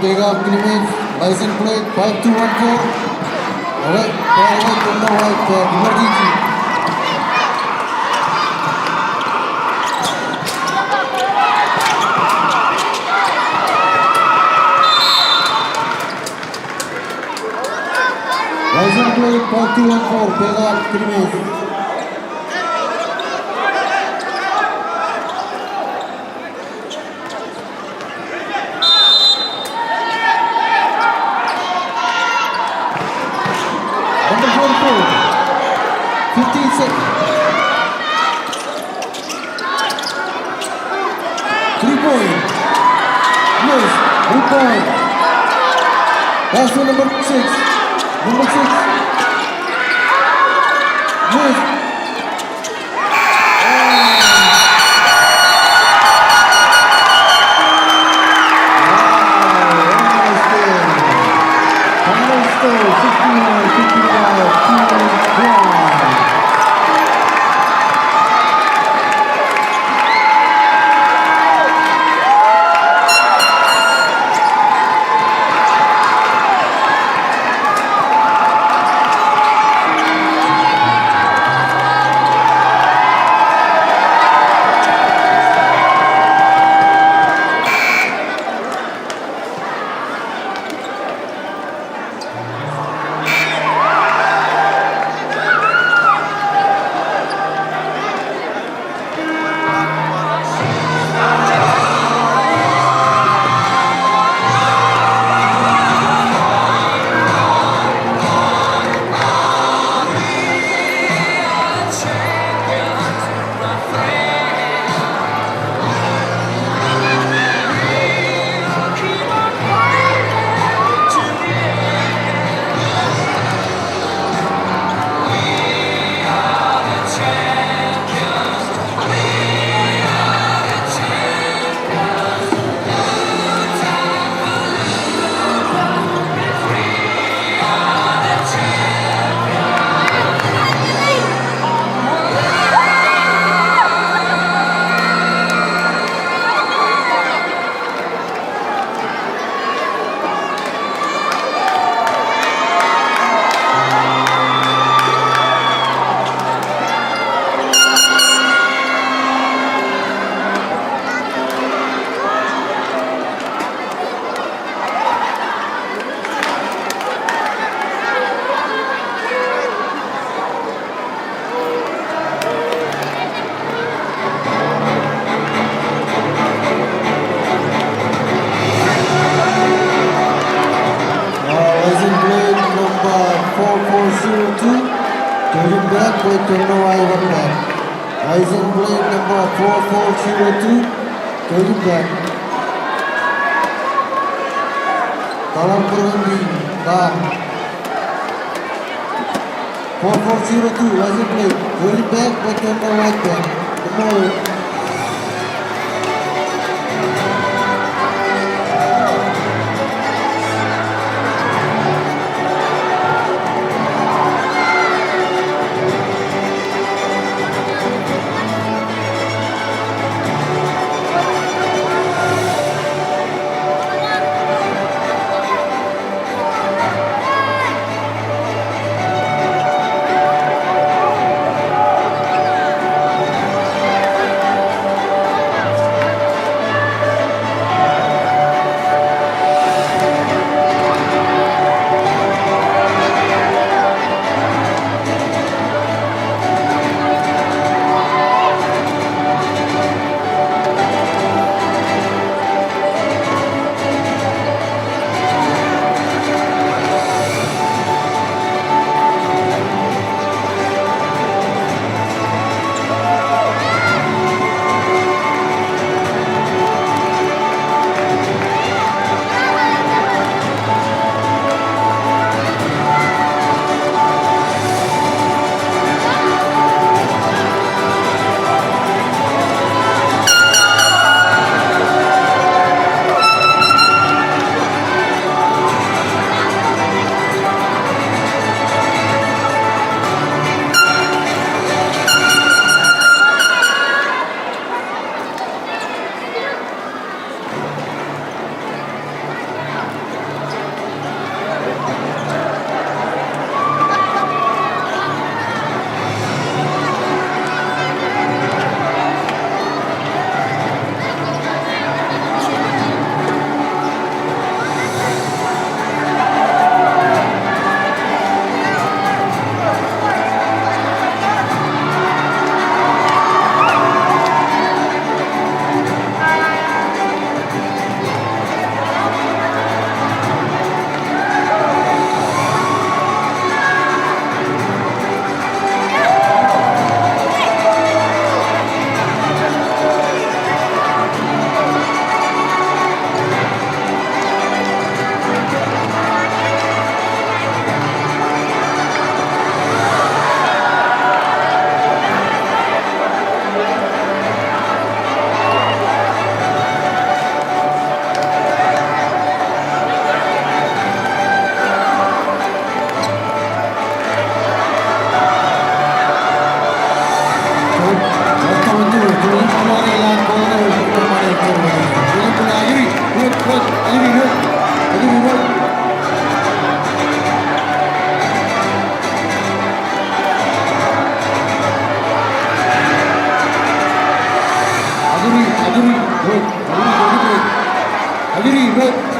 Take off Clemens, license plate 5214. Alright, on the right, emergency. License plate 5214, take off Clemens. Number 44, 15 seconds. 3-point. Yes, 3-point. That's for number 6. Number 6. Yes. Final score 61-55, 2-1. Coming back with Tono Ivan back. Eisen playing number 4402. Coming back. Tolong berhenti. Bang. 4402 Eisen play. Coming back with Tono Ivan back. Tomorrow.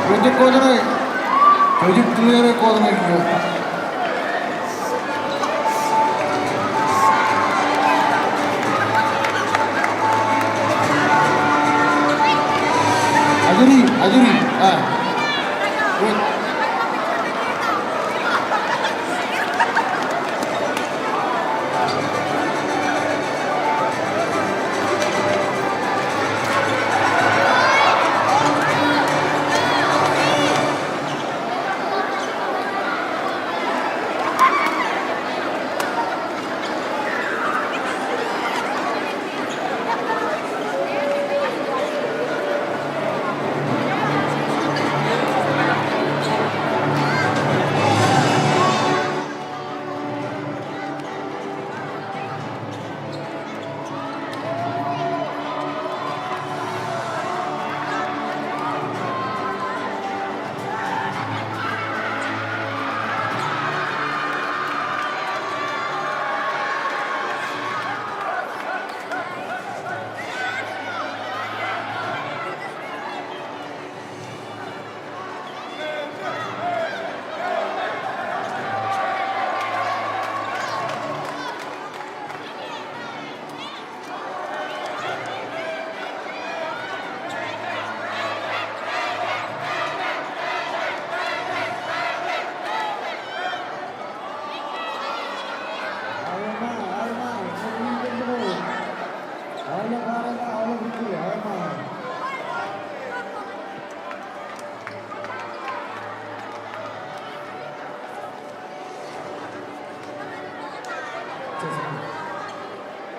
Project kodana, project clear kodana kiyo. Ajuri, wait.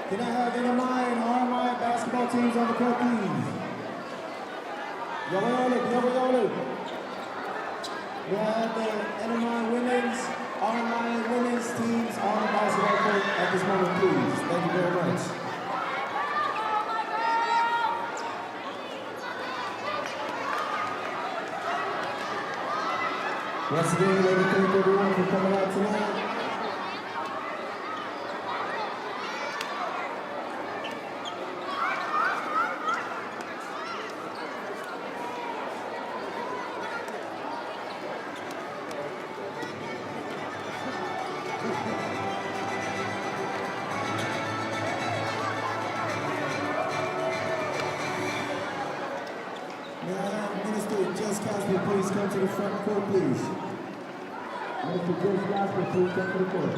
Can I have NMI and RMI basketball teams on the court, please? Yole. We have the NMI women's, RMI women's teams on the basketball court at this moment, please. Thank you very much. Once again, we'd like to thank everyone for coming out tonight. May I have Minister Jess Casper please come to the front court, please? Minister Jess Casper, please come to the court.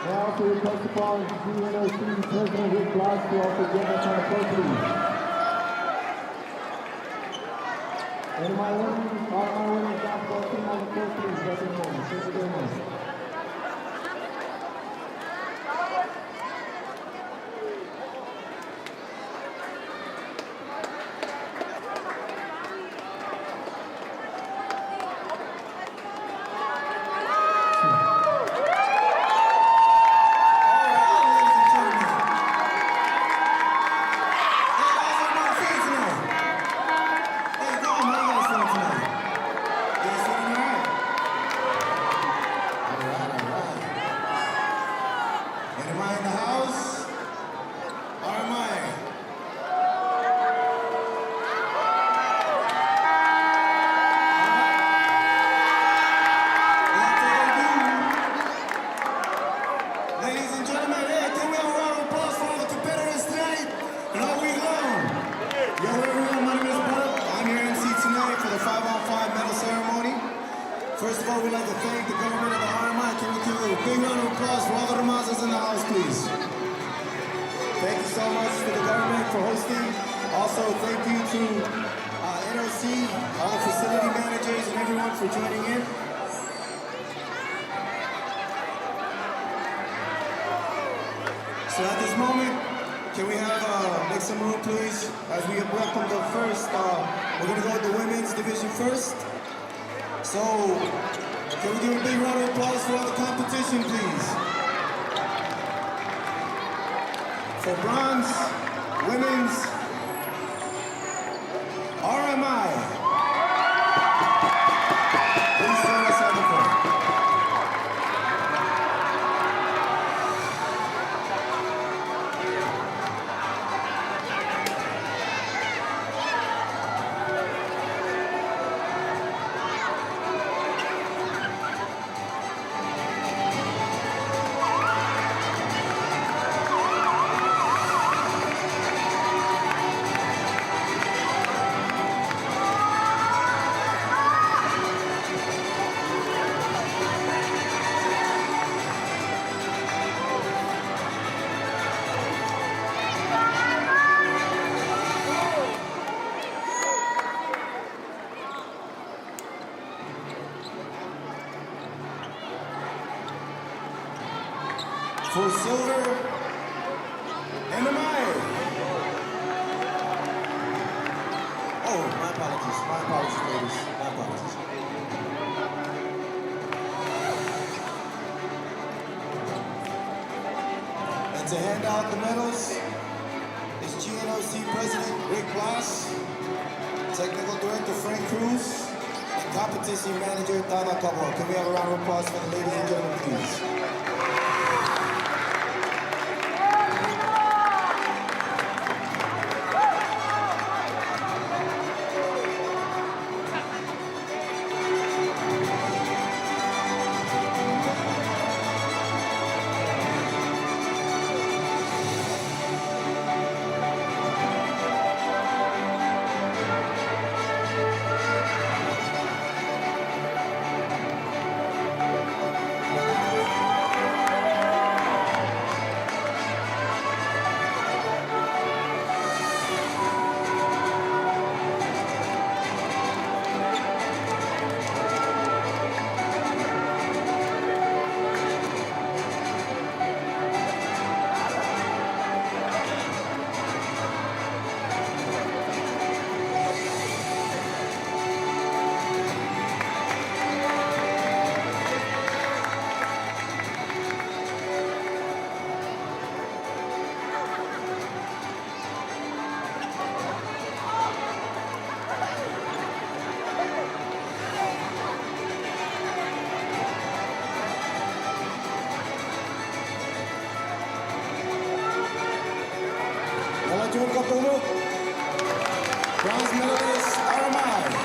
Now to request upon GNOC President Rick Bloss to also get us on the court, please. And my women, all my women basketball team on the court, please. That's important. Thank you very much. First of all, we'd like to thank the government of the RMI. Can we give a big round of applause for all the Ramazas in the house, please? Thank you so much to the government for hosting. Also, thank you to NOC, all the facility managers, and everyone for joining in. So at this moment, can we have, make some room, please? As we welcome the first, we're gonna go with the women's division first. So, can we give a big round of applause for all the competition, please? For bronze, women's, RMI. Please join us on the court. For silver, NMI. Oh, my apologies, ladies, my apologies. And to hand out the medals is GNOC President Rick Bloss, Technical Director Frank Cruz, and Competition Manager Tana Cabo. Can we have a round of applause for the ladies and gentlemen, please? Bronze medalist Aramai.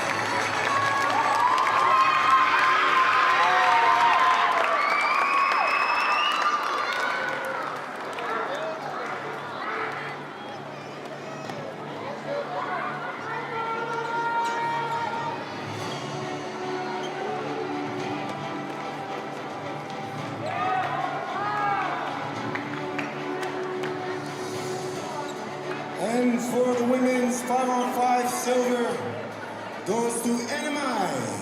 And for the women's 5-on-5 silver goes to Anamai.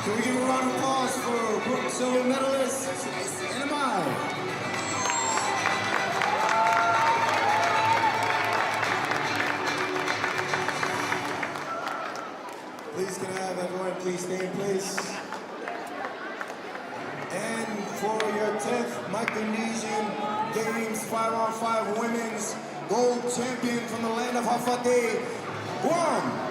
Can we give a round of applause for Brooke silver medalist Anamai? Please can I have everyone please stay in place? And for your 10th Micronesian Games 5-on-5 Women's Gold Champion from the land of Hafate, Guam.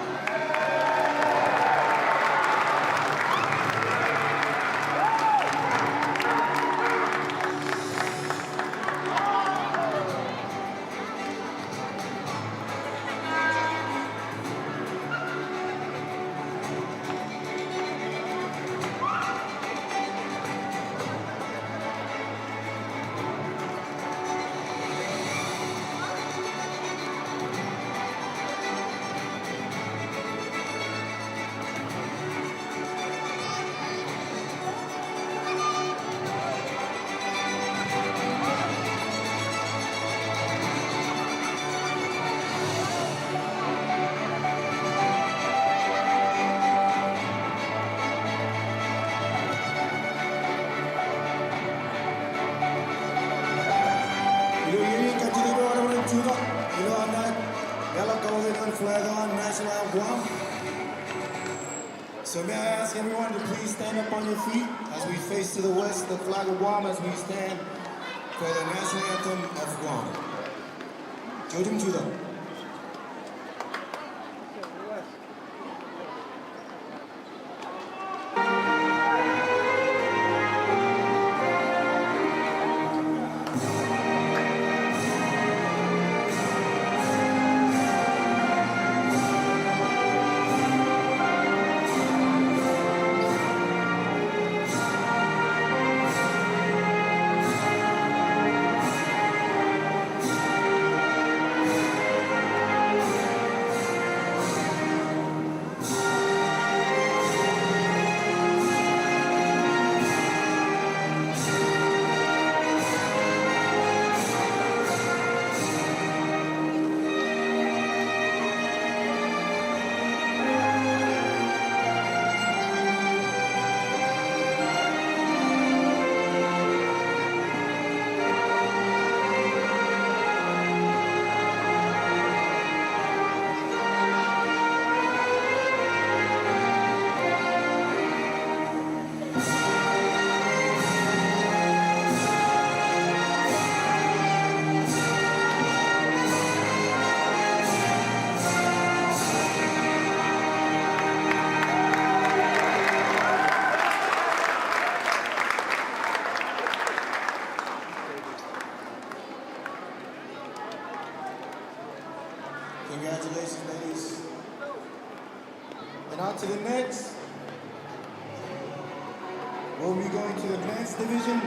Flag on, national anthem Guam. So may I ask everyone to please stand up on your feet as we face to the west, the flag of Guam, as we stand for the national anthem of Guam. Jojim Judo. We'll be going to the men's division.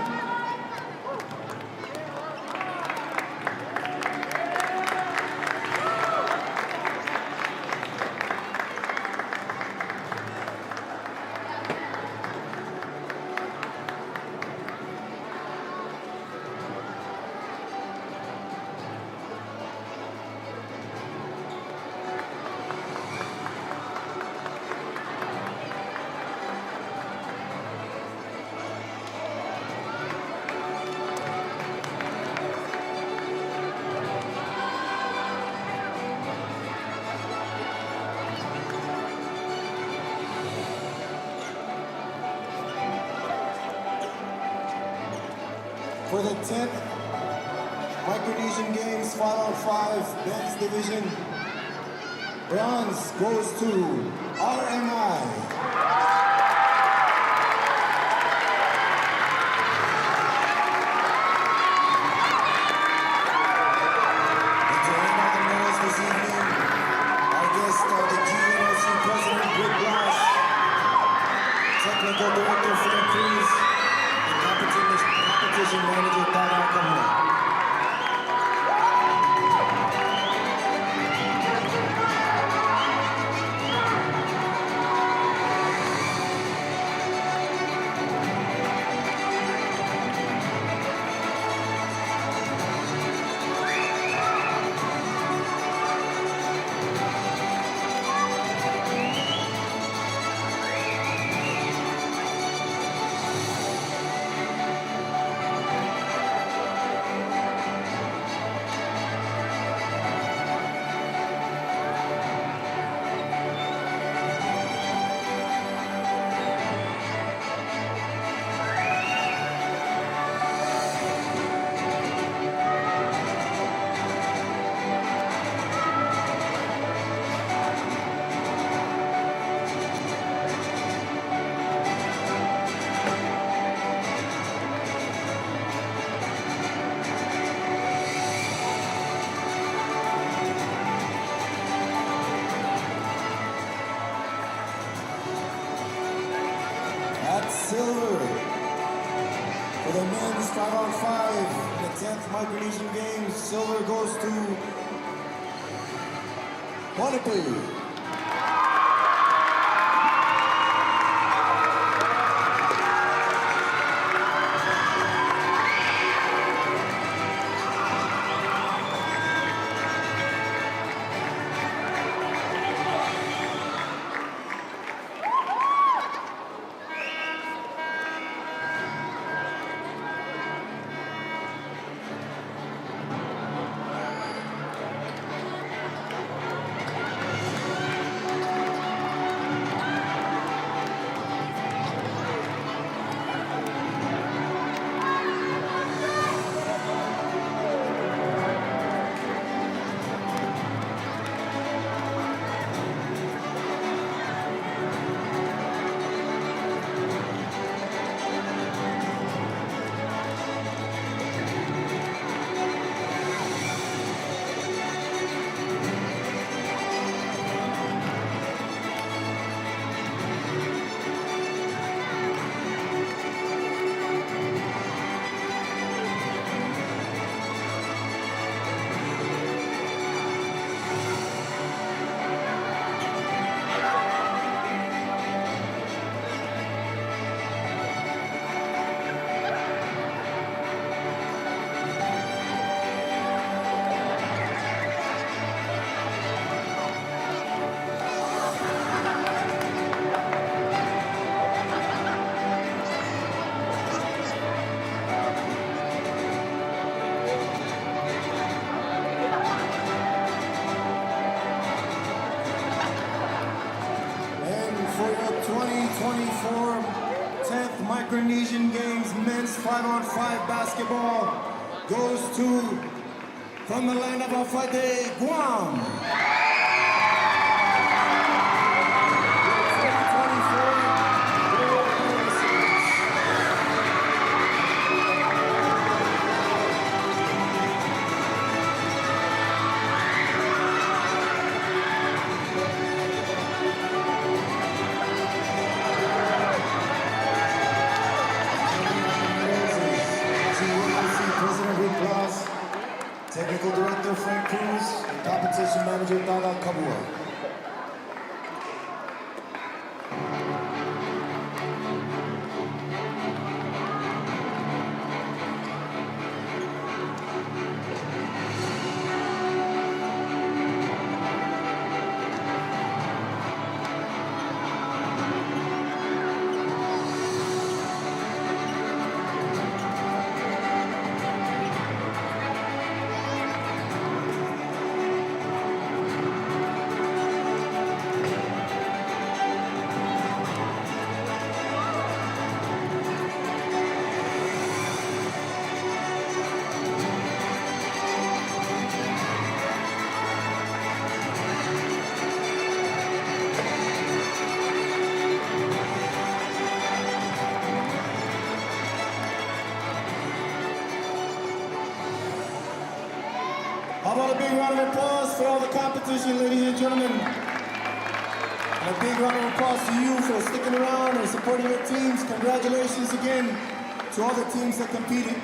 For the 10th Micronesian Games 5-on-5 men's division, bronze goes to RMI. And to hand out the medals this evening, our guest, the GNLC President, Greg Glass, Technical Director, Frank Cruz, and Competition Manager, Tara Kamuna. At silver for the men's 5-on-5 in the 10th Micronesian Games, silver goes to Honolulu. For the 2024 10th Micronesian Games men's 5-on-5 basketball goes to, from the land of Afade, Guam. 2024 about a big round of applause for all the competition, ladies and gentlemen. And a big round of applause to you for sticking around and supporting your teams. Congratulations again to all the teams that competed.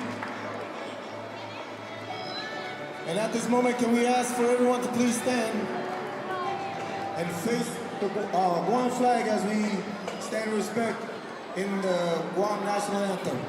And at this moment, can we ask for everyone to please stand and face the Guam flag as we stand in respect in the Guam National Anthem.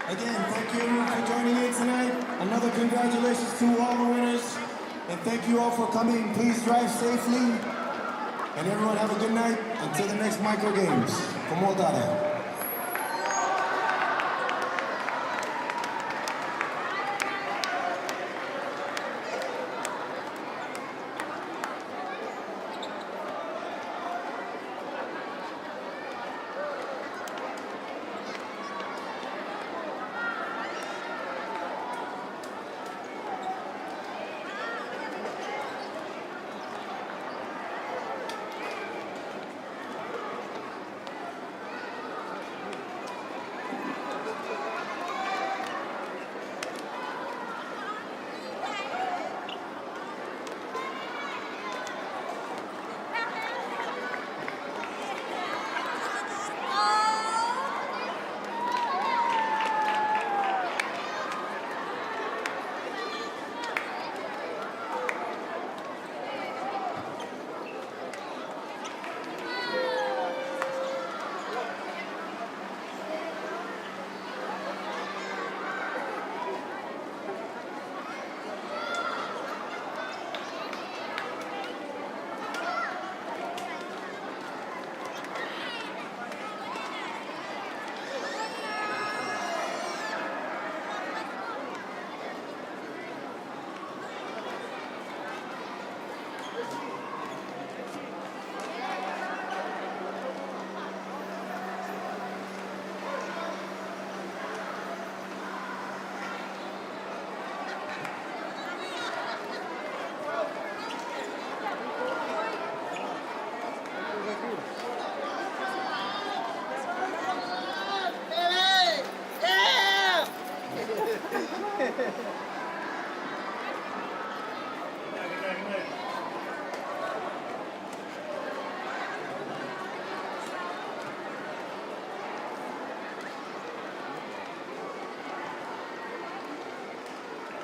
Again, thank you everyone for joining in tonight. Another congratulations to all the winners. And thank you all for coming. Please drive safely. And everyone have a good night until the next micro games. Como dare.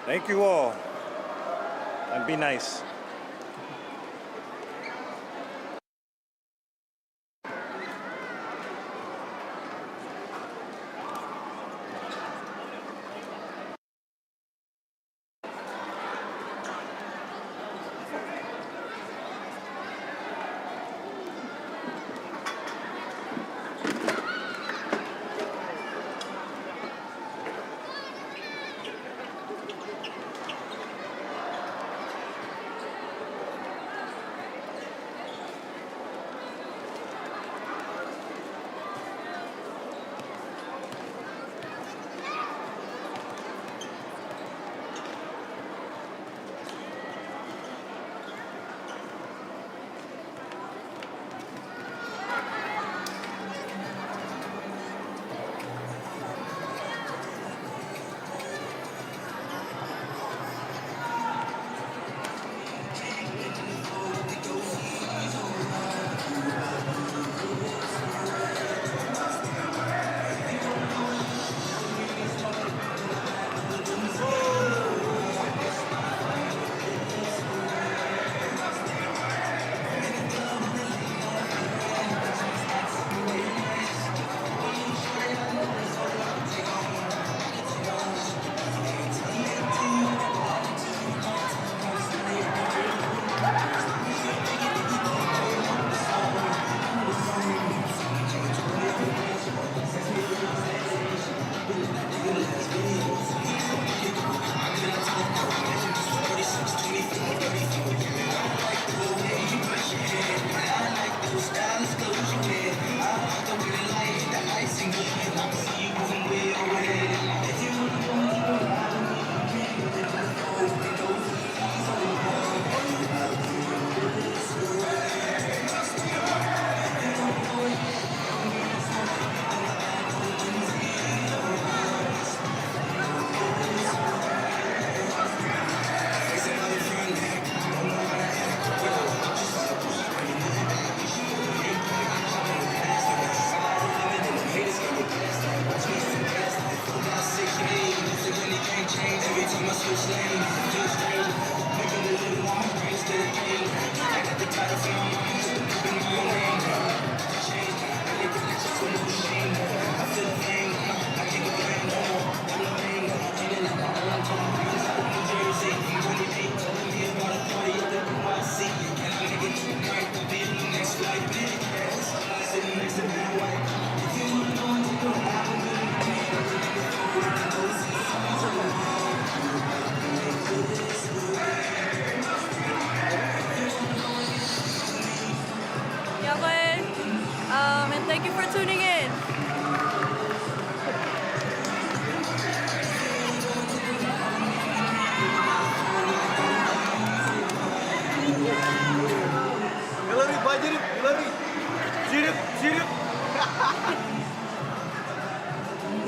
Thank you all, and be nice.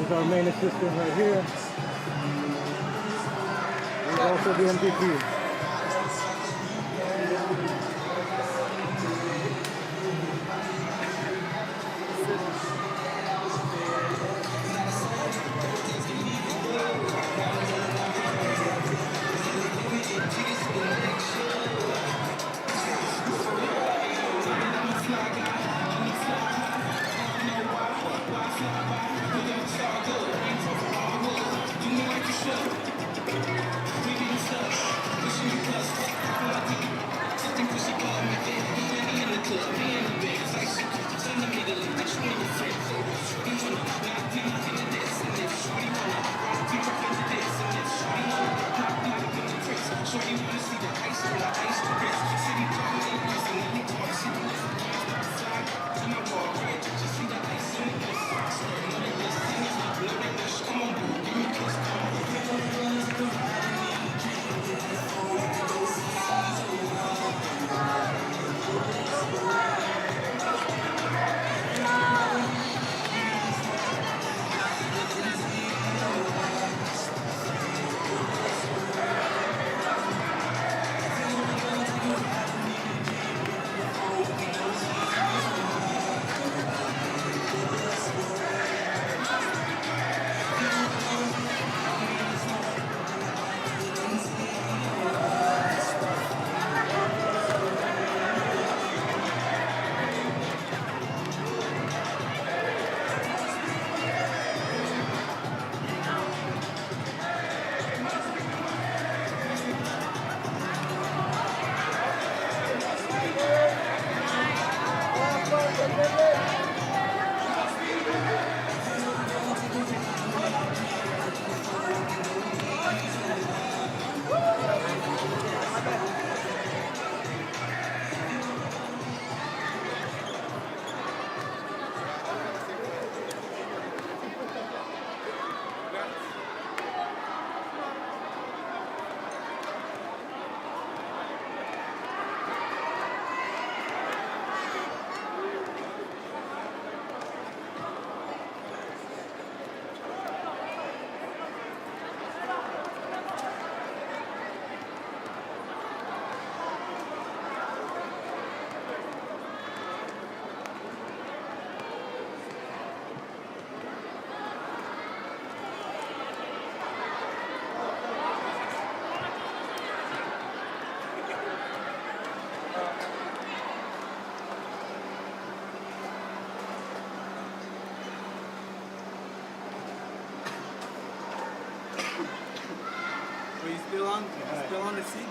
is our main assistant right here. He's also the MVP. Are you still on the seat?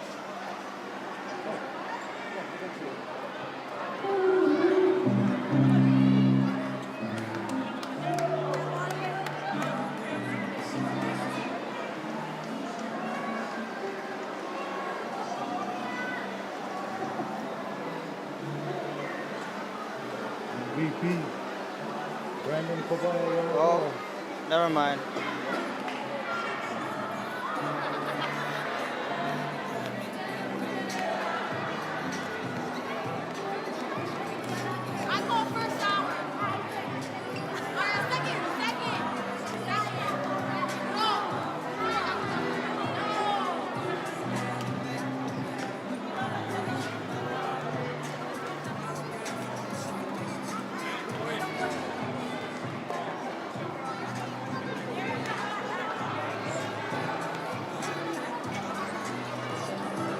VP. Brandon Caballero. Oh, never mind.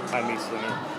Hi, Meat Slinger.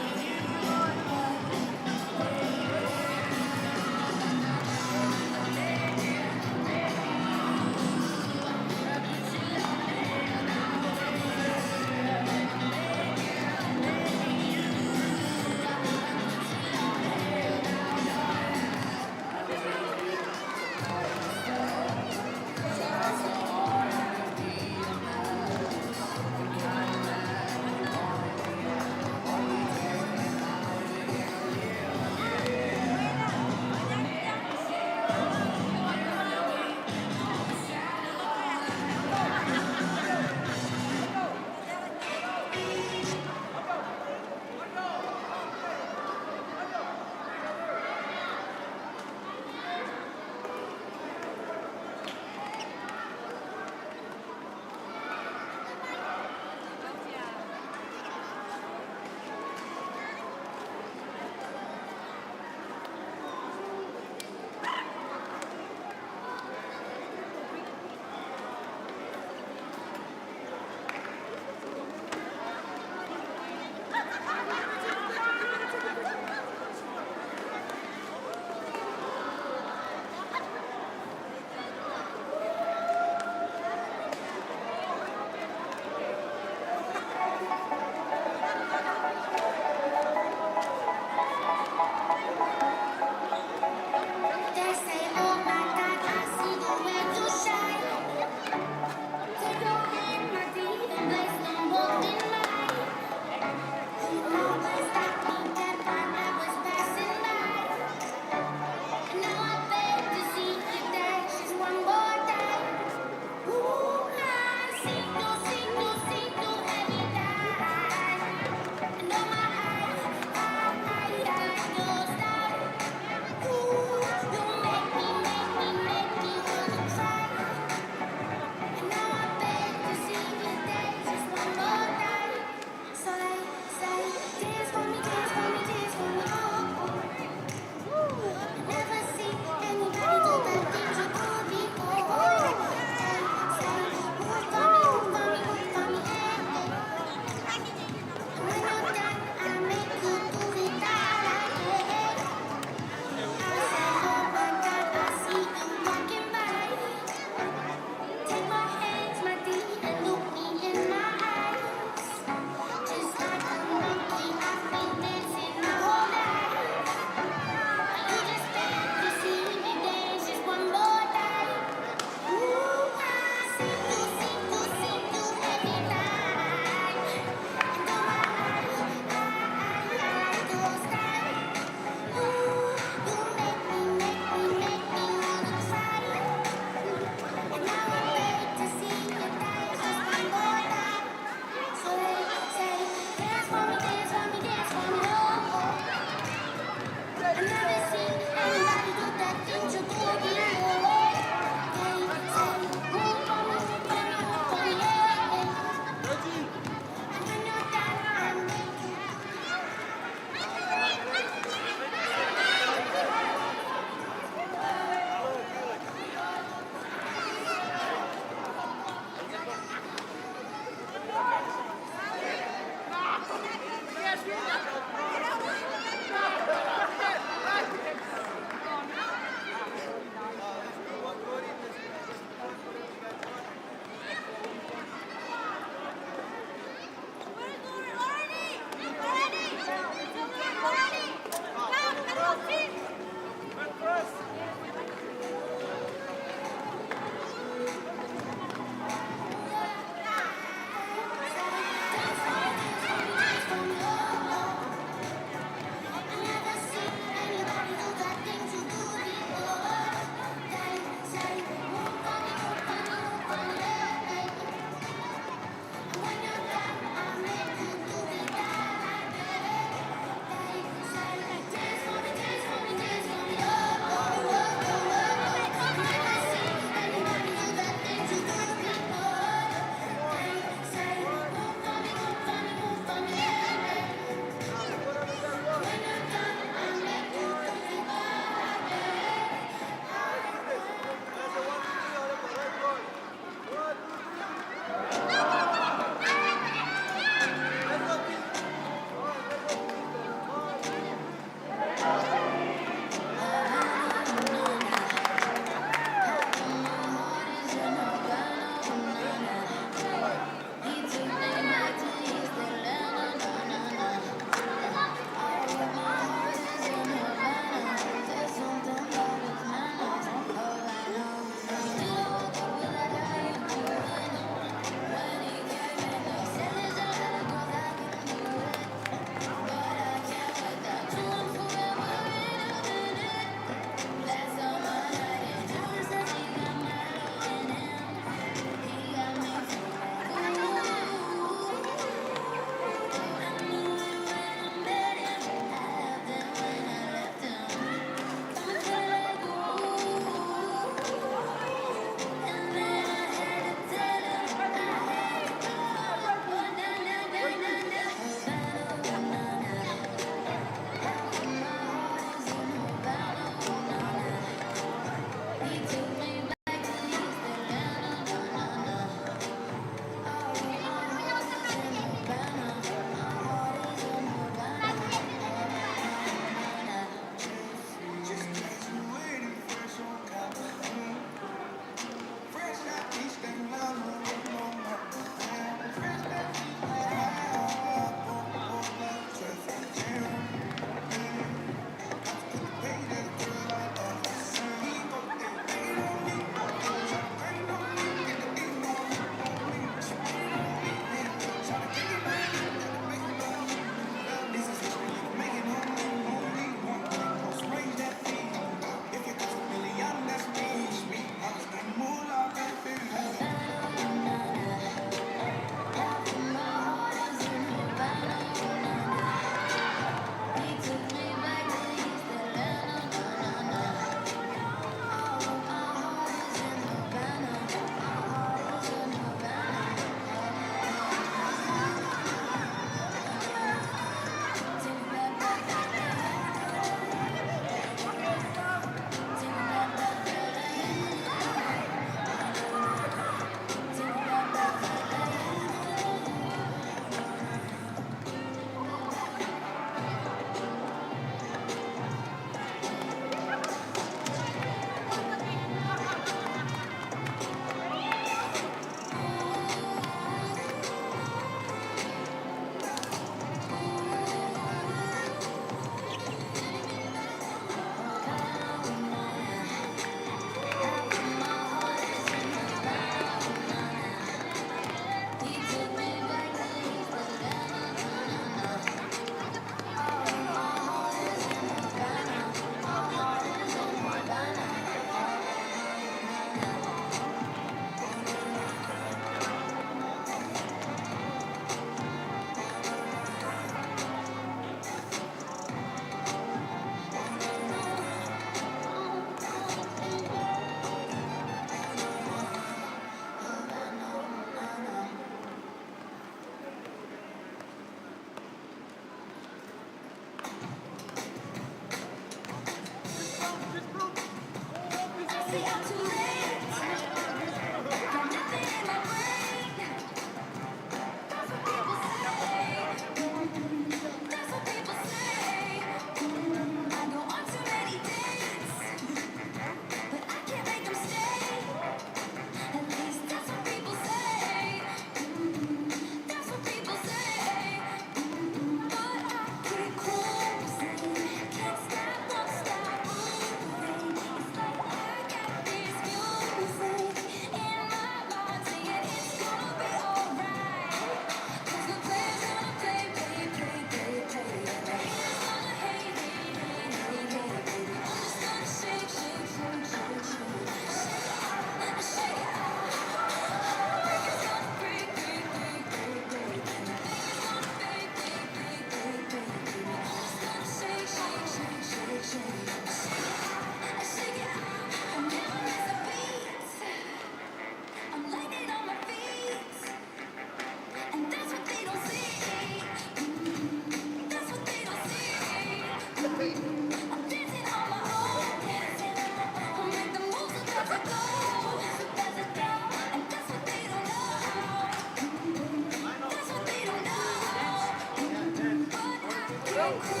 Bye.